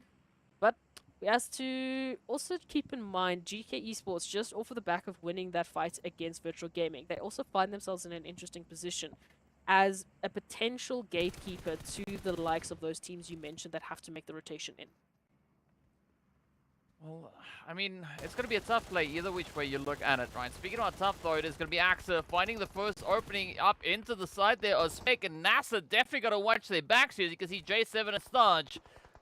But we have to also keep in mind GK Esports, just off of the back of winning that fight against Virtual Gaming, they also find themselves in an interesting position as a potential gatekeeper to the likes of those teams you mentioned that have to make the rotation in. Well, I mean, it's going to be a tough play either which way you look at it, right? Speaking about tough, though, it is going to be AXA finding the first opening up into the side there of Spec, and NASR definitely got to watch their backs here. As you can see, J7 and Starch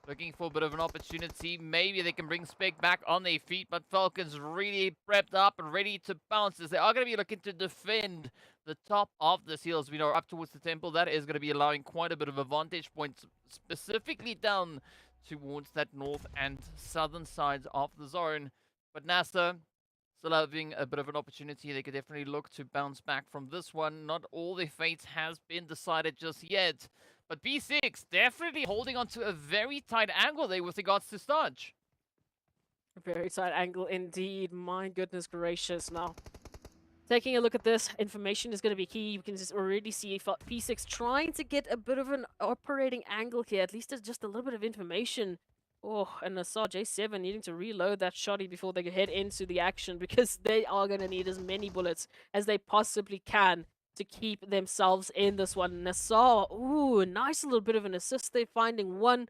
looking for a bit of an opportunity. Maybe they can bring Spec back on their feet, but Falcons really prepped up and ready to bounce as they are going to be looking to defend the top of the seals. We know up towards the temple, that is going to be allowing quite a bit of a vantage point, specifically down towards that north and southern sides of the zone. But NASR still having a bit of an opportunity. They could definitely look to bounce back from this one. Not all their fates has been decided just yet. But B6 definitely holding on to a very tight angle there with regards to Starch. A very tight angle indeed. My goodness gracious. Now, taking a look at this, information is going to be key. You can just already see P6 trying to get a bit of an operating angle here. At least there's just a little bit of information. Oh, and I saw J7 needing to reload that shotty before they head into the action, because they are going to need as many bullets as they possibly can to keep themselves in this one. NASR, ooh, a nice little bit of an assist. They're finding one.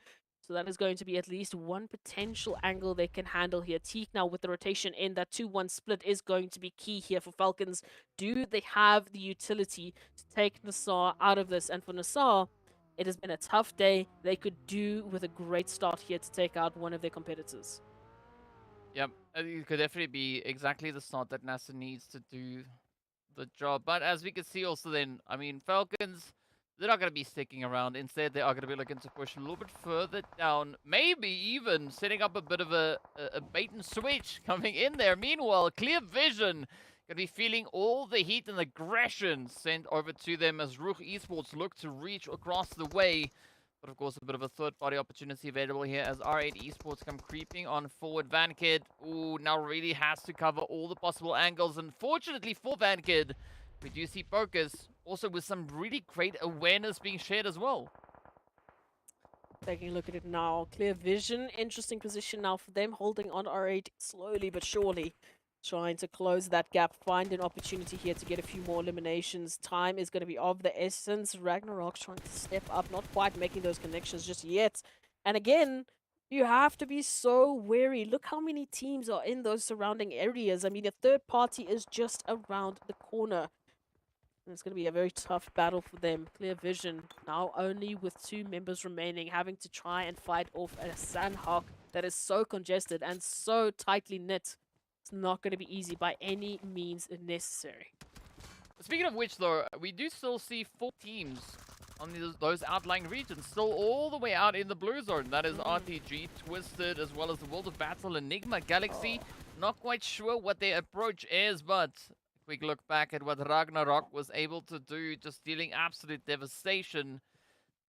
So that is going to be at least one potential angle they can handle here. Teak now with the rotation in, that 2-1 split is going to be key here for Falcons. Do they have the utility to take NASR out of this? And for NASR, it has been a tough day. They could do with a great start here to take out one of their competitors. Yep, it could definitely be exactly the start that NASR needs to do the job. But as we can see also then, I mean, Falcons, they're not going to be sticking around. Instead, they are going to be looking to push a little bit further down. Maybe even setting up a bit of a bait and switch coming in there. Meanwhile, Clear Vision going to be feeling all the heat and aggression sent over to them as RUKH Esports look to reach across the way. But of course, a bit of a third-party opportunity available here as R8 Esports come creeping on forward. Vankid, ooh, now really has to cover all the possible angles. Unfortunately for Vankid, we do see Focus also with some really great awareness being shared as well. Taking a look at it now. Clear Vision, interesting position now for them, holding on R8 slowly but surely. Trying to close that gap, find an opportunity here to get a few more eliminations. Time is going to be of the essence. RUKH trying to step up, not quite making those connections just yet. And again, you have to be so wary. Look how many teams are in those surrounding areas. I mean, a third party is just around the corner. And it's going to be a very tough battle for them. Clear Vision now only with 2 members remaining, having to try and fight off a Sanhok that is so congested and so tightly knit. It's not going to be easy by any means necessary. Speaking of which, though, we do still see 4 teams on those outlying regions, still all the way out in the blue zone. That is RTG, Twisted, as well as the World of Battle, Enigma, Galaxy. Not quite sure what their approach is, but a quick look back at what RUKH was able to do, just dealing absolute devastation.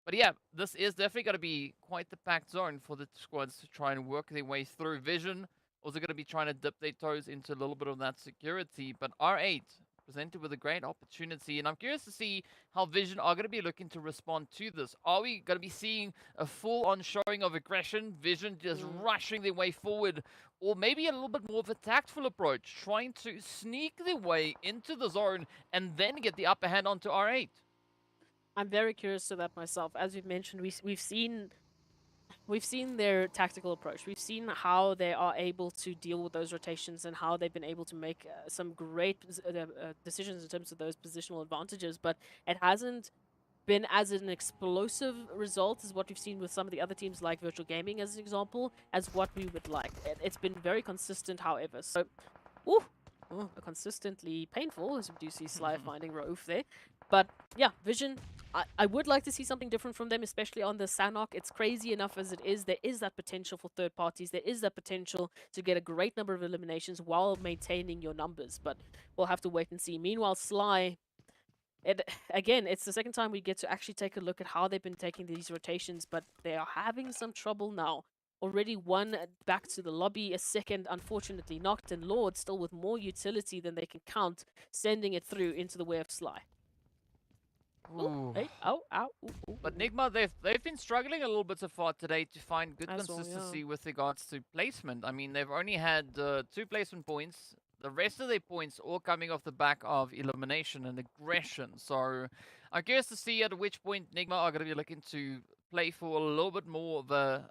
But yeah, this is definitely going to be quite the packed zone for the squads to try and work their way through. Vision also going to be trying to dip their toes into a little bit of that security, but R8 presented with a great opportunity, and I'm curious to see how Vision are going to be looking to respond to this. Are we going to be seeing a full-on showing of aggression, Vision just rushing their way forward, or maybe a little bit more of a tactful approach, trying to sneak their way into the zone and then get the upper hand onto R8? I'm very curious to that myself. As we've mentioned, we've seen their tactical approach. We've seen how they are able to deal with those rotations and how they've been able to make some great decisions in terms of those positional advantages. But it hasn't been as an explosive result as what we've seen with some of the other teams like Virtual Gaming as an example, as what we would like. It's been very consistent, however. So, consistently painful, as we do see Sly finding Raouf there. But yeah, Vision, I would like to see something different from them, especially on the Sanhok. It's crazy enough as it is. There is that potential for third parties. There is that potential to get a great number of eliminations while maintaining your numbers. But we'll have to wait and see. Meanwhile, Sly, again, it's the second time we get to actually take a look at how they've been taking these rotations, but they are having some trouble now. Already one back to the lobby, a second unfortunately knocked, and Lord still with more utility than they can count, sending it through into the way of Sly. Ooh, hey, ow, ooh, but NIGMA, they've been struggling a little bit so far today to find good consistency with regards to placement. I mean, they've only had 2 placement points. The rest of their points all coming off the back of elimination and aggression. So I'm curious to see at which point NIGMA are going to be looking to play for a little bit more of a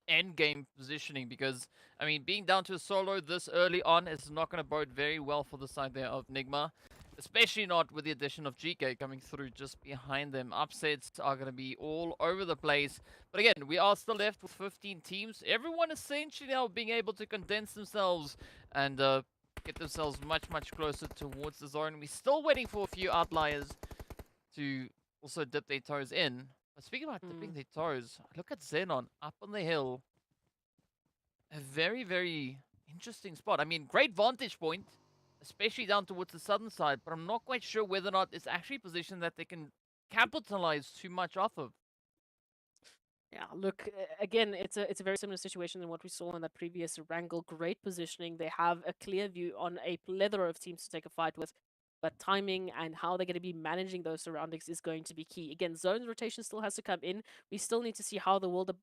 end game positioning, because I mean, being down to a solo this early on is not going to bode very well for the side there of NIGMA, especially not with the addition of GEEKAY coming through just behind them. Upsets are going to be all over the place, but again, we are still left with 15 teams, everyone essentially now being able to condense themselves and get themselves much closer towards the zone. We're still waiting for a few outliers to also dip their toes in. But speaking about dipping their toes, look at XENON up on the hill. A very interesting spot. I mean, great vantage point, especially down towards the southern side, but I'm not quite sure whether or not it's actually a position that they can capitalize too much off of. Yeah, look, again, it's a very similar situation than what we saw in that previous Erangel. Great positioning. They have a clear view on a plethora of teams to take a fight with. But timing and how they're going to be managing those surroundings is going to be key. Again, zone rotation still has to come in. We still need to see how the World of...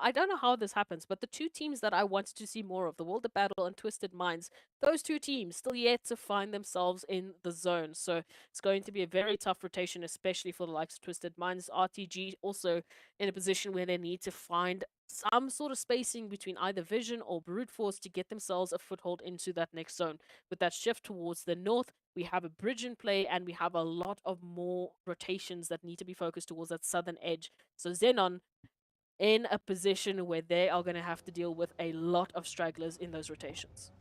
I don't know how this happens, but the 2 teams that I wanted to see more of, the World of Battle and Twisted Minds, those 2 teams still yet to find themselves in the zone. So it's going to be a very tough rotation, especially for the likes of Twisted Minds. RTG also in a position where they need to find some sort of spacing between either Vision or Brute Force to get themselves a foothold into that next zone. With that shift towards the north, we have a bridge in play, and we have a lot of more rotations that need to be focused towards that southern edge. So XENON in a position where they are going to have to deal with a lot of stragglers in those rotations.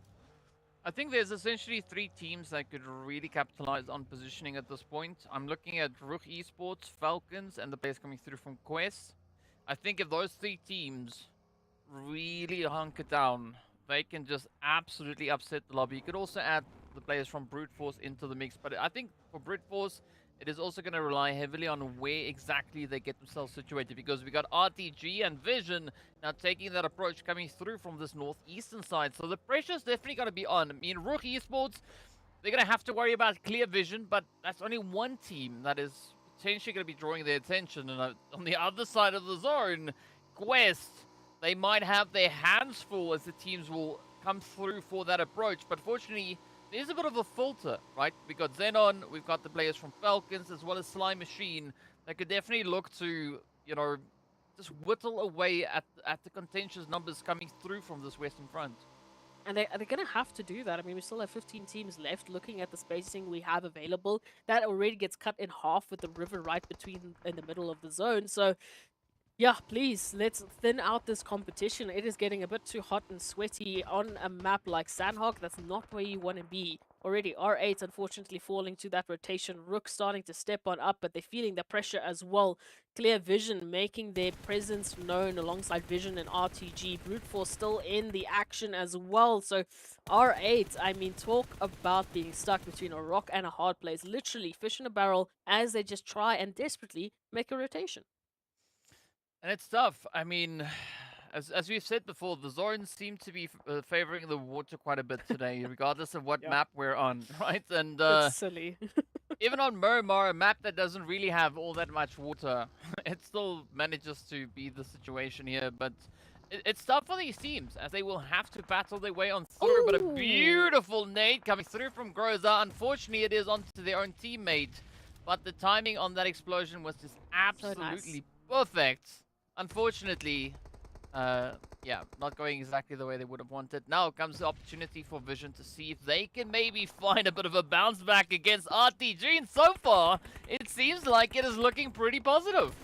I think there's essentially 3 teams that could really capitalize on positioning at this point. I'm looking at RUKH Esports, FALCONS, and the players coming through from Quest. I think if those 3 teams really hunker down, they can just absolutely upset the lobby. You could also add the players from Brute Force into the mix, but I think for Brute Force, it is also going to rely heavily on where exactly they get themselves situated, because we got RTG and Vision now taking that approach coming through from this northeastern side. So the pressure's definitely going to be on. I mean, RUKH Esports, they're going to have to worry about clear vision, but that's only one team that is potentially going to be drawing their attention. And on the other side of the zone, Quest, they might have their hands full as the teams will come through for that approach. But fortunately, there's a bit of a filter, right? We've got XENON, we've got the players from FALCONS, as well as Sly Machine, that could definitely look to, you know, just whittle away at the contentious numbers coming through from this Western Front. And they're going to have to do that. I mean, we still have 15 teams left. Looking at the spacing we have available, that already gets cut in half with the river right between in the middle of the zone. So, yeah, please, let's thin out this competition. It is getting a bit too hot and sweaty on a map like Sanhok. That's not where you want to be. Already R8 unfortunately falling to that rotation. RUKH starting to step on up, but they're feeling the pressure as well. Clear Vision making their presence known alongside Vision and RTG. Brute Force still in the action as well. So R8, I mean, talk about being stuck between a rock and a hard place. Literally fish in a barrel as they just try and desperately make a rotation. And it's tough. I mean, as we've said before, the zones seem to be favoring the water quite a bit today, regardless of what Yeah. map we're on, right? And It's silly. even on Miramar, a map that doesn't really have all that much water, it still manages to be the situation here. But it's tough for these teams, as they will have to battle their way on through. But a Ooh. beautiful nade coming through from Groza. Unfortunately, it is onto their own teammate. But the timing on that explosion was just absolutely perfect. Unfortunately, yeah, not going exactly the way they would have wanted. Now comes the opportunity for Vision to see if they can maybe find a bit of a bounce back against RTG. And so far, it seems like it is looking pretty positive.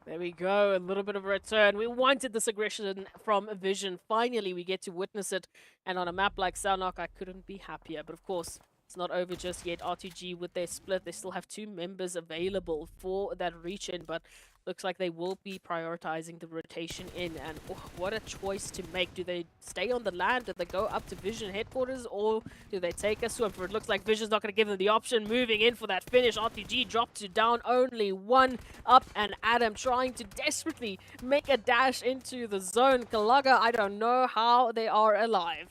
There we go, a little bit of a return. We wanted this aggression from Vision. Finally, we get to witness it. And on a map like Sanhok, I couldn't be happier. But of course, it's not over just yet. RTG with their split, they still have 2 members available for that reach in, but looks like they will be prioritizing the rotation in. And what a choice to make. Do they stay on the land? Do they go up to Vision headquarters, or do they take a swim? For it looks like Vision's not going to give them the option. Moving in for that finish. RTG dropped to down only 1 up, and Adam trying to desperately make a dash into the zone. Kalaga, I don't know how they are alive.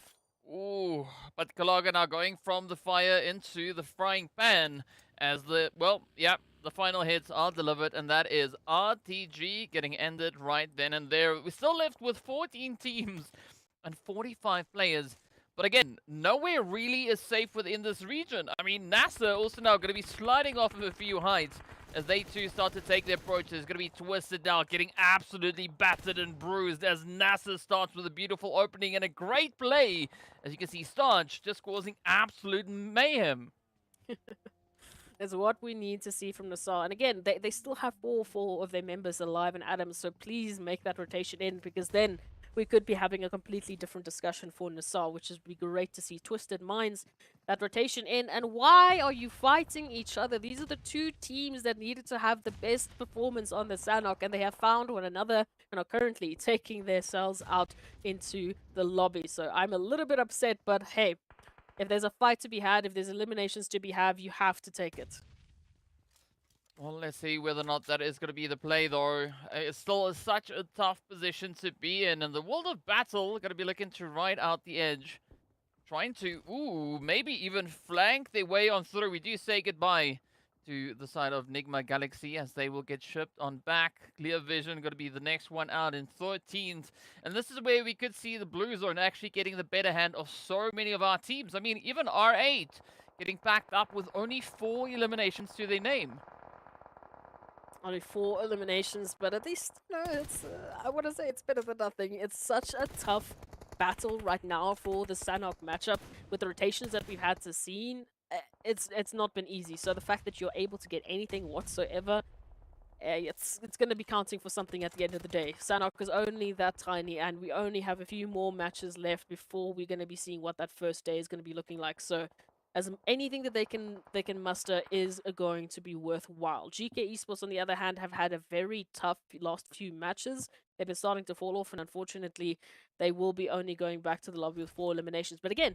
Ooh, but Kalaga now going from the fire into the frying pan as the, well, yeah, the final hits are delivered, and that is RTG getting ended right then and there. We're still left with 14 teams and 45 players. But again, nowhere really is safe within this region. I mean, NASR also now going to be sliding off of a few heights as they too start to take their approaches. Going to be twisted now, getting absolutely battered and bruised as NASR starts with a beautiful opening and a great play. As you can see, Starch just causing absolute mayhem. Is what we need to see from NASR. And again, they still have four of their members alive and Adams, so please make that rotation in, because then we could be having a completely different discussion for NASR, which would be great to see. Twisted Minds, that rotation in. And why are you fighting each other? These are the 2 teams that needed to have the best performance on the Sanhok, and they have found one another and are currently taking themselves out into the lobby. So I'm a little bit upset, but hey, if there's a fight to be had, if there's eliminations to be had, you have to take it. Well, let's see whether or not that is going to be the play, though. It's still such a tough position to be in. And the World of Battle going to be looking to ride out the edge. Trying to, maybe even flank their way on through. We do say goodbye to the side of NIGMA Galaxy as they will get shipped on back. Clear Vision going to be the next one out in 13th. And this is where we could see the Blue Zone actually getting the better hand of so many of our teams. I mean, even R8 getting packed up with only 4 eliminations to their name. Only 4 eliminations, but at least, you know, it's, I want to say it's better than nothing. It's such a tough battle right now for the Sanhok matchup with the rotations that we've had to see. It's not been easy. So the fact that you're able to get anything whatsoever, it's going to be counting for something at the end of the day. Sanhok is only that tiny, and we only have a few more matches left before we're going to be seeing what that first day is going to be looking like. So as anything that they can muster is going to be worthwhile. GEEKAY Esports, on the other hand, have had a very tough last few matches. They've been starting to fall off, and unfortunately, they will be only going back to the lobby with 4 eliminations. But again,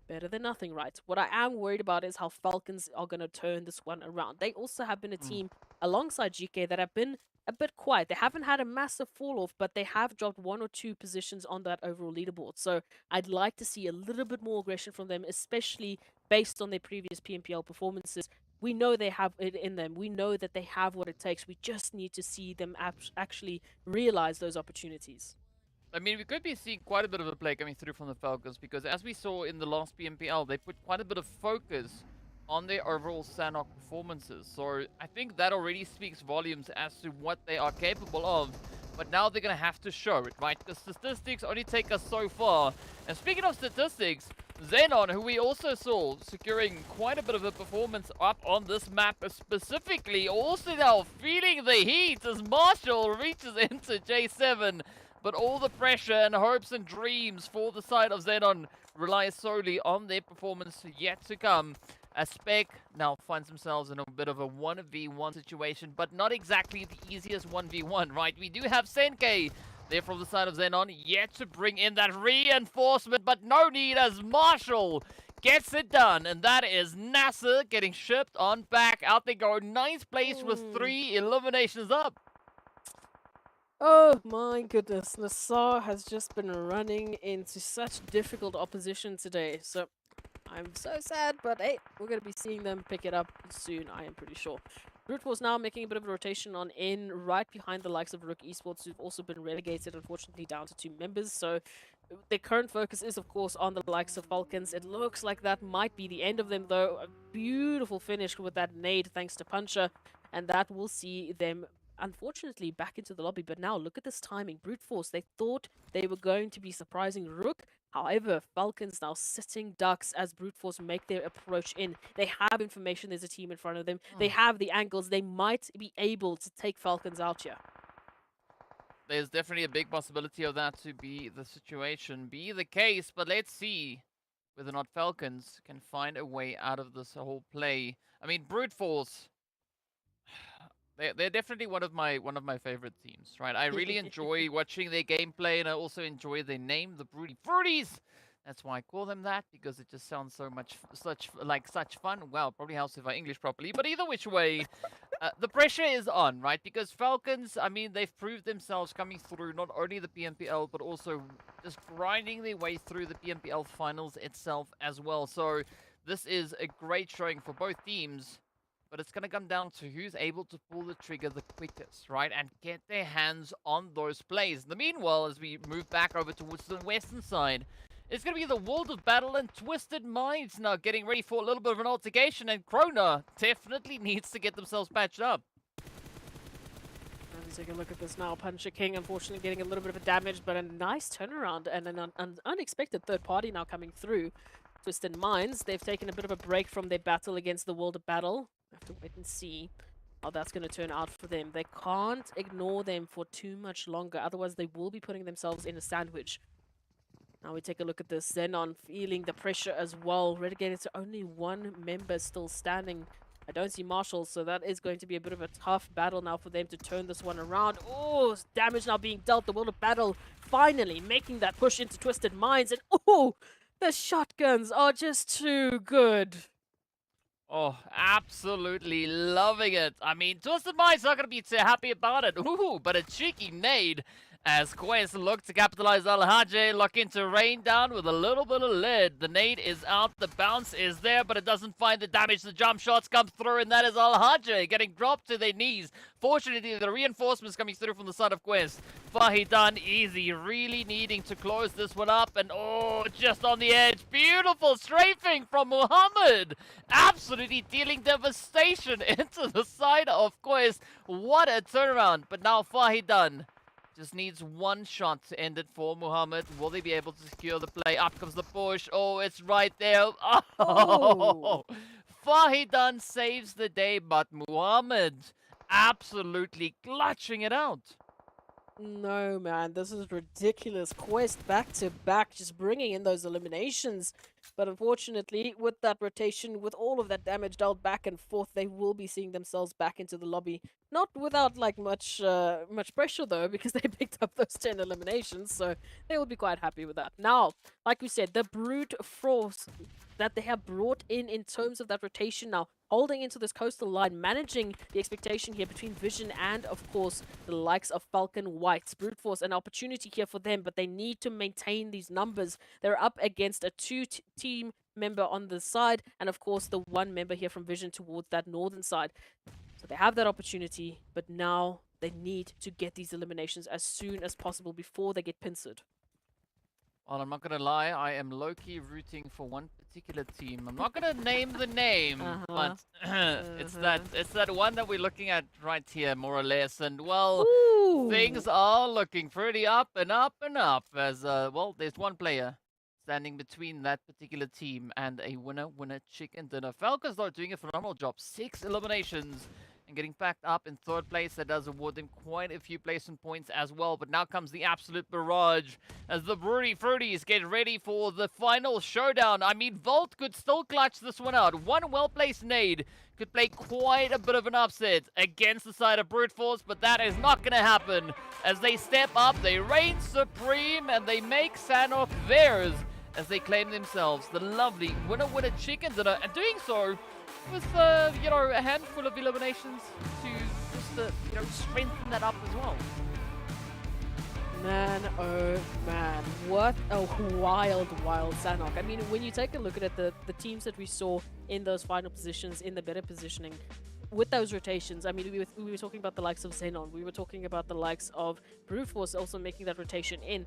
better than nothing, right? What I am worried about is how FALCONS are going to turn this one around. They also have been a team alongside GEEKAY that have been a bit quiet. They haven't had a massive fall off, but they have dropped 1 or 2 positions on that overall leaderboard. So I'd like to see a little bit more aggression from them, especially based on their previous PMPL performances. We know they have it in them. We know that they have what it takes. We just need to see them actually realize those opportunities. I mean, we could be seeing quite a bit of a play coming through from the FALCONS, because as we saw in the last PMPL, they put quite a bit of focus on their overall Sanhok performances. So I think that already speaks volumes as to what they are capable of. But now they're going to have to show it, right? The statistics only take us so far. And speaking of statistics, XENON, who we also saw securing quite a bit of a performance up on this map specifically, also now feeling the heat as Marshall reaches into J7. But all the pressure and hopes and dreams for the side of XENON rely solely on their performance yet to come. As Spec now finds themselves in a bit of a 1v1 situation, but not exactly the easiest 1v1, right? We do have Senkei there from the side of XENON, yet to bring in that reinforcement, but no need as Marshall gets it done. And that is NASR getting shipped on back. Out they go, 9th place with 3 eliminations up. Oh my goodness, NASR has just been running into such difficult opposition today. So I'm so sad, but hey, we're going to be seeing them pick it up soon, I am pretty sure. Brute Force now making a bit of a rotation on in, right behind the likes of RUKH Esports, who've also been relegated, unfortunately, down to 2 members. So their current focus is, of course, on the likes of FALCONS. It looks like that might be the end of them, though. A beautiful finish with that nade, thanks to Puncher, and that will see them, unfortunately, back into the lobby. But now, look at this timing. Brute Force, they thought they were going to be surprising RUKH. However, FALCONS now sitting ducks as Brute Force make their approach in. They have information, there's a team in front of them. They have the angles. They might be able to take FALCONS out here. There's definitely a big possibility of that to be the situation, be the case, but let's see whether or not FALCONS can find a way out of this whole play. I mean, Brute Force, they're definitely one of my favorite teams, right? I really enjoy watching their gameplay, and I also enjoy their name, the Broody Fruities. That's why I call them that, because it just sounds such fun. Wow, probably helps if I English properly, but either which way, the pressure is on, right? Because FALCONS, I mean, they've proved themselves coming through not only the PMPL, but also just grinding their way through the PMPL finals itself as well. So this is a great showing for both teams. But it's going to come down to who's able to pull the trigger the quickest, right? And get their hands on those plays. In the meanwhile, as we move back over towards the western side, it's going to be the World of Battle and Twisted Minds now getting ready for a little bit of an altercation. And Krona definitely needs to get themselves patched up. Let's take a look at this now. Puncher King, unfortunately, getting a little bit of a damage, but a nice turnaround and an unexpected third party now coming through. Twisted Minds, they've taken a bit of a break from their battle against the World of Battle. Have to wait and see how that's going to turn out for them. They can't ignore them for too much longer, otherwise they will be putting themselves in a sandwich. Now we take a look at this. XENON feeling the pressure as well. Relegated to only 1 member still standing. I don't see Marshall, so that is going to be a bit of a tough battle now for them to turn this one around. Oh, damage now being dealt. The World of Battle finally making that push into Twisted Minds. And oh, the shotguns are just too good. Oh, absolutely loving it. I mean, Twisted Minds not going to be too happy about it. Ooh, but a cheeky nade as Quest look to capitalize RUKH, lock into rain down with a little bit of lead. The nade is out, the bounce is there, but it doesn't find the damage. The jump shots come through, and that is RUKH getting dropped to their knees. Fortunately, the reinforcements coming through from the side of Quest. Fahidan easy, really needing to close this one up, and oh, just on the edge. Beautiful strafing from Muhammad. Absolutely dealing devastation into the side of Quest. What a turnaround, but now Fahidan just needs one shot to end it for Muhammad. Will they be able to secure the play? Up comes the push. Oh, it's right there. Oh! Fahidan saves the day, but Muhammad absolutely clutching it out. No, man, this is ridiculous. Quest back to back, just bringing in those eliminations. But unfortunately, with that rotation, with all of that damage dealt back and forth, they will be seeing themselves back into the lobby. Not without like much pressure though, because they picked up those 10 eliminations, so they will be quite happy with that. Now, like we said, the brute force that they have brought in terms of that rotation now, holding into this coastal line, managing the expectation here between Vision and, of course, the likes of Falcon Whites. Brute Force, an opportunity here for them, but they need to maintain these numbers. They're up against a 2-team member on the side, and of course, the 1 member here from Vision towards that northern side. So they have that opportunity, but now they need to get these eliminations as soon as possible before they get pincered. Well, I'm not going to lie, I am low-key rooting for one particular team. I'm not going to name the name, but it's that one that we're looking at right here, more or less. And, well, things are looking pretty up and up and up. As, well, there's one player standing between that particular team and a winner chicken dinner. FALCONS, though, doing a phenomenal job. 6 eliminations. And getting packed up in 3rd place. That does award them quite a few placement points as well. But now comes the absolute barrage as the Broody Fruities get ready for the final showdown. I mean, Volt could still clutch this one out. One well-placed nade could play quite a bit of an upset against the side of Brute Force, but that is not going to happen. As they step up, they reign supreme, and they make Sanhok theirs as they claim themselves the lovely winner chicken dinner, and doing so with, you know, a handful of eliminations to just, you know, strengthen that up as well. Man, oh man, what a wild Sanhok. I mean, when you take a look at it, the teams that we saw in those final positions, in the better positioning, with those rotations, I mean, we were talking about the likes of XENON, we were talking about the likes of Brute Force also making that rotation in,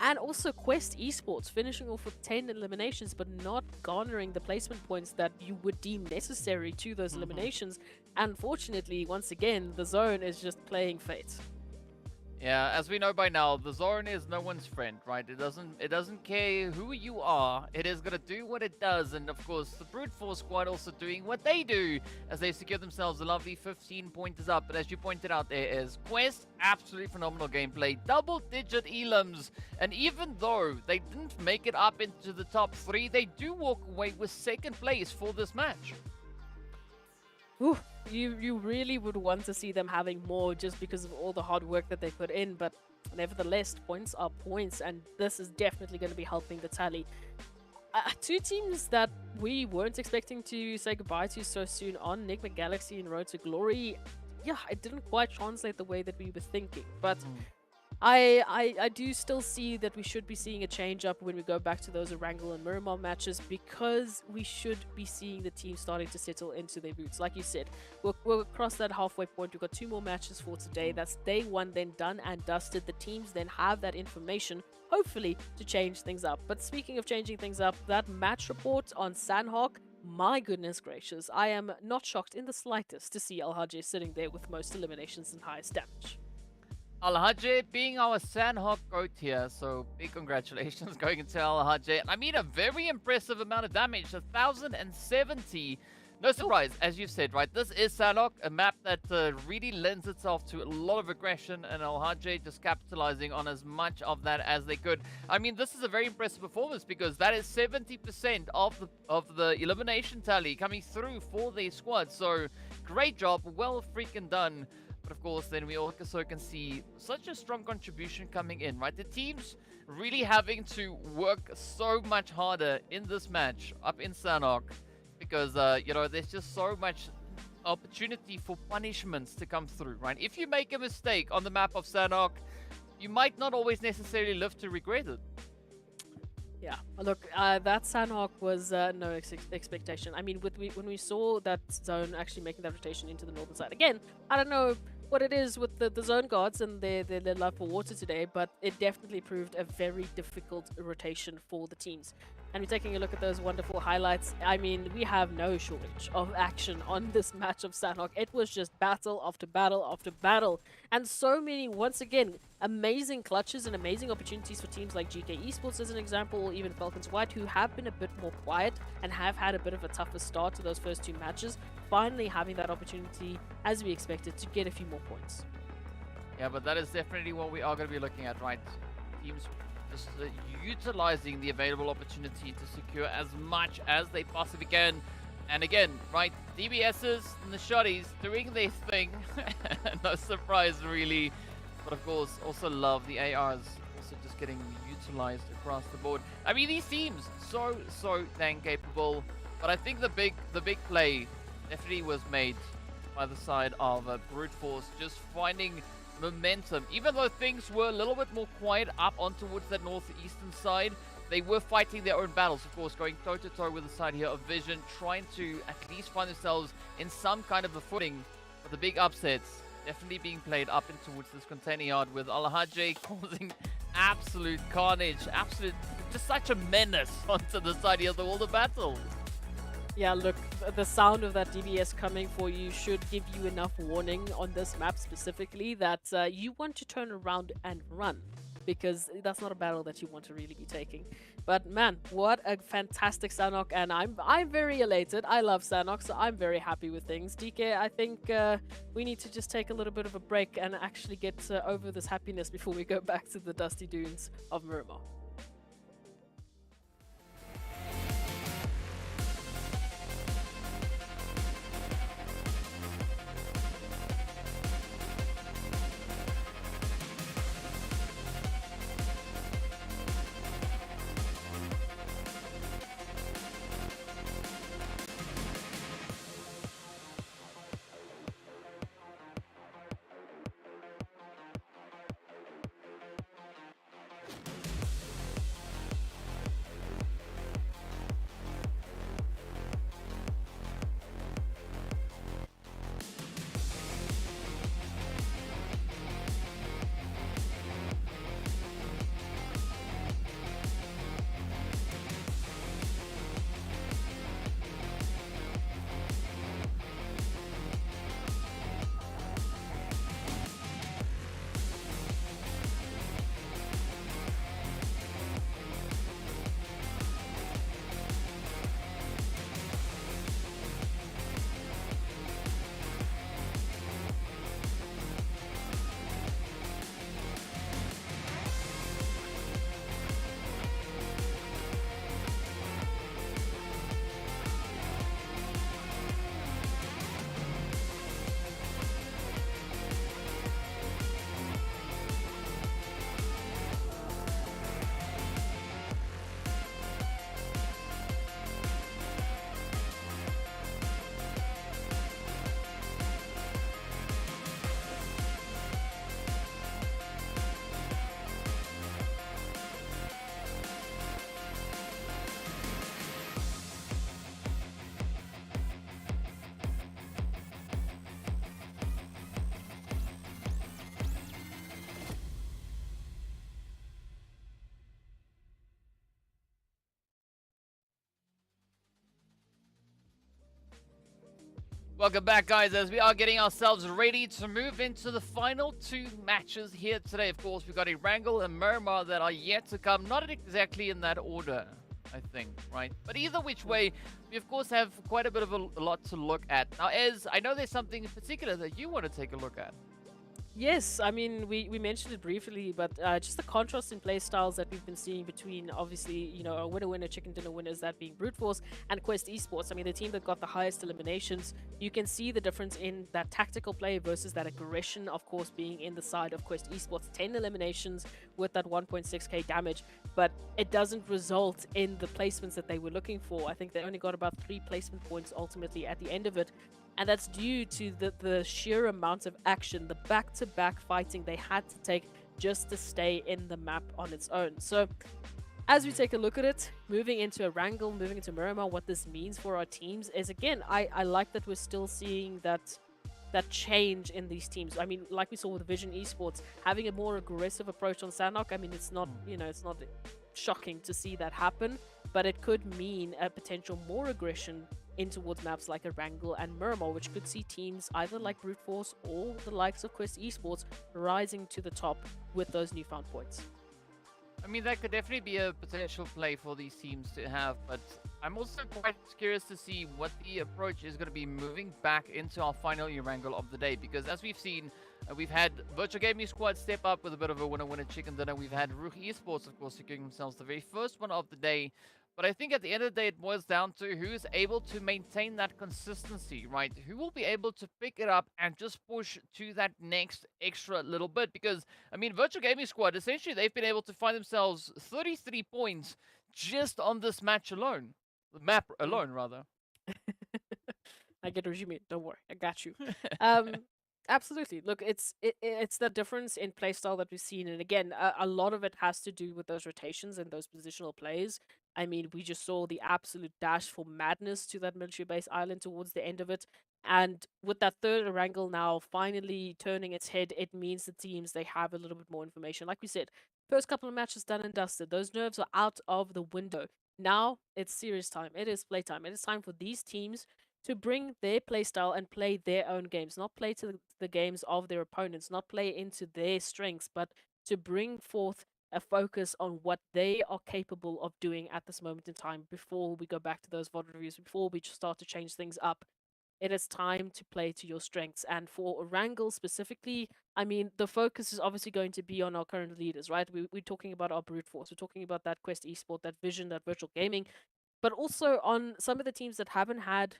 and also Quest Esports finishing off with 10 eliminations, but not garnering the placement points that you would deem necessary to those eliminations. Unfortunately, once again, the zone is just playing fate. Yeah, as we know by now, the zone is no one's friend, right? It doesn't care who you are. It is gonna do what it does, and of course, the Brute Force squad also doing what they do as they secure themselves a lovely 15 pointers up. But as you pointed out, there is Quest, absolutely phenomenal gameplay, double-digit elims, and even though they didn't make it up into the top 3, they do walk away with 2nd place for this match. Ooh, you really would want to see them having more just because of all the hard work that they put in, but nevertheless, points are points, and this is definitely going to be helping the tally. Two teams that we weren't expecting to say goodbye to so soon on, NIGMA Galaxy and Road to Glory. Yeah, it didn't quite translate the way that we were thinking, but I do still see that we should be seeing a change up when we go back to those Erangel and Miramar matches, because we should be seeing the team starting to settle into their boots. Like you said, we'll cross that halfway point. We've got 2 more matches for today. That's day 1 then done and dusted. The teams then have that information, hopefully, to change things up. But speaking of changing things up, that match report on Sanhok, my goodness gracious, I am not shocked in the slightest to see RUKH sitting there with most eliminations and highest damage. RUKH being our Sanhok GOAT here, so big congratulations going into RUKH. I mean, a very impressive amount of damage, 1,070. No surprise, as you've said, right? This is Sanhok, a map that really lends itself to a lot of aggression, and RUKH just capitalizing on as much of that as they could. I mean, this is a very impressive performance because that is 70% of the elimination tally coming through for their squad. So great job, well freaking done. But of course, then we also can see such a strong contribution coming in, right? The teams really having to work so much harder in this match up in Sanhok because, you know, there's just so much opportunity for punishments to come through, right? If you make a mistake on the map of Sanhok, you might not always necessarily live to regret it. Yeah, look, that Sanhok was no expectation. I mean, when we saw that zone actually making that rotation into the northern side, again, I don't know what it is with the zone guards and their love for water today, but it definitely proved a very difficult rotation for the teams. And we're taking a look at those wonderful highlights. I mean, we have no shortage of action on this match of Sanhok. It was just battle after battle after battle. And so many, once again, amazing clutches and amazing opportunities for teams like GEEKAY Esports as an example, or even FALCONS White, who have been a bit more quiet and have had a bit of a tougher start to those first 2 matches, finally having that opportunity, as we expected, to get a few more points. Yeah, but that is definitely what we are going to be looking at, right? Teams just utilizing the available opportunity to secure as much as they possibly can. And again, right, DBSs and the shotties doing their thing. No surprise, really. But of course, also love the ARs also just getting utilized across the board. I mean, these teams, so dang capable. But I think the big play definitely was made by the side of Brute Force, just finding momentum. Even though things were a little bit more quiet up on towards that northeastern side, they were fighting their own battles, of course, going toe-to-toe with the side here of Vision, trying to at least find themselves in some kind of a footing. But the big upsets definitely being played up and towards this container yard, with RUKH causing absolute carnage, just such a menace onto the side here of the world of battle. Yeah, look, the sound of that DBS coming for you should give you enough warning on this map specifically that you want to turn around and run, because that's not a battle that you want to really be taking. But man, what a fantastic Sanhok, and I'm very elated. I love Sanhok, so I'm very happy with things. DK, I think we need to just take a little bit of a break and actually get over this happiness before we go back to the dusty dunes of Miramar. Welcome back, guys, as we are getting ourselves ready to move into the final two matches here today. Of course, we've got Erangel and Miramar that are yet to come, not exactly in that order, I think, right? But either which way, we of course have quite a bit of a lot to look at. Now, Ez, I know there's something in particular that you want to take a look at. Yes, I mean, we mentioned it briefly, but just the contrast in play styles that we've been seeing between, obviously, you know, a winner-winner, chicken dinner winners, that being Brute Force, and Quest Esports. I mean, the team that got the highest eliminations, you can see the difference in that tactical play versus that aggression, of course, being in the side of Quest Esports. 10 eliminations with that 1.6k damage, but it doesn't result in the placements that they were looking for. I think they only got about 3 placement points ultimately at the end of it. And that's due to the sheer amount of action, the back-to-back fighting they had to take just to stay in the map on its own. So as we take a look at it, moving into Erangel, moving into Miramar, what this means for our teams is, again, I like that we're still seeing that change in these teams. I mean, like we saw with Vision Esports, having a more aggressive approach on Sanhok. I mean, it's not, you know, it's not shocking to see that happen, but it could mean a potential more aggression in towards maps like Erangel and Miramar, which could see teams either like Brute Force or the likes of Quest Esports rising to the top with those newfound points. I mean, that could definitely be a potential play for these teams to have, but I'm also quite curious to see what the approach is going to be moving back into our final Erangel of the day, because as we've seen, we've had Virtual Gaming Squad step up with a bit of a winner-winner chicken dinner. We've had RUKH Esports, of course, securing themselves the very first one of the day. But I think at the end of the day, it boils down to who's able to maintain that consistency, right? Who will be able to pick it up and just push to that next extra little bit? Because, I mean, Virtual Gaming Squad, essentially, they've been able to find themselves 33 points just on this match alone. The map alone, rather. I get what you mean. Don't worry, I got you. Absolutely. Look, it's the difference in playstyle that we've seen, and again, a lot of it has to do with those rotations and those positional plays. I mean, we just saw the absolute dash for madness to that military base island towards the end of it, and with that third Erangel now finally turning its head, it means the teams, they have a little bit more information. Like we said, first couple of matches done and dusted. Those nerves are out of the window. Now it's serious time. It is playtime. It is time for these teams to bring their playstyle and play their own games, not play to the games of their opponents, not play into their strengths, but to bring forth a focus on what they are capable of doing at this moment in time before we go back to those VOD reviews, before we just start to change things up. It is time to play to your strengths. And for Erangel specifically, I mean, the focus is obviously going to be on our current leaders, right? We're talking about our Brute Force. We're talking about that Quest Esport, that Vision, that Virtual Gaming, but also on some of the teams that haven't had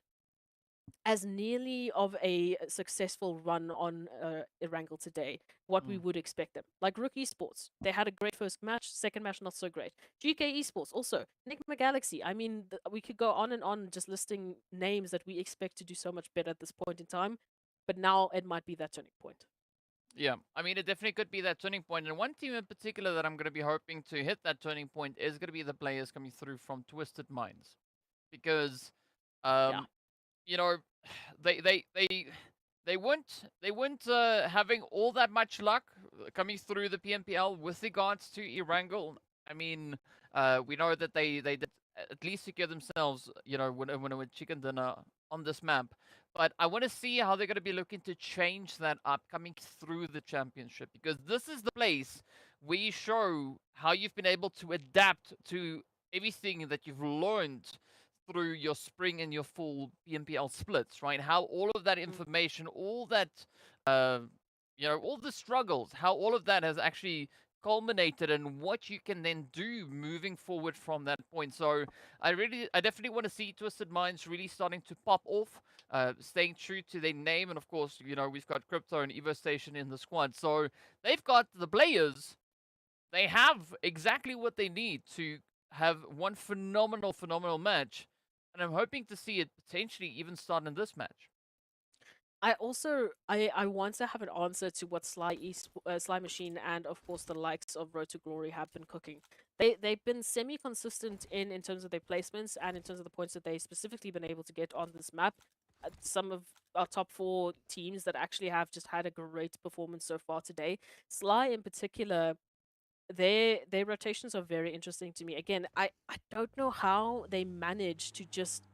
as nearly of a successful run on Erangel today, what we would expect them. Like RUKH Esports, they had a great first match, second match not so great. GEEKAY Esports also, NIGMA Galaxy. I mean, we could go on and on just listing names that we expect to do so much better at this point in time, but now it might be that turning point. Yeah, I mean, it definitely could be that turning point. And one team in particular that I'm going to be hoping to hit that turning point is going to be the players coming through from Twisted Minds. Because, you know, they weren't having all that much luck coming through the PMPL with regards to Erangel. I mean, we know that they did at least secure themselves, you know, when with chicken dinner on this map. But I want to see how they're going to be looking to change that up coming through the championship, because this is the place where you show how you've been able to adapt to everything that you've learned through your spring and your full PMPL splits, right? How all of that information, all that, you know, all the struggles, how all of that has actually culminated and what you can then do moving forward from that point. So I definitely want to see Twisted Minds really starting to pop off, staying true to their name. And of course, you know, we've got Crypto and Evo Station in the squad. So they've got the players. They have exactly what they need to have one phenomenal match. And I'm hoping to see it potentially even start in this match. I also I want to have an answer to what Sly Machine and of course the likes of Road to Glory have been cooking. They've been semi-consistent in terms of their placements and in terms of the points that they specifically been able to get on this map. Some of our top 4 teams that actually have just had a great performance so far today. Sly in particular, their rotations are very interesting to me. Again, I don't know how they manage to just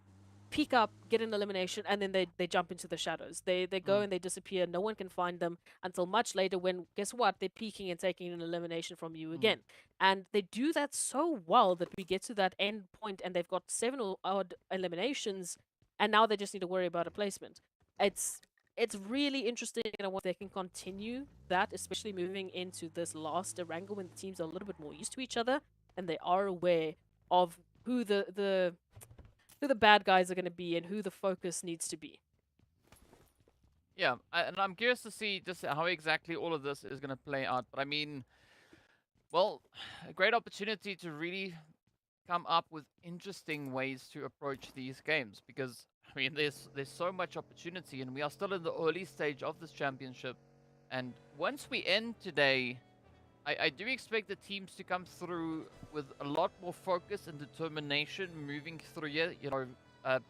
peek up, get an elimination, and then they jump into the shadows. They go and they disappear. No one can find them until much later when, guess what, they're peeking and taking an elimination from you again. And they do that so well that we get to that end point and they've got 7 or odd eliminations, and now they just need to worry about a placement. It's really interesting, and I wonder if they can continue that, especially moving into this last Erangel when the teams are a little bit more used to each other and they are aware of who the bad guys are going to be and who the focus needs to be. Yeah, and I'm curious to see just how exactly all of this is going to play out. But I mean, well, a great opportunity to really come up with interesting ways to approach these games, because I mean, there's so much opportunity, and we are still in the early stage of this championship. And once we end today, I do expect the teams to come through with a lot more focus and determination moving through here, you know,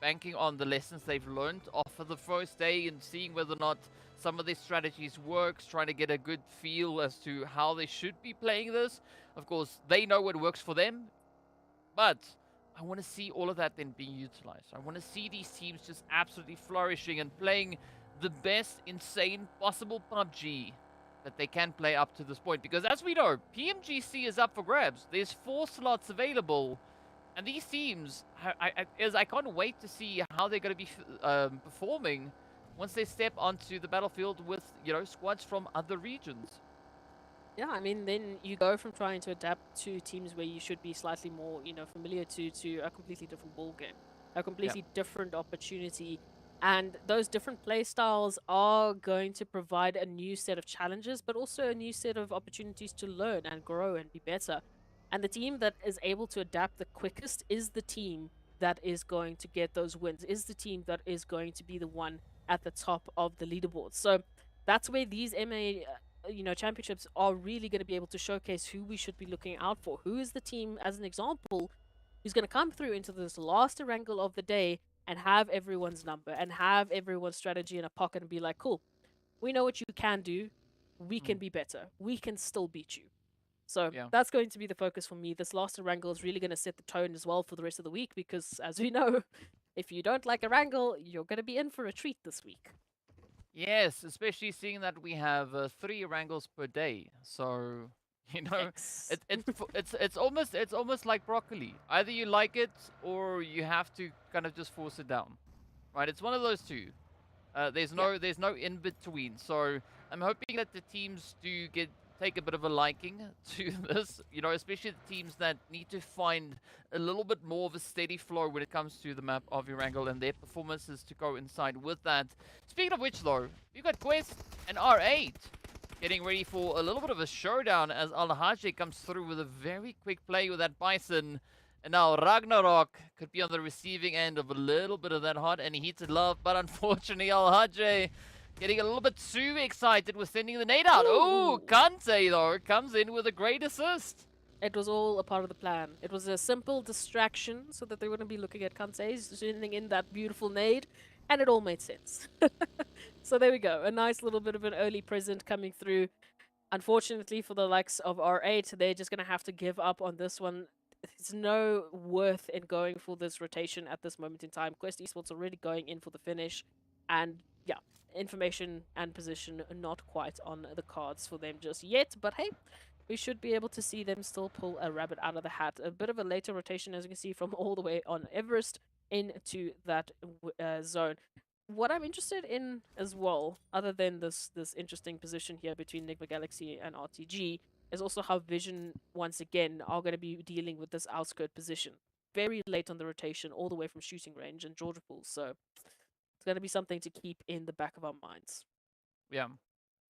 banking on the lessons they've learned off of the first day and seeing whether or not some of their strategies works, trying to get a good feel as to how they should be playing this. Of course, they know what works for them, but I want to see all of that then being utilized. I want to see these teams just absolutely flourishing and playing the best insane possible PUBG that they can play up to this point. Because as we know, PMGC is up for grabs. There's 4 slots available. And these teams, I can't wait to see how they're going to be performing once they step onto the battlefield with, you know, squads from other regions. Yeah, I mean, then you go from trying to adapt to teams where you should be slightly more, you know, familiar to a completely different ball game, a completely different opportunity. And those different play styles are going to provide a new set of challenges, but also a new set of opportunities to learn and grow and be better. And the team that is able to adapt the quickest is the team that is going to get those wins, is the team that is going to be the one at the top of the leaderboard. So that's where these MEA championships are really going to be able to showcase who we should be looking out for. Who is the team, as an example, who's going to come through into this last Erangel of the day and have everyone's number and have everyone's strategy in a pocket and be like, cool, we know what you can do. We can be better. We can still beat you. So that's going to be the focus for me. This last Erangel is really going to set the tone as well for the rest of the week, because as we know, if you don't like Erangel, you're going to be in for a treat this week. Yes, especially seeing that we have 3 Erangels per day. So, you know, it's almost like broccoli. Either you like it or you have to kind of just force it down, right? It's one of those two. There's no in between. So I'm hoping that the teams do take a bit of a liking to this, you know, especially the teams that need to find a little bit more of a steady flow when it comes to the map of Erangel and their performances to coincide with that. Speaking of which, though, we've got Quest and R8 getting ready for a little bit of a showdown as RUKH comes through with a very quick play with that Bison. And now RUKH could be on the receiving end of a little bit of that hot and heated love, but unfortunately RUKH getting a little bit too excited with sending the nade out. Oh, Kante, though, comes in with a great assist. It was all a part of the plan. It was a simple distraction so that they wouldn't be looking at Kante sending in that beautiful nade, and it all made sense. So there we go. A nice little bit of an early present coming through. Unfortunately for the likes of R8, they're just going to have to give up on this one. There's no worth in going for this rotation at this moment in time. Quest Esports already going in for the finish, and yeah, information and position are not quite on the cards for them just yet, but hey, we should be able to see them still pull a rabbit out of the hat. A bit of a later rotation, as you can see, from all the way on Everest into that zone. What I'm interested in as well, other than this interesting position here between NIGMA Galaxy and RTG, is also how Vision once again are going to be dealing with this outskirt position. Very late on the rotation, all the way from shooting range and Georgia Pools, so it's going to be something to keep in the back of our minds. Yeah,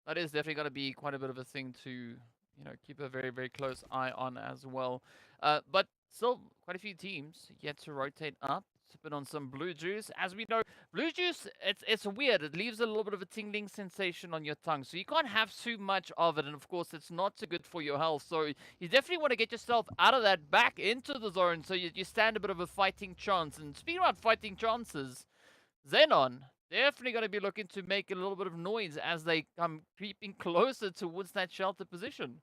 that is definitely going to be quite a bit of a thing to, you know, keep a very, very close eye on as well. But still, quite a few teams yet to rotate up, sipping on some blue juice. As we know, blue juice, it's weird. It leaves a little bit of a tingling sensation on your tongue, so you can't have too much of it. And of course, it's not so good for your health. So you definitely want to get yourself out of that, back into the zone, so you stand a bit of a fighting chance. And speaking about fighting chances, XENON definitely going to be looking to make a little bit of noise as they come creeping closer towards that shelter position.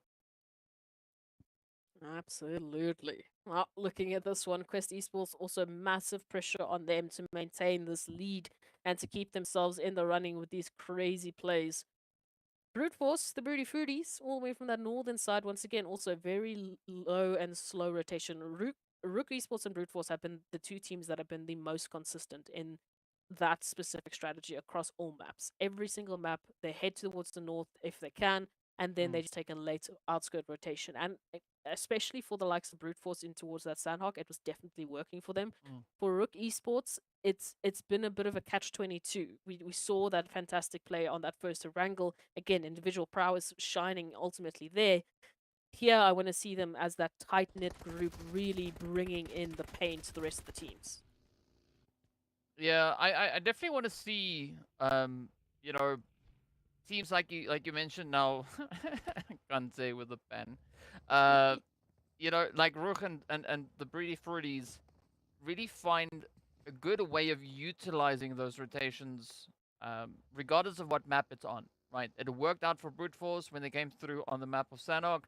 Absolutely. Well, looking at this one, Quest Esports also massive pressure on them to maintain this lead and to keep themselves in the running with these crazy plays. Brute Force, the Broody Fruities, all the way from that northern side, once again, also very low and slow rotation. RUKH Esports and Brute Force have been the two teams that have been the most consistent in that specific strategy across all maps. Every single map, they head towards the north if they can, and then they just take a late outskirt rotation. And especially for the likes of Brute Force in towards that Sanhok, it was definitely working for them. For RUKH Esports, it's been a bit of a catch-22. We saw that fantastic play on that first Erangel. Again, individual prowess shining ultimately there. Here, I want to see them as that tight-knit group really bringing in the pain to the rest of the teams. Yeah, I definitely want to see, you know, teams like you mentioned now, can't say with a pen, you know, like RUKH and the Breedy Fruities really find a good way of utilizing those rotations, regardless of what map it's on, right? It worked out for Brute Force when they came through on the map of Sanhok.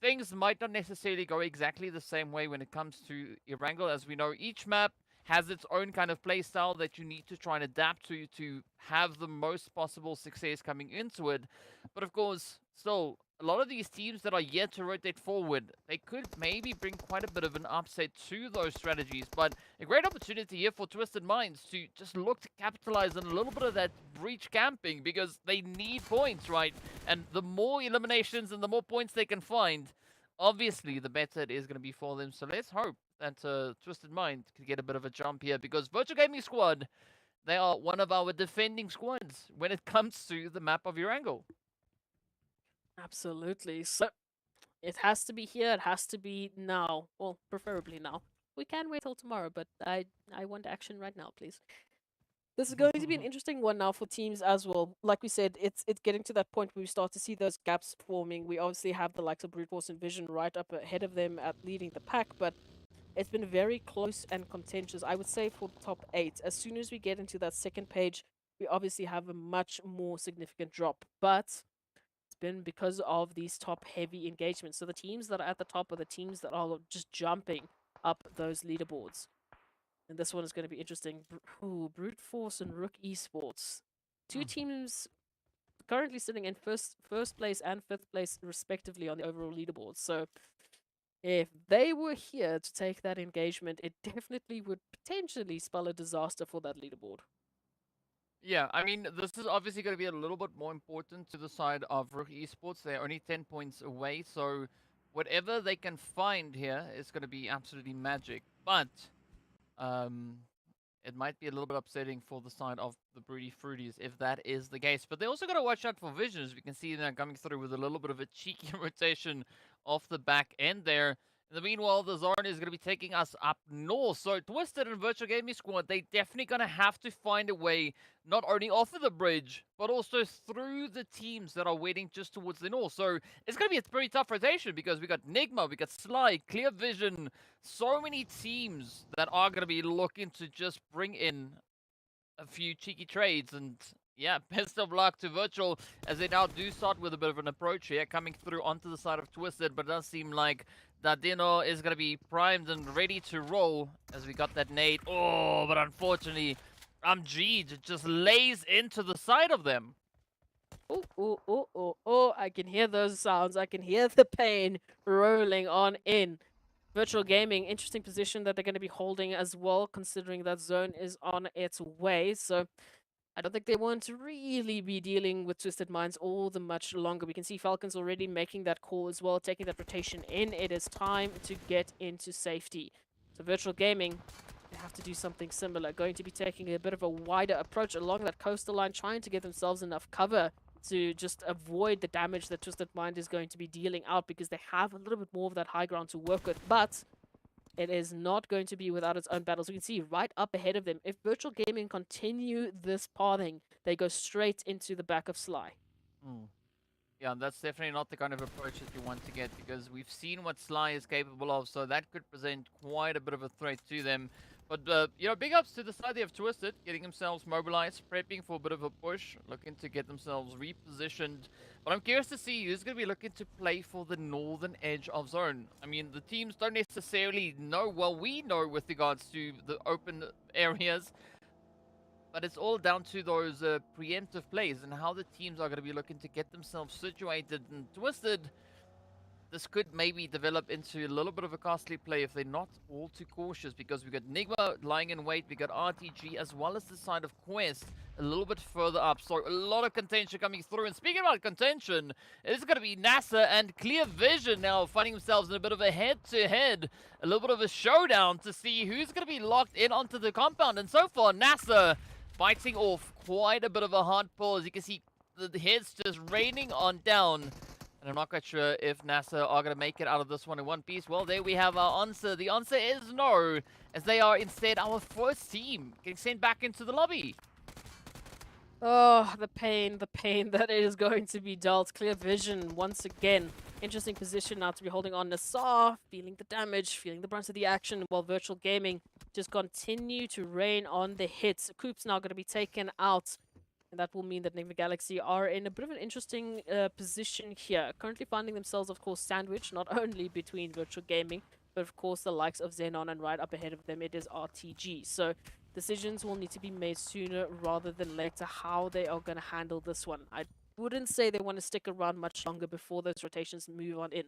Things might not necessarily go exactly the same way when it comes to Erangel. As we know, each map has its own kind of play style that you need to try and adapt to have the most possible success coming into it. But of course, still, a lot of these teams that are yet to rotate forward, they could maybe bring quite a bit of an upset to those strategies. But a great opportunity here for Twisted Minds to just look to capitalize on a little bit of that breach camping, because they need points, right? And the more eliminations and the more points they can find, obviously the better it is going to be for them. So let's hope that Twisted Mind can get a bit of a jump here, because Virtual Gaming Squad, they are one of our defending squads when it comes to the map of Erangel. Absolutely. So it has to be here. It has to be now. Well, preferably now. We can wait till tomorrow, but I want action right now, please. This is going to be an interesting one now for teams as well. Like we said, it's getting to that point where we start to see those gaps forming. We obviously have the likes of Brute Force and Vision right up ahead of them at leading the pack, but it's been very close and contentious, I would say, for the top 8. As soon as we get into that second page, we obviously have a much more significant drop, but it's been because of these top heavy engagements. So the teams that are at the top are the teams that are just jumping up those leaderboards. And this one is going to be interesting. Brute Force and RUKH Esports. Two teams currently sitting in first place and 5th place respectively on the overall leaderboard. So if they were here to take that engagement, it definitely would potentially spell a disaster for that leaderboard. Yeah, I mean, this is obviously going to be a little bit more important to the side of RUKH Esports. They're only 10 points away, so whatever they can find here is going to be absolutely magic. But it might be a little bit upsetting for the side of the Broody Fruities if that is the case. But they also got to watch out for Vision, as we can see them coming through with a little bit of a cheeky rotation off the back end there. In the meanwhile, the Zorn is going to be taking us up north. So Twisted and Virtual Gaming Squad, they definitely going to have to find a way, not only off of the bridge, but also through the teams that are waiting just towards the north. So it's going to be a pretty tough rotation, because we got NIGMA, we got Sly, Clear Vision, so many teams that are going to be looking to just bring in a few cheeky trades. And yeah, best of luck to Virtual, as they now do start with a bit of an approach here, coming through onto the side of Twisted, but it does seem like Dadino is going to be primed and ready to roll, as we got that nade. Oh, but unfortunately, G just lays into the side of them. Oh, I can hear those sounds. I can hear the pain rolling on in. Virtual Gaming, interesting position that they're going to be holding as well, considering that zone is on its way. So I don't think they want to really be dealing with Twisted Minds all the much longer. We can see FALCONS already making that call as well, taking that rotation in. It is time to get into safety. So Virtual Gaming, they have to do something similar. Going to be taking a bit of a wider approach along that coastal line, trying to give themselves enough cover to just avoid the damage that Twisted Mind is going to be dealing out, because they have a little bit more of that high ground to work with. But it is not going to be without its own battles. We can see right up ahead of them, if Virtual Gaming continue this pathing, they go straight into the back of Sly. Yeah, that's definitely not the kind of approach that you want to get, because we've seen what Sly is capable of, so that could present quite a bit of a threat to them. But, you know, big ups to the side they have Twisted, getting themselves mobilized, prepping for a bit of a push, looking to get themselves repositioned. But I'm curious to see who's going to be looking to play for the northern edge of zone. I mean, the teams don't necessarily know, well, we know with regards to the open areas, but it's all down to those preemptive plays and how the teams are going to be looking to get themselves situated. And Twisted, this could maybe develop into a little bit of a costly play if they're not all too cautious, because we've got NIGMA lying in wait, we got RTG, as well as the side of Quest a little bit further up. So a lot of contention coming through. And speaking about contention, it's going to be NASR and Clear Vision now finding themselves in a bit of a head-to-head, a little bit of a showdown to see who's going to be locked in onto the compound. And so far, NASR biting off quite a bit of a hard pull. As you can see, the heads just raining on down. And I'm not quite sure if NASR are going to make it out of this one in one piece. Well, there we have our answer. The answer is no, as they are instead our first team getting sent back into the lobby. Oh, the pain that is going to be dealt. Clear Vision once again. Interesting position now to be holding on. NASR feeling the damage, feeling the brunt of the action, while Virtual Gaming just continue to rain on the hits. Coop's now going to be taken out. And that will mean that NIGMA Galaxy are in a bit of an interesting position here. Currently finding themselves, of course, sandwiched, not only between Virtual Gaming, but of course the likes of XENON, and right up ahead of them it is RTG. So decisions will need to be made sooner rather than later how they are going to handle this one. I wouldn't say they want to stick around much longer before those rotations move on in.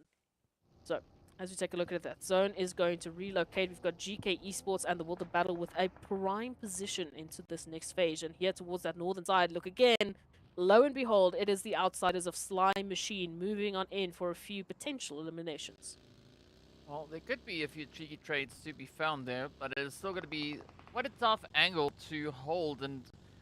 So, as we take a look at that, Zone is going to relocate. We've got GEEKAY Esports and the World of Battle with a prime position into this next phase. And here towards that northern side, look again, lo and behold, it is the outsiders of Slime Machine moving on in for a few potential eliminations. Well, there could be a few cheeky trades to be found there, but it is still going to be quite a tough angle to hold. And,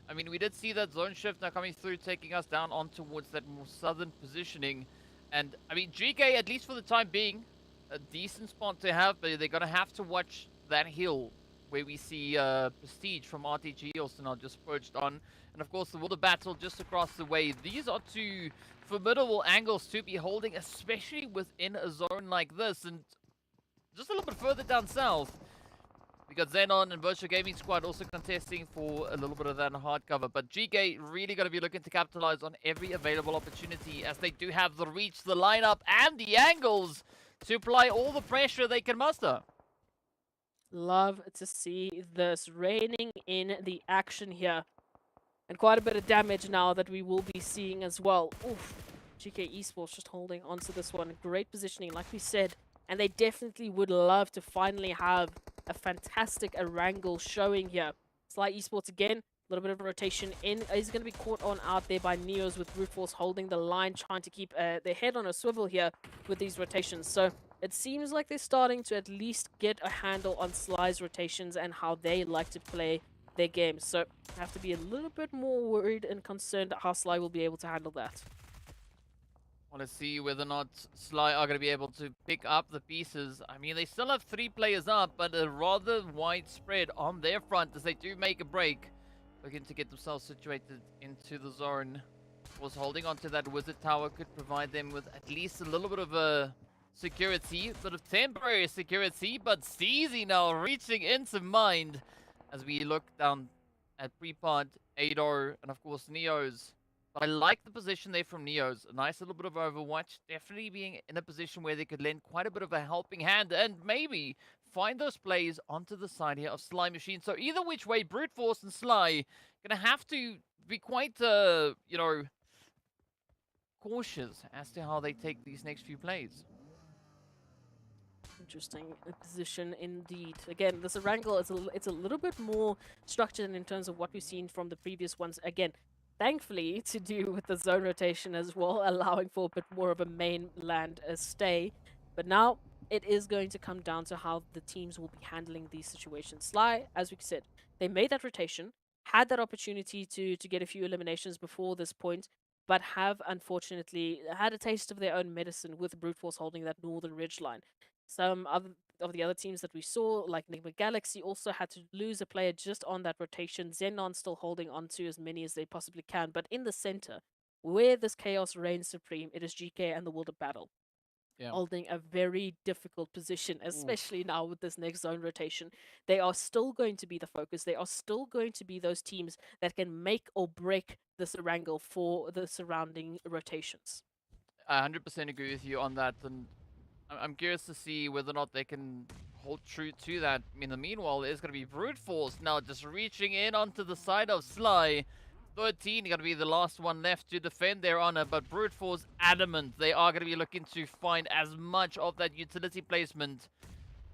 I mean, we did see that zone shift now coming through, taking us down on towards that more southern positioning. And, I mean, GEEKAY, at least for the time being, a decent spot to have, but they're going to have to watch that hill where we see Prestige from RTG also now just perched on. And of course the World of Battle just across the way. These are two formidable angles to be holding, especially within a zone like this. And just a little bit further down south, we got XENON and Virtual Gaming Squad also contesting for a little bit of that hard cover. But GEEKAY really going to be looking to capitalize on every available opportunity, as they do have the reach, the lineup, and the angles to apply all the pressure they can muster. Love to see this raining in the action here. And quite a bit of damage now that we will be seeing as well. Oof. GEEKAY Esports just holding onto this one. Great positioning, like we said. And they definitely would love to finally have a fantastic Erangel showing here. Sly Esports again. A little bit of a rotation in. Is going to be caught on out there by Neos, with Brute Force holding the line, trying to keep their head on a swivel here with these rotations. So it seems like they're starting to at least get a handle on Sly's rotations and how they like to play their games. So I have to be a little bit more worried and concerned how Sly will be able to handle that. Want to see whether or not Sly are going to be able to pick up the pieces. I mean, they still have 3 players up, but a rather wide spread on their front as they do make a break. Looking to get themselves situated into the zone. Was holding on to that wizard tower could provide them with at least a little bit of a security, a bit of temporary security. But Steezy now reaching into mind as we look down at Prepod, Ado, and of course Neos. But I like the position there from Neos. A nice little bit of Overwatch. Definitely being in a position where they could lend quite a bit of a helping hand and maybe find those plays onto the side here of Sly Machine. So either which way, Brute Force and Sly gonna have to be quite, you know, cautious as to how they take these next few plays. Interesting position indeed. Again, this Erangel, it's a little bit more structured in terms of what we've seen from the previous ones. Again, thankfully to do with the zone rotation as well, allowing for a bit more of a mainland stay. But now it is going to come down to how the teams will be handling these situations. Sly, as we said, they made that rotation, had that opportunity to get a few eliminations before this point, but have unfortunately had a taste of their own medicine with Brute Force holding that northern ridge line. Some of the other teams that we saw, like NIGMA Galaxy, also had to lose a player just on that rotation. XENON still holding on to as many as they possibly can. But in the center, where this chaos reigns supreme, it is GEEKAY and the World of Battle. holding a very difficult position, especially now with this next zone rotation. They are still going to be the focus. They are still going to be those teams that can make or break this Erangel for the surrounding rotations. I 100% agree with you on that, and I'm curious to see whether or not they can hold true to that. In the meanwhile, there's going to be Brute Force now just reaching in onto the side of Sly. 13 going to be the last one left to defend their honor, but Brute Force adamant they are going to be looking to find as much of that utility placement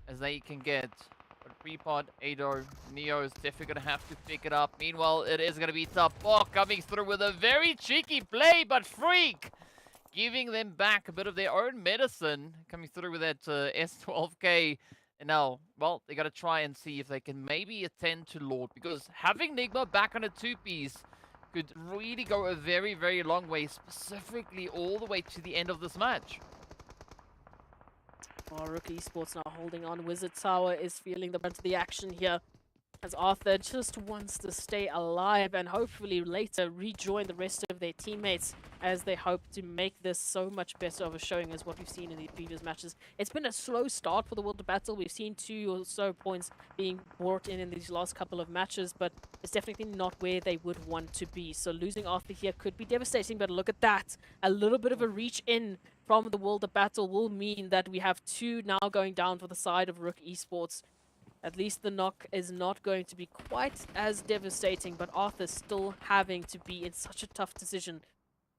as they can get. But Prepod, Ado, Neo is definitely going to have to pick it up. Meanwhile, it is going to be Tapok coming through with a very cheeky play, but Freak giving them back a bit of their own medicine, coming through with that S12K. And now, well, they got to try and see if they can maybe attend to Lord, because having NIGMA back on a two-piece could really go a very, very long way, specifically all the way to the end of this match. Oh, RUKH Esports now holding on. Wizard Tower is feeling the brunt of the action here, as Arthur just wants to stay alive and hopefully later rejoin the rest of their teammates as they hope to make this so much better of a showing as what we've seen in the previous matches. It's been a slow start for the World of Battle. We've seen 2 or so points being brought in these last couple of matches, but it's definitely not where they would want to be. So losing Arthur here could be devastating, but look at that. A little bit of a reach in from the World of Battle will mean that we have 2 now going down for the side of RUKH Esports. At least the knock is not going to be quite as devastating, but Arthur's still having to be in such a tough decision.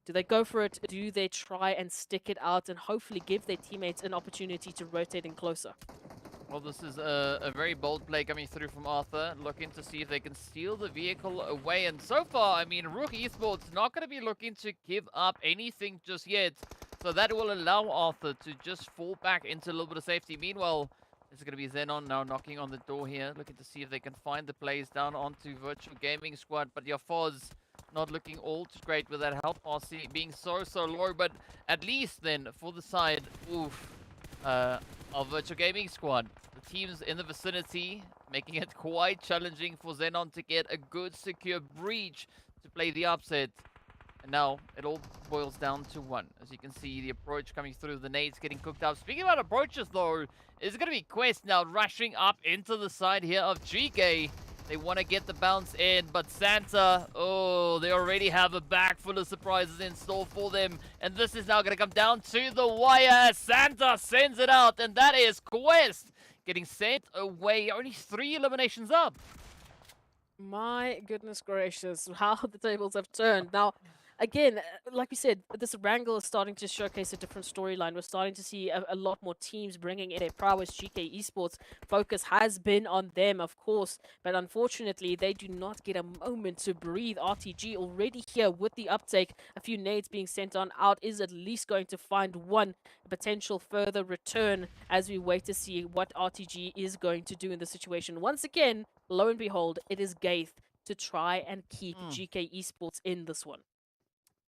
Do they go for it? Do they try and stick it out and hopefully give their teammates an opportunity to rotate in closer? Well, this is a very bold play coming through from Arthur, looking to see if they can steal the vehicle away. And so far, I mean, RUKH Esports not going to be looking to give up anything just yet. So that will allow Arthur to just fall back into a little bit of safety. Meanwhile, it's going to be XENON now knocking on the door here, looking to see if they can find the plays down onto Virtual Gaming Squad. But Foz not looking all too great with that health pass being so low. But at least then, for the side of Virtual Gaming Squad, the teams in the vicinity making it quite challenging for XENON to get a good, secure breach to play the upset. And now it all boils down to one. As you can see, the approach coming through, the nades getting cooked up. Speaking about approaches, though, it's going to be Quest now rushing up into the side here of GEEKAY. They want to get the bounce in, but Santa, oh, they already have a bag full of surprises in store for them. And this is now going to come down to the wire. Santa sends it out, and that is Quest getting sent away. Only 3 eliminations up. My goodness gracious, how the tables have turned. Now, again, like we said, this Erangel is starting to showcase a different storyline. We're starting to see a lot more teams bringing in their prowess. GEEKAY Esports focus has been on them, of course, but unfortunately, they do not get a moment to breathe. RTG already here with the uptake, a few nades being sent on out, is at least going to find one potential further return as we wait to see what RTG is going to do in the situation. Once again, lo and behold, it is Gaith to try and keep GEEKAY Esports in this one.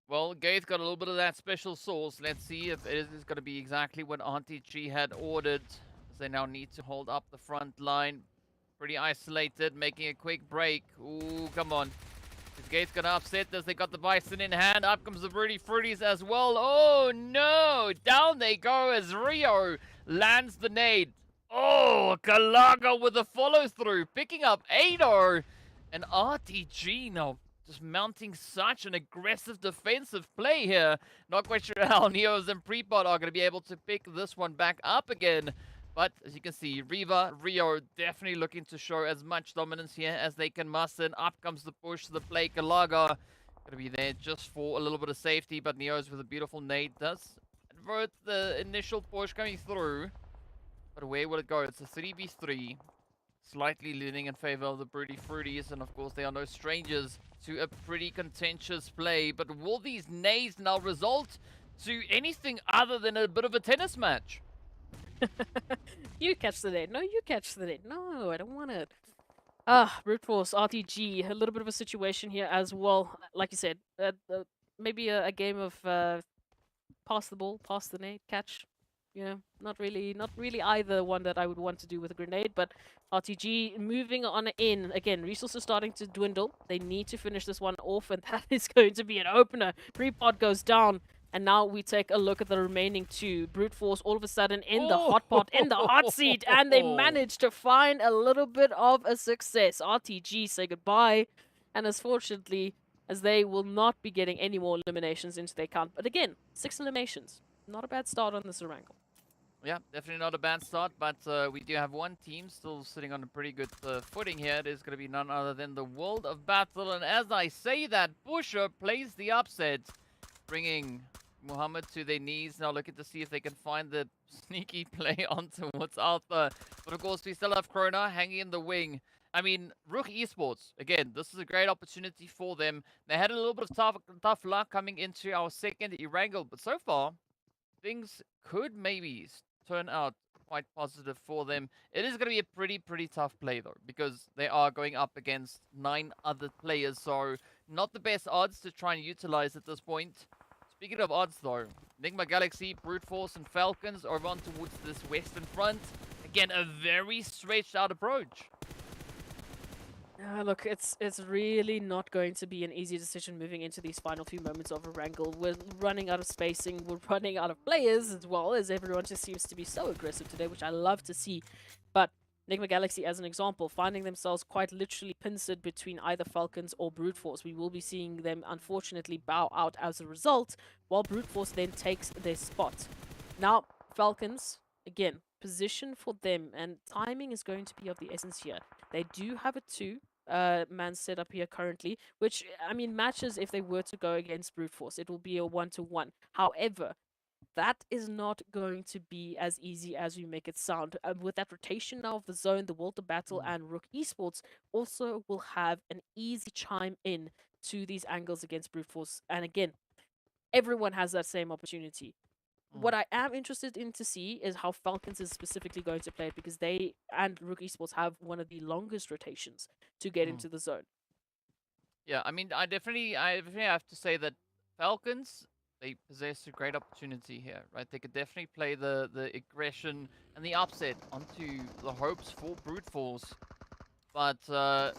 Well, Gaith got a little bit of that special sauce. Let's see if it is going to be exactly what RTG had ordered. As they now need to hold up the front line. Pretty isolated, making a quick break. Ooh, come on. Is Gaith going to upset this? They got the Bison in hand. Up comes the Broody Fruities as well. Oh, no. Down they go as Rio lands the nade. Oh, Kalaga with a follow-through. Picking up Ado. And RTG now just mounting such an aggressive defensive play here. Not quite sure how Neos and Prepod are going to be able to pick this one back up again. But as you can see, Riva, Rio definitely looking to show as much dominance here as they can muster. And up comes the push, the play. Kalaga going to be there just for a little bit of safety. But Neos with a beautiful nade does avert the initial push coming through. But where will it go? It's a 3v3. Slightly leaning in favor of the Broody Fruities, and of course they are no strangers to a pretty contentious play. But will these nades now result to anything other than a bit of a tennis match? You catch the nade. No, you catch the nade. No, I don't want it. Brute Force, RTG, a little bit of a situation here as well. Like you said, maybe a game of pass the ball, pass the nade, catch. You know, not really either one that I would want to do with a grenade, but RTG moving on in. Again, resources starting to dwindle. They need to finish this one off, and that is going to be an opener. Prepod goes down. And now we take a look at the remaining two. Brute Force all of a sudden in the hot pot, in the hot seat, and they managed to find a little bit of a success. RTG say goodbye, and unfortunately, as they will not be getting any more eliminations into their count. But again, 6 eliminations. Not a bad start on this Erangel. Yeah, definitely not a bad start, but we do have one team still sitting on a pretty good footing here. It is going to be none other than the World of Battle, and as I say that, Busher plays the upset, bringing Muhammad to their knees. Now looking to see if they can find the sneaky play on towards Alpha. But of course, we still have Krona hanging in the wing. I mean, RUKH Esports, again, this is a great opportunity for them. They had a little bit of tough luck coming into our second Erangel, but so far, things could maybe turn out quite positive for them. It is going to be a pretty tough play, though, because they are going up against 9 other players, so not the best odds to try and utilize at this point. Speaking of odds, though, NIGMA Galaxy, Brute Force, and Falcons are on towards this western front. Again, a very stretched out approach. Look, it's really not going to be an easy decision moving into these final few moments of Erangel. We're running out of spacing, we're running out of players as well, as everyone just seems to be so aggressive today, which I love to see. But NIGMA Galaxy, as an example, finding themselves quite literally pincered between either Falcons or Brute Force. We will be seeing them, unfortunately, bow out as a result, while Brute Force then takes their spot. Now, Falcons, again, position for them, and timing is going to be of the essence here. They do have a 2-man setup here currently, which, I mean, matches if they were to go against Brute Force. It will be a 1-to-1. However, that is not going to be as easy as we make it sound. With that rotation now of the zone, the World of Battle and RUKH Esports also will have an easy chime in to these angles against Brute Force. And again, everyone has that same opportunity. What I am interested in to see is how Falcons is specifically going to play it, because they and RUKH Esports have one of the longest rotations to get into the zone. Yeah, I mean, I definitely have to say that Falcons, they possess a great opportunity here, right? They could definitely play the aggression and the upset onto the hopes for Brute Force. But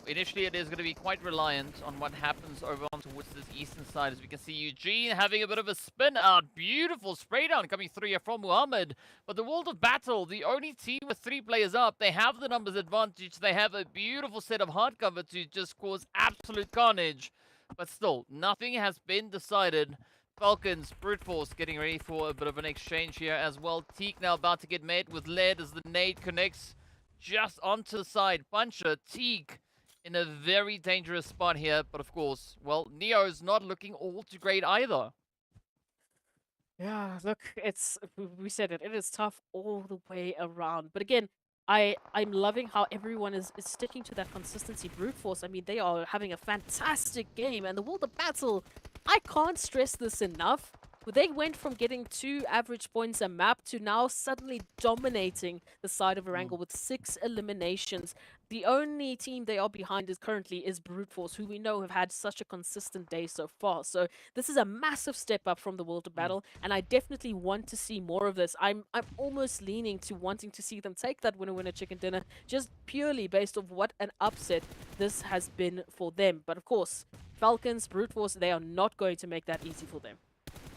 initially it is going to be quite reliant on what happens over on towards this eastern side. As we can see Eugene having a bit of a spin out. Beautiful spray down coming through here from Muhammad. But the World of Battle, the only team with 3 players up, they have the numbers advantage. They have a beautiful set of hard cover to just cause absolute carnage. But still, nothing has been decided. Falcons, Brute Force getting ready for a bit of an exchange here as well. Teak now about to get met with lead as the nade connects just onto the side. Puncher, Teak in a very dangerous spot here. But of course, well, Neo's not looking all too great either. Yeah, look, we said it is tough all the way around. But again, I'm loving how everyone is sticking to that consistency. Brute Force, I mean, they are having a fantastic game. And the World of Battle, I can't stress this enough. They went from getting 2 average points a map to now suddenly dominating the side of Erangel with 6 eliminations. The only team they are behind currently is Brute Force, who we know have had such a consistent day so far. So this is a massive step up from the World of Battle, and I definitely want to see more of this. I'm almost leaning to wanting to see them take that winner chicken dinner, just purely based on what an upset this has been for them. But of course, Falcons, Brute Force, they are not going to make that easy for them.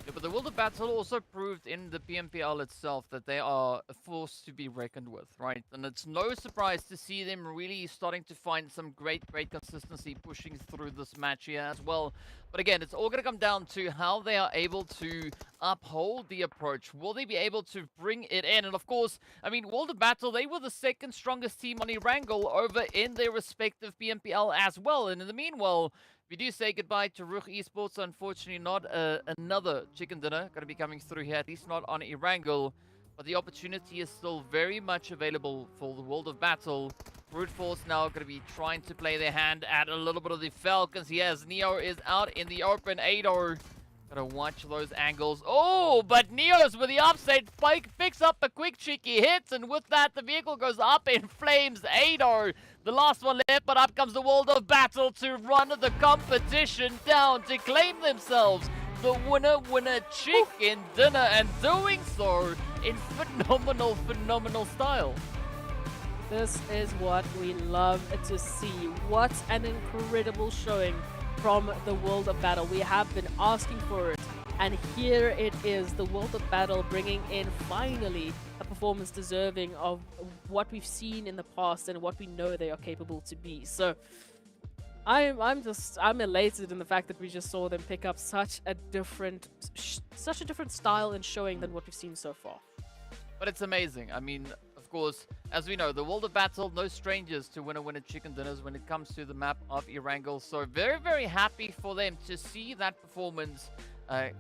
Yeah, but the World of Battle also proved in the PMPL itself that they are a force to be reckoned with, right? And it's no surprise to see them really starting to find some great consistency pushing through this match here as well. But again, it's all going to come down to how they are able to uphold the approach. Will they be able to bring it in? And of course, I mean, World of Battle, they were the 2nd strongest team on Erangel over in their respective PMPL as well. And in the meanwhile, we do say goodbye to RUKH Esports. Unfortunately, not another chicken dinner going to be coming through here, at least not on Erangel. But the opportunity is still very much available for the World of Battle. Brute Force now going to be trying to play their hand at a little bit of the Falcons. Yes, Neo is out in the open. Ado, gotta watch those angles. Oh, but Neo's with the upside spike picks up a quick cheeky hit, and with that, the vehicle goes up in flames. Ado, the last one left, but up comes the World of Battle to run the competition down to claim themselves the winner chicken dinner, and doing so in phenomenal style. This is what we love to see. What an incredible showing from the World of Battle. We have been asking for it And here it is, the World of Battle bringing in finally a performance deserving of what we've seen in the past and what we know they are capable to be. So I'm elated in the fact that we just saw them pick up such a different style and showing than what we've seen so far. But it's amazing. I mean, of course, as we know, the World of Battle, no strangers to winner chicken dinners when it comes to the map of Erangel. So very, very happy for them to see that performance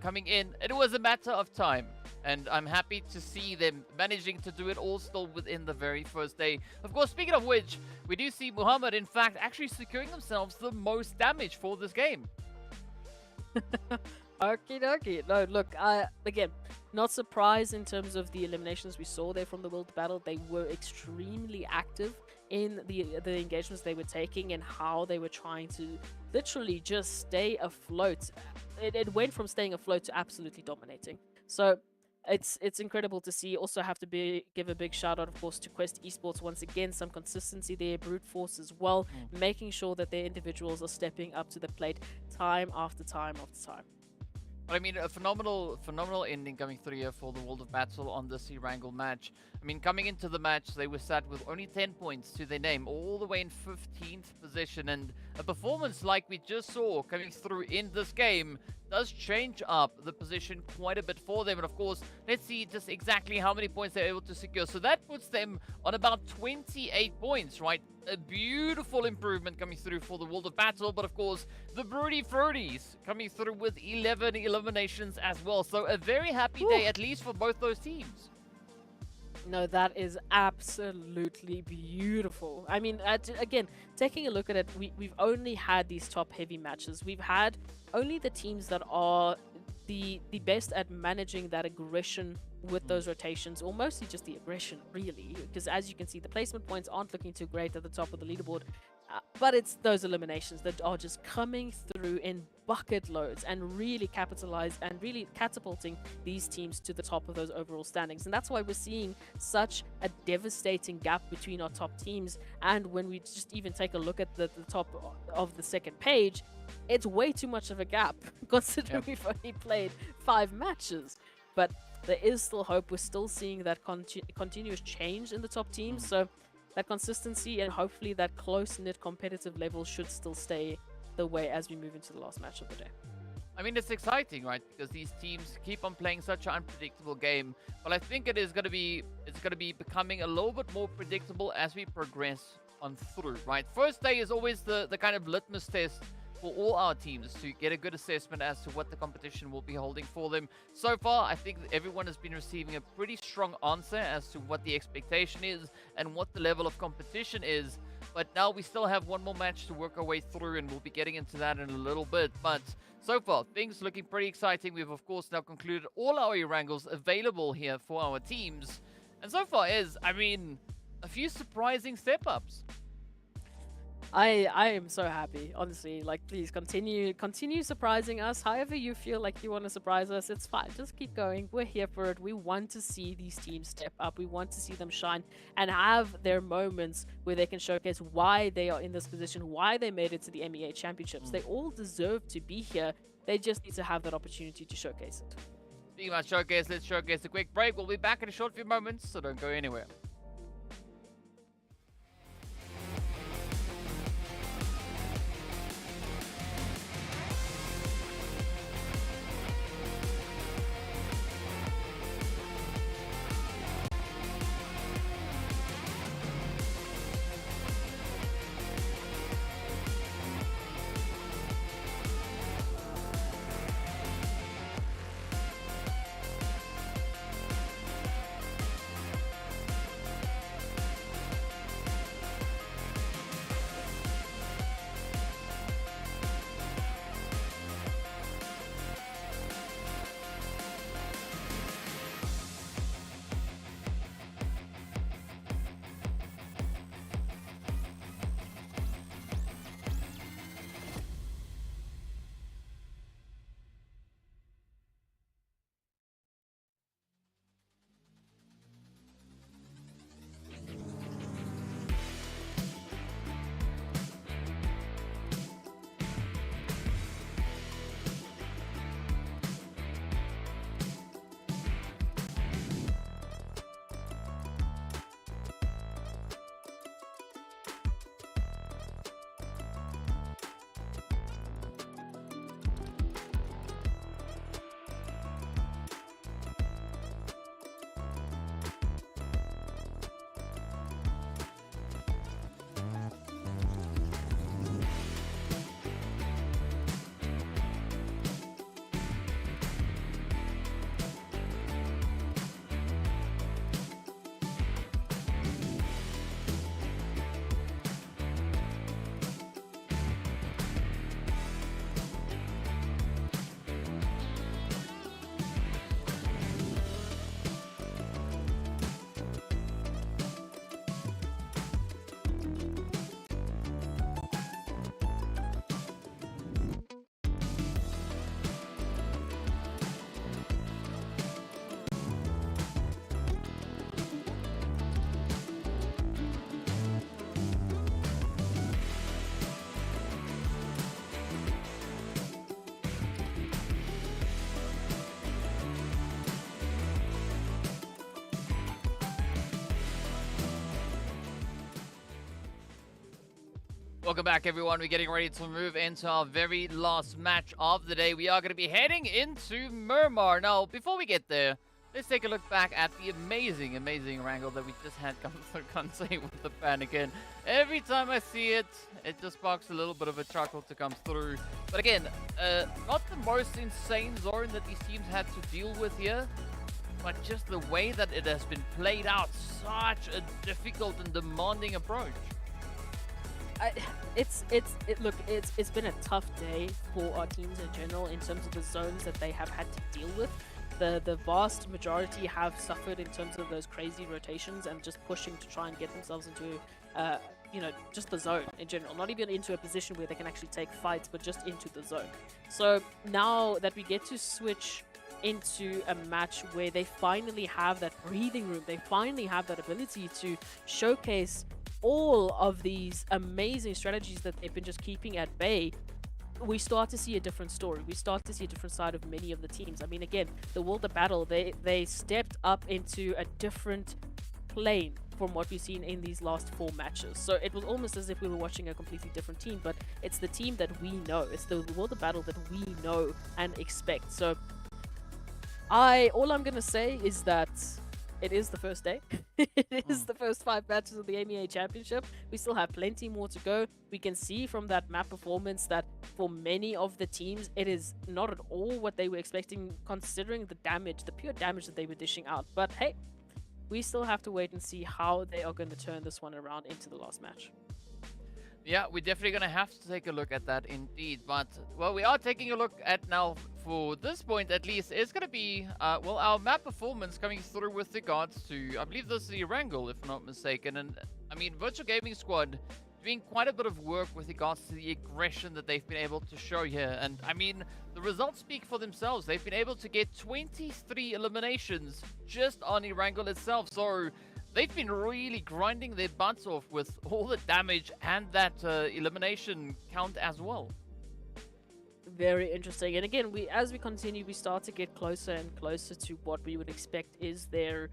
coming in. It was a matter of time, and I'm happy to see them managing to do it all still within the very first day. Of course, speaking of which, we do see Muhammad, in fact, actually securing themselves the most damage for this game. Okie dokie. No, look, again, not surprised in terms of the eliminations we saw there from the World Battle. They were extremely active in the engagements they were taking and how they were trying to literally just stay afloat. It went from staying afloat to absolutely dominating. So it's incredible to see. Also have to give a big shout out, of course, to Quest Esports once again. Some consistency there, brute force as well, making sure that their individuals are stepping up to the plate time after time after time. But I mean, a phenomenal ending coming through here for the World of Battle on this Erangel match. I mean, coming into the match, they were sat with only 10 points to their name, all the way in 15th position. And a performance like we just saw coming through in this game does change up the position quite a bit for them. And of course, let's see just exactly how many points they're able to secure. So that puts them on about 28 points, right? A beautiful improvement coming through for the World of Battle. But of course, the Broody Fruities coming through with 11 eliminations as well. So a very happy day, at least for both those teams. No, that is absolutely beautiful. I mean, again, taking a look at it, we've only had these top-heavy matches. We've had only the teams that are the best at managing that aggression with those rotations, or mostly just the aggression, really. Because as you can see, the placement points aren't looking too great at the top of the leaderboard. But it's those eliminations that are just coming through in bucket loads and really capitalize and really catapulting these teams to the top of those overall standings. And that's why we're seeing such a devastating gap between our top teams. And when we just even take a look at the top of the second page, it's way too much of a gap considering we've only played 5 matches. But there is still hope. We're still seeing that continuous change in the top teams. So that consistency and hopefully that close-knit competitive level should still stay the way as we move into the last match of the day. I mean, it's exciting, right? Because these teams keep on playing such an unpredictable game. But I think it's going to be becoming a little bit more predictable as we progress on through, right? First day is always the kind of litmus test for all our teams to get a good assessment as to what the competition will be holding for them. So far, I think everyone has been receiving a pretty strong answer as to what the expectation is and what the level of competition is. But now we still have one more match to work our way through, and we'll be getting into that in a little bit. But so far, things looking pretty exciting. We've, of course, now concluded all our Erangels available here for our teams. And so far I mean, a few surprising step-ups. I am so happy, honestly. Like, please continue surprising us. However you feel like you want to surprise us, it's fine. Just keep going. We're here for it. We want to see these teams step up. We want to see them shine and have their moments where they can showcase why they are in this position, why they made it to the MEA Championships. They all deserve to be here. They just need to have that opportunity to showcase it. Speaking about showcase, let's showcase a quick break. We'll be back in a short few moments, so don't go anywhere. Welcome back, everyone. We're getting ready to move into our very last match of the day. We are going to be heading into Miramar. Now, before we get there, let's take a look back at the amazing, amazing Erangel that we just had come through. Can't say with the fan again. Every time I see it, it just sparks a little bit of a chuckle to come through. But again, not the most insane zone that these teams had to deal with here, but just the way that it has been played out. Such a difficult and demanding approach. Look, it's been a tough day for our teams in general in terms of the zones that they have had to deal with. The vast majority have suffered in terms of those crazy rotations and just pushing to try and get themselves into just the zone in general, not even into a position where they can actually take fights, but just into the zone. So now that we get to switch into a match where they finally have that breathing room, they finally have that ability to showcase all of these amazing strategies that they've been just keeping at bay, we start to see a different story. We start to see a different side of many of the teams. I mean, again, the World of Battle, they stepped up into a different plane from what we've seen in these last 4 matches. So it was almost as if we were watching a completely different team, but it's the team that we know. It's the World of Battle that we know and expect. So all I'm going to say is that it is the first day. It is the first 5 matches of the MEA Championship. We still have plenty more to go. We can see from that map performance that for many of the teams, it is not at all what they were expecting, considering the damage, the pure damage that they were dishing out. But hey, we still have to wait and see how they are going to turn this one around into the last match. Yeah, we're definitely going to have to take a look at that indeed. But, well, we are taking a look at now, for this point at least, it's going to be, well, our map performance coming through with regards to, I believe this is the Erangel, if I'm not mistaken. And, I mean, Virtual Gaming Squad doing quite a bit of work with regards to the aggression that they've been able to show here. And, I mean, the results speak for themselves. They've been able to get 23 eliminations just on Erangel itself. So they've been really grinding their butts off with all the damage and that elimination count as well. Very interesting. And again, as we continue, we start to get closer and closer to what we would expect is their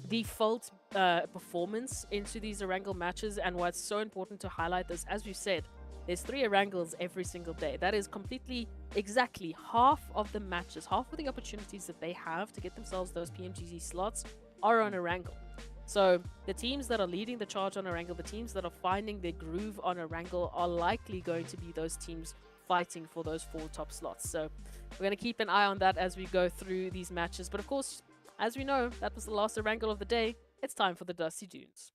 default performance into these Erangel matches. And what's so important to highlight is, as we've said, there's 3 Erangels every single day. That is completely, exactly half of the matches, half of the opportunities that they have to get themselves those PMGC slots are on Erangel. So the teams that are leading the charge on Erangel, the teams that are finding their groove on Erangel are likely going to be those teams fighting for those 4 top slots. So we're going to keep an eye on that as we go through these matches. But of course, as we know, that was the last Erangel of the day. It's time for the Dusty Dunes.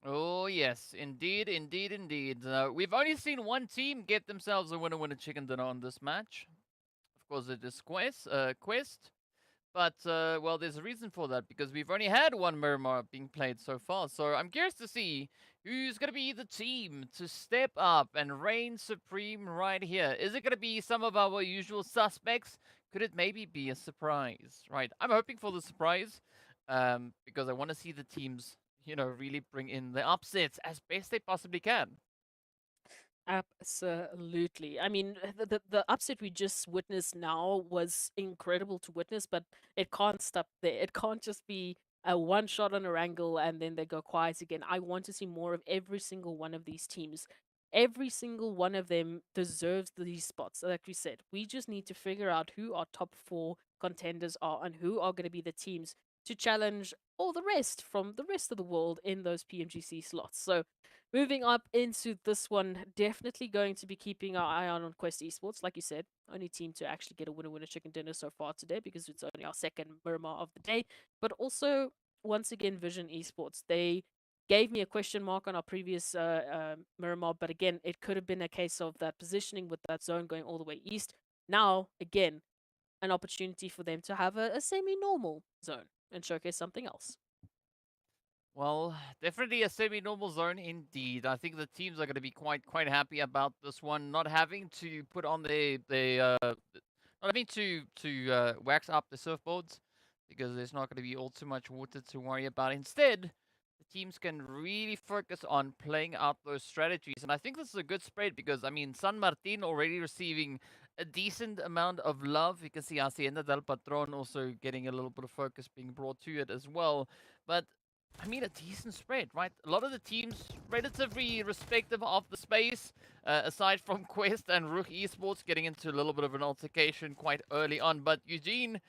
Oh, yes. Indeed, indeed, indeed. We've only seen one team get themselves a winner chicken dinner on this match. Of course, it is Quest. But, well, there's a reason for that, because we've only had one Miramar being played so far. So I'm curious to see who's going to be the team to step up and reign supreme right here. Is it going to be some of our usual suspects? Could it maybe be a surprise? Right, I'm hoping for the surprise, because I want to see the teams, you know, really bring in the upsets as best they possibly can. Absolutely. I mean, the upset we just witnessed now was incredible to witness, but it can't stop there. It can't just be a one shot on Erangel and then they go quiet again. I want to see more of every single one of these teams. Every single one of them deserves these spots. Like we said, we just need to figure out who our top 4 contenders are and who are going to be the teams to challenge all the rest from the rest of the world in those PMGC slots. So moving up into this one, definitely going to be keeping our eye on Quest Esports. Like you said, only team to actually get a winner chicken dinner so far today, because it's only our second Miramar of the day. But also, once again, Vision Esports. They gave me a question mark on our previous Miramar, but again, it could have been a case of that positioning with that zone going all the way east. Now, again, an opportunity for them to have a semi-normal zone and showcase something else. Well, definitely a semi-normal zone indeed. I think the teams are going to be quite happy about this one, not having to put on not having to wax up the surfboards, because there's not going to be all too much water to worry about. Instead, the teams can really focus on playing out those strategies. And I think this is a good spread, because, I mean, San Martin already receiving a decent amount of love. You can see Hacienda del Patron also getting a little bit of focus being brought to it as well. But I mean, a decent spread, right? A lot of the teams relatively respective of the space, aside from Quest and RUKH Esports getting into a little bit of an altercation quite early on. But Eugene,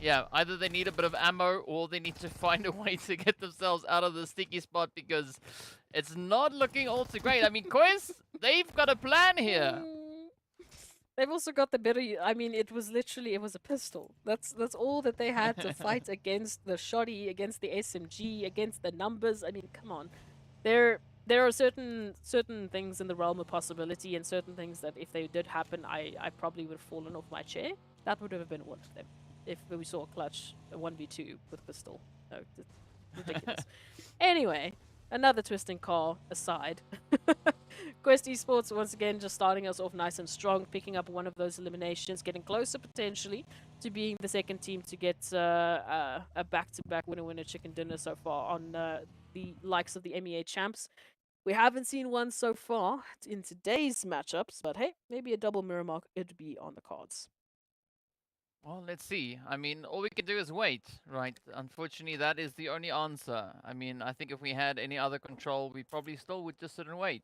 yeah, either they need a bit of ammo or they need to find a way to get themselves out of the sticky spot because it's not looking all too great. I mean, Quest, they've got a plan here. They've also got the better. I mean, it was a pistol. That's all that they had to fight against the shoddy, against the SMG, against the numbers. I mean, come on. There are certain things in the realm of possibility, and certain things that if they did happen, I probably would have fallen off my chair. That would have been one of them. If we saw a clutch, a 1v2 with pistol. No, it's ridiculous. Anyway, another twisting car aside. Quest Esports, once again, just starting us off nice and strong, picking up one of those eliminations, getting closer potentially to being the second team to get a back-to-back winner-winner chicken dinner so far on the likes of the MEA champs. We haven't seen one so far in today's matchups, but hey, maybe a double Miramar could be on the cards. Well, let's see. I mean, all we can do is wait, right? Unfortunately, that is the only answer. I mean, I think if we had any other control, we probably still would just sit and wait.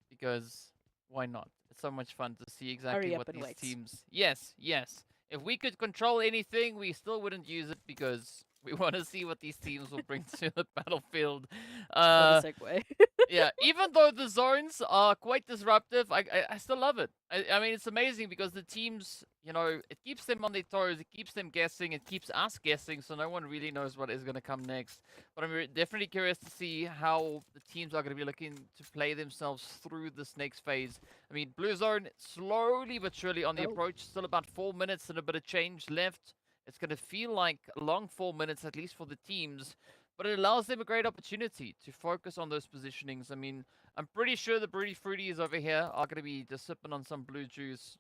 Because why not? It's so much fun to see exactly what these teams... Yes, yes. If we could control anything, we still wouldn't use it because we want to see what these teams will bring to the battlefield. What a segue. Yeah, even though the zones are quite disruptive, I still love it. I mean, it's amazing because the teams, you know, it keeps them on their toes, it keeps them guessing, it keeps us guessing, so no one really knows what is going to come next. But I'm definitely curious to see how the teams are going to be looking to play themselves through this next phase. I mean, Blue Zone slowly but surely on the approach, still about 4 minutes and a bit of change left. It's going to feel like a long 4 minutes, at least for the teams. But it allows them a great opportunity to focus on those positionings. I mean, I'm pretty sure the Broody Fruities over here are going to be just sipping on some blue juice.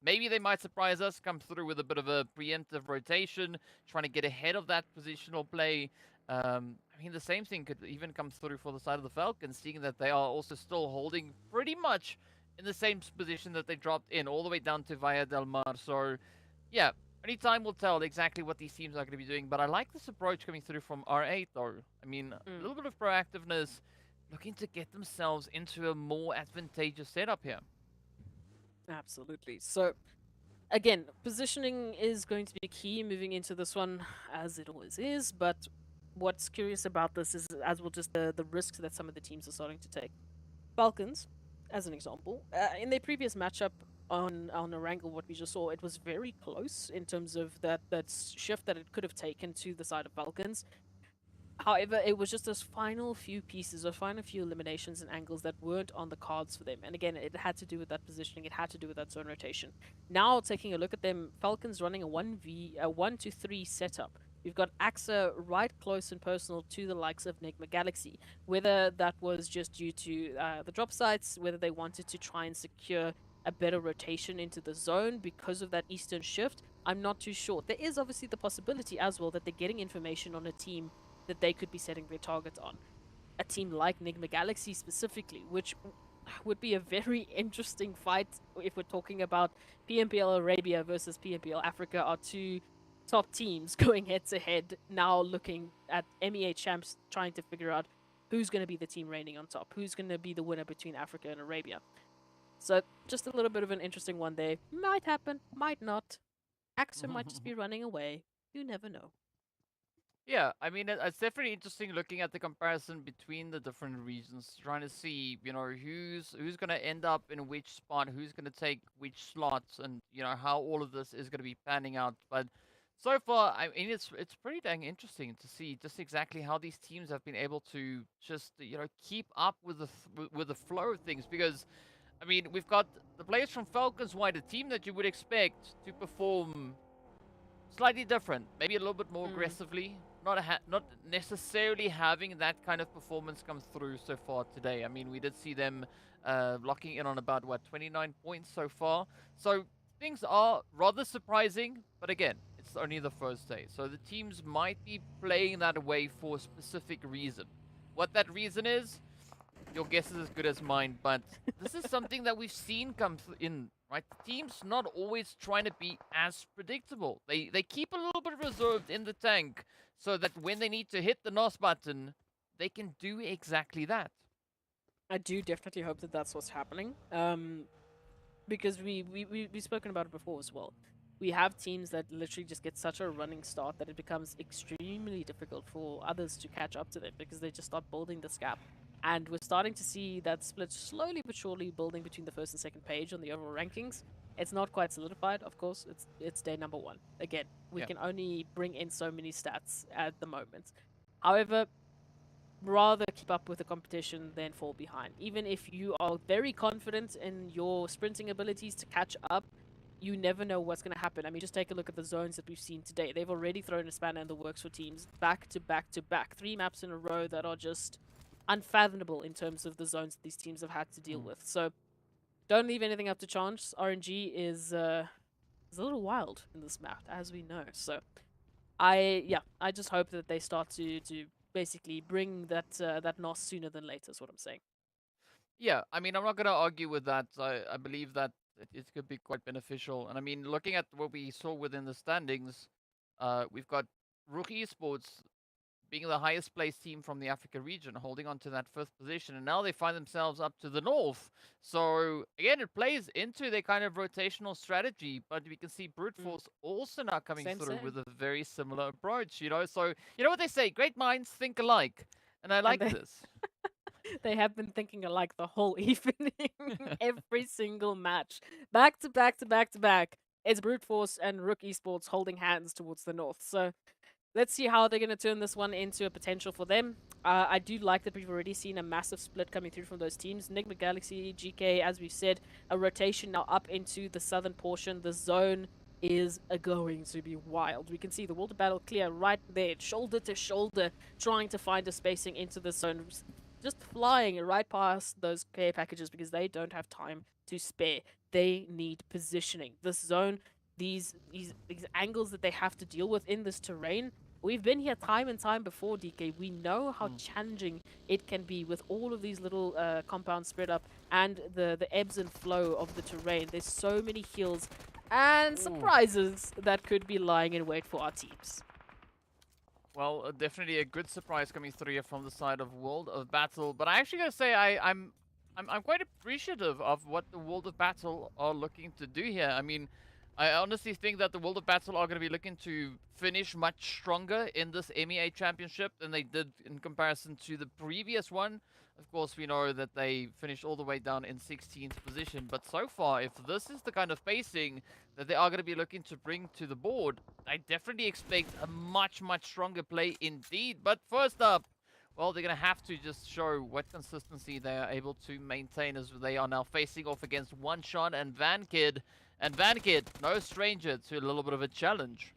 Maybe they might surprise us, come through with a bit of a preemptive rotation, trying to get ahead of that positional play. I mean, the same thing could even come through for the side of the Falcons, seeing that they are also still holding pretty much in the same position that they dropped in, all the way down to Via Del Mar. So, yeah. Only time will tell exactly what these teams are going to be doing, but I like this approach coming through from R8, though. I mean, a little bit of proactiveness, looking to get themselves into a more advantageous setup here. Absolutely. So, again, positioning is going to be key moving into this one, as it always is, but what's curious about this is, as well, just the risks that some of the teams are starting to take. Falcons, as an example, in their previous matchup, on Erangel, what we just saw, it was very close in terms of that shift that it could have taken to the side of Falcons. However, it was just those final few pieces, or final few eliminations and angles that weren't on the cards for them. And again, it had to do with that positioning, it had to do with that zone rotation. Now, taking a look at them, Falcons running a 1-2-3 setup. We've got AXA right close and personal to the likes of NIGMA Galaxy. Whether that was just due to the drop sites, whether they wanted to try and secure a better rotation into the zone because of that eastern shift, I'm not too sure. There is obviously the possibility as well that they're getting information on a team that they could be setting their targets on. A team like NIGMA Galaxy specifically, which would be a very interesting fight if we're talking about PMPL Arabia versus PMPL Africa, are two top teams going head to head, now looking at MEA champs, trying to figure out who's going to be the team reigning on top, who's going to be the winner between Africa and Arabia. So, just a little bit of an interesting one there. Might happen, might not. AXA might just be running away. You never know. Yeah, I mean, it's definitely interesting looking at the comparison between the different regions, trying to see, you know, who's going to end up in which spot, who's going to take which slots, and, you know, how all of this is going to be panning out. But so far, I mean, it's pretty dang interesting to see just exactly how these teams have been able to just, you know, keep up with the flow of things, because I mean, we've got the players from Falcons, a team that you would expect to perform slightly different, maybe a little bit more aggressively, not necessarily having that kind of performance come through so far today. I mean, we did see them locking in on about, 29 points so far. So things are rather surprising, but again, it's only the first day. So the teams might be playing that way for a specific reason. What that reason is, your guess is as good as mine, but this is something that we've seen come in, right? Teams not always trying to be as predictable. They keep a little bit reserved in the tank so that when they need to hit the NOS button, they can do exactly that. I do definitely hope that that's what's happening. Because we've spoken about it before as well. We have teams that literally just get such a running start that it becomes extremely difficult for others to catch up to them because they just start building this gap. And we're starting to see that split slowly but surely building between the first and second page on the overall rankings. It's not quite solidified, of course. It's day number 1. Again, we can only bring in so many stats at the moment. However, rather keep up with the competition than fall behind. Even if you are very confident in your sprinting abilities to catch up, you never know what's going to happen. I mean, just take a look at the zones that we've seen today. They've already thrown a spanner in the works for teams back to back to back. 3 maps in a row that are just unfathomable in terms of the zones that these teams have had to deal with. So don't leave anything up to chance. RNG is a little wild in this map, as we know. So I just hope that they start to basically bring that NOS sooner than later is what I'm saying. Yeah, I mean, I'm not going to argue with that. I believe that it could be quite beneficial. And I mean, looking at what we saw within the standings, we've got RUKH Esports being the highest placed team from the Africa region, holding on to that 5th position. And now they find themselves up to the north. So again, it plays into their kind of rotational strategy. But we can see Brute Force also now coming through with a very similar approach, you know. So, you know what they say, great minds think alike. And I like this. They have been thinking alike the whole evening. Every single match. Back to back to back to back. It's Brute Force and RUKH Esports holding hands towards the north. So let's see how they're going to turn this one into a potential for them. I do like that we've already seen a massive split coming through from those teams. NIGMA, Galaxy, GEEKAY, as we've said, a rotation now up into the southern portion. The zone is going to be wild. We can see the World of Battle clear right there, shoulder to shoulder, trying to find a spacing into the zone. Just flying right past those care packages because they don't have time to spare. They need positioning. This zone, these angles that they have to deal with in this terrain, we've been here time and time before, DK. We know how challenging it can be with all of these little compounds spread up and the ebbs and flow of the terrain. There's so many heals and surprises that could be lying in wait for our teams. Well, definitely a good surprise coming through here from the side of World of Battle. But I actually gotta say, I'm quite appreciative of what the World of Battle are looking to do here. I mean, I honestly think that the World of Battle are going to be looking to finish much stronger in this MEA Championship than they did in comparison to the previous one. Of course, we know that they finished all the way down in 16th position. But so far, if this is the kind of pacing that they are going to be looking to bring to the board, I definitely expect a much, much stronger play indeed. But first up, well, they're going to have to just show what consistency they are able to maintain as they are now facing off against One Shot and VanKid. And VanKid, no stranger to a little bit of a challenge.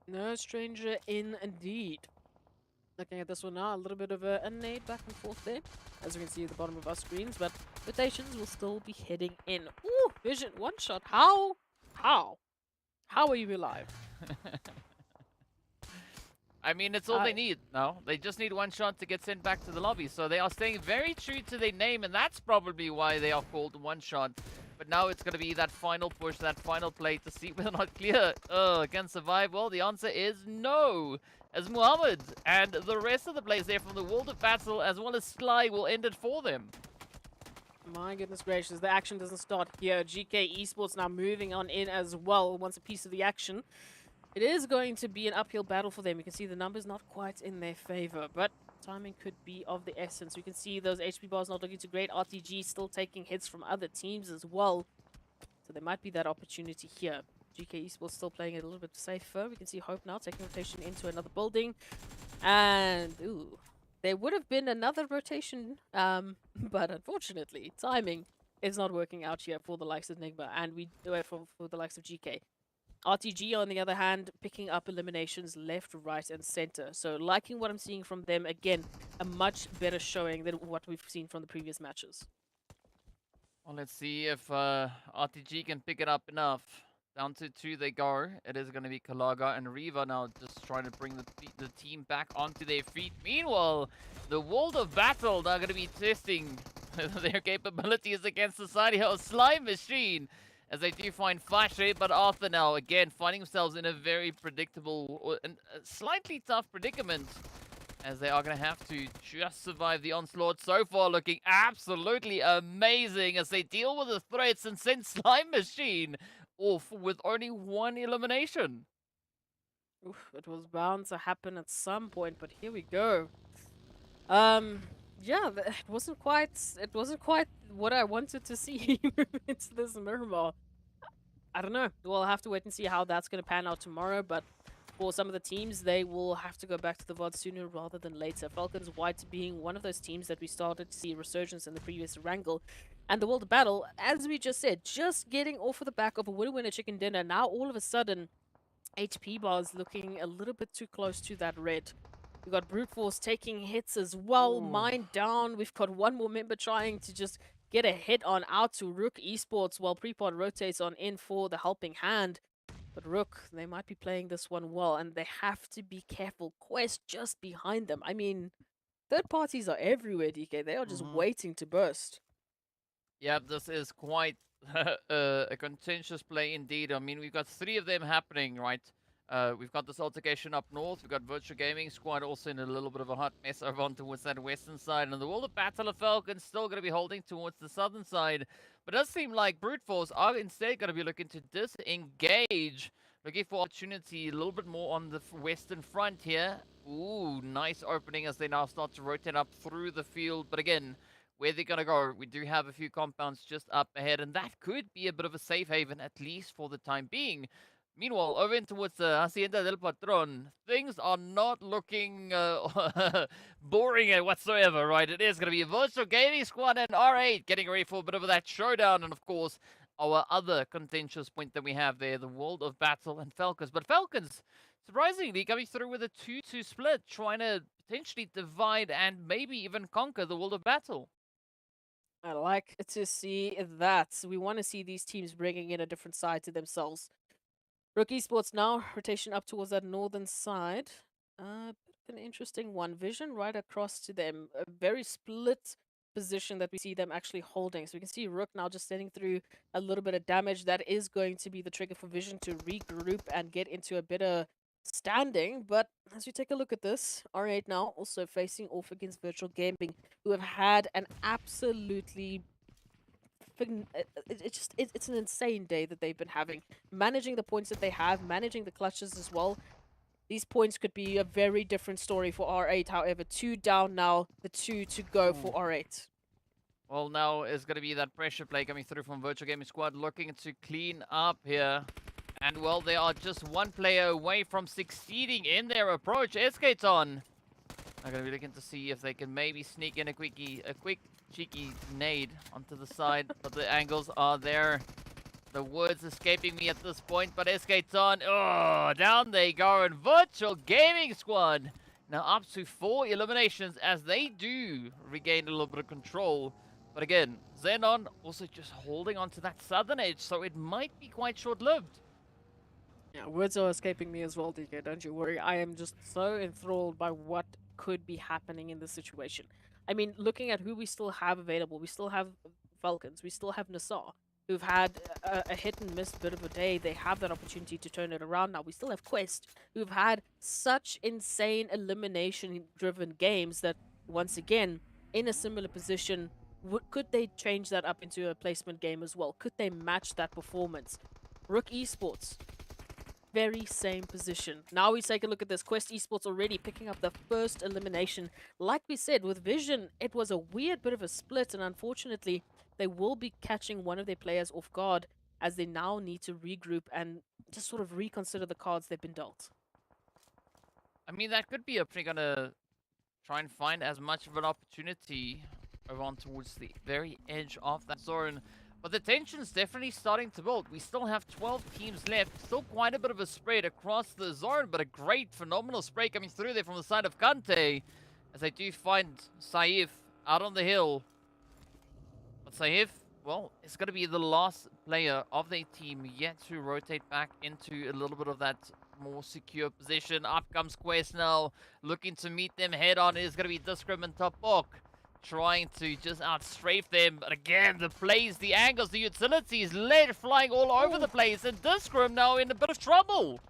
No stranger indeed. Looking at this one now, a little bit of a nade back and forth there, as we can see at the bottom of our screens, but rotations will still be heading in. Ooh, Vision, One Shot. How are you alive? I mean, it's all they need now. They just need One Shot to get sent back to the lobby. So they are staying very true to their name, and that's probably why they are called One Shot. But now it's going to be that final push, that final play to see whether or not Clear can survive. Well, the answer is no. As Muhammad and the rest of the players there from the World of Battle, as well as Sly, will end it for them. My goodness gracious, the action doesn't start here. GEEKAY Esports now moving on in as well, wants a piece of the action. It is going to be an uphill battle for them. You can see the numbers not quite in their favor, but timing could be of the essence. We can see those HP bars not looking too great. RTG still taking hits from other teams as well. So there might be that opportunity here. GEEKAY Esports still playing it a little bit safer. We can see Hope now taking rotation into another building. And, ooh, there would have been another rotation, but unfortunately, timing is not working out here for the likes of NIGMA and for the likes of GEEKAY. RTG, on the other hand, picking up eliminations left, right, and center. So liking what I'm seeing from them. Again, a much better showing than what we've seen from the previous matches. Well, let's see if RTG can pick it up enough. Down to 2 they go. It is going to be Kalaga and Riva now just trying to bring the team back onto their feet. Meanwhile, the World of Battle are going to be testing their capabilities against Society of Slime Machine as they do find Fashe, but Arthur now again finding themselves in a very predictable and slightly tough predicament as they are going to have to just survive the onslaught. So far looking absolutely amazing as they deal with the threats and send Slime Machine off with only 1 elimination. Oof, it was bound to happen at some point, but here we go. Yeah, it wasn't quite what I wanted to see into this Miramar. I don't know. We'll have to wait and see how that's going to pan out tomorrow, but for some of the teams, they will have to go back to the VOD sooner rather than later. Falcons White being one of those teams that we started to see resurgence in the previous Erangel. And the World of Battle, as we just said, just getting off of the back of a winner-winner chicken dinner. Now, all of a sudden, HP bars looking a little bit too close to that red. We've got Brute Force taking hits as well. Mine down. We've got one more member trying to just get a hit on out to RUKH Esports while Prepod rotates on in for the helping hand. But RUKH, they might be playing this one well, and they have to be careful. Quest just behind them. I mean, third parties are everywhere, DK. They are just waiting to burst. Yeah, this is quite a contentious play indeed. I mean, we've got 3 of them happening, right? We've got this altercation up north. We've got Virtual Gaming Squad also in a little bit of a hot mess over on towards that western side. And the World of Battle of Falcons still going to be holding towards the southern side. But it does seem like Brute Force are instead going to be looking to disengage. Looking for opportunity a little bit more on the western front here. Ooh, nice opening as they now start to rotate up through the field. But again, where they're going to go, we do have a few compounds just up ahead. And that could be a bit of a safe haven, at least for the time being. Meanwhile, over in towards the Hacienda del Patron, things are not looking boring whatsoever, right? It is going to be a Virtual Gaming Squad and R8 getting ready for a bit of that showdown. And of course, our other contentious point that we have there, the World of Battle and Falcons. But Falcons, surprisingly, coming through with a 2-2 split, trying to potentially divide and maybe even conquer the World of Battle. I like to see that. We want to see these teams bringing in a different side to themselves. RUKH Esports now, rotation up towards that northern side. An interesting one. Vision right across to them. A very split position that we see them actually holding. So we can see RUKH now just sending through a little bit of damage. That is going to be the trigger for Vision to regroup and get into a better standing. But as we take a look at this, R8 now also facing off against Virtual Gaming, who have had an absolutely it's an insane day that they've been having. Managing the points that they have, managing the clutches as well. These points could be a very different story for R8, however. 2 down now, the 2 to go for R8. Well, now is going to be that pressure play coming through from Virtual Gaming Squad, looking to clean up here. And, well, they are just 1 player away from succeeding in their approach. XENON are going to be looking to see if they can maybe sneak in a quick cheeky nade onto the side, but the angles are there. The words escaping me at this point, but XENON, oh, down they go, and Virtual Gaming Squad now up to 4 eliminations as they do regain a little bit of control. But again, XENON also just holding on to that southern edge, so it might be quite short-lived. Yeah, words are escaping me as well, DK, don't you worry. I am just so enthralled by what could be happening in this situation. I mean, looking at who we still have available, we still have Falcons, we still have NASR, who've had a hit-and-miss bit of a day. They have that opportunity to turn it around now. We still have Quest, who've had such insane elimination-driven games that, once again, in a similar position, could they change that up into a placement game as well? Could they match that performance? RUKH Esports, very same position. Now we take a look at this. Quest Esports already picking up the first elimination. Like we said, with Vision, it was a weird bit of a split, and unfortunately, they will be catching one of their players off guard as they now need to regroup and just sort of reconsider the cards they've been dealt. I mean, that could be a pretty gonna try and find as much of an opportunity around towards the very edge of that zone. But the tension's definitely starting to build. We still have 12 teams left. Still quite a bit of a spread across the zone, but a great, phenomenal spray coming through there from the side of Kante as they do find Saif out on the hill. But Saif well, it's going to be the last player of their team yet to rotate back into a little bit of that more secure position. Up comes Quest now, looking to meet them head on. It is going to be Discrim and Topok trying to just outstrafe them. But again, the plays, the angles, the utilities, lead flying all over the place. And Discrim now in a bit of trouble.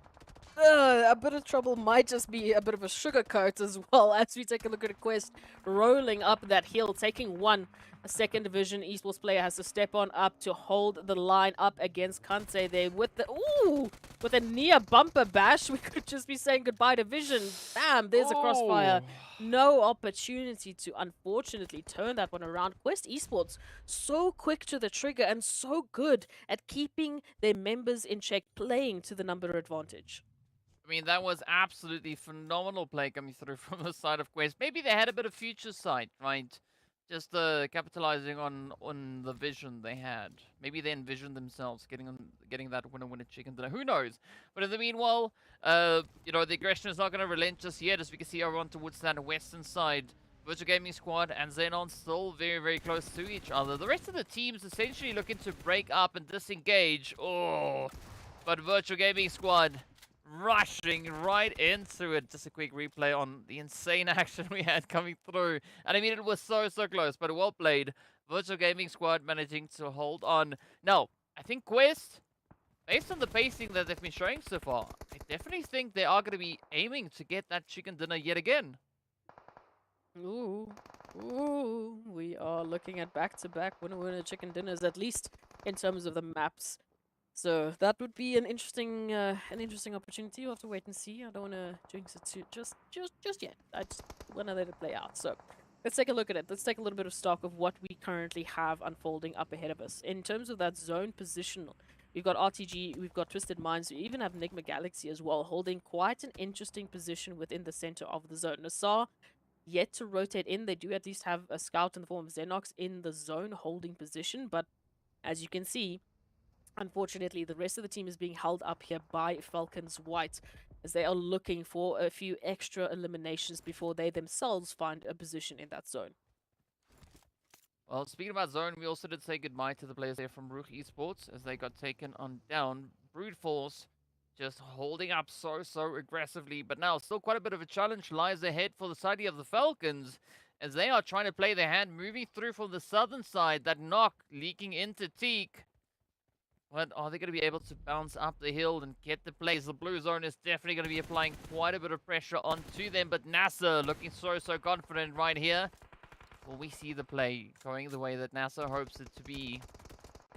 A bit of trouble might just be a bit of a sugarcoat as well as we take a look at a Quest rolling up that hill, taking one. A second division esports player has to step on up to hold the line up against Kante there with the with a near bumper bash. We could just be saying goodbye to vision. Bam, there's a crossfire. No opportunity to unfortunately turn that one around. Quest Esports so quick to the trigger and so good at keeping their members in check, playing to the number advantage. I mean, that was absolutely phenomenal play coming through from the side of Quest. Maybe they had a bit of future sight, right? Just capitalizing on the vision they had. Maybe they envisioned themselves getting that winner chicken dinner. Who knows? But in the meanwhile, you know, the aggression is not going to relent just yet, as we can see everyone towards that western side. Virtual Gaming Squad and XENON still very, very close to each other. The rest of the teams essentially looking to break up and disengage. Oh, but Virtual Gaming Squad rushing right into it. Just a quick replay on the insane action we had coming through. And I mean, it was so close, but well played. Virtual Gaming Squad managing to hold on. Now, I think Quest, based on the pacing that they've been showing so far, I definitely think they are going to be aiming to get that chicken dinner yet again. Ooh, we are looking at back-to-back winner chicken dinners, at least in terms of the maps. So that would be an interesting opportunity. We'll have to wait and see. I don't want to jinx it too, just yet. I just want to let it play out. So let's take a look at it. Let's take a little bit of stock of what we currently have unfolding up ahead of us. In terms of that zone positional, we've got RTG, we've got Twisted Minds, we even have NIGMA Galaxy as well, holding quite an interesting position within the center of the zone. NASR yet to rotate in. They do at least have a scout in the form of Xenox in the zone holding position, but as you can see, unfortunately, the rest of the team is being held up here by FALCONS White as they are looking for a few extra eliminations before they themselves find a position in that zone. Well, speaking about zone, we also did say goodbye to the players there from RUKH Esports as they got taken on down. Brute Force just holding up so aggressively, but now still quite a bit of a challenge lies ahead for the side of the Falcons as they are trying to play their hand, moving through from the southern side. That knock leaking into Teak. But are they going to be able to bounce up the hill and get the plays? The blue zone is definitely going to be applying quite a bit of pressure onto them. But NASR looking so confident right here. Will we see the play going the way that NASR hopes it to be?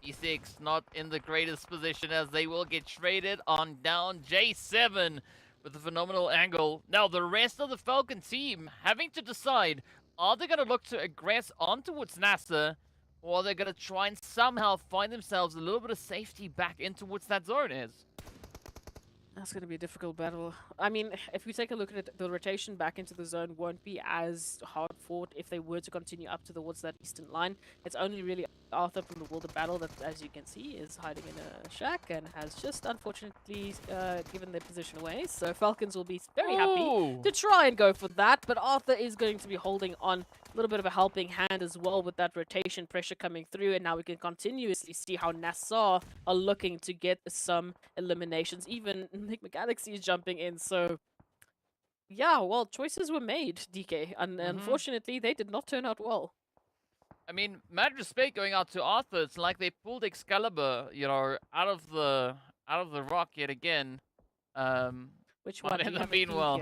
E6 not in the greatest position as they will get traded on down. J7 with a phenomenal angle. Now the rest of the Falcon team having to decide, are they going to look to aggress on towards NASR? Or they're going to try and somehow find themselves a little bit of safety back in towards that zone is. That's going to be a difficult battle. I mean, if we take a look at it, the rotation back into the zone won't be as hard fought if they were to continue up towards that eastern line. It's only really Arthur from the World of Battle that, as you can see, is hiding in a shack and has just unfortunately given their position away. So Falcons will be very happy to try and go for that, but Arthur is going to be holding on. A little bit of a helping hand as well with that rotation pressure coming through, and now we can continuously see how NASR are looking to get some eliminations. Even NIGMA Galaxy is jumping in, so yeah, well, choices were made, DK, and unfortunately they did not turn out well. I mean, mad respect going out to Arthur. It's like they pulled Excalibur, you know, out of the rock yet again. Which one? In the meanwhile.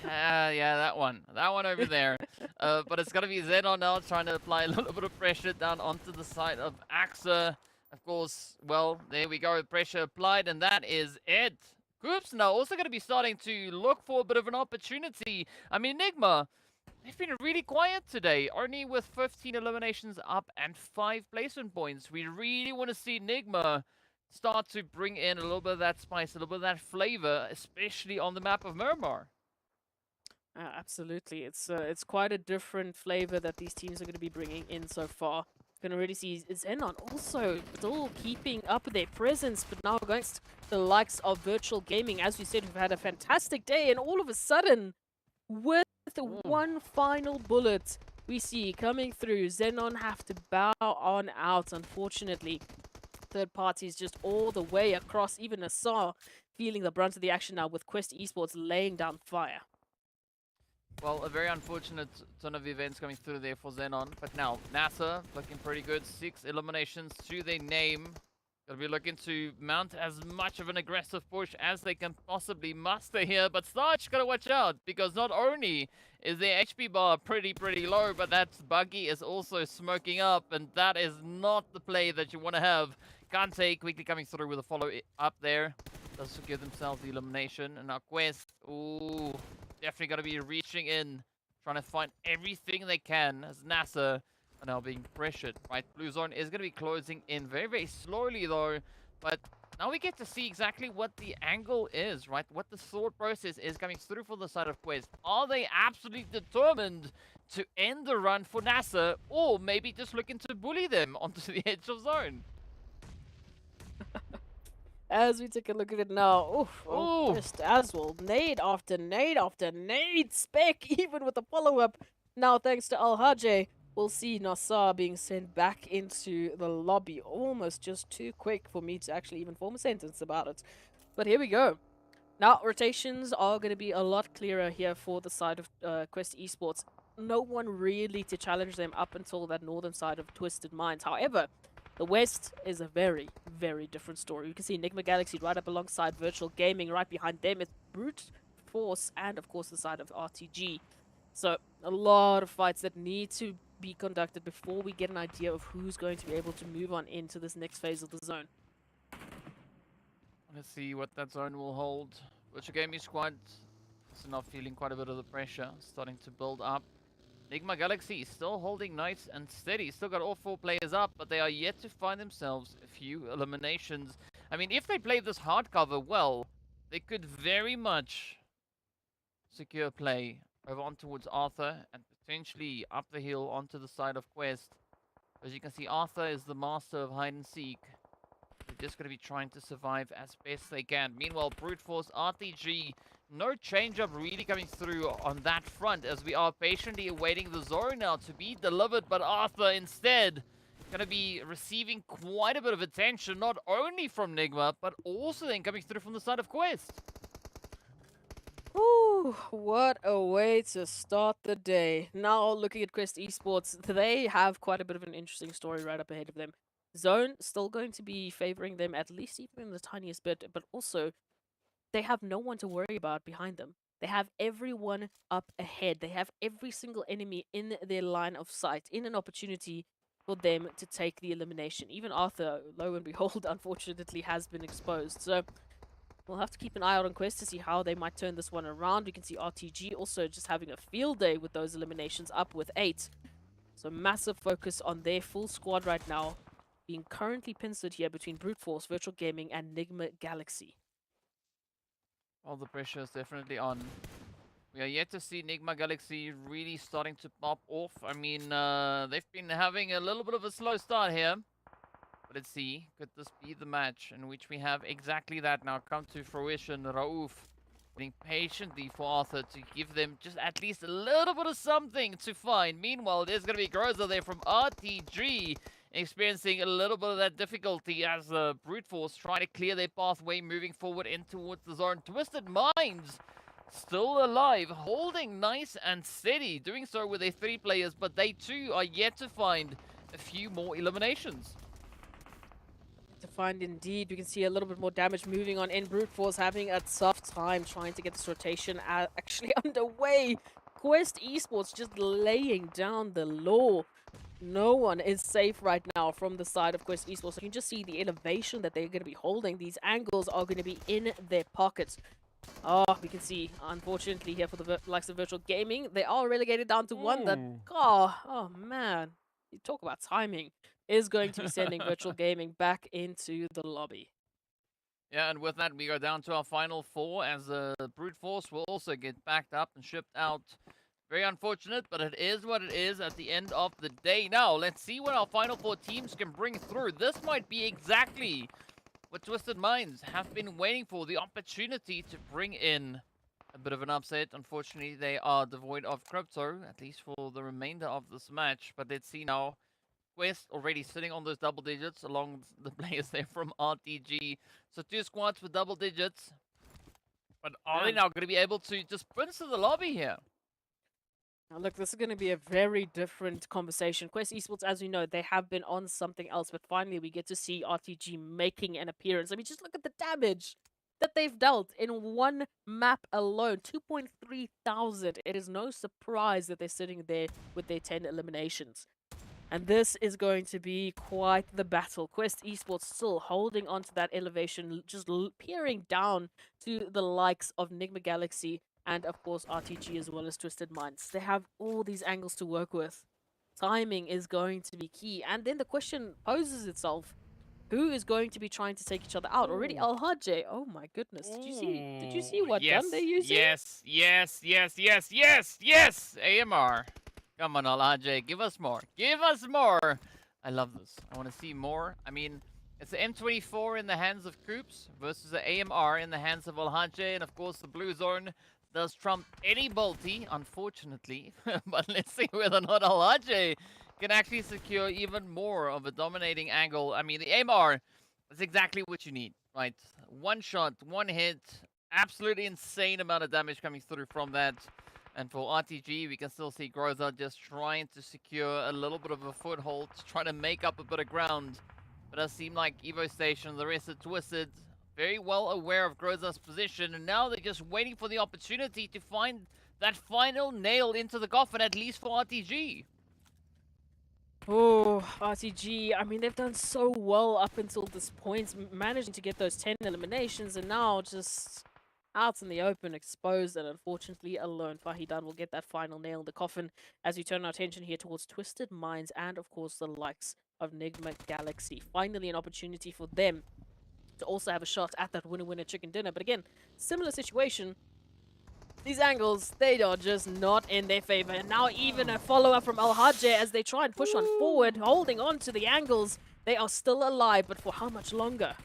Yeah, that one over there. But it's gonna be XENON now trying to apply a little bit of pressure down onto the side of AXA. Of course, well, there we go, pressure applied, and that is it. Groups now also gonna be starting to look for a bit of an opportunity. I mean, NIGMA, they've been really quiet today, only with 15 eliminations up and 5 placement points. We really want to see NIGMA start to bring in a little bit of that spice, a little bit of that flavor, especially on the map of Miramar. Absolutely, it's quite a different flavor that these teams are going to be bringing in so far. You can already see XENON also still keeping up their presence, but now against the likes of Virtual Gaming. As we said, we've had a fantastic day, and all of a sudden, with one final bullet, we see coming through. XENON have to bow on out, unfortunately. Third parties just all the way across, even NASR feeling the brunt of the action now with Quest Esports laying down fire. Well, a very unfortunate ton of events coming through there for XENON. But now, NASR looking pretty good. 6 eliminations to their name. Gonna be looking to mount as much of an aggressive push as they can possibly muster here. But Starch gotta watch out, because not only is their HP bar pretty low, but that buggy is also smoking up, and that is not the play that you want to have. Kante quickly coming through with a follow up there. Does secure themselves the elimination. And now Quest, ooh, definitely gonna be reaching in, trying to find everything they can as NASR are now being pressured, right? Blue zone is going to be closing in very slowly though, but now we get to see exactly what the angle is, right? What the thought process is coming through for the side of Quest. Are they absolutely determined to end the run for NASR, or maybe just looking to bully them onto the edge of zone? As we take a look at it now, oof, Ooh. just as well. Nade after nade after nade. Spec, even with the follow-up. Now, thanks to Al-Hajj, we'll see NASR being sent back into the lobby. Almost just too quick for me to actually even form a sentence about it. But here we go. Now, rotations are going to be a lot clearer here for the side of Quest Esports. No one really to challenge them up until that northern side of Twisted Minds. However, the West is a very different story. You can see NIGMA Galaxy right up alongside Virtual Gaming. Right behind them is Brute Force and, of course, the side of RTG. So, a lot of fights that need to be conducted before we get an idea of who's going to be able to move on into this next phase of the zone. Let's see what that zone will hold. Virtual Gaming Squad is now feeling quite a bit of the pressure, starting to build up. NIGMA Galaxy still holding nice and steady. Still got all 4 players up, but they are yet to find themselves a few eliminations. I mean, if they play this hardcover well, they could very much secure play over on towards Arthur and potentially up the hill onto the side of Quest. As you can see, Arthur is the master of hide and seek. They're just going to be trying to survive as best they can. Meanwhile, Brute Force, RTG, no change-up really coming through on that front, as we are patiently awaiting the zone now to be delivered. But Arthur instead going to be receiving quite a bit of attention, not only from NIGMA, but also then coming through from the side of Quest. Ooh, what a way to start the day. Now, looking at Quest Esports, they have quite a bit of an interesting story right up ahead of them. Zone still going to be favoring them, at least even the tiniest bit, but also they have no one to worry about behind them. They have everyone up ahead. They have every single enemy in their line of sight, in an opportunity for them to take the elimination. Even Arthur, lo and behold, unfortunately has been exposed. So we'll have to keep an eye out on Quest to see how they might turn this one around. We can see RTG also just having a field day with those eliminations, up with 8. So massive focus on their full squad right now, being currently pincered here between Brute Force, Virtual Gaming, and NIGMA Galaxy. Well, the pressure is definitely on. We are yet to see NIGMA Galaxy really starting to pop off. I mean, they've been having a little bit of a slow start here. But let's see, could this be the match in which we have exactly that now come to fruition? RUKH waiting patiently for Arthur to give them just at least a little bit of something to find. Meanwhile, there's going to be Groza there from RTG, experiencing a little bit of that difficulty as Brute Force try to clear their pathway moving forward in towards the zone. Twisted Minds still alive, holding nice and steady, doing so with their 3 players, but they too are yet to find a few more eliminations. To find indeed, we can see a little bit more damage moving on in. Brute Force having a tough time trying to get this rotation actually underway. Quest Esports just laying down the law. No one is safe right now from the side of Quest Esports. You can just see the elevation that they're going to be holding. These angles are going to be in their pockets. Oh, we can see, unfortunately, here for the likes of Virtual Gaming, they are relegated down to 1 that, oh man, you talk about timing, is going to be sending Virtual Gaming back into the lobby. Yeah, and with that, we are down to our final 4, as Brute Force will also get backed up and shipped out. Very unfortunate, but it is what it is at the end of the day. Now, let's see what our final 4 teams can bring through. This might be exactly what Twisted Minds have been waiting for, the opportunity to bring in A bit of an upset. Unfortunately, they are devoid of crypto, at least for the remainder of this match. But let's see now. Quest already sitting on those double digits along the players there from RTG. So 2 squads with double digits. But are they now going to be able to just sprint to the lobby here? Now, look, this is going to be a very different conversation. Quest Esports, as we know, they have been on something else, but finally we get to see RTG making an appearance. I mean, just look at the damage that they've dealt in one map alone. 2.3 thousand. It is no surprise that they're sitting there with their 10 eliminations. And this is going to be quite the battle. Quest Esports still holding on to that elevation, just peering down to the likes of NIGMA Galaxy and, of course, RTG as well as Twisted Minds. They have all these angles to work with. Timing is going to be key. And then the question poses itself, who is going to be trying to take each other out? Already RUKH. Oh my goodness. Did you see what gun they're using? Yes. AMR. Come on, RUKH. Give us more. Give us more. I love this. I want to see more. I mean, it's the M24 in the hands of Koops versus the AMR in the hands of RUKH. And of course, the blue zone does trump any bolty, unfortunately. But let's see whether or not RUKH can actually secure even more of a dominating angle. I mean, the AMR is exactly what you need, right? One shot, one hit, absolutely insane amount of damage coming through from that. And for RTG, we can still see Groza just trying to secure a little bit of a foothold, trying to make up a bit of ground. But it does seem like Evo Station, the rest of Twisted, very well aware of Groza's position, and now they're just waiting for the opportunity to find that final nail into the coffin, at least for RTG. Oh, RTG, I mean, they've done so well up until this point, managing to get those 10 eliminations, and now just out in the open, exposed, and unfortunately alone. Fahidan will get that final nail in the coffin as we turn our attention here towards Twisted Minds and, of course, the likes of NIGMA Galaxy. Finally, an opportunity for them to also have a shot at that winner-winner chicken dinner. But again, similar situation. These angles, they are just not in their favor. And now even a follow-up from RUKH as they try and push on forward, holding on to the angles. They are still alive, but for how much longer?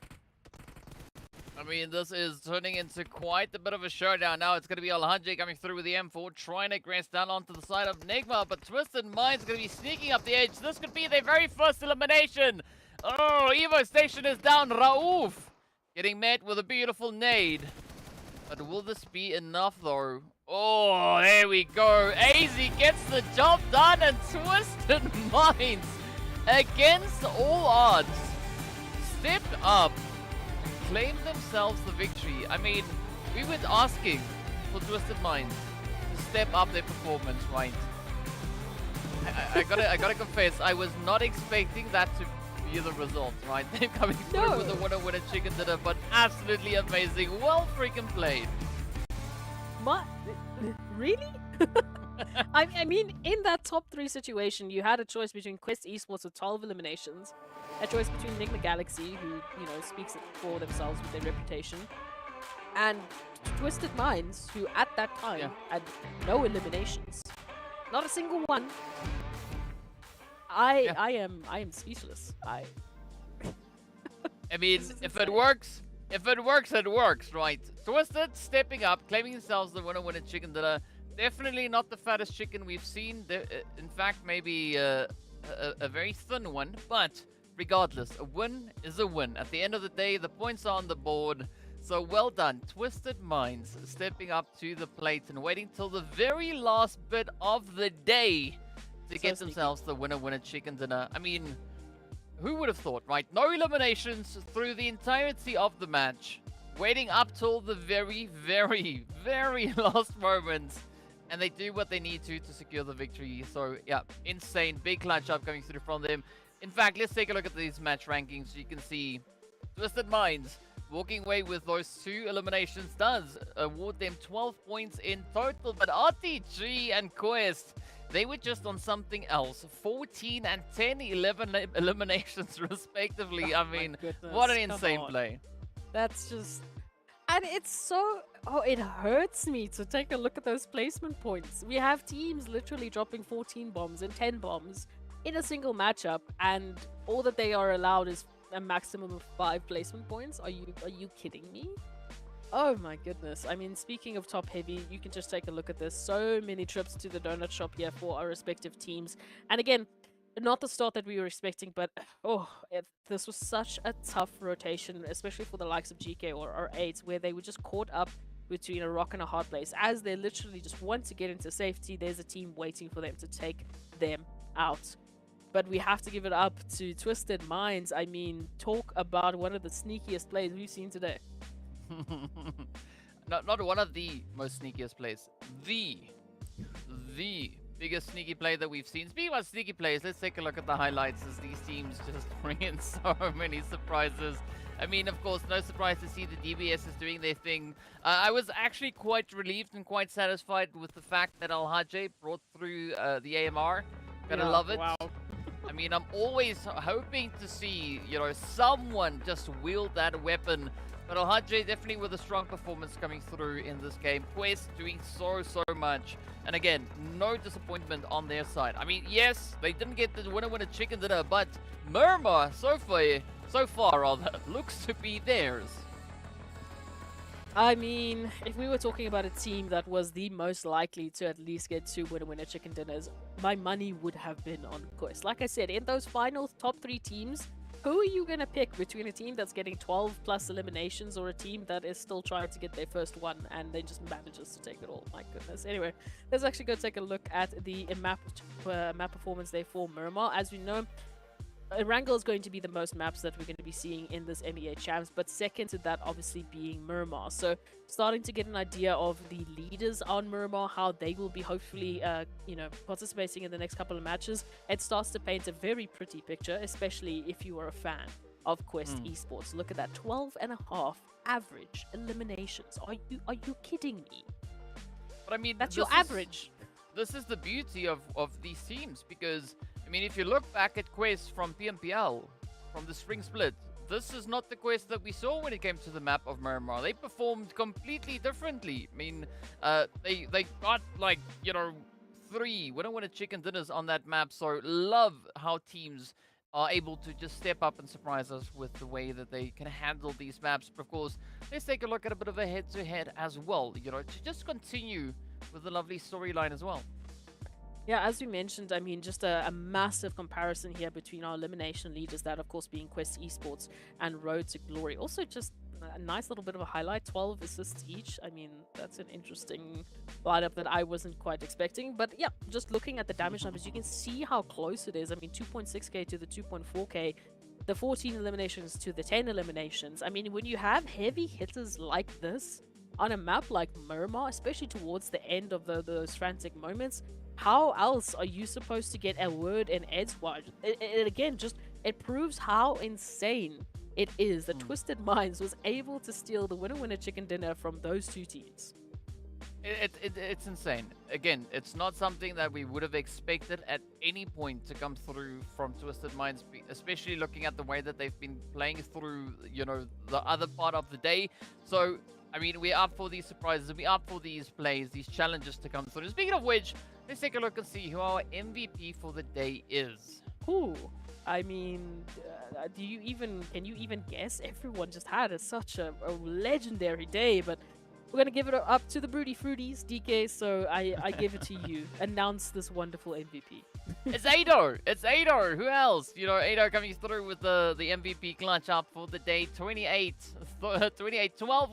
I mean, this is turning into quite a bit of a showdown now. It's going to be RUKH coming through with the M4, trying to aggress down onto the side of NIGMA, but Twisted Minds going to be sneaking up the edge. This could be their very first elimination. Oh, Evo Station is down. Raouf getting met with a beautiful nade. But will this be enough, though? Oh, there we go. AZ gets the job done, and Twisted Minds, against all odds, stepped up, claimed themselves the victory. I mean, we were asking for Twisted Minds to step up their performance, right? I gotta confess, I was not expecting that to be the result, right? They're coming through with the winner chicken dinner, but absolutely amazing. Well freaking played. Really? I mean, in that top 3 situation, you had a choice between Quest Esports with 12 eliminations, a choice between NIGMA Galaxy, who, you know, speaks for themselves with their reputation, and Twisted Minds, who at that time had no eliminations. Not a single one. I am speechless. I mean, if it works, it works, right? Twisted stepping up, claiming themselves the winner chicken dinner. Definitely not the fattest chicken we've seen. In fact, maybe a very thin one. But regardless, a win is a win. At the end of the day, the points are on the board. So well done, Twisted Minds, stepping up to the plate and waiting till the very last bit of the day to get themselves the winner chicken dinner. I mean, who would have thought, right? No eliminations through the entirety of the match. Waiting up till the very, very, very last moments. And they do what they need to secure the victory. So, yeah, insane. Big clutch up coming through from them. In fact, let's take a look at these match rankings. So you can see Twisted Minds walking away with those 2 eliminations does award them 12 points in total. But RTG and Quest, they were just on something else. 14 and 10, 11 eliminations respectively. I mean, what an insane play. That's just... And it's so... Oh, it hurts me to take a look at those placement points. We have teams literally dropping 14 bombs and 10 bombs in a single matchup, and all that they are allowed is a maximum of 5 placement points. Are you kidding me? Oh my goodness. I mean, speaking of top heavy, you can just take a look at this. So many trips to the donut shop here for our respective teams. And again, not the start that we were expecting, but this was such a tough rotation, especially for the likes of GK or R8, where they were just caught up between a rock and a hard place. As they literally just want to get into safety, there's a team waiting for them to take them out. But we have to give it up to Twisted Minds. I mean, talk about one of the sneakiest plays we've seen today. Not one of the most sneakiest plays. The biggest sneaky play that we've seen. Speaking about sneaky plays, let's take a look at the highlights as these teams just bring in so many surprises. I mean, of course, no surprise to see the DBS is doing their thing. I was actually quite relieved and quite satisfied with the fact that RUKH brought through the AMR. Gotta love it. Wow. I mean, I'm always hoping to see, you know, someone just wield that weapon. But RUKH definitely with a strong performance coming through in this game. Quest doing so much. And again, no disappointment on their side. I mean, yes, they didn't get the winner chicken dinner, but Miramar, so far, looks to be theirs. I mean, if we were talking about a team that was the most likely to at least get 2 winner chicken dinners, my money would have been on Quest. Like I said, in those final top 3 teams, who are you going to pick between a team that's getting 12 plus eliminations or a team that is still trying to get their first one and then just manages to take it all? My goodness. Anyway, let's actually go take a look at the map performance there for Miramar. As we know, Erangel is going to be the most maps that we're going to be seeing in this MEA Champs, but second to that obviously being Miramar. So starting to get an idea of the leaders on Miramar, how they will be hopefully participating in the next couple of matches. It starts to paint a very pretty picture, especially if you are a fan of Quest Esports. Look at that, 12.5 average eliminations. Are you kidding me? But I mean, that's your average. This is the beauty of these teams, because I mean, if you look back at Quest from PMPL, from the spring split, this is not the Quest that we saw when it came to the map of Miramar. They performed completely differently. I mean, they got, like, you know, 3 winner chicken dinners on that map. So love how teams are able to just step up and surprise us with the way that they can handle these maps. But of course, let's take a look at a bit of a head-to-head as well, you know, to just continue with the lovely storyline as well. Yeah, as we mentioned, I mean, just a massive comparison here between our elimination leaders, that of course being Quest Esports and Road to Glory. Also just a nice little bit of a highlight, 12 assists each. I mean, that's an interesting lineup that I wasn't quite expecting. But yeah, just looking at the damage numbers, you can see how close it is. I mean, 2.6k to the 2.4k, the 14 eliminations to the 10 eliminations. I mean, when you have heavy hitters like this on a map like Miramar, especially towards the end of those frantic moments, how else are you supposed to get a word in edgewise? It again, just it proves how insane it is that Twisted Minds was able to steal the winner chicken dinner from those 2 teams. It's insane. Again, it's not something that we would have expected at any point to come through from Twisted Minds, especially looking at the way that they've been playing through, you know, the other part of the day. So, I mean, we're up for these surprises, we're up for these plays, these challenges to come through. Speaking of which, let's take a look and see who our MVP for the day is. Ooh, I mean, can you even guess? Everyone just had such a legendary day, but we're gonna give it up to the Broody Fruities, DK. So I give it to you. Announce this wonderful MVP. It's Ado. It's Ado. Who else? You know, Ado coming through with the MVP clutch up for the day. 12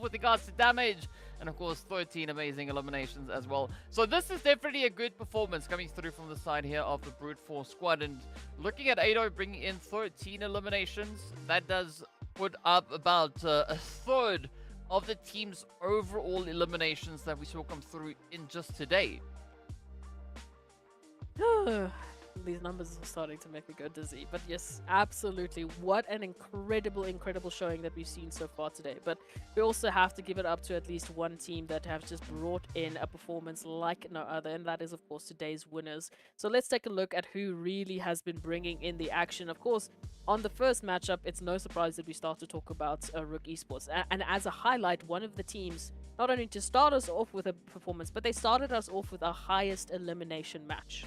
with regards to damage. And of course, 13 amazing eliminations as well. So this is definitely a good performance coming through from the side here of the Brute Force squad. And looking at Ado bringing in 13 eliminations, that does put up about a third of the team's overall eliminations that we saw come through in just today. These numbers are starting to make me go dizzy. But yes, absolutely. What an incredible showing that we've seen so far today. But we also have to give it up to at least one team that have just brought in a performance like no other. And that is, of course, today's winners. So let's take a look at who really has been bringing in the action. Of course, on the first matchup, it's no surprise that we start to talk about RUKH Esports. And as a highlight, one of the teams, not only to start us off with a performance, but they started us off with our highest elimination match.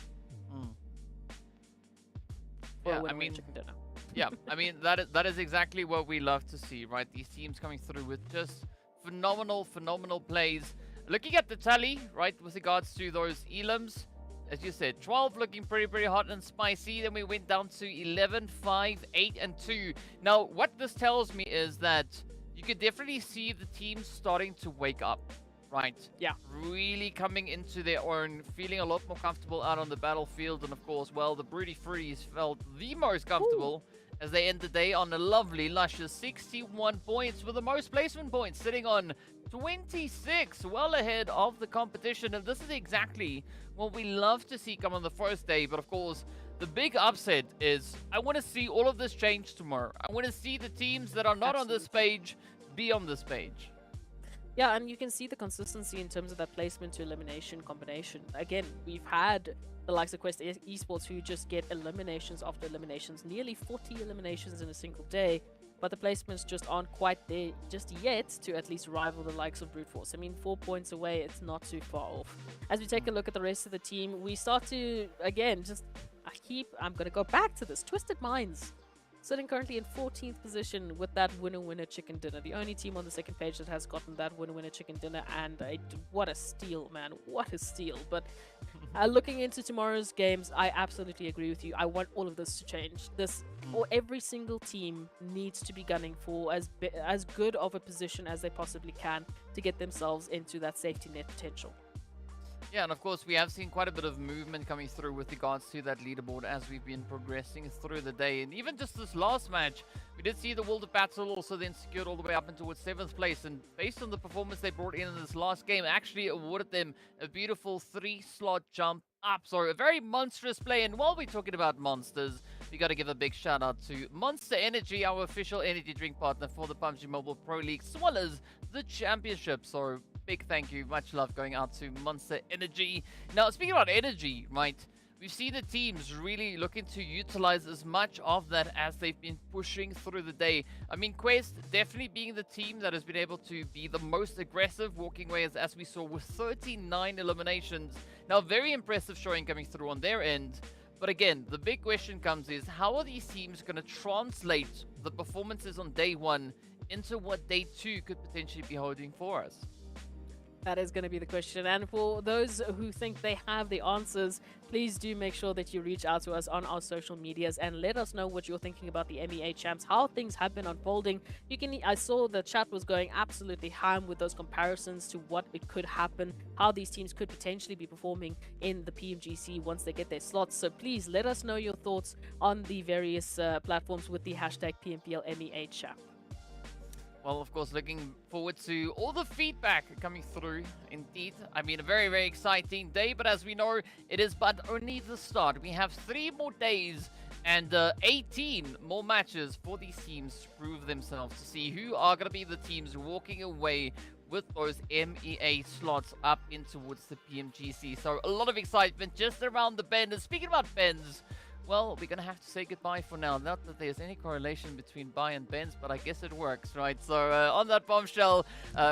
Yeah, I mean, that is exactly what we love to see, right? These teams coming through with just phenomenal plays. Looking at the tally, right, with regards to those elims, as you said, 12 looking pretty hot and spicy. Then we went down to 11, 5, 8, and 2. Now, what this tells me is that you could definitely see the team starting to wake up, right? Yeah. Really coming into their own, feeling a lot more comfortable out on the battlefield. And of course, well, the Broody Fruities felt the most comfortable as they end the day on a lovely, luscious 61 points with the most placement points, sitting on 26, well ahead of the competition. And this is exactly what we love to see come on the first day. But of course, the big upset is I want to see all of this change tomorrow. I want to see the teams that are not on this page be on this page. Yeah, and you can see the consistency in terms of that placement to elimination combination. Again, we've had the likes of Quest Esports who just get eliminations after eliminations, nearly 40 eliminations in a single day, but the placements just aren't quite there just yet to at least rival the likes of Brute Force. I mean, 4 points away, it's not too far off. As we take a look at the rest of the team, we start to, again, I'm going to go back to this, Twisted Minds. Sitting currently in 14th position with that winner chicken dinner. The only team on the second page that has gotten that winner chicken dinner, and what a steal, man. What a steal. But looking into tomorrow's games, I absolutely agree with you. I want all of this to change. Or every single team needs to be gunning for as good of a position as they possibly can to get themselves into that safety net potential. Yeah, and of course, we have seen quite a bit of movement coming through with regards to that leaderboard as we've been progressing through the day. And even just this last match, we did see the World of Battle also then secured all the way up into 7th place. And based on the performance they brought in this last game, actually awarded them a beautiful 3-slot jump up. So a very monstrous play. And while we're talking about monsters, we got to give a big shout out to Monster Energy, our official energy drink partner for the PUBG Mobile Pro League, as well as the championship. So big thank you, much love going out to Monster Energy. Now, speaking about energy, right, we've seen the teams really looking to utilize as much of that as they've been pushing through the day. I mean, Quest definitely being the team that has been able to be the most aggressive, walking away as we saw with 39 eliminations. Now, very impressive showing coming through on their end. But again, the big question comes is, how are these teams going to translate the performances on day 1 into what day 2 could potentially be holding for us? That is going to be the question. And for those who think they have the answers, please do make sure that you reach out to us on our social medias and let us know what you're thinking about the MEA champs, how things have been unfolding. I saw the chat was going absolutely ham with those comparisons to what it could happen, how these teams could potentially be performing in the PMGC once they get their slots. So please let us know your thoughts on the various platforms with the hashtag PMPL MEA champ. Well, of course, looking forward to all the feedback coming through. Indeed, I mean, a very exciting day. But as we know, it is but only the start. We have 3 more days and 18 more matches for these teams to prove themselves, to see who are going to be the teams walking away with those MEA slots up in towards the PMGC. So a lot of excitement just around the bend. And speaking about bends, well, we're going to have to say goodbye for now. Not that there's any correlation between buy and bends, but I guess it works, right? So on that bombshell,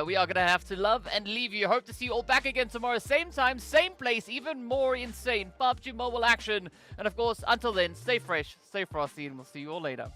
we are going to have to love and leave you. Hope to see you all back again tomorrow. Same time, same place, even more insane PUBG Mobile action. And of course, until then, stay fresh, stay frosty, and we'll see you all later.